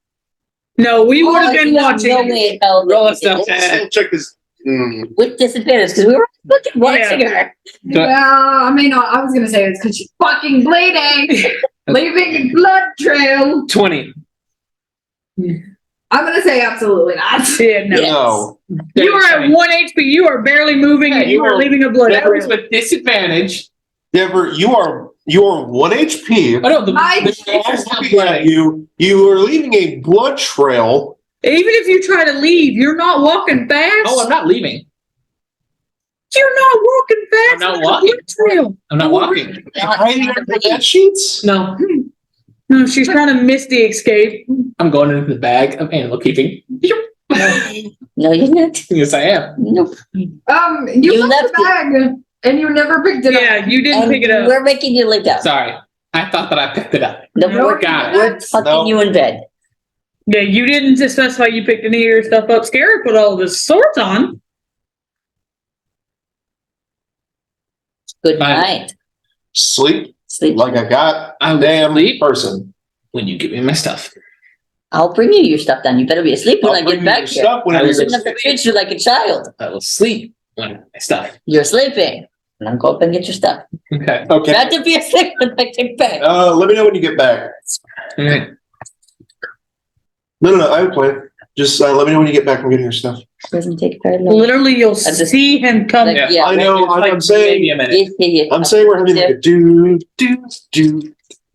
Speaker 4: No, we would have
Speaker 1: Oh,
Speaker 4: been
Speaker 1: no
Speaker 4: watching.
Speaker 1: way in hell
Speaker 5: Roll
Speaker 1: that
Speaker 5: us down.
Speaker 1: we did.
Speaker 6: Let's check this.
Speaker 1: With disadvantage because we were fucking watching her.
Speaker 3: I may not. I was gonna say it's because she's fucking bleeding, leaving a blood trail.
Speaker 5: 20.
Speaker 3: I'm gonna say absolutely not.
Speaker 4: Yeah, no.
Speaker 1: Yes.
Speaker 6: No.
Speaker 4: You are at 1 HP. You are barely moving,
Speaker 5: Hey,
Speaker 4: and you
Speaker 5: you
Speaker 4: are
Speaker 5: are-
Speaker 4: leaving a blood
Speaker 5: That was
Speaker 4: trail.
Speaker 5: with disadvantage.
Speaker 6: Denver, you are 1 HP.
Speaker 5: Oh no,
Speaker 3: I-
Speaker 6: Looking at you, you are leaving a blood trail.
Speaker 4: Even if you try to leave, you're not walking fast.
Speaker 5: Oh, I'm not leaving.
Speaker 4: You're not walking fast.
Speaker 5: I'm not
Speaker 4: There's a
Speaker 5: walking.
Speaker 4: blood trail.
Speaker 5: I'm not walking.
Speaker 6: Hiding under the bed sheets?
Speaker 5: No,
Speaker 4: No, she's trying to misty escape.
Speaker 5: I'm going into the bag of animal keeping.
Speaker 1: No, you're not.
Speaker 5: Yes, I am.
Speaker 1: Nope.
Speaker 3: You
Speaker 1: You
Speaker 3: left the bag and you never picked it up.
Speaker 4: Yeah, you didn't
Speaker 1: And
Speaker 4: pick it up.
Speaker 1: we're making you lay down.
Speaker 5: Sorry. I thought that I picked it up.
Speaker 1: No,
Speaker 3: No,
Speaker 1: we're,
Speaker 5: got
Speaker 3: it.
Speaker 1: we're tucking
Speaker 6: No.
Speaker 1: you in bed.
Speaker 4: Yeah, you didn't specify you picked any of your stuff up. Scary put all of his swords on.
Speaker 1: Good
Speaker 5: Fine.
Speaker 1: night.
Speaker 6: Sleep
Speaker 1: Sleep.
Speaker 6: like a
Speaker 5: I
Speaker 6: goddamn
Speaker 5: sleep
Speaker 6: person.
Speaker 5: when you give me my stuff.
Speaker 1: I'll bring you your stuff down. You better be asleep when
Speaker 6: I'll
Speaker 1: I
Speaker 6: bring
Speaker 1: get
Speaker 6: you
Speaker 1: back
Speaker 6: your
Speaker 1: here.
Speaker 6: stuff whenever
Speaker 5: I was
Speaker 6: you're
Speaker 1: Shouldn't have to treat you like a child.
Speaker 5: I will sleep when I get my stuff.
Speaker 1: You're sleeping. And I'll go up and get your stuff.
Speaker 5: Okay.
Speaker 6: Okay.
Speaker 1: Not to be asleep when I get back.
Speaker 6: Let me know when you get back.
Speaker 5: Alright.
Speaker 6: No, I have a plan. Just let me know when you get back from getting your stuff.
Speaker 1: Doesn't take very long.
Speaker 4: Literally, you'll
Speaker 1: just-
Speaker 4: see him come.
Speaker 1: Like, yeah,
Speaker 7: I know.
Speaker 2: It's like
Speaker 7: I'm saying.
Speaker 2: maybe a minute.
Speaker 1: yeah.
Speaker 7: I'm saying we're having like a do.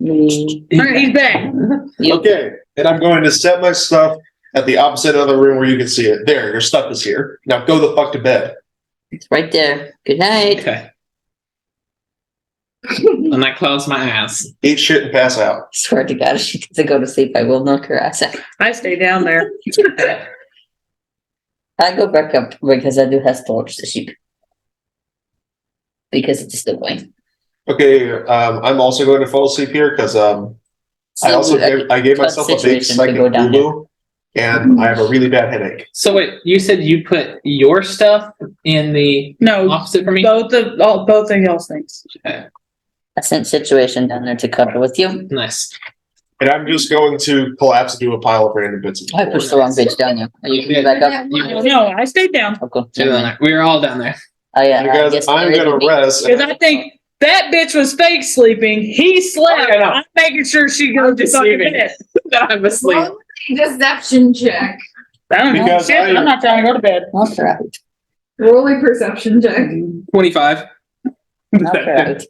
Speaker 4: All right, he's back.
Speaker 7: Okay, and I'm going to set my stuff at the opposite end of the room where you can see it. There, your stuff is here. Now go the fuck to bed.
Speaker 1: It's right there. Good night.
Speaker 2: Okay. And I close my eyes.
Speaker 7: Eat shit and pass out.
Speaker 1: Swear to God, if she doesn't go to sleep, I will knock her ass out.
Speaker 4: I stay down there.
Speaker 1: I go back up because I do have to watch the sheep. Because it's still going.
Speaker 7: Okay, I'm also going to fall asleep here because I gave myself a big
Speaker 1: situation to
Speaker 7: second
Speaker 1: go down
Speaker 7: Hulu, and I have a really bad headache.
Speaker 2: So wait, you said you put your stuff in the
Speaker 4: No,
Speaker 2: opposite for me?
Speaker 4: both of y'all's things.
Speaker 1: I sent situation down there to cover with you.
Speaker 2: Nice.
Speaker 7: And I'm just going to collapse into a pile of random bits.
Speaker 1: I pushed the wrong bitch down you. Are you coming back up?
Speaker 4: No, I stayed down
Speaker 1: Okay.
Speaker 2: You're down there. We were all down there.
Speaker 1: Oh yeah.
Speaker 7: You
Speaker 1: I
Speaker 7: guys,
Speaker 1: guess
Speaker 7: I'm
Speaker 1: there is a
Speaker 7: gonna
Speaker 1: big-
Speaker 7: rest.
Speaker 4: because I think that bitch was fake sleeping. He slept.
Speaker 2: I know.
Speaker 4: I'm making sure she goes to fucking
Speaker 2: deceiving.
Speaker 4: bed.
Speaker 2: I'm asleep.
Speaker 3: Roll a deception check.
Speaker 4: I don't know.
Speaker 7: Because
Speaker 4: Shit, I'm not trying to go to bed.
Speaker 1: Knock her out.
Speaker 3: Roll a perception check.
Speaker 2: 25.
Speaker 1: Knock her out.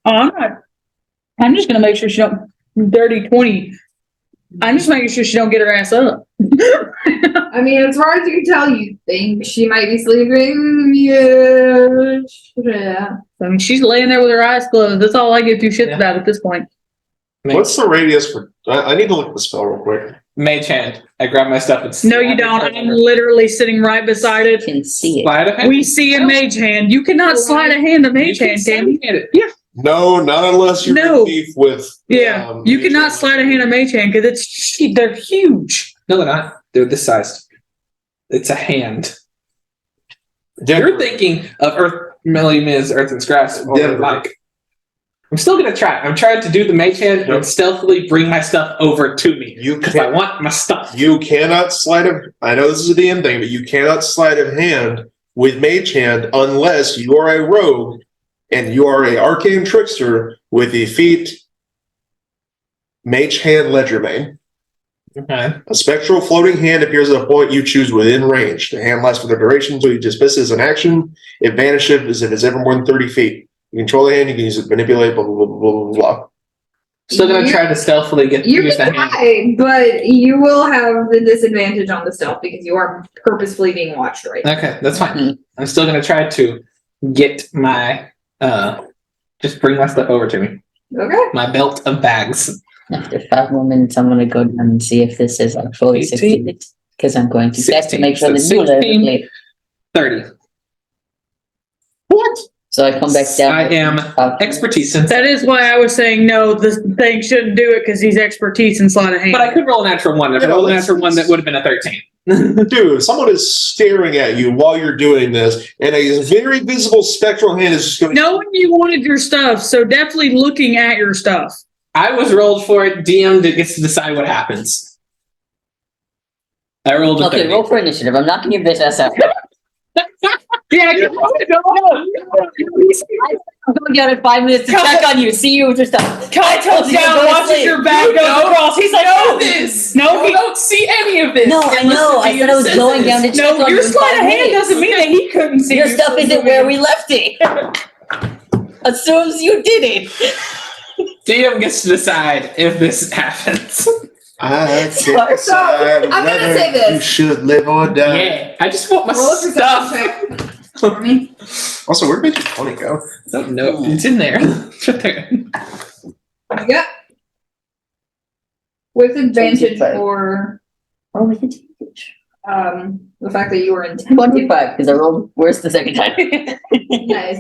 Speaker 4: Oh, I'm not. I'm just gonna make sure she don't dirty 20. I'm just making sure she don't get her ass up.
Speaker 3: I mean, as far as you can tell, you think she might be sleeping. Yeah.
Speaker 4: I mean, she's laying there with her eyes closed. That's all I give two shits
Speaker 2: Yeah.
Speaker 4: about at this point.
Speaker 7: What's the radius for? I need to look at the spell real quick.
Speaker 2: Mage hand. I grab my stuff and
Speaker 4: No, you don't. I'm literally sitting right beside
Speaker 1: You
Speaker 4: it.
Speaker 1: can see it.
Speaker 2: slide of it.
Speaker 4: We see a mage hand. You cannot slide a hand to mage hand, can you?
Speaker 2: Yeah.
Speaker 7: No, not unless you're
Speaker 4: No.
Speaker 7: in beef with.
Speaker 4: Yeah, you cannot slide a hand to mage hand because they're huge.
Speaker 2: No, they're not. They're this size. It's a hand.
Speaker 7: Denver.
Speaker 2: You're thinking of Earth, Melly Ms. Earth and Scraps. Or
Speaker 7: Denver.
Speaker 2: like, I'm still gonna try. I'm trying to do the mage hand and stealthily bring my stuff over to me
Speaker 7: You
Speaker 2: because I
Speaker 7: can't.
Speaker 2: want my stuff.
Speaker 7: You cannot sleight of. I know this is a DM thing, but you cannot sleight of hand with mage hand unless you are a rogue and you are a arcane trickster with the feat Mage Hand Ledgermane.
Speaker 2: Okay.
Speaker 7: A spectral floating hand appears at a point you choose within range. The hand lasts for the duration until you dismiss it as an action. It vanishes if it's ever more than 30 feet. You control the hand, you can use it to manipulate, blah, blah, blah, blah, blah, blah.
Speaker 2: Still gonna
Speaker 3: You-
Speaker 2: try to stealthily
Speaker 3: You
Speaker 2: use the
Speaker 3: can
Speaker 2: hand.
Speaker 3: try, but you will have the disadvantage on the stealth because you are purposefully being watched right now.
Speaker 2: Okay, that's fine. I'm still gonna try to get my just bring my stuff over to me.
Speaker 3: Okay.
Speaker 2: My belt of bags.
Speaker 1: After 5 more minutes, I'm gonna go down and see if this is actually
Speaker 2: 18.
Speaker 1: succeeded. Because I'm going to test to
Speaker 2: 16.
Speaker 1: make sure the
Speaker 2: So
Speaker 1: new level
Speaker 2: 16.
Speaker 1: plate.
Speaker 2: 30.
Speaker 7: What?
Speaker 1: So I come back down.
Speaker 2: I am expertise in
Speaker 4: That is why I was saying no. This thing shouldn't do it because he's expertise in sleight of hand.
Speaker 2: But I could roll a natural one. If I
Speaker 7: Yeah,
Speaker 2: rolled a
Speaker 7: let's-
Speaker 2: natural one, that would have been a 13.
Speaker 7: Dude, someone is staring at you while you're doing this, and a very visible spectral hand is just going
Speaker 4: Knowing you wanted your stuff, so definitely looking at your stuff.
Speaker 2: I was rolled for it. DM gets to decide what happens. I rolled a
Speaker 1: Okay,
Speaker 2: 30.
Speaker 1: roll for initiative. I'm knocking your bitch ass out.
Speaker 4: Yeah,
Speaker 1: I'm going down in 5 minutes to check on you. See you with your stuff.
Speaker 4: Kai comes
Speaker 1: you to
Speaker 4: down,
Speaker 1: go to
Speaker 4: watches
Speaker 1: sleep.
Speaker 4: your back
Speaker 2: You
Speaker 4: goes
Speaker 2: know-
Speaker 4: across. He's like,
Speaker 2: know
Speaker 4: "Oh,
Speaker 2: this.
Speaker 4: No,
Speaker 2: You
Speaker 4: he-
Speaker 2: don't see any of this.
Speaker 1: No, I know. I said I was going down to check
Speaker 4: no,
Speaker 1: on you
Speaker 4: your
Speaker 1: in
Speaker 4: sleight
Speaker 1: 5
Speaker 4: of hand
Speaker 1: minutes.
Speaker 4: doesn't mean that he couldn't see
Speaker 1: Your stuff isn't where we left it. Assumes you did it.
Speaker 2: DM gets to decide if this happens.
Speaker 7: I
Speaker 1: So,
Speaker 3: I'm gonna say this.
Speaker 7: You should live or die.
Speaker 2: Yeah, I just want my
Speaker 3: Roll a perception
Speaker 2: stuff.
Speaker 3: check for me.
Speaker 7: Also, where did your 20 go?
Speaker 2: Oh, no, it's in there. It's right there.
Speaker 3: Yep. With advantage
Speaker 1: 25.
Speaker 3: for
Speaker 1: Oh, we did.
Speaker 3: the fact that you were in
Speaker 1: 25, because I rolled worse the second time.
Speaker 3: Nice.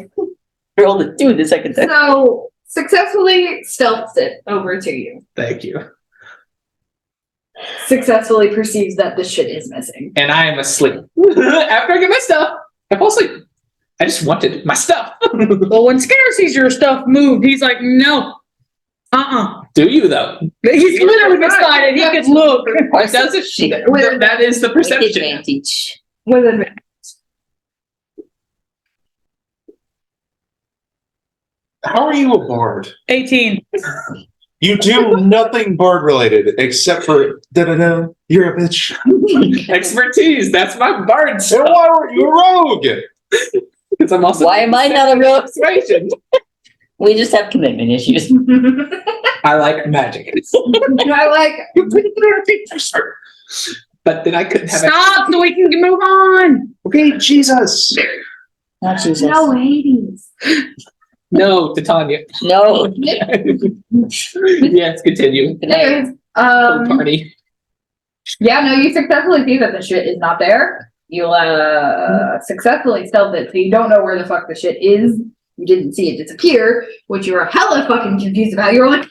Speaker 1: I rolled a 2 the second time.
Speaker 3: So successfully stealths it over to you.
Speaker 2: Thank you.
Speaker 3: Successfully perceives that this shit is missing.
Speaker 2: And I am asleep. After I get my stuff, I fall asleep. I just wanted my stuff.
Speaker 4: Well, when Skinner sees your stuff moved, he's like, no.
Speaker 2: Do you, though?
Speaker 4: He's literally beside it. He could look.
Speaker 2: It doesn't.
Speaker 1: She got
Speaker 2: That is the perception.
Speaker 1: advantage.
Speaker 3: With advantage.
Speaker 7: How are you a bard?
Speaker 4: 18.
Speaker 7: You do nothing bird related except for da-da-da, you're a bitch.
Speaker 2: Expertise. That's my bard
Speaker 7: So
Speaker 2: stuff.
Speaker 7: why were you rogue?
Speaker 2: Because I'm also.
Speaker 1: Why am I not a real?
Speaker 2: Persuasion.
Speaker 1: We just have commitment issues.
Speaker 2: I like magic.
Speaker 3: I like.
Speaker 7: You're pretty good at being sir.
Speaker 2: But then I couldn't have.
Speaker 4: Stop so we can move on.
Speaker 7: Okay, Jesus.
Speaker 1: Not Jesus.
Speaker 3: No, Hades.
Speaker 2: No, to Tanya.
Speaker 1: No.
Speaker 2: Yes, continue.
Speaker 3: Anyways,
Speaker 2: Party.
Speaker 3: yeah, no, you successfully see that the shit is not there. You successfully stealthed it, so you don't know where the fuck the shit is. You didn't see it disappear, which you were hella fucking confused about. You were like,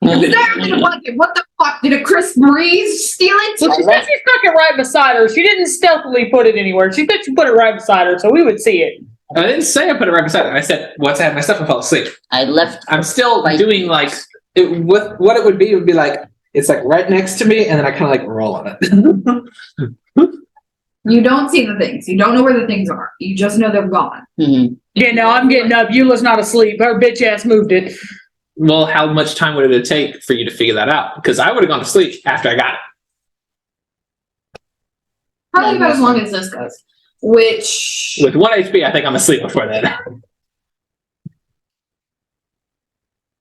Speaker 3: what the fuck? Did a Chris Breeze steal it?
Speaker 4: Well, she said she stuck it right beside her. She didn't stealthily put it anywhere. She said she put it right beside her, so we would see it.
Speaker 2: I didn't say I put it right beside her. I said once I had my stuff, I fell asleep.
Speaker 1: I left.
Speaker 2: I'm still doing like what it would be like it's like right next to me, and then I kind of like roll on it.
Speaker 3: You don't see the things. You don't know where the things are. You just know they're gone.
Speaker 1: Mhm.
Speaker 4: Yeah, no, I'm getting up. Eula's not asleep. Her bitch ass moved it.
Speaker 2: Well, how much time would it take for you to figure that out? Because I would have gone to sleep after I got it.
Speaker 3: Probably about as long as this goes. Which
Speaker 2: With 1 HP, I think I'm asleep before that.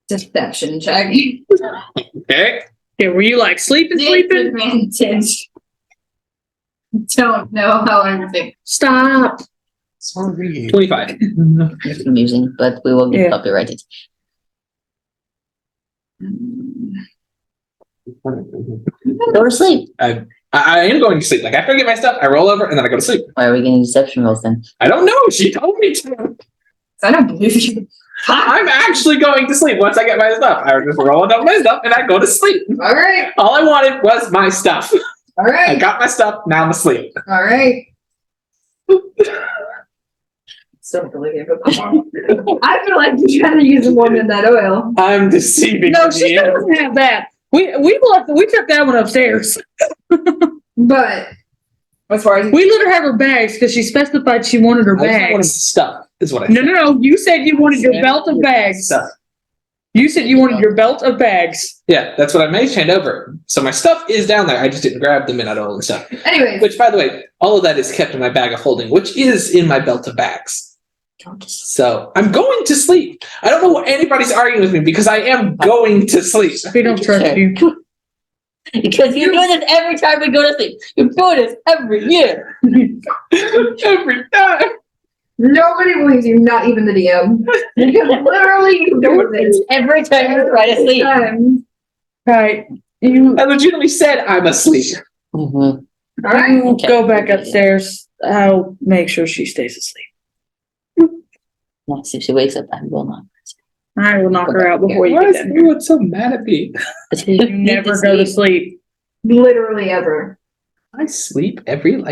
Speaker 3: deception check.
Speaker 2: Okay.
Speaker 4: Yeah, were you like sleeping?
Speaker 3: Disadvantage. Don't know how I think.
Speaker 4: Stop.
Speaker 7: Sorry.
Speaker 2: 25.
Speaker 1: It's amusing, but we will get
Speaker 4: Yeah.
Speaker 1: copyrighted. Go to sleep.
Speaker 2: I am going to sleep. Like after I get my stuff, I roll over and then I go to sleep.
Speaker 1: Why are we getting deception rolls then?
Speaker 2: I don't know. She told me to.
Speaker 3: I don't believe you.
Speaker 2: I'm actually going to sleep once I get my stuff. I just roll up my stuff and I go to sleep.
Speaker 3: All right.
Speaker 2: All I wanted was my stuff.
Speaker 3: All
Speaker 2: I
Speaker 3: right.
Speaker 2: got my stuff. Now I'm asleep.
Speaker 3: All right. Still believe you. I feel like you're trying to use more than that oil.
Speaker 2: I'm deceiving
Speaker 4: No, she
Speaker 2: you.
Speaker 4: doesn't have that. We took that one upstairs.
Speaker 3: But as far as
Speaker 4: We let her have her bags because she specified she wanted her
Speaker 2: I just wanted my
Speaker 4: bags.
Speaker 2: stuff. Is what I said.
Speaker 4: No. You said you wanted your belt of bags.
Speaker 2: Stuff.
Speaker 4: You said you wanted your belt of bags.
Speaker 2: Yeah, that's what I made hand over. So my stuff is down there. I just didn't grab them and I don't all the stuff.
Speaker 3: anyways,
Speaker 2: Which, by the way, all of that is kept in my bag of holding, which is in my belt of bags. So I'm going to sleep. I don't know what anybody's arguing with me because I am going to sleep.
Speaker 4: We don't trust you.
Speaker 1: Because you do this every time we go to sleep. You do this every year.
Speaker 2: Every time.
Speaker 3: nobody believes you, not even the DM. Because literally you do this
Speaker 1: Every time you try to sleep.
Speaker 3: time.
Speaker 4: Right. You
Speaker 2: I legitimately said I'm asleep.
Speaker 1: Mm-hmm.
Speaker 3: All right.
Speaker 1: Okay.
Speaker 4: go back upstairs. I'll make sure she stays asleep.
Speaker 1: Next, if she wakes up, I will not.
Speaker 4: I will knock her out before you
Speaker 2: Why
Speaker 4: get
Speaker 2: is
Speaker 4: there.
Speaker 2: everyone so mad at me?
Speaker 4: You never go to sleep.
Speaker 3: Literally ever.
Speaker 2: I sleep every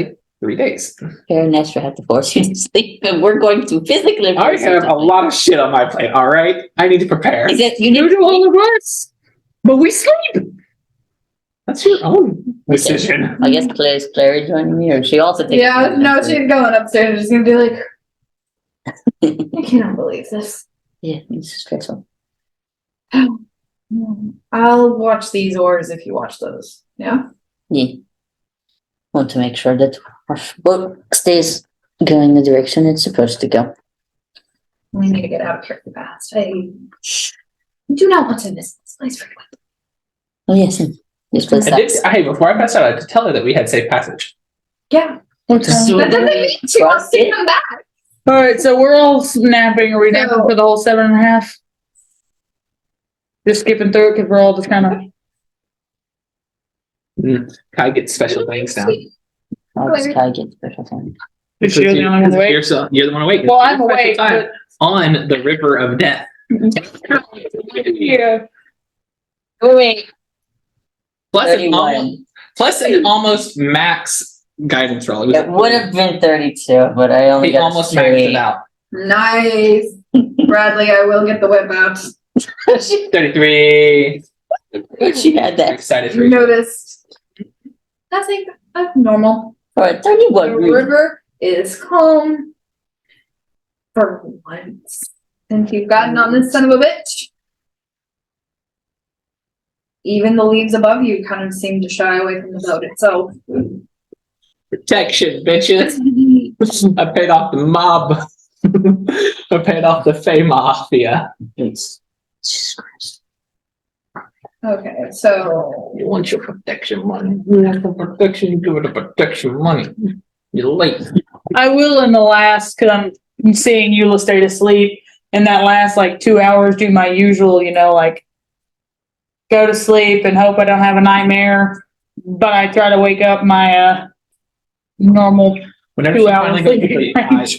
Speaker 2: 3 days.
Speaker 1: Fair and extra have to force you to sleep, and we're going to physically.
Speaker 2: I have a lot of shit on my plate. All right, I need to prepare.
Speaker 1: Is it you
Speaker 4: You
Speaker 1: need
Speaker 4: do all of us, but we sleep.
Speaker 2: That's your own decision.
Speaker 1: I guess Claire joining me, or she also takes.
Speaker 3: Yeah, no, she's going upstairs. She's gonna be like, I cannot believe this.
Speaker 1: Yeah, it's stressful.
Speaker 3: I'll watch these oars if you watch those. Yeah.
Speaker 1: Yeah. Want to make sure that our boat stays going the direction it's supposed to go.
Speaker 3: We need to get out of here fast. I do not want to miss this place for good.
Speaker 1: Oh yes, and this place sucks.
Speaker 2: Hey, before I pass out, I had to tell her that we had safe passage.
Speaker 3: Yeah.
Speaker 4: What time?
Speaker 1: So-
Speaker 3: That doesn't mean she wants to come back.
Speaker 4: All right, so we're all napping. Are we napping for the whole 7.5? Just skipping through it because we're all just kind of.
Speaker 2: I get special things now.
Speaker 1: I'll just try to get special thing.
Speaker 4: Is she the only one awake?
Speaker 2: You're the one awake.
Speaker 4: Well,
Speaker 2: It's
Speaker 4: I'm
Speaker 2: your special
Speaker 4: awake,
Speaker 2: time
Speaker 4: but
Speaker 2: on the river of death.
Speaker 4: yeah.
Speaker 1: Wait.
Speaker 2: Plus an almost max guidance roll.
Speaker 1: It would have been 32, but I only
Speaker 2: He
Speaker 1: got
Speaker 2: almost maxed it out.
Speaker 3: Nice. Bradley, I will get the whip out.
Speaker 2: 33.
Speaker 1: She had
Speaker 2: I'm
Speaker 1: that.
Speaker 2: excited for
Speaker 3: You
Speaker 2: you.
Speaker 3: noticed nothing abnormal.
Speaker 1: All right,
Speaker 3: The
Speaker 1: 31.
Speaker 3: river is calm for once. Since you've gotten on this son of a bitch. even the leaves above you kind of seem to shy away from the boat itself.
Speaker 2: Protection, bitches. I paid off the mob. I paid off the Fey Mafia.
Speaker 1: Jesus Christ.
Speaker 3: Okay, so
Speaker 2: You want your protection money. You want the protection, you give it the protection money. You're late.
Speaker 4: I will in the last, cause I'm seeing Eula stay to sleep. In that last like 2 hours, do my usual, like go to sleep and hope I don't have a nightmare. But I try to wake up my normal
Speaker 2: Whenever
Speaker 4: 2
Speaker 2: she
Speaker 4: hours
Speaker 2: finally goes to
Speaker 4: sleeping
Speaker 2: sleep,
Speaker 4: range.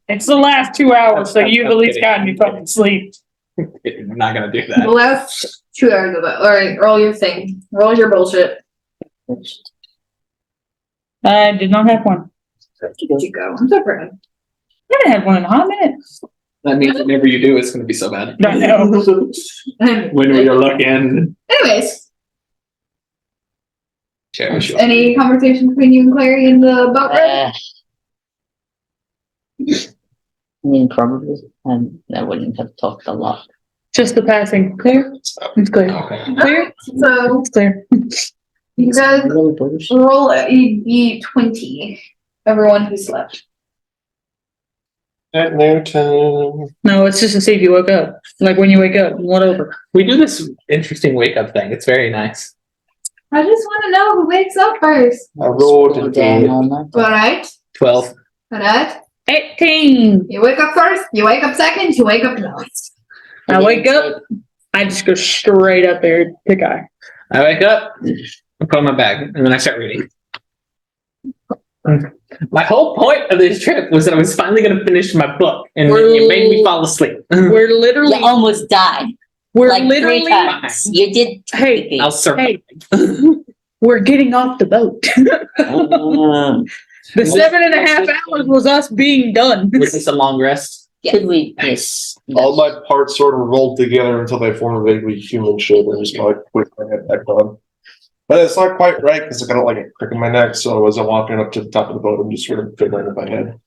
Speaker 4: It's the last 2 hours, so you've at least gotten me fucking sleep.
Speaker 2: I'm not gonna do
Speaker 3: the
Speaker 2: that.
Speaker 3: last 2 hours of it. Alright, roll your thing. Roll your bullshit.
Speaker 4: I did not have one.
Speaker 3: Did you go? I'm so proud.
Speaker 4: I haven't had one in a hot minute.
Speaker 2: That means whenever you do, it's gonna be so bad.
Speaker 4: I know.
Speaker 2: When we are looking.
Speaker 3: Anyways,
Speaker 2: Cherish you.
Speaker 3: any conversation between you and Clary in the boat ride?
Speaker 1: I mean, probably. I wouldn't have talked a lot.
Speaker 4: Just the passing. Clear? It's clear.
Speaker 2: Okay.
Speaker 4: Clear?
Speaker 3: So
Speaker 4: It's clear.
Speaker 3: you guys
Speaker 1: Really bullshit.
Speaker 3: roll a D20. Everyone who slept.
Speaker 7: At Newton.
Speaker 4: No, it's just to see if you woke up. Like when you wake up, whatever.
Speaker 2: We do this interesting wake up thing. It's very nice.
Speaker 3: I just want to know who wakes up first.
Speaker 7: I rolled
Speaker 1: Scroll
Speaker 7: a
Speaker 1: down
Speaker 7: D.
Speaker 1: all night.
Speaker 3: Alright?
Speaker 2: 12.
Speaker 3: Alright?
Speaker 4: 18.
Speaker 3: You wake up first, you wake up second, you wake up last.
Speaker 4: I wake up, I just go straight up there to Guy.
Speaker 2: I wake up, I put on my bag, and then I start reading. My whole point of this trip was that I was finally going to finish my book, and then you made me fall asleep.
Speaker 4: We're literally,
Speaker 1: You almost died.
Speaker 4: we're
Speaker 1: Like
Speaker 4: literally,
Speaker 1: 3 times. You did.
Speaker 4: Hey,
Speaker 2: I'll survive.
Speaker 4: we're getting off the boat. The 7.5 hours was us being done.
Speaker 2: Was this a long rest?
Speaker 1: Could we? Yes.
Speaker 7: All my parts sort of rolled together until they form a vaguely human shape and just like put my head back on. But it's not quite right because I got like a crick in my neck, so I wasn't walking up to the top of the boat. I'm just sort of fiddling with my head.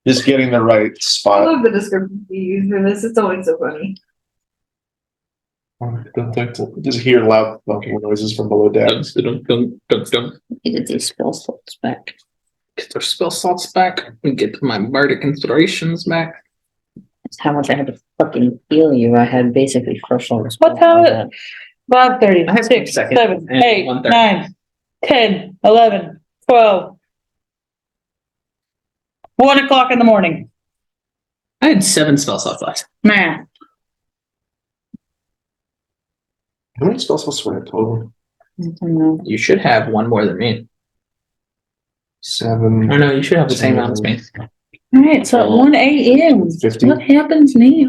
Speaker 7: Just getting the right
Speaker 3: I
Speaker 7: spot.
Speaker 3: love the description you use for this. It's always so funny.
Speaker 7: Just hear loud thunking noises from below deck.
Speaker 1: Get these spell slots back.
Speaker 2: Get their spell slots back. And get my bardic inspirations back.
Speaker 1: That's how much I had to fucking heal you. I had basically crushed all the spells.
Speaker 4: What time
Speaker 1: on
Speaker 4: is
Speaker 1: that.
Speaker 4: 5:30,
Speaker 2: I have
Speaker 4: 6,
Speaker 2: 2 seconds
Speaker 4: 7,
Speaker 2: and
Speaker 4: 8,
Speaker 2: 1:30.
Speaker 4: 9, 10, 11, 12. 1 o'clock in the morning.
Speaker 2: I had 7 spell slots left.
Speaker 4: Man.
Speaker 7: How many spell slots were in total?
Speaker 1: I don't know.
Speaker 2: You should have 1 more than me.
Speaker 7: 7.
Speaker 2: Oh no, you should have the same amount as me.
Speaker 4: All right, so at 1 a.m.
Speaker 7: 50.
Speaker 4: What happens now?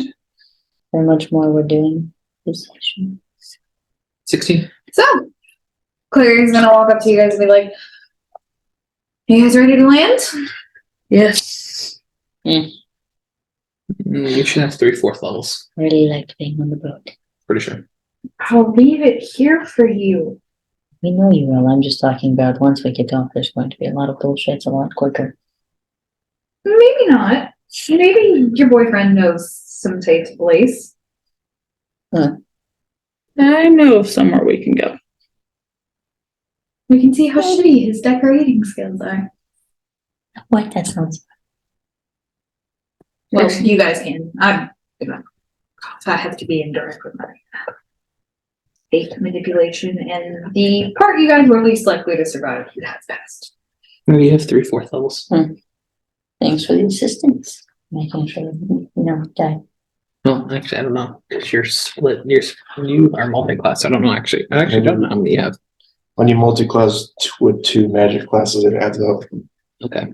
Speaker 1: How much more we're doing this session.
Speaker 2: 16.
Speaker 3: So, Clary's gonna walk up to you guys and be like, you guys ready to land?
Speaker 4: Yes.
Speaker 2: You should have 3/4 levels.
Speaker 1: Really liked being on the boat.
Speaker 2: Pretty sure.
Speaker 3: I'll leave it here for you.
Speaker 1: We know you will. I'm just talking about once we get off, there's going to be a lot of bullshits a lot quicker.
Speaker 3: Maybe not. Maybe your boyfriend knows some safe place.
Speaker 4: I know of somewhere we can go.
Speaker 3: We can see how shitty his decorating skills are.
Speaker 1: What? That sounds.
Speaker 3: Well, you guys can. I have to be in direct with my fate manipulation, and the part you guys were least likely to survive has passed.
Speaker 2: Maybe you have 3/4 levels.
Speaker 1: Thanks for the assistance. Making sure die.
Speaker 2: Well, actually, I don't know. Because you're split. You are multi-class. I don't know, actually. I actually don't know how many you have.
Speaker 7: When you multi-class with 2 magic classes, it adds up.
Speaker 2: Okay.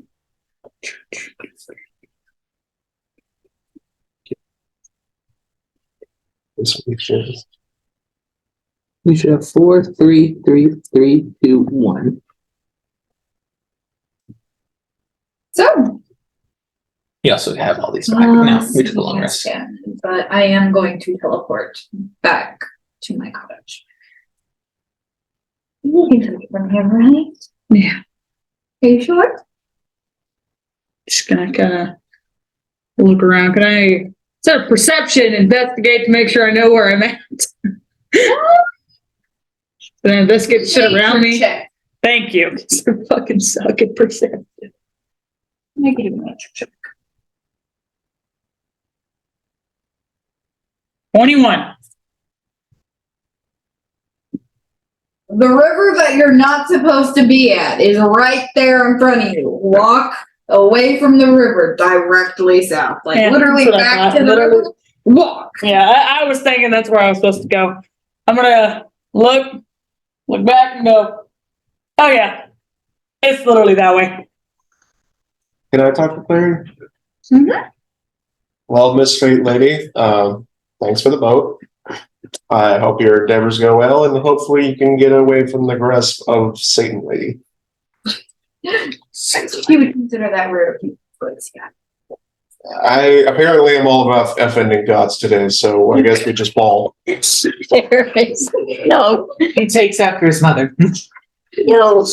Speaker 2: We should have 4, 3, 3, 3, 2, 1.
Speaker 3: So,
Speaker 2: You also have all these back now. We took a long rest.
Speaker 3: yeah, but I am going to teleport back to my cottage. You can take it from here, right?
Speaker 4: Yeah.
Speaker 3: Are you sure?
Speaker 4: Just gonna kind of look around. Can I Instead of perception, investigate to make sure I know where I'm at. Then investigate shit around me.
Speaker 3: Check.
Speaker 4: Thank you. I fucking suck at perception.
Speaker 3: Negative nature check.
Speaker 4: 21.
Speaker 3: The river that you're not supposed to be at is right there in front of you. Walk away from the river directly south. Like
Speaker 4: Yeah,
Speaker 3: literally
Speaker 4: that's what I
Speaker 3: back
Speaker 4: thought.
Speaker 3: to the river. Walk.
Speaker 4: Yeah, I was thinking that's where I was supposed to go. I'm gonna look back and go, oh yeah, it's literally that way.
Speaker 7: Can I talk to Clary?
Speaker 3: Mhm.
Speaker 7: Well, Miss Fate Lady, thanks for the boat. I hope your endeavors go well, and hopefully you can get away from the grasp of Satan Lady.
Speaker 3: He would consider that rude. Yeah.
Speaker 7: I apparently am all about offending gods today, so I guess we just ball.
Speaker 1: There is no.
Speaker 2: He takes after his mother.
Speaker 1: No.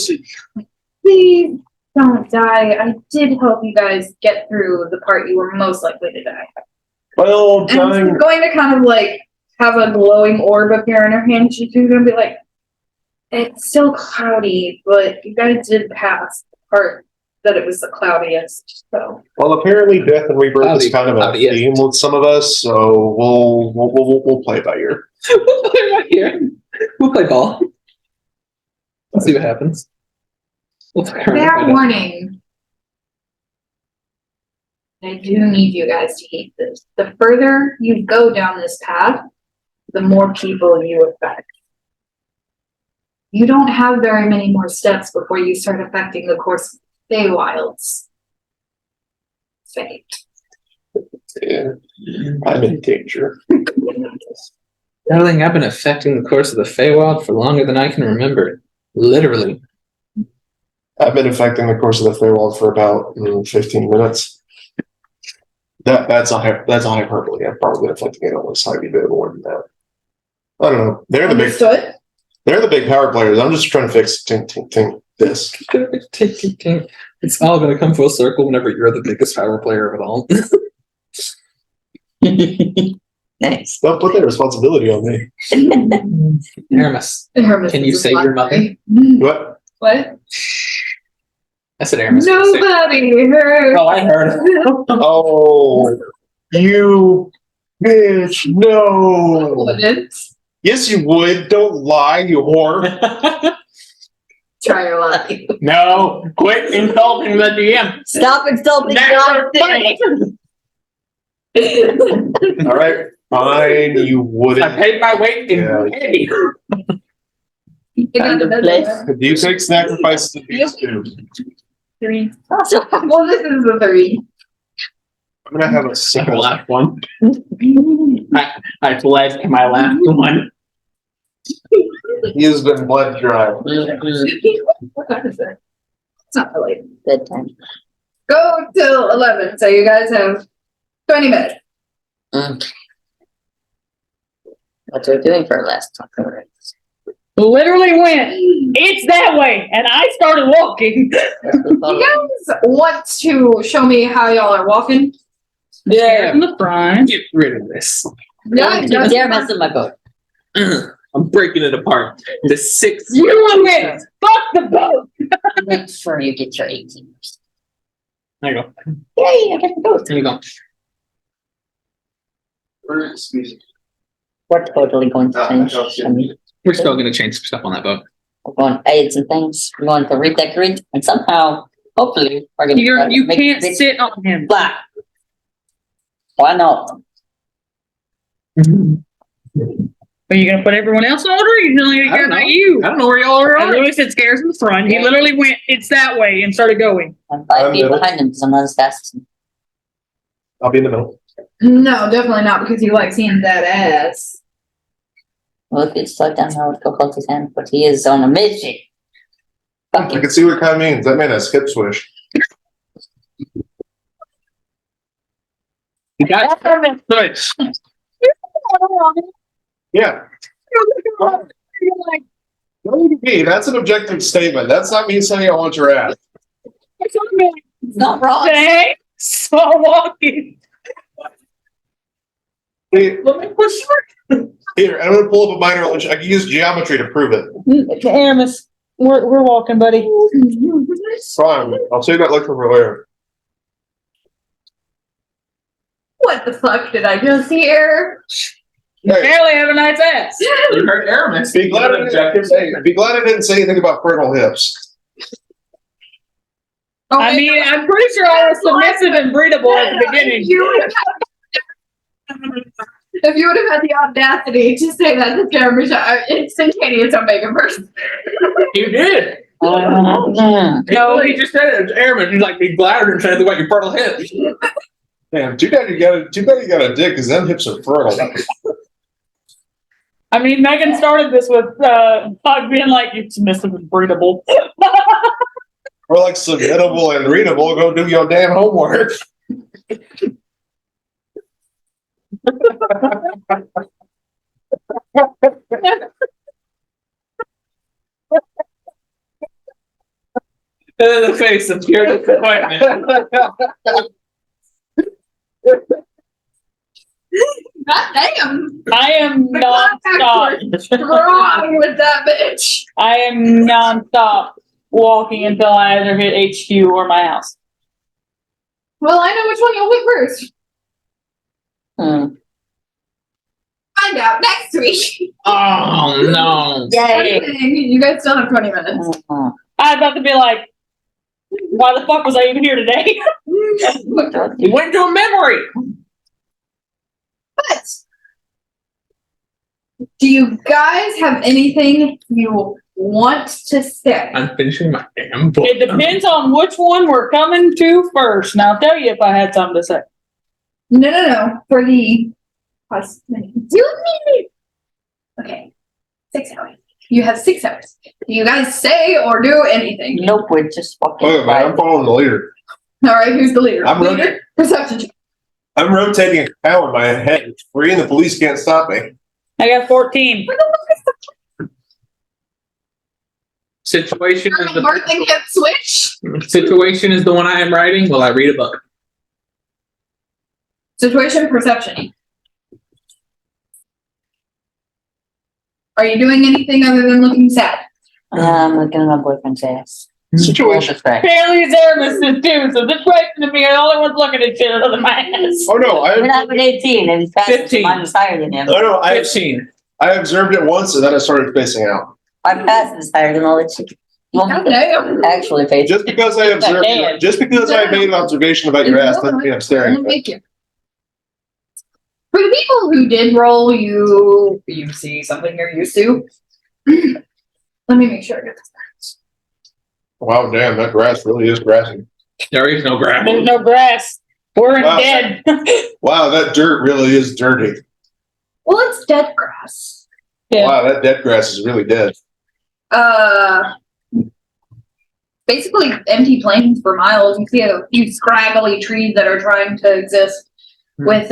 Speaker 3: Please don't die. I did help you guys get through the part you were most likely to die.
Speaker 7: Well,
Speaker 3: And
Speaker 7: dying.
Speaker 3: she's going to kind of like have a glowing orb appear in her hand. She's gonna be like, it's still cloudy, but you guys did pass the part that it was the cloudiest. So
Speaker 7: Well, apparently death and rebirth is kind of a
Speaker 2: Cloudy.
Speaker 7: theme with some of us, so we'll play by ear.
Speaker 2: We'll play right here. We'll play ball. Let's see what happens. We'll fuck around and
Speaker 3: fair
Speaker 2: find out.
Speaker 3: warning. I do need you guys to hate this. The further you go down this path, the more people you affect. You don't have very many more steps before you start affecting the course of Feywild's fate.
Speaker 7: Yeah, I'm in danger.
Speaker 2: Darling, I've been affecting the course of the Feywild for longer than I can remember. Literally.
Speaker 7: I've been affecting the course of the Feywild for about 15 minutes. That's a hyperbole. I've probably been affecting it almost slightly bit more than that. I don't know. They're
Speaker 3: Understood?
Speaker 7: the big power players. I'm just trying to fix this.
Speaker 2: It's all going to come full circle whenever you're the biggest power player of it all.
Speaker 1: Nice.
Speaker 7: Don't put that responsibility on me.
Speaker 2: Aramis.
Speaker 3: Hermes
Speaker 2: Can
Speaker 3: is
Speaker 2: you
Speaker 3: a
Speaker 2: say your
Speaker 3: flattery.
Speaker 7: What?
Speaker 3: What?
Speaker 2: I said Aramis.
Speaker 3: Nobody heard.
Speaker 2: Oh, I heard.
Speaker 7: Oh, you bitch! No.
Speaker 3: Wouldn't.
Speaker 7: Yes, you would. Don't lie, you whore.
Speaker 3: Try your luck.
Speaker 2: No, quit insulting the DM.
Speaker 1: Stop insulting
Speaker 2: That's
Speaker 1: God.
Speaker 2: funny.
Speaker 7: All right, fine. You
Speaker 2: I
Speaker 7: wouldn't.
Speaker 2: paid my weight in
Speaker 7: Yeah.
Speaker 2: hay.
Speaker 1: Kind of place.
Speaker 7: Do you take sacrifices to these two?
Speaker 3: 3. Well, this is the 3.
Speaker 7: I'm gonna have a
Speaker 2: My
Speaker 7: sickle.
Speaker 2: last one. I bled to my last one.
Speaker 7: He has been blood dry.
Speaker 3: What time is it? It's not really.
Speaker 1: Bedtime.
Speaker 3: Go till 11. So you guys have 20 minutes.
Speaker 1: What are we doing for our last 20 minutes?
Speaker 4: Literally went, it's that way. And I started walking.
Speaker 3: You guys want to show me how y'all are walking?
Speaker 2: Yeah.
Speaker 4: In the front.
Speaker 2: Get rid of this.
Speaker 1: They're messing my boat.
Speaker 2: I'm breaking it apart. The 6.
Speaker 4: You went, fuck the boat.
Speaker 1: Make sure you get your 18.
Speaker 2: There you go.
Speaker 1: Yay, I get the boat.
Speaker 2: There you go.
Speaker 1: We're totally going to change. I mean,
Speaker 2: We're still going to change some stuff on that boat.
Speaker 1: we're going to aid some things. We're going to redecorate, and somehow, hopefully, we're going to
Speaker 4: You can't sit on him.
Speaker 1: black. Why not?
Speaker 4: Are you gonna put everyone else in order? Or you only
Speaker 2: I
Speaker 4: care
Speaker 2: don't know.
Speaker 4: about you.
Speaker 2: I don't know where y'all are.
Speaker 4: I literally said scares in the front. He literally went, it's that way, and started going.
Speaker 1: I'm 5 feet
Speaker 7: middle.
Speaker 1: behind him because I'm not as fast as him.
Speaker 7: I'll be in the middle.
Speaker 3: No, definitely not because you like seeing that ass.
Speaker 1: Well, if it's slowed down, I would go hold his hand, but he is on a mission.
Speaker 7: I can see what it kind of means. That made a skip swish.
Speaker 2: You got switch.
Speaker 7: Yeah. Hey, that's an objective statement. That's not me saying I want your ass.
Speaker 1: It's not wrong.
Speaker 4: Thanks for walking.
Speaker 7: Hey,
Speaker 2: Let me push
Speaker 7: here, I'm gonna pull up a minor illusion. I can use geometry to prove it.
Speaker 4: Aramis, we're walking, buddy.
Speaker 7: Fine, I'll save that lecture for later.
Speaker 3: What the fuck did I just hear?
Speaker 7: Hey,
Speaker 4: Barely have a nice ass.
Speaker 2: You heard Aramis.
Speaker 7: be glad I didn't say anything about fertile hips.
Speaker 3: Oh,
Speaker 4: I mean, I'm pretty sure I was submissive and breedable at the beginning.
Speaker 3: If you would have had the audacity to say that to Jeremy, instantaneous Omega person.
Speaker 2: You did.
Speaker 4: No,
Speaker 2: He just said it. It's Aramis. He's like, be glad and say about your fertile hips.
Speaker 7: Damn, too bad you got a dick, because them hips are fertile.
Speaker 4: I mean, Megan started this with Pug being like, "You submissive and breedable."
Speaker 7: Or like submittable and readable, go do your damn homework.
Speaker 2: In the face of pure disappointment.
Speaker 3: God damn.
Speaker 4: I am
Speaker 3: The
Speaker 4: non-stop.
Speaker 3: Strong with that bitch.
Speaker 4: I am non-stop walking until I either hit HQ or my house.
Speaker 3: Well, I know which one you'll hit first. Find out next week.
Speaker 2: Oh, no.
Speaker 1: Yay.
Speaker 3: You guys still have 20 minutes.
Speaker 1: Uh-huh.
Speaker 4: I was about to be like, why the fuck was I even here today?
Speaker 2: You went to a memory.
Speaker 3: But do you guys have anything you want to say?
Speaker 2: I'm finishing my damn book.
Speaker 4: It depends on which one we're coming to first. And I'll tell you if I had something to say.
Speaker 3: No. For the okay. 6 hours. You have 6 hours. Do you guys say or do anything?
Speaker 1: Nope, we're just fucking.
Speaker 7: Oh, man, I'm following the leader.
Speaker 3: All right, who's the leader?
Speaker 7: I'm
Speaker 3: Leader? Perception check.
Speaker 7: I'm rotating a cow in my head. Free and the police can't stop me.
Speaker 4: I got 14.
Speaker 2: Situation is the
Speaker 3: Birthing hip switch.
Speaker 2: situation is the one I am writing. Will I read a book?
Speaker 3: Situation perception. Are you doing anything other than looking sad?
Speaker 1: I'm looking at my boyfriend's ass.
Speaker 7: Situation.
Speaker 4: Apparently it's Aramis too, so this question to me, the only one's looking at shit other than my ass.
Speaker 7: Oh no,
Speaker 1: We're not with 18, and he's fast.
Speaker 2: 15.
Speaker 1: Mine is higher than him.
Speaker 7: Oh no, I
Speaker 2: 15.
Speaker 7: observed it once and then I started spacing out.
Speaker 1: My pass is higher than all that shit. Well,
Speaker 3: Oh, damn.
Speaker 1: actually, face.
Speaker 7: Just because I observed,
Speaker 4: Damn.
Speaker 7: just because I made an observation about your ass doesn't mean I'm staring. at it.
Speaker 3: Thank you. For the people who did roll, you see something you're used to. Let me make sure I get this.
Speaker 7: Wow, damn, that grass really is grassy.
Speaker 2: There is no graph.
Speaker 4: There's no grass. We're in
Speaker 7: Wow.
Speaker 4: dead.
Speaker 7: Wow, that dirt really is dirty.
Speaker 3: Well, it's dead grass.
Speaker 4: Yeah.
Speaker 7: Wow, that dead grass is really dead.
Speaker 3: Basically empty plains for miles. You see a few scraggly trees that are trying to exist with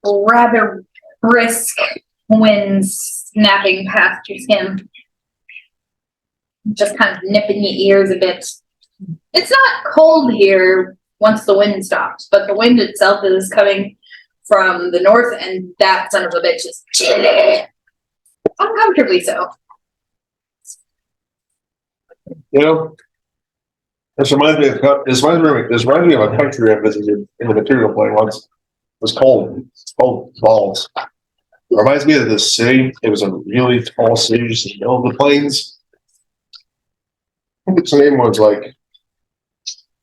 Speaker 3: rather brisk winds snapping past your skin. Just kind of nipping your ears a bit. It's not cold here once the wind stops, but the wind itself is coming from the north, and that son of a bitch is chilly. Uncomfortably so.
Speaker 7: You know, this reminds me of a country I visited in the material plane once. It was cold. It's called Balls. It reminds me of this city. It was a really tall city just in the middle of the plains. I think its name was like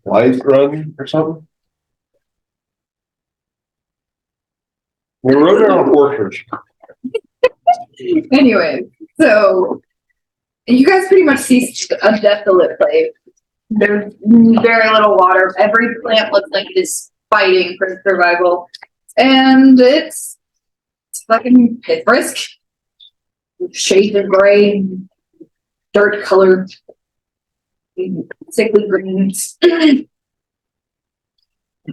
Speaker 7: Life Run or something. We rode there on a portrait.
Speaker 3: Anyway, so you guys pretty much see a desolate place. There's very little water. Every plant looks like it is fighting for survival. And it's fucking pit brisk. Shades of gray, dirt colored, sickly greens.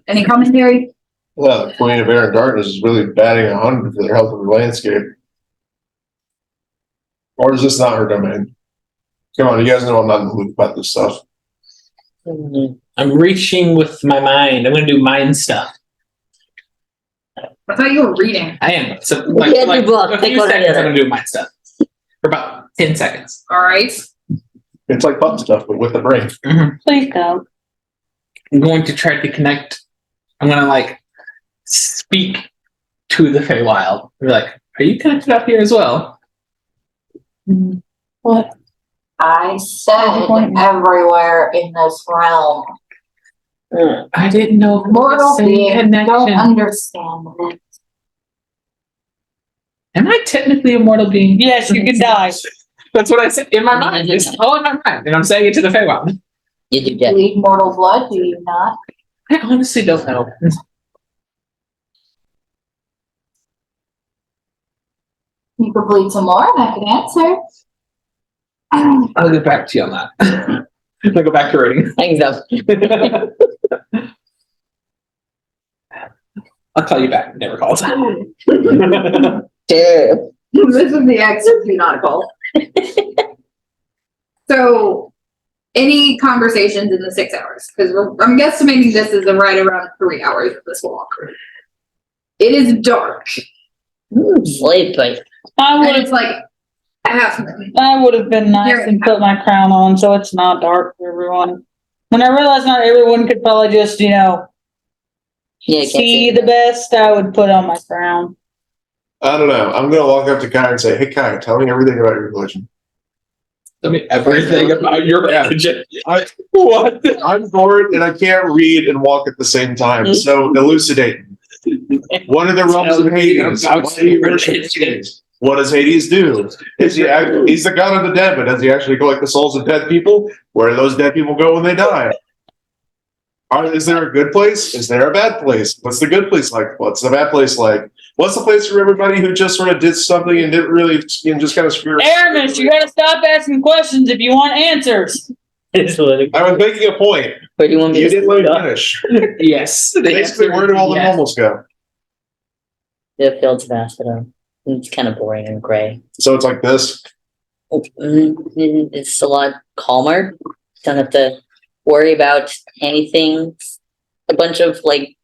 Speaker 3: Any commentary?
Speaker 7: Yeah, the Queen of Air and Darkness is really batting 100 for the health of the landscape. Or is this not her domain? Come on, you guys know I'm not in the loop about this stuff.
Speaker 2: I'm reaching with my mind. I'm going to do mind stuff.
Speaker 3: I thought you were reading.
Speaker 2: I am. So
Speaker 1: Yeah, you book.
Speaker 2: a
Speaker 1: Take
Speaker 2: few
Speaker 1: one or the
Speaker 2: seconds, I'm
Speaker 1: other.
Speaker 2: gonna do my stuff for about 10 seconds.
Speaker 3: All right.
Speaker 7: It's like pup stuff, but with the brain.
Speaker 4: Please go.
Speaker 2: I'm going to try to connect. I'm gonna like speak to the Feywild. Be like, are you connected up here as well?
Speaker 4: What?
Speaker 8: I said everywhere in this realm.
Speaker 2: I didn't know. if it was
Speaker 8: Mortal
Speaker 2: the same
Speaker 8: beings don't
Speaker 2: connection.
Speaker 8: understand it.
Speaker 2: Am I technically a mortal being?
Speaker 4: Yes, you can die.
Speaker 2: That's what I said in my mind. It's all in my mind, and I'm saying it to the Feywild.
Speaker 1: You do
Speaker 8: You
Speaker 1: that.
Speaker 8: bleed mortal blood, do you not?
Speaker 2: I honestly don't know.
Speaker 8: You could bleed some more and I could answer.
Speaker 2: I'll get back to you on that. I'll go back to reading.
Speaker 1: Thanks, though.
Speaker 2: I'll call you back. Never calls.
Speaker 1: Sure.
Speaker 3: This is the excerpt, do not call. So, any conversations in the 6 hours? Because I'm guesstimating this is right around 3 hours of this walk. It is dark.
Speaker 1: Sleep, but
Speaker 4: I
Speaker 3: And
Speaker 4: would
Speaker 3: it's like half moon.
Speaker 4: have been nice and put my crown on so it's not dark for everyone. When I realized not everyone could probably just,
Speaker 1: yeah, can't
Speaker 4: see the best, I would put on my crown.
Speaker 7: I don't know. I'm gonna walk up to Kai and say, "Hey, Kai, tell me everything about your religion."
Speaker 2: Tell me everything about your religion.
Speaker 7: What? I'm bored and I can't read and walk at the same time. So elucidate. What are the realms of Hades? Why do you worship Hades? What does Hades do? He's the god of the dead, but does he actually collect the souls of dead people? Where do those dead people go when they die? Is there a good place? Is there a bad place? What's the good place like? What's the bad place like? What's the place for everybody who just sort of did something and didn't really, just kind of screw?
Speaker 4: Aramis, you gotta stop asking questions if you want answers.
Speaker 7: I was making a point.
Speaker 1: Where do you want me
Speaker 7: You
Speaker 1: to
Speaker 7: didn't let me finish.
Speaker 2: Yes.
Speaker 7: Basically, where do all the normals go?
Speaker 1: The fields of Asphodel. It's kind of boring and gray.
Speaker 7: So it's like this.
Speaker 1: It's a lot calmer. Don't have to worry about anything. A bunch of like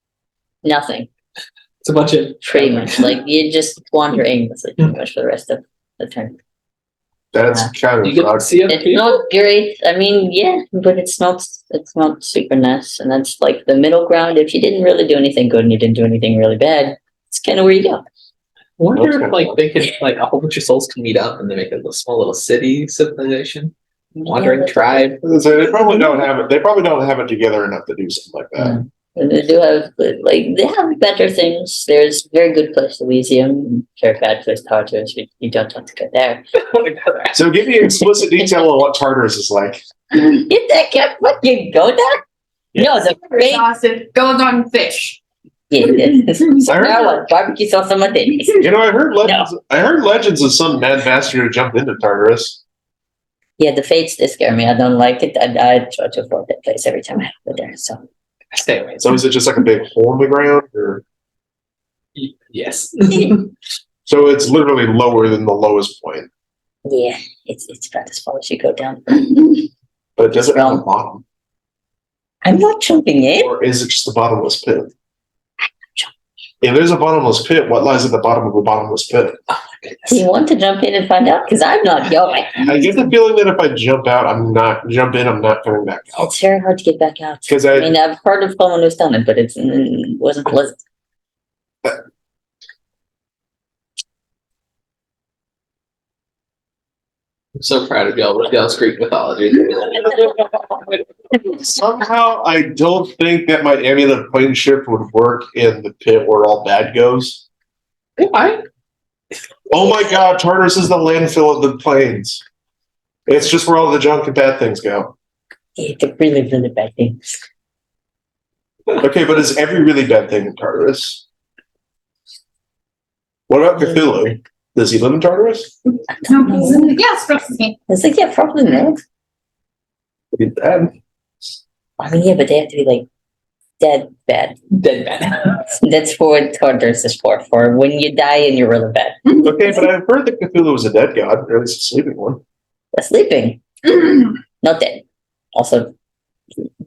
Speaker 1: nothing.
Speaker 2: It's a bunch of
Speaker 1: Pretty much. Like you just wander aimlessly pretty much for the rest of the turn.
Speaker 7: That's kind
Speaker 2: You get to
Speaker 7: of
Speaker 2: see other
Speaker 1: It's
Speaker 2: people.
Speaker 1: not great. I mean, yeah, but it's not super nice. And that's like the middle ground. If you didn't really do anything good and you didn't do anything really bad, it's kind of where you go.
Speaker 2: I wonder
Speaker 7: Okay.
Speaker 2: if like they could like a whole bunch of souls can meet up and they make a small little city civilization. Wandering
Speaker 1: Yeah,
Speaker 2: tribe.
Speaker 7: So they probably don't have it. They probably don't have it together enough to do something like that.
Speaker 1: And they do have like they have better things. There's a very good place Elysium, very bad place Tartarus. You don't want to go there.
Speaker 7: So give me explicit detail on what Tartarus is like.
Speaker 1: Get that cat what you go there? No, the great
Speaker 3: Sauce, it goes on fish.
Speaker 1: now what? Barbecue sauce on my titties.
Speaker 7: You know, I heard legends. I heard legends of some mad bastard who jumped into Tartarus.
Speaker 1: Yeah, the fates they scare me. I don't like it. I try to avoid that place every time I go there. So
Speaker 2: Stay away.
Speaker 7: So is it just like a big hole in the ground, or
Speaker 2: Yes.
Speaker 7: so it's literally lower than the lowest point?
Speaker 1: yeah, it's about as far as you go down.
Speaker 7: But does it have a bottom,
Speaker 1: I'm not jumping in.
Speaker 7: or is it just a bottomless pit? If there's a bottomless pit, what lies at the bottom of a bottomless pit?
Speaker 1: Do you want to jump in and find out? Because I'm not going.
Speaker 7: I get the feeling that if I jump out, I'm not coming back out.
Speaker 1: It's very hard to get back out.
Speaker 7: 'Cause
Speaker 1: I mean, I've heard of someone who's done it, but it wasn't pleasant.
Speaker 2: I'm so proud of y'all with y'all's Greek mythology.
Speaker 7: Somehow, I don't think that my amulet plane shift would work in the pit where all bad goes.
Speaker 2: Why?
Speaker 7: Oh my god, Tartarus is the landfill of the plains. It's just where all the junk and bad things go.
Speaker 1: Yeah, the really, really bad things.
Speaker 7: Okay, but is every really bad thing in Tartarus? What about Cthulhu? Does he live in Tartarus?
Speaker 3: Yes, trust me.
Speaker 1: It's like, yeah, probably not.
Speaker 7: He's bad.
Speaker 1: I mean, yeah, but they have to be like dead bad.
Speaker 2: Dead bad.
Speaker 1: That's what Tartarus is for when you die and you're really bad.
Speaker 7: Okay, but I've heard that Cthulhu was a dead god, or at least a sleeping one.
Speaker 1: That's sleeping. Not dead. Also,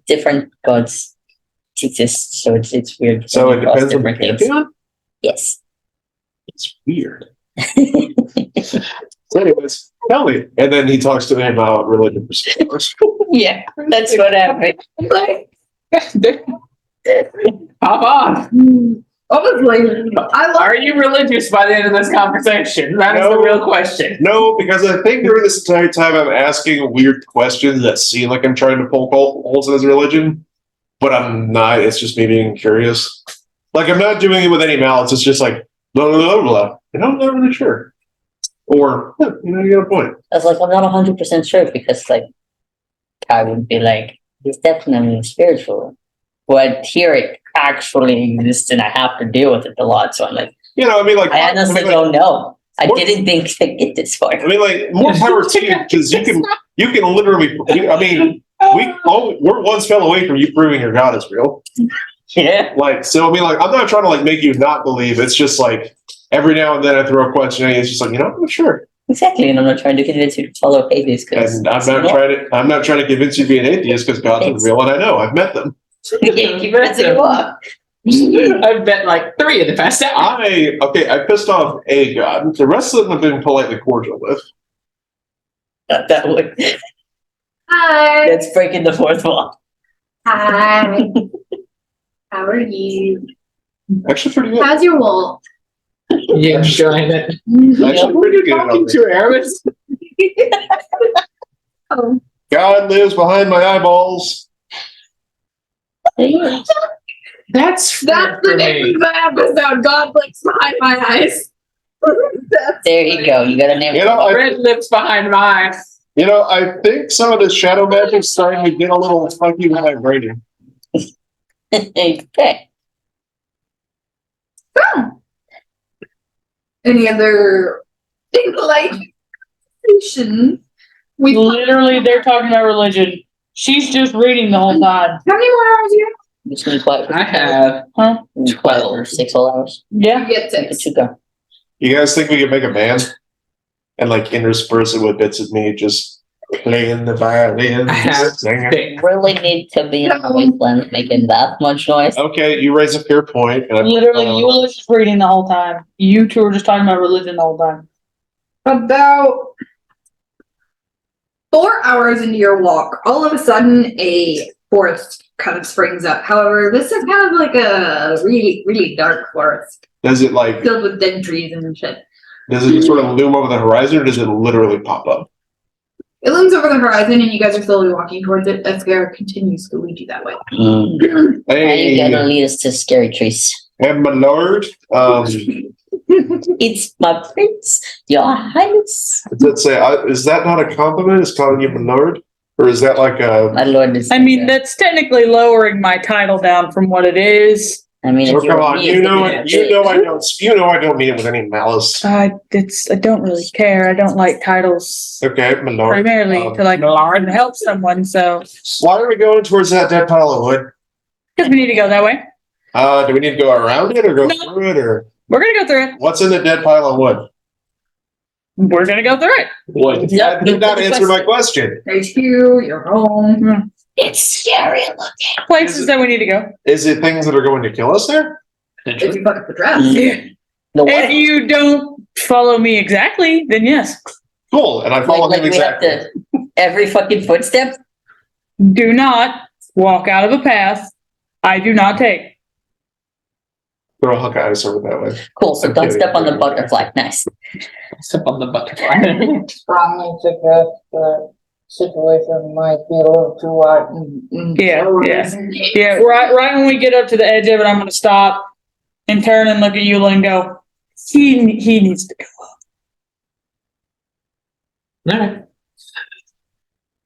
Speaker 1: different gods exist, so it's weird.
Speaker 7: So it
Speaker 1: Across
Speaker 7: depends on the
Speaker 1: different things.
Speaker 7: pantheon?
Speaker 1: Yes.
Speaker 7: It's weird. So anyways, tell me. And then he talks to me about religion for 6 hours.
Speaker 1: Yeah, that's what happened.
Speaker 2: Pop on.
Speaker 3: Honestly, I love.
Speaker 2: Are you religious by the end of this conversation? That is the
Speaker 7: No.
Speaker 2: real question.
Speaker 7: No, because I think during this entire time I'm asking weird questions that seem like I'm trying to poke holes in his religion, but I'm not. It's just me being curious. Like, I'm not doing it with any malice. It's just like, blah, blah, blah, blah. And I'm not really sure. Or, you know, you got a point.
Speaker 1: I was like, I'm not 100% sure because, like, I would be like, he's definitely spiritual. But here it actually exists and I have to deal with it a lot. So I'm like,
Speaker 7: You know, I mean, like,
Speaker 1: I honestly don't know. I didn't think to get this far.
Speaker 7: I mean, like, more power to you, because you can literally, I mean, we're one spell away from you proving your God is real.
Speaker 1: Yeah.
Speaker 7: Like, so I mean, like, I'm not trying to like make you not believe. It's just like every now and then I throw a question at you. It's just like, you know, I'm not sure.
Speaker 1: Exactly. And I'm not trying to convince you to follow atheists because
Speaker 7: And I'm not trying to convince you to be an atheist because God's
Speaker 1: Thanks.
Speaker 7: real and I know I've met them.
Speaker 1: keep pressing you up.
Speaker 2: I've bet like 3 in the past hour.
Speaker 7: I pissed off a God. The rest of them have been politely cordial with.
Speaker 1: Not that one.
Speaker 3: Hi.
Speaker 1: That's breaking the fourth wall.
Speaker 3: Hi. How are you?
Speaker 7: Actually, pretty good.
Speaker 3: How's your wool?
Speaker 2: You enjoying it?
Speaker 7: Actually, pretty good.
Speaker 2: Talking to Aramis?
Speaker 3: Oh.
Speaker 7: God lives behind my eyeballs.
Speaker 2: That's
Speaker 3: That's the name of the episode. God blinks behind my eyes.
Speaker 1: There you go. You got a name.
Speaker 7: You know,
Speaker 2: Red lips behind my eyes.
Speaker 7: You know, I think some of this shadow magic is starting to get a little funky with my brain.
Speaker 1: Okay.
Speaker 3: Any other like we
Speaker 4: Literally, they're talking about religion. She's just reading the whole time.
Speaker 3: How many more hours do you
Speaker 1: Just need quiet.
Speaker 2: I have
Speaker 4: Huh?
Speaker 2: 12
Speaker 1: or 6 whole hours.
Speaker 4: Yeah.
Speaker 3: have? You get
Speaker 1: Look
Speaker 3: 6.
Speaker 1: at you go.
Speaker 7: You guys think we could make a band and like intersperse it with bits of me just playing the violin?
Speaker 2: I have
Speaker 7: singing?
Speaker 2: thick.
Speaker 1: Really need to be in a wasteland making that much noise.
Speaker 7: Okay, you raise a fair point. And
Speaker 4: Literally, you were just reading the whole time. You two were just talking about religion the whole time.
Speaker 3: About 4 hours into your walk, all of a sudden a forest kind of springs up. However, this is kind of like a really, really dark forest
Speaker 7: does it like
Speaker 3: filled with dead trees and shit.
Speaker 7: does it just sort of loom over the horizon, or does it literally pop up?
Speaker 3: It looms over the horizon, and you guys are slowly walking towards it. Edgar continues to lead you that way.
Speaker 1: Now
Speaker 7: Hey,
Speaker 1: you gotta lead us to scary trees.
Speaker 7: and my lord,
Speaker 1: It's my prince, your highness.
Speaker 7: let's say, is that not a compliment? Is calling you my lord, or is that like a?
Speaker 1: My lord is.
Speaker 4: I mean, that's technically lowering my title down from what it is.
Speaker 1: I mean,
Speaker 7: Oh,
Speaker 1: if
Speaker 7: come on,
Speaker 1: me,
Speaker 7: you
Speaker 1: it's
Speaker 7: know,
Speaker 1: gonna be
Speaker 7: you
Speaker 1: big.
Speaker 7: know, I don't mean it with any malice.
Speaker 4: I don't really care. I don't like titles
Speaker 7: Okay, my lord.
Speaker 4: primarily to like help someone. So
Speaker 7: Why are we going towards that dead pile of wood?
Speaker 4: because we need to go that way.
Speaker 7: Do we need to go around it or go
Speaker 4: No.
Speaker 7: through it, or
Speaker 4: We're gonna go through it.
Speaker 7: what's in the dead pile of wood?
Speaker 4: We're gonna go through it.
Speaker 7: What?
Speaker 1: Yep.
Speaker 7: That did not answer my question.
Speaker 3: Right here, you're home.
Speaker 1: It's scary looking.
Speaker 4: Places that we need to go.
Speaker 7: Is it things that are going to kill us there?
Speaker 3: If you fuck up the dress.
Speaker 1: The
Speaker 4: If you don't follow me exactly, then yes.
Speaker 7: Cool, and I follow him
Speaker 1: we have
Speaker 7: exactly.
Speaker 1: to every fucking footstep.
Speaker 4: Do not walk out of a path I do not take.
Speaker 7: Throw a hook at us over that way.
Speaker 1: Cool. So
Speaker 7: I'm
Speaker 1: don't
Speaker 7: kidding.
Speaker 1: step on the butterfly. Nice.
Speaker 2: Step on the butterfly.
Speaker 9: Strongly suggest the situation might be a little too wide.
Speaker 4: Yeah. Right when we get up to the edge of it, I'm gonna stop and turn and look at Eula and go, he needs to go up.
Speaker 2: Alright.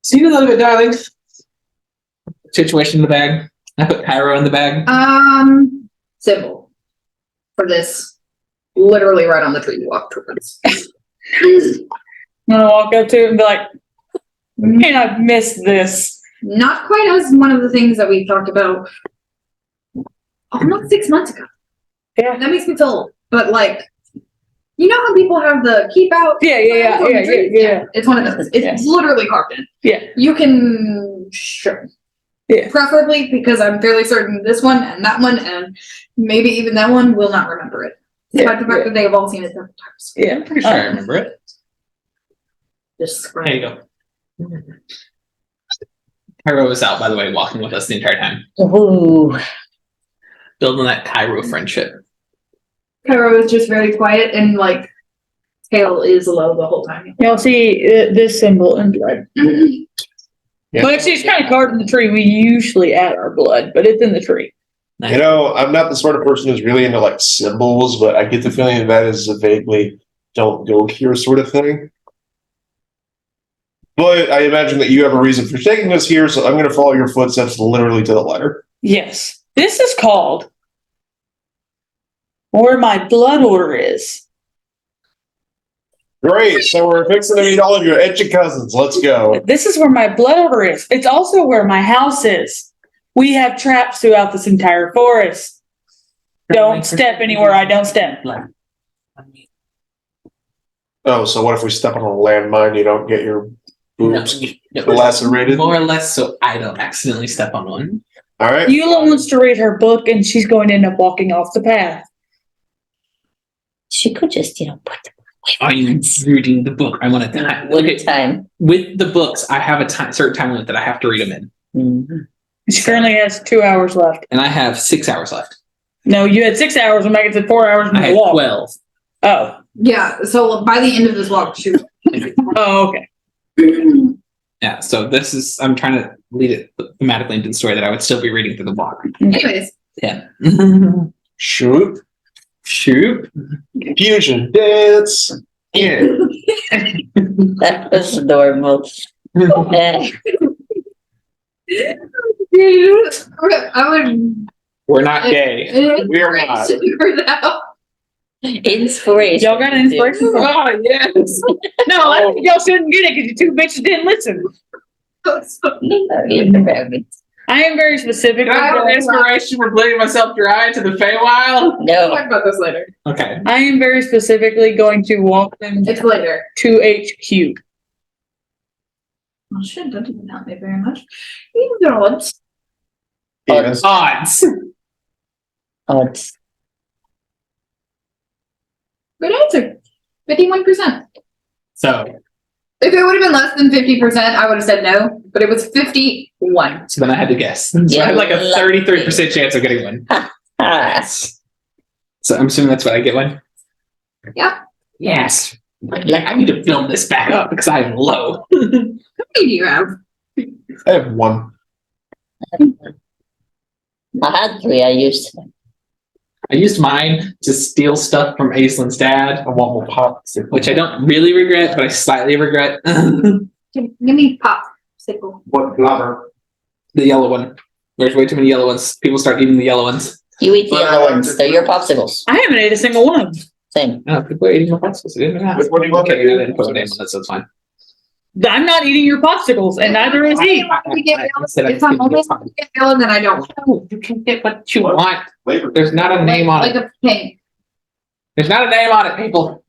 Speaker 2: See you a little bit, darling. Situation in the bag. I put Pyro in the bag.
Speaker 3: Symbol for this. Literally right on the tree you walk towards.
Speaker 4: I'm gonna walk up to it and be like, man, I've missed this.
Speaker 3: Not quite as one of the things that we talked about almost 6 months ago.
Speaker 4: Yeah.
Speaker 3: That makes me feel, but like, you know how people have the keep out?
Speaker 4: Yeah.
Speaker 3: It's one of those. It's literally carved in.
Speaker 4: Yeah.
Speaker 3: You can, sure.
Speaker 4: Yeah.
Speaker 3: Preferably because I'm fairly certain this one and that one and maybe even that one will not remember it. Despite the fact that they have all seen it several times.
Speaker 4: Yeah.
Speaker 2: I'm pretty sure I remember it.
Speaker 3: Just
Speaker 2: There you go. Cairo was out, by the way, walking with us the entire time,
Speaker 1: Ooh.
Speaker 2: building that Cairo friendship.
Speaker 3: Cairo is just very quiet and like tail is low the whole time.
Speaker 4: Y'all see this symbol in blood.
Speaker 7: Yeah.
Speaker 4: Well, actually, it's kind of carved in the tree. We usually add our blood, but it's in the tree.
Speaker 7: You know, I'm not the sort of person who's really into like symbols, but I get the feeling that is a vaguely don't go here sort of thing. But I imagine that you have a reason for taking us here, so I'm going to follow your footsteps literally to the letter.
Speaker 4: Yes. This is called where my blood order is.
Speaker 7: Great, so we're fixing to meet all of your etchy cousins. Let's go.
Speaker 4: This is where my blood order is. It's also where my house is. We have traps throughout this entire forest. Don't step anywhere I don't step.
Speaker 7: Oh, so what if we step on a landmine? You don't get your boobs
Speaker 2: No.
Speaker 7: lacerated?
Speaker 2: More or less, so I don't accidentally step on one.
Speaker 7: All right.
Speaker 4: Eula wants to read her book and she's going to end up walking off the path.
Speaker 1: She could just, put the
Speaker 2: I'm reading the book. I want to time.
Speaker 1: one time.
Speaker 2: With the books, I have a certain time limit that I have to read them in,
Speaker 1: Mhm.
Speaker 4: She currently has 2 hours left.
Speaker 2: and I have 6 hours left.
Speaker 4: No, you had 6 hours and Megan said 4 hours
Speaker 2: I
Speaker 4: from the
Speaker 2: have
Speaker 4: walk.
Speaker 2: 12.
Speaker 4: Oh.
Speaker 3: Yeah, so by the end of this walk, shoot.
Speaker 4: Oh, okay.
Speaker 2: Yeah, so this is, I'm trying to lead it thematically into the story that I would still be reading through the walk.
Speaker 3: Anyways,
Speaker 2: Yeah.
Speaker 7: Shoot.
Speaker 2: Shoot.
Speaker 7: Fusion dance. Yeah.
Speaker 1: That was adorable.
Speaker 3: I would.
Speaker 2: We're not gay.
Speaker 7: We are not.
Speaker 3: For that.
Speaker 1: Inspiration.
Speaker 4: Y'all got an inspiration?
Speaker 2: Oh, yes.
Speaker 4: No, I think y'all shouldn't get it because you two bitches didn't listen. I am very specific.
Speaker 2: Can I have an inspiration for bleeding myself dry to the Feywild?
Speaker 3: We'll
Speaker 1: No.
Speaker 3: talk about this later.
Speaker 2: Okay.
Speaker 4: I am very specifically going to walk them
Speaker 3: It's later.
Speaker 4: to HQ.
Speaker 3: Well, shit, that doesn't help me very much. You know what?
Speaker 7: Evens.
Speaker 2: Odds.
Speaker 1: Odds.
Speaker 3: Good answer. 51%.
Speaker 2: So
Speaker 3: If it would have been less than 50%, I would have said no, but it was 51.
Speaker 2: then I had to guess. So I had like a 33% chance of getting one.
Speaker 1: Ah.
Speaker 2: So I'm assuming that's what I get one.
Speaker 3: Yeah.
Speaker 2: Yes. Like I need to film this back up because I am low.
Speaker 3: How many do you have?
Speaker 7: I have one.
Speaker 1: I had 3. I used.
Speaker 2: I used mine to steal stuff from Aislin's dad,
Speaker 7: I want more pop.
Speaker 2: which I don't really regret, but I slightly regret. The
Speaker 3: Give me pop. Sickle.
Speaker 7: What flavor?
Speaker 2: yellow one. There's way too many yellow ones. People start eating the yellow ones.
Speaker 1: You eat the yellow ones. They're your popsicles.
Speaker 4: I haven't ate a single one of them.
Speaker 1: Same.
Speaker 2: Oh, people are eating my popsicles. I didn't know.
Speaker 7: Which one do you want?
Speaker 2: Okay, I didn't put my name on it, so it's fine.
Speaker 4: I'm not eating your popsicles, and neither is he.
Speaker 3: If I'm only going to get yellow, then I don't.
Speaker 2: No, you can get what you want.
Speaker 7: Flavor.
Speaker 2: There's not a name on
Speaker 3: Like
Speaker 2: it.
Speaker 3: a pink.
Speaker 2: There's not a name on it, people.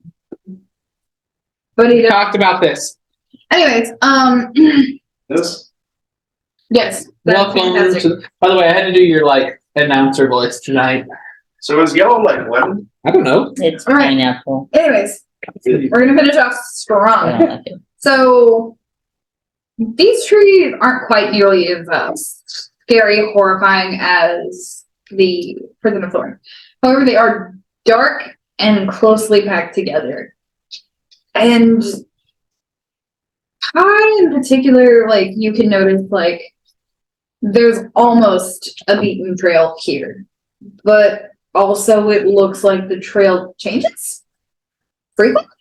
Speaker 3: But
Speaker 2: We talked about this.
Speaker 3: anyways,
Speaker 7: This?
Speaker 3: yes. that's
Speaker 2: Welcome
Speaker 3: fantastic.
Speaker 2: to. By the way, I had to do your announcer voice tonight.
Speaker 7: So is yellow like lemon?
Speaker 2: I don't know.
Speaker 1: It's
Speaker 3: All right.
Speaker 1: pineapple.
Speaker 3: Anyways, we're gonna finish off
Speaker 1: I
Speaker 3: strong.
Speaker 1: don't like it.
Speaker 3: So these trees aren't quite nearly as scary, horrifying as the Prison of Thorns. However, they are dark and closely packed together. And Kai in particular, like you can notice, like there's almost a beaten trail here, but also it looks like the trail changes frequently.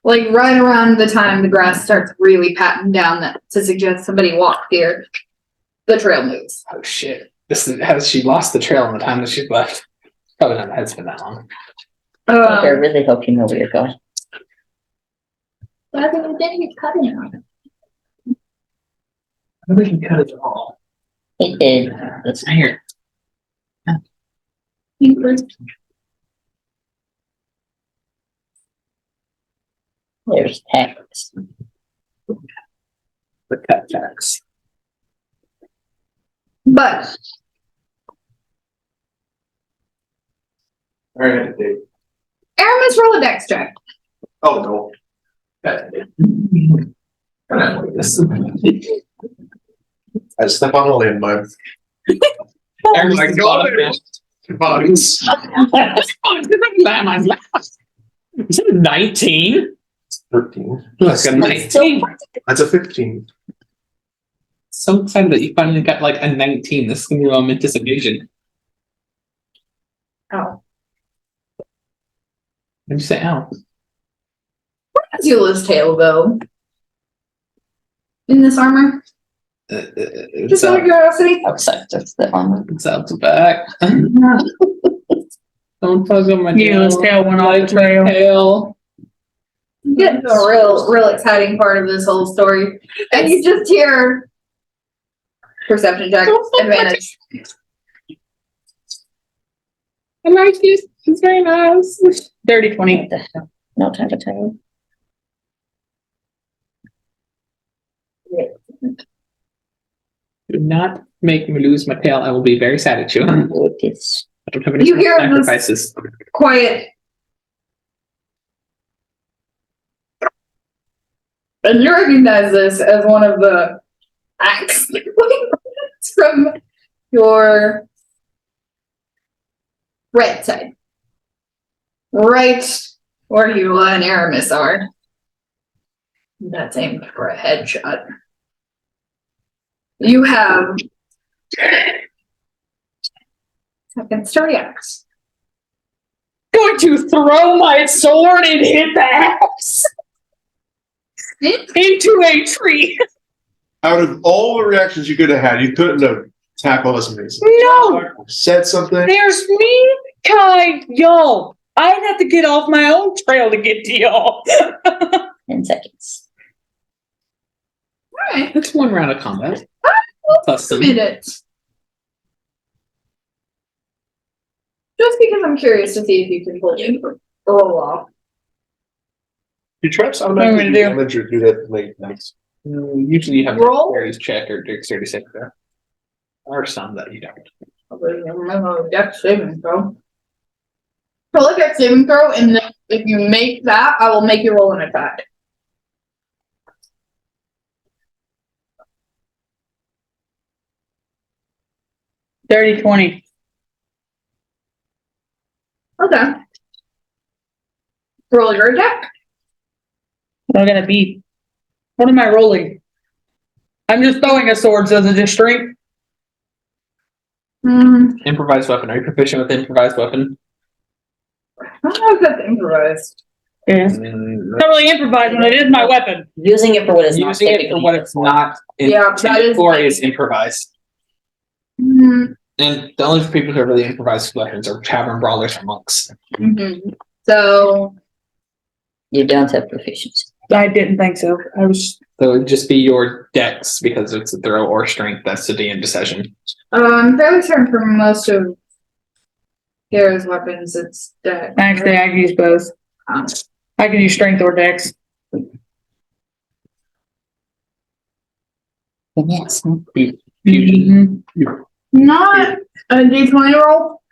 Speaker 3: Like right around the time the grass starts really patting down that to suggest somebody walked here, the trail moves.
Speaker 2: Oh shit! Has she lost the trail in the time that she's left? Probably not. It's been that long.
Speaker 1: I really hope you know where you're going.
Speaker 3: But then you cut it out.
Speaker 2: I think we can cut it all.
Speaker 1: He did.
Speaker 2: That's not here.
Speaker 1: There's text.
Speaker 2: The cut tax.
Speaker 3: But
Speaker 6: Alright, Dave.
Speaker 3: Aramis, roll a dex check.
Speaker 6: Oh, no. I step on a landmine.
Speaker 2: Everybody's got it.
Speaker 6: Bugs.
Speaker 2: Is it 19?
Speaker 6: 13.
Speaker 2: That's a 19.
Speaker 6: That's a 15.
Speaker 2: So excited that you finally got like a 19. This is gonna be a momentous occasion.
Speaker 3: Oh.
Speaker 2: Did you say ow?
Speaker 3: Where does Eula's tail go? In this armor?
Speaker 2: It's
Speaker 3: Just out of curiosity.
Speaker 1: Outside of the armor.
Speaker 2: It's out the back. Don't tug on my
Speaker 4: Eula's tail went off the trail.
Speaker 2: Tail.
Speaker 3: Get to a real exciting part of this whole story. And you just hear perception check, advantage.
Speaker 4: I like this. It's very nice. 30, 20.
Speaker 1: What the hell? No time to tell.
Speaker 2: Do not make me lose my tail. I will be very sad at you. I
Speaker 1: What is
Speaker 2: don't have any
Speaker 3: You hear this-
Speaker 2: sacrifices.
Speaker 3: Quiet. And you recognize this as one of the axe from your right side. Right where Eula and Aramis are. That's aimed for a headshot. You have second sturdy axe.
Speaker 4: Going to throw my sword and hit the axe into a tree.
Speaker 7: Out of all the reactions you could have had, you couldn't have tackled us amazing.
Speaker 4: No,
Speaker 7: Said something.
Speaker 4: there's me, Kai, y'all. I'd have to get off my own trail to get to y'all.
Speaker 1: 10 seconds.
Speaker 3: Alright,
Speaker 2: That's one round of combat. Plus some.
Speaker 3: minute. Just because I'm curious to see if you can pull it roll off.
Speaker 7: You traps
Speaker 4: What am
Speaker 7: automatically
Speaker 4: I
Speaker 7: do
Speaker 4: gonna do?
Speaker 7: damage or do that to make things.
Speaker 2: Usually you have
Speaker 3: Roll?
Speaker 2: dexterity check or dexterity save there. Or some that you don't.
Speaker 3: Dex saving throw. Roll a dex saving throw, and then if you make that, I will make you roll an attack.
Speaker 4: Dirty 20.
Speaker 3: Okay. Roll your attack.
Speaker 4: What am I gonna beat? What am I rolling? I'm just throwing a sword, so is it just strength?
Speaker 2: Improvised weapon. Are you proficient with improvised weapon?
Speaker 3: I don't know if that's improvised.
Speaker 4: Yeah. It's not really improvised when it is my weapon.
Speaker 1: Using it for what it's not
Speaker 2: Using it for what it's not
Speaker 3: Yeah, that
Speaker 2: intended
Speaker 3: is-
Speaker 2: for is improvised.
Speaker 3: Mm-hmm.
Speaker 2: And the only people who are really improvised weapons are tavern brawlers or monks.
Speaker 3: So
Speaker 1: You don't have proficiency.
Speaker 4: I didn't think so. I was.
Speaker 2: So it would just be your dex because it's a throw or strength. That's the DM decision.
Speaker 3: I'm fairly certain for most of Gara's weapons, it's dex.
Speaker 4: Actually, I can use both. I can use strength or dex.
Speaker 1: Yes.
Speaker 2: Fusion.
Speaker 4: Mhm.
Speaker 3: Not a D20 roll.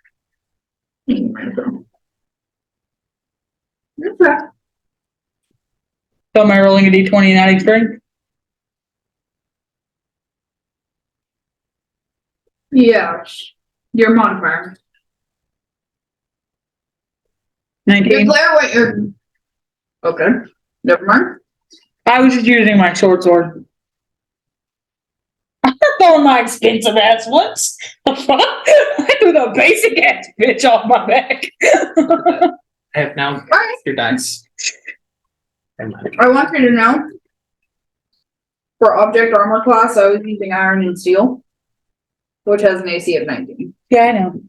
Speaker 3: Okay.
Speaker 4: So am I rolling a d20 and adding strength?
Speaker 3: Yeah. Your modifier.
Speaker 4: 19.
Speaker 3: Declare what you're. Okay. Never mind.
Speaker 4: I was just using my short sword. I'm not throwing my expensive ass ones. The fuck? I threw the basic ass bitch off my back.
Speaker 2: I have now
Speaker 3: Alright.
Speaker 2: your dice. Never mind.
Speaker 3: I want you to know. For object armor class, I was using iron and steel, which has an AC of 19.
Speaker 4: Yeah, I know.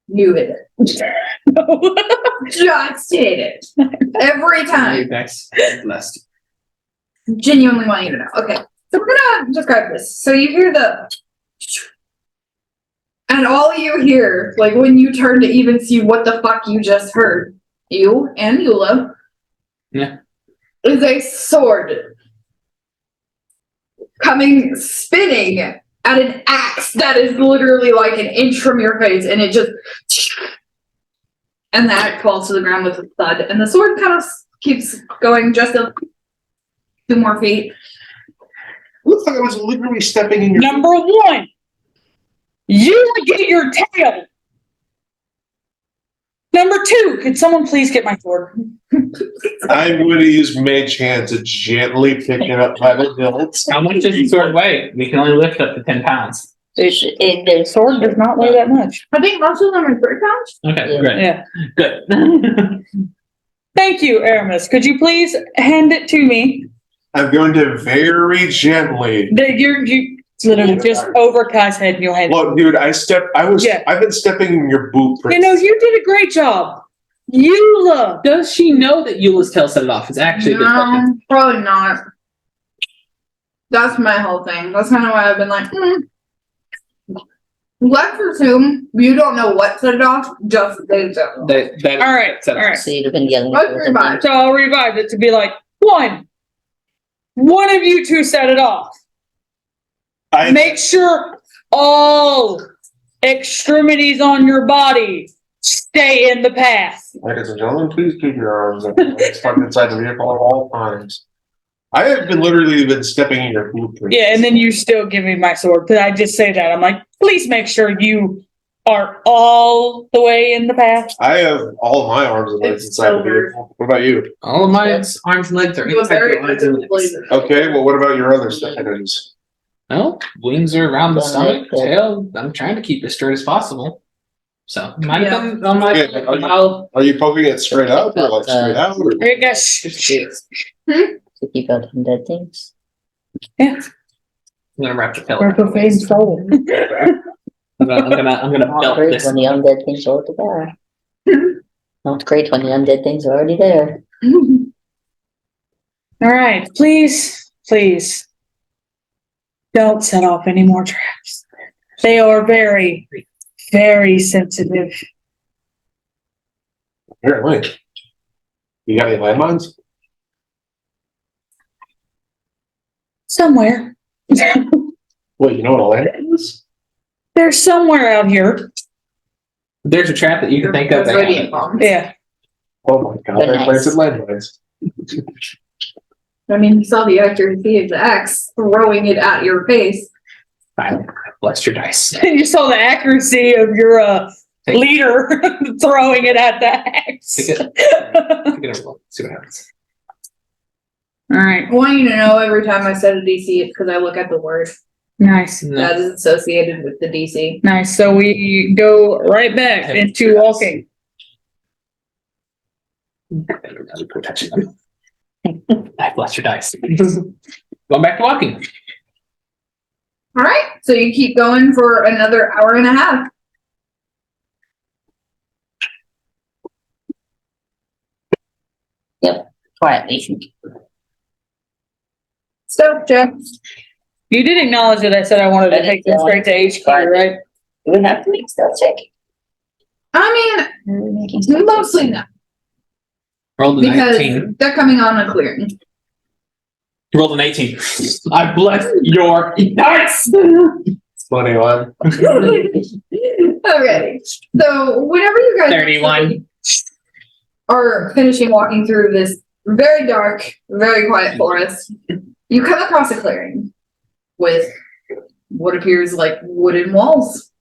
Speaker 3: You hit it. Just hit it. Every
Speaker 2: Your
Speaker 3: time.
Speaker 2: dice is less.
Speaker 3: Genuinely want you to know. Okay. So we're gonna describe this. So you hear the. And all you hear, like when you turn to even see what the fuck you just heard, you and Eula.
Speaker 2: Yeah.
Speaker 3: Is a sword coming spinning at an axe that is literally like an inch from your face, and it just, and the axe falls to the ground with a thud, and the sword kind of keeps going just a few more feet.
Speaker 7: Looks like I was literally stepping in your.
Speaker 4: Number one, you get your tail. Number two, could someone please get my sword?
Speaker 7: I'm going to use Mage Hand to gently pick it up by the hilt.
Speaker 2: How much does your sword weigh? We can only lift up to 10 pounds.
Speaker 4: The sword does not weigh that much.
Speaker 3: I think most of them are 3 pounds.
Speaker 2: Okay,
Speaker 1: Yeah.
Speaker 2: great.
Speaker 4: Yeah.
Speaker 2: Good.
Speaker 4: Thank you, Aramis. Could you please hand it to me?
Speaker 7: I'm going to very gently.
Speaker 4: You literally just over Kai's head and you'll hand it.
Speaker 7: Look, dude,
Speaker 4: Yeah.
Speaker 7: I've been stepping in your boot.
Speaker 4: You know, you did a great job. Eula.
Speaker 2: Does she know that Eula's tail set it off? It's actually a good question.
Speaker 3: No, probably not. That's my whole thing. That's kind of why I've been like, let's assume you don't know what set it off, just they don't.
Speaker 2: That
Speaker 4: All right,
Speaker 2: set it
Speaker 4: all
Speaker 2: off.
Speaker 4: right.
Speaker 1: So you'd have been yelling.
Speaker 3: Let's
Speaker 1: for it.
Speaker 3: revive.
Speaker 4: So I'll revive it to be like, one of you two set it off. Make sure all extremities on your body stay in the path.
Speaker 7: Ladies and gentlemen, please keep your arms up. Stuck inside the vehicle at all times. I have literally been stepping in your blueprint.
Speaker 4: Yeah, and then you still give me my sword. Because I just say that. I'm like, please make sure you are all the way in the path.
Speaker 7: I have all of my arms and legs
Speaker 3: It's
Speaker 7: inside the
Speaker 3: so weird.
Speaker 7: vehicle. What about you?
Speaker 2: All of my arms and legs are
Speaker 3: It was
Speaker 2: inside
Speaker 3: very
Speaker 2: your arms and legs.
Speaker 7: Okay, well, what about your other items?
Speaker 2: No, wings are around the
Speaker 1: Well,
Speaker 2: stomach,
Speaker 1: yeah.
Speaker 2: tail. I'm trying to keep it straight as possible. So, might have
Speaker 3: Yeah.
Speaker 2: been on my.
Speaker 7: Yeah, are you-
Speaker 2: I'll-
Speaker 7: Are you poking it straight up or like straight out? Or?
Speaker 4: I guess.
Speaker 1: To keep out undead things.
Speaker 4: Yeah.
Speaker 2: I'm gonna wrap the tail.
Speaker 4: Or
Speaker 2: around the
Speaker 4: profane
Speaker 2: waist.
Speaker 4: soul.
Speaker 2: I'm gonna
Speaker 1: Not
Speaker 2: belt
Speaker 1: great
Speaker 2: this.
Speaker 1: when the undead things are already there. Not great when the undead things are already there.
Speaker 4: All right, please, please. Don't set off any more traps. They are very, very sensitive.
Speaker 7: Here, wait. You got any landmines?
Speaker 4: Somewhere.
Speaker 7: Wait, you know what a landmine is?
Speaker 4: They're somewhere out here.
Speaker 2: There's a trap that you can think of.
Speaker 3: Those
Speaker 2: that
Speaker 3: radiant bombs.
Speaker 4: Yeah.
Speaker 7: Oh my god,
Speaker 1: They're
Speaker 7: I
Speaker 1: nice.
Speaker 7: planted landmines.
Speaker 3: I mean, you saw the accuracy of the axe throwing it at your face.
Speaker 2: Finally, blessed your dice.
Speaker 4: You saw the accuracy of your
Speaker 2: Take-
Speaker 4: leader throwing it at the axe.
Speaker 2: Take it. Take it and roll. See what happens.
Speaker 4: All right,
Speaker 3: I want you to know every time I set a DC, it's because I look at the word
Speaker 4: nice.
Speaker 3: that is associated with the DC.
Speaker 4: Nice. So we go right back into walking.
Speaker 2: Protection. I bless your dice. Going back to walking.
Speaker 3: All right, so you keep going for another hour and a half.
Speaker 1: Quietly.
Speaker 3: Stealth check.
Speaker 4: You did acknowledge that I said I wanted to take them straight to HQ, right?
Speaker 1: You would have to make stealth check.
Speaker 3: I mean, mostly no,
Speaker 2: Rolled a
Speaker 3: because
Speaker 2: 19.
Speaker 3: they're coming on a clearing.
Speaker 2: Rolled an 18. I bless your dice.
Speaker 7: It's 21.
Speaker 3: Okay, so whenever you guys
Speaker 2: 31.
Speaker 3: are finishing walking through this very dark, very quiet forest, you come across a clearing with what appears like wooden walls.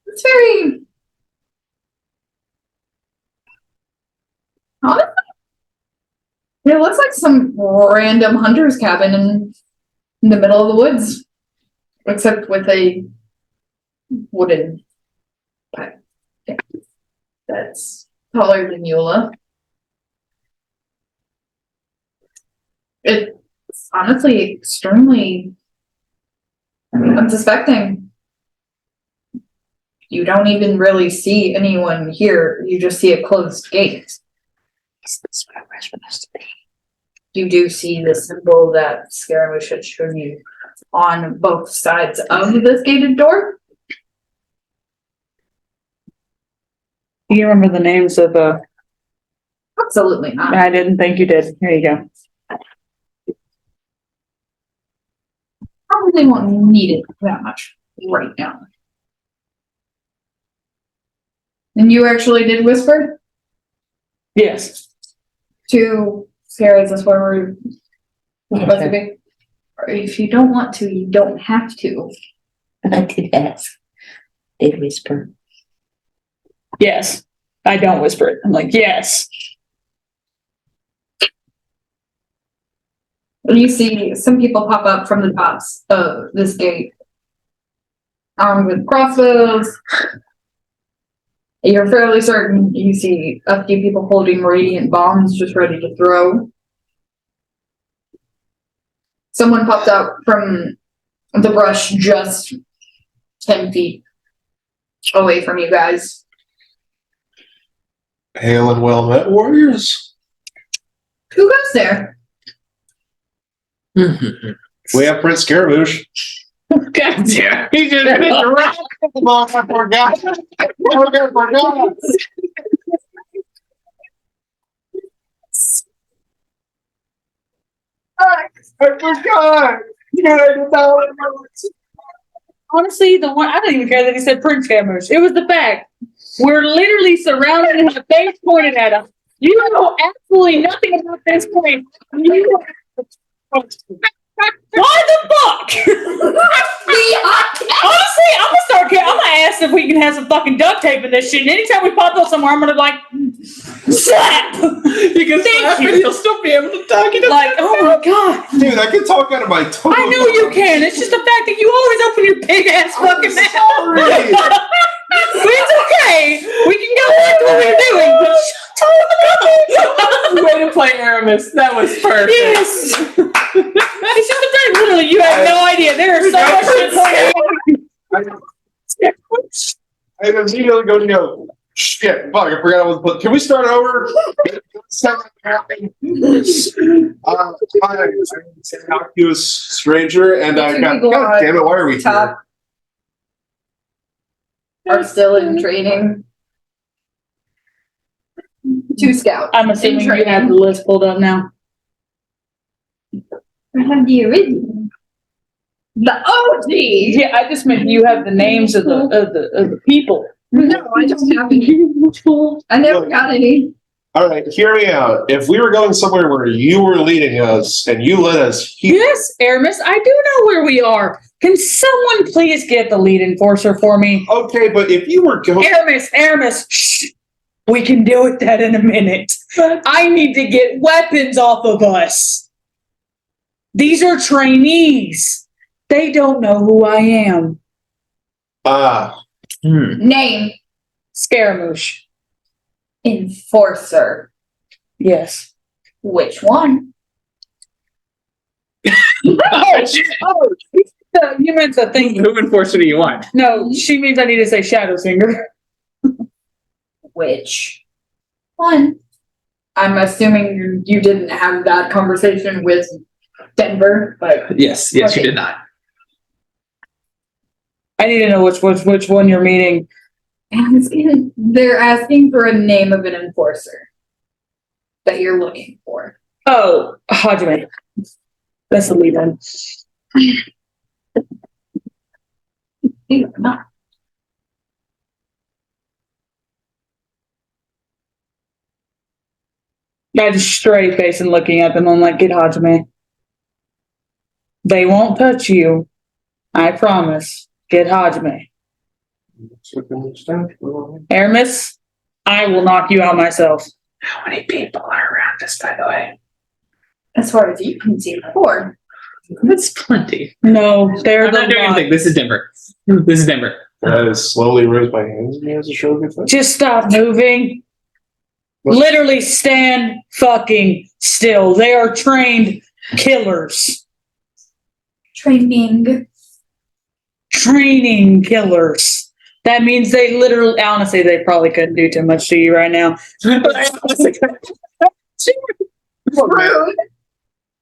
Speaker 3: It's very honestly, it looks like some random hunter's cabin in the middle of the woods, except with a wooden hut. That's taller than Eula. It's honestly extremely unsuspecting. You don't even really see anyone here. You just see a closed gate.
Speaker 1: That's what we're supposed to be.
Speaker 3: You do see the symbol that Scaramouche had shown you on both sides of this gated door.
Speaker 4: Do you remember the names of
Speaker 3: Absolutely not.
Speaker 4: I didn't think you did. Here you go.
Speaker 3: probably won't need it that much right now. And you actually did whisper
Speaker 4: Yes.
Speaker 3: to Sarah, is this where we're supposed to be? Or if you don't want to, you don't have to.
Speaker 1: I did ask. Did whisper.
Speaker 4: Yes. I don't whisper it. I'm like, yes.
Speaker 3: You see some people pop up from the tops of this gate, armed with crossbows. You're fairly certain you see a few people holding radiant bombs just ready to throw. Someone popped out from the brush just 10 feet away from you guys.
Speaker 7: Hail and well met, warriors.
Speaker 3: Who goes there?
Speaker 7: We have Prince Scaramouche.
Speaker 2: God damn. He just
Speaker 7: I forgot.
Speaker 4: Honestly, the one I don't even care that he said Prince Cameras. It was the fact we're literally surrounded and have face pointed at him. You know absolutely nothing about this place. You why the fuck? Honestly, I'm gonna start. I'm gonna ask if we can have some fucking duct tape in this shit. And anytime we pop up somewhere, I'm gonna like slap.
Speaker 2: You can slap
Speaker 4: you.
Speaker 2: and he'll still be able to talk.
Speaker 4: Like, oh my god,
Speaker 7: Dude, I can talk out of my tongue.
Speaker 4: I know you can. It's just the fact that you always open your big ass fucking mouth. It's okay. We can go back to what we're doing. But
Speaker 2: Way to play Aramis. That was perfect.
Speaker 4: yes. It's just the fact, literally, you have no idea. There is so much shit going
Speaker 7: I immediately go, shit, fuck, I forgot I was put. Can we start over? Hi, I'm an innocuous stranger, and I got, god damn it, why are we here?
Speaker 3: Top are still in training. 2 scouts.
Speaker 4: I'm assuming you have the list pulled up now.
Speaker 3: I have the original. The OG!
Speaker 4: Yeah, I just meant you have the names of the people.
Speaker 3: No, I don't have any. I never got any.
Speaker 7: All right, hear me out. If we were going somewhere where you were leading us and you led us here,
Speaker 4: Yes, Aramis, I do know where we are. Can someone please get the lead enforcer for me?
Speaker 7: okay, but if you were going,
Speaker 4: Aramis, shh. We can deal with that in a minute. I need to get weapons off of us. These are trainees. They don't know who I am.
Speaker 3: Name.
Speaker 4: Scaramouche.
Speaker 3: Enforcer.
Speaker 4: Yes.
Speaker 3: Which one?
Speaker 2: Oh, shit.
Speaker 4: You meant the thing.
Speaker 2: Who enforcer do you want?
Speaker 4: No, she means I need to say Shadow Singer.
Speaker 3: Which one? I'm assuming you didn't have that conversation with Denver, but
Speaker 2: Yes,
Speaker 3: Okay.
Speaker 2: you did not.
Speaker 4: I need to know which one you're meeting.
Speaker 3: they're asking for a name of an enforcer that you're looking for.
Speaker 4: Oh, Hajime. That's the lead in.
Speaker 3: Not.
Speaker 4: I just straight face and looking at them. I'm like, get Hajime. They won't touch you. I promise. Get Hajime. Aramis, I will knock you out myself.
Speaker 2: How many people are around us, by the way?
Speaker 3: As far as you can see, 4.
Speaker 2: That's plenty.
Speaker 4: No, they're
Speaker 2: I'm not doing
Speaker 4: the
Speaker 2: anything. This is Denver. This is Denver.
Speaker 7: I slowly raise my hands and as a show good thing.
Speaker 4: Just stop moving.
Speaker 7: What?
Speaker 4: Literally stand fucking still. They are trained killers.
Speaker 3: Training.
Speaker 4: Training killers. That means they literally, honestly, they probably couldn't do too much to you right now.
Speaker 3: Rude.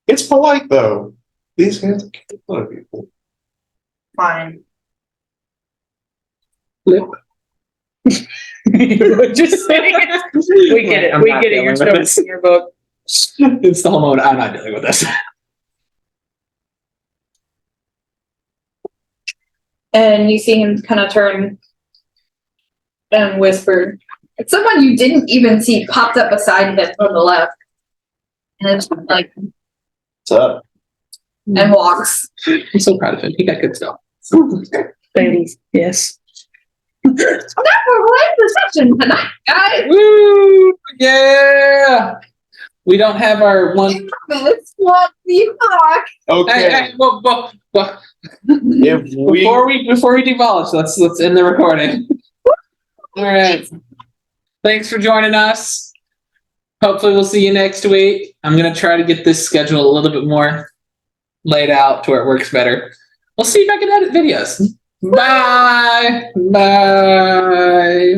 Speaker 7: It's polite though. These guys kill a lot of people.
Speaker 3: Fine.
Speaker 4: Just saying it. We get it.
Speaker 2: I'm
Speaker 4: We
Speaker 2: not
Speaker 4: get it. You're
Speaker 2: dealing with
Speaker 4: still in your book.
Speaker 2: It's the whole mode. I'm not dealing with this.
Speaker 3: And you see him kind of turn and whisper. It's someone you didn't even see popped up beside him on the left. And it's like,
Speaker 7: What's up?
Speaker 3: and walks.
Speaker 2: I'm so proud of him. He got good stuff.
Speaker 4: Ladies, yes.
Speaker 3: That's what we're playing perception tonight, guys.
Speaker 2: Woo! Yeah. We don't have our one.
Speaker 3: Infamous, what the fuck?
Speaker 7: Okay.
Speaker 2: Hey, whoa.
Speaker 7: If we
Speaker 2: Before we demolish, let's end the recording. All right. Thanks for joining us. Hopefully we'll see you next week. I'm gonna try to get this schedule a little bit more laid out to where it works better. We'll see if I can edit videos. Bye. Bye.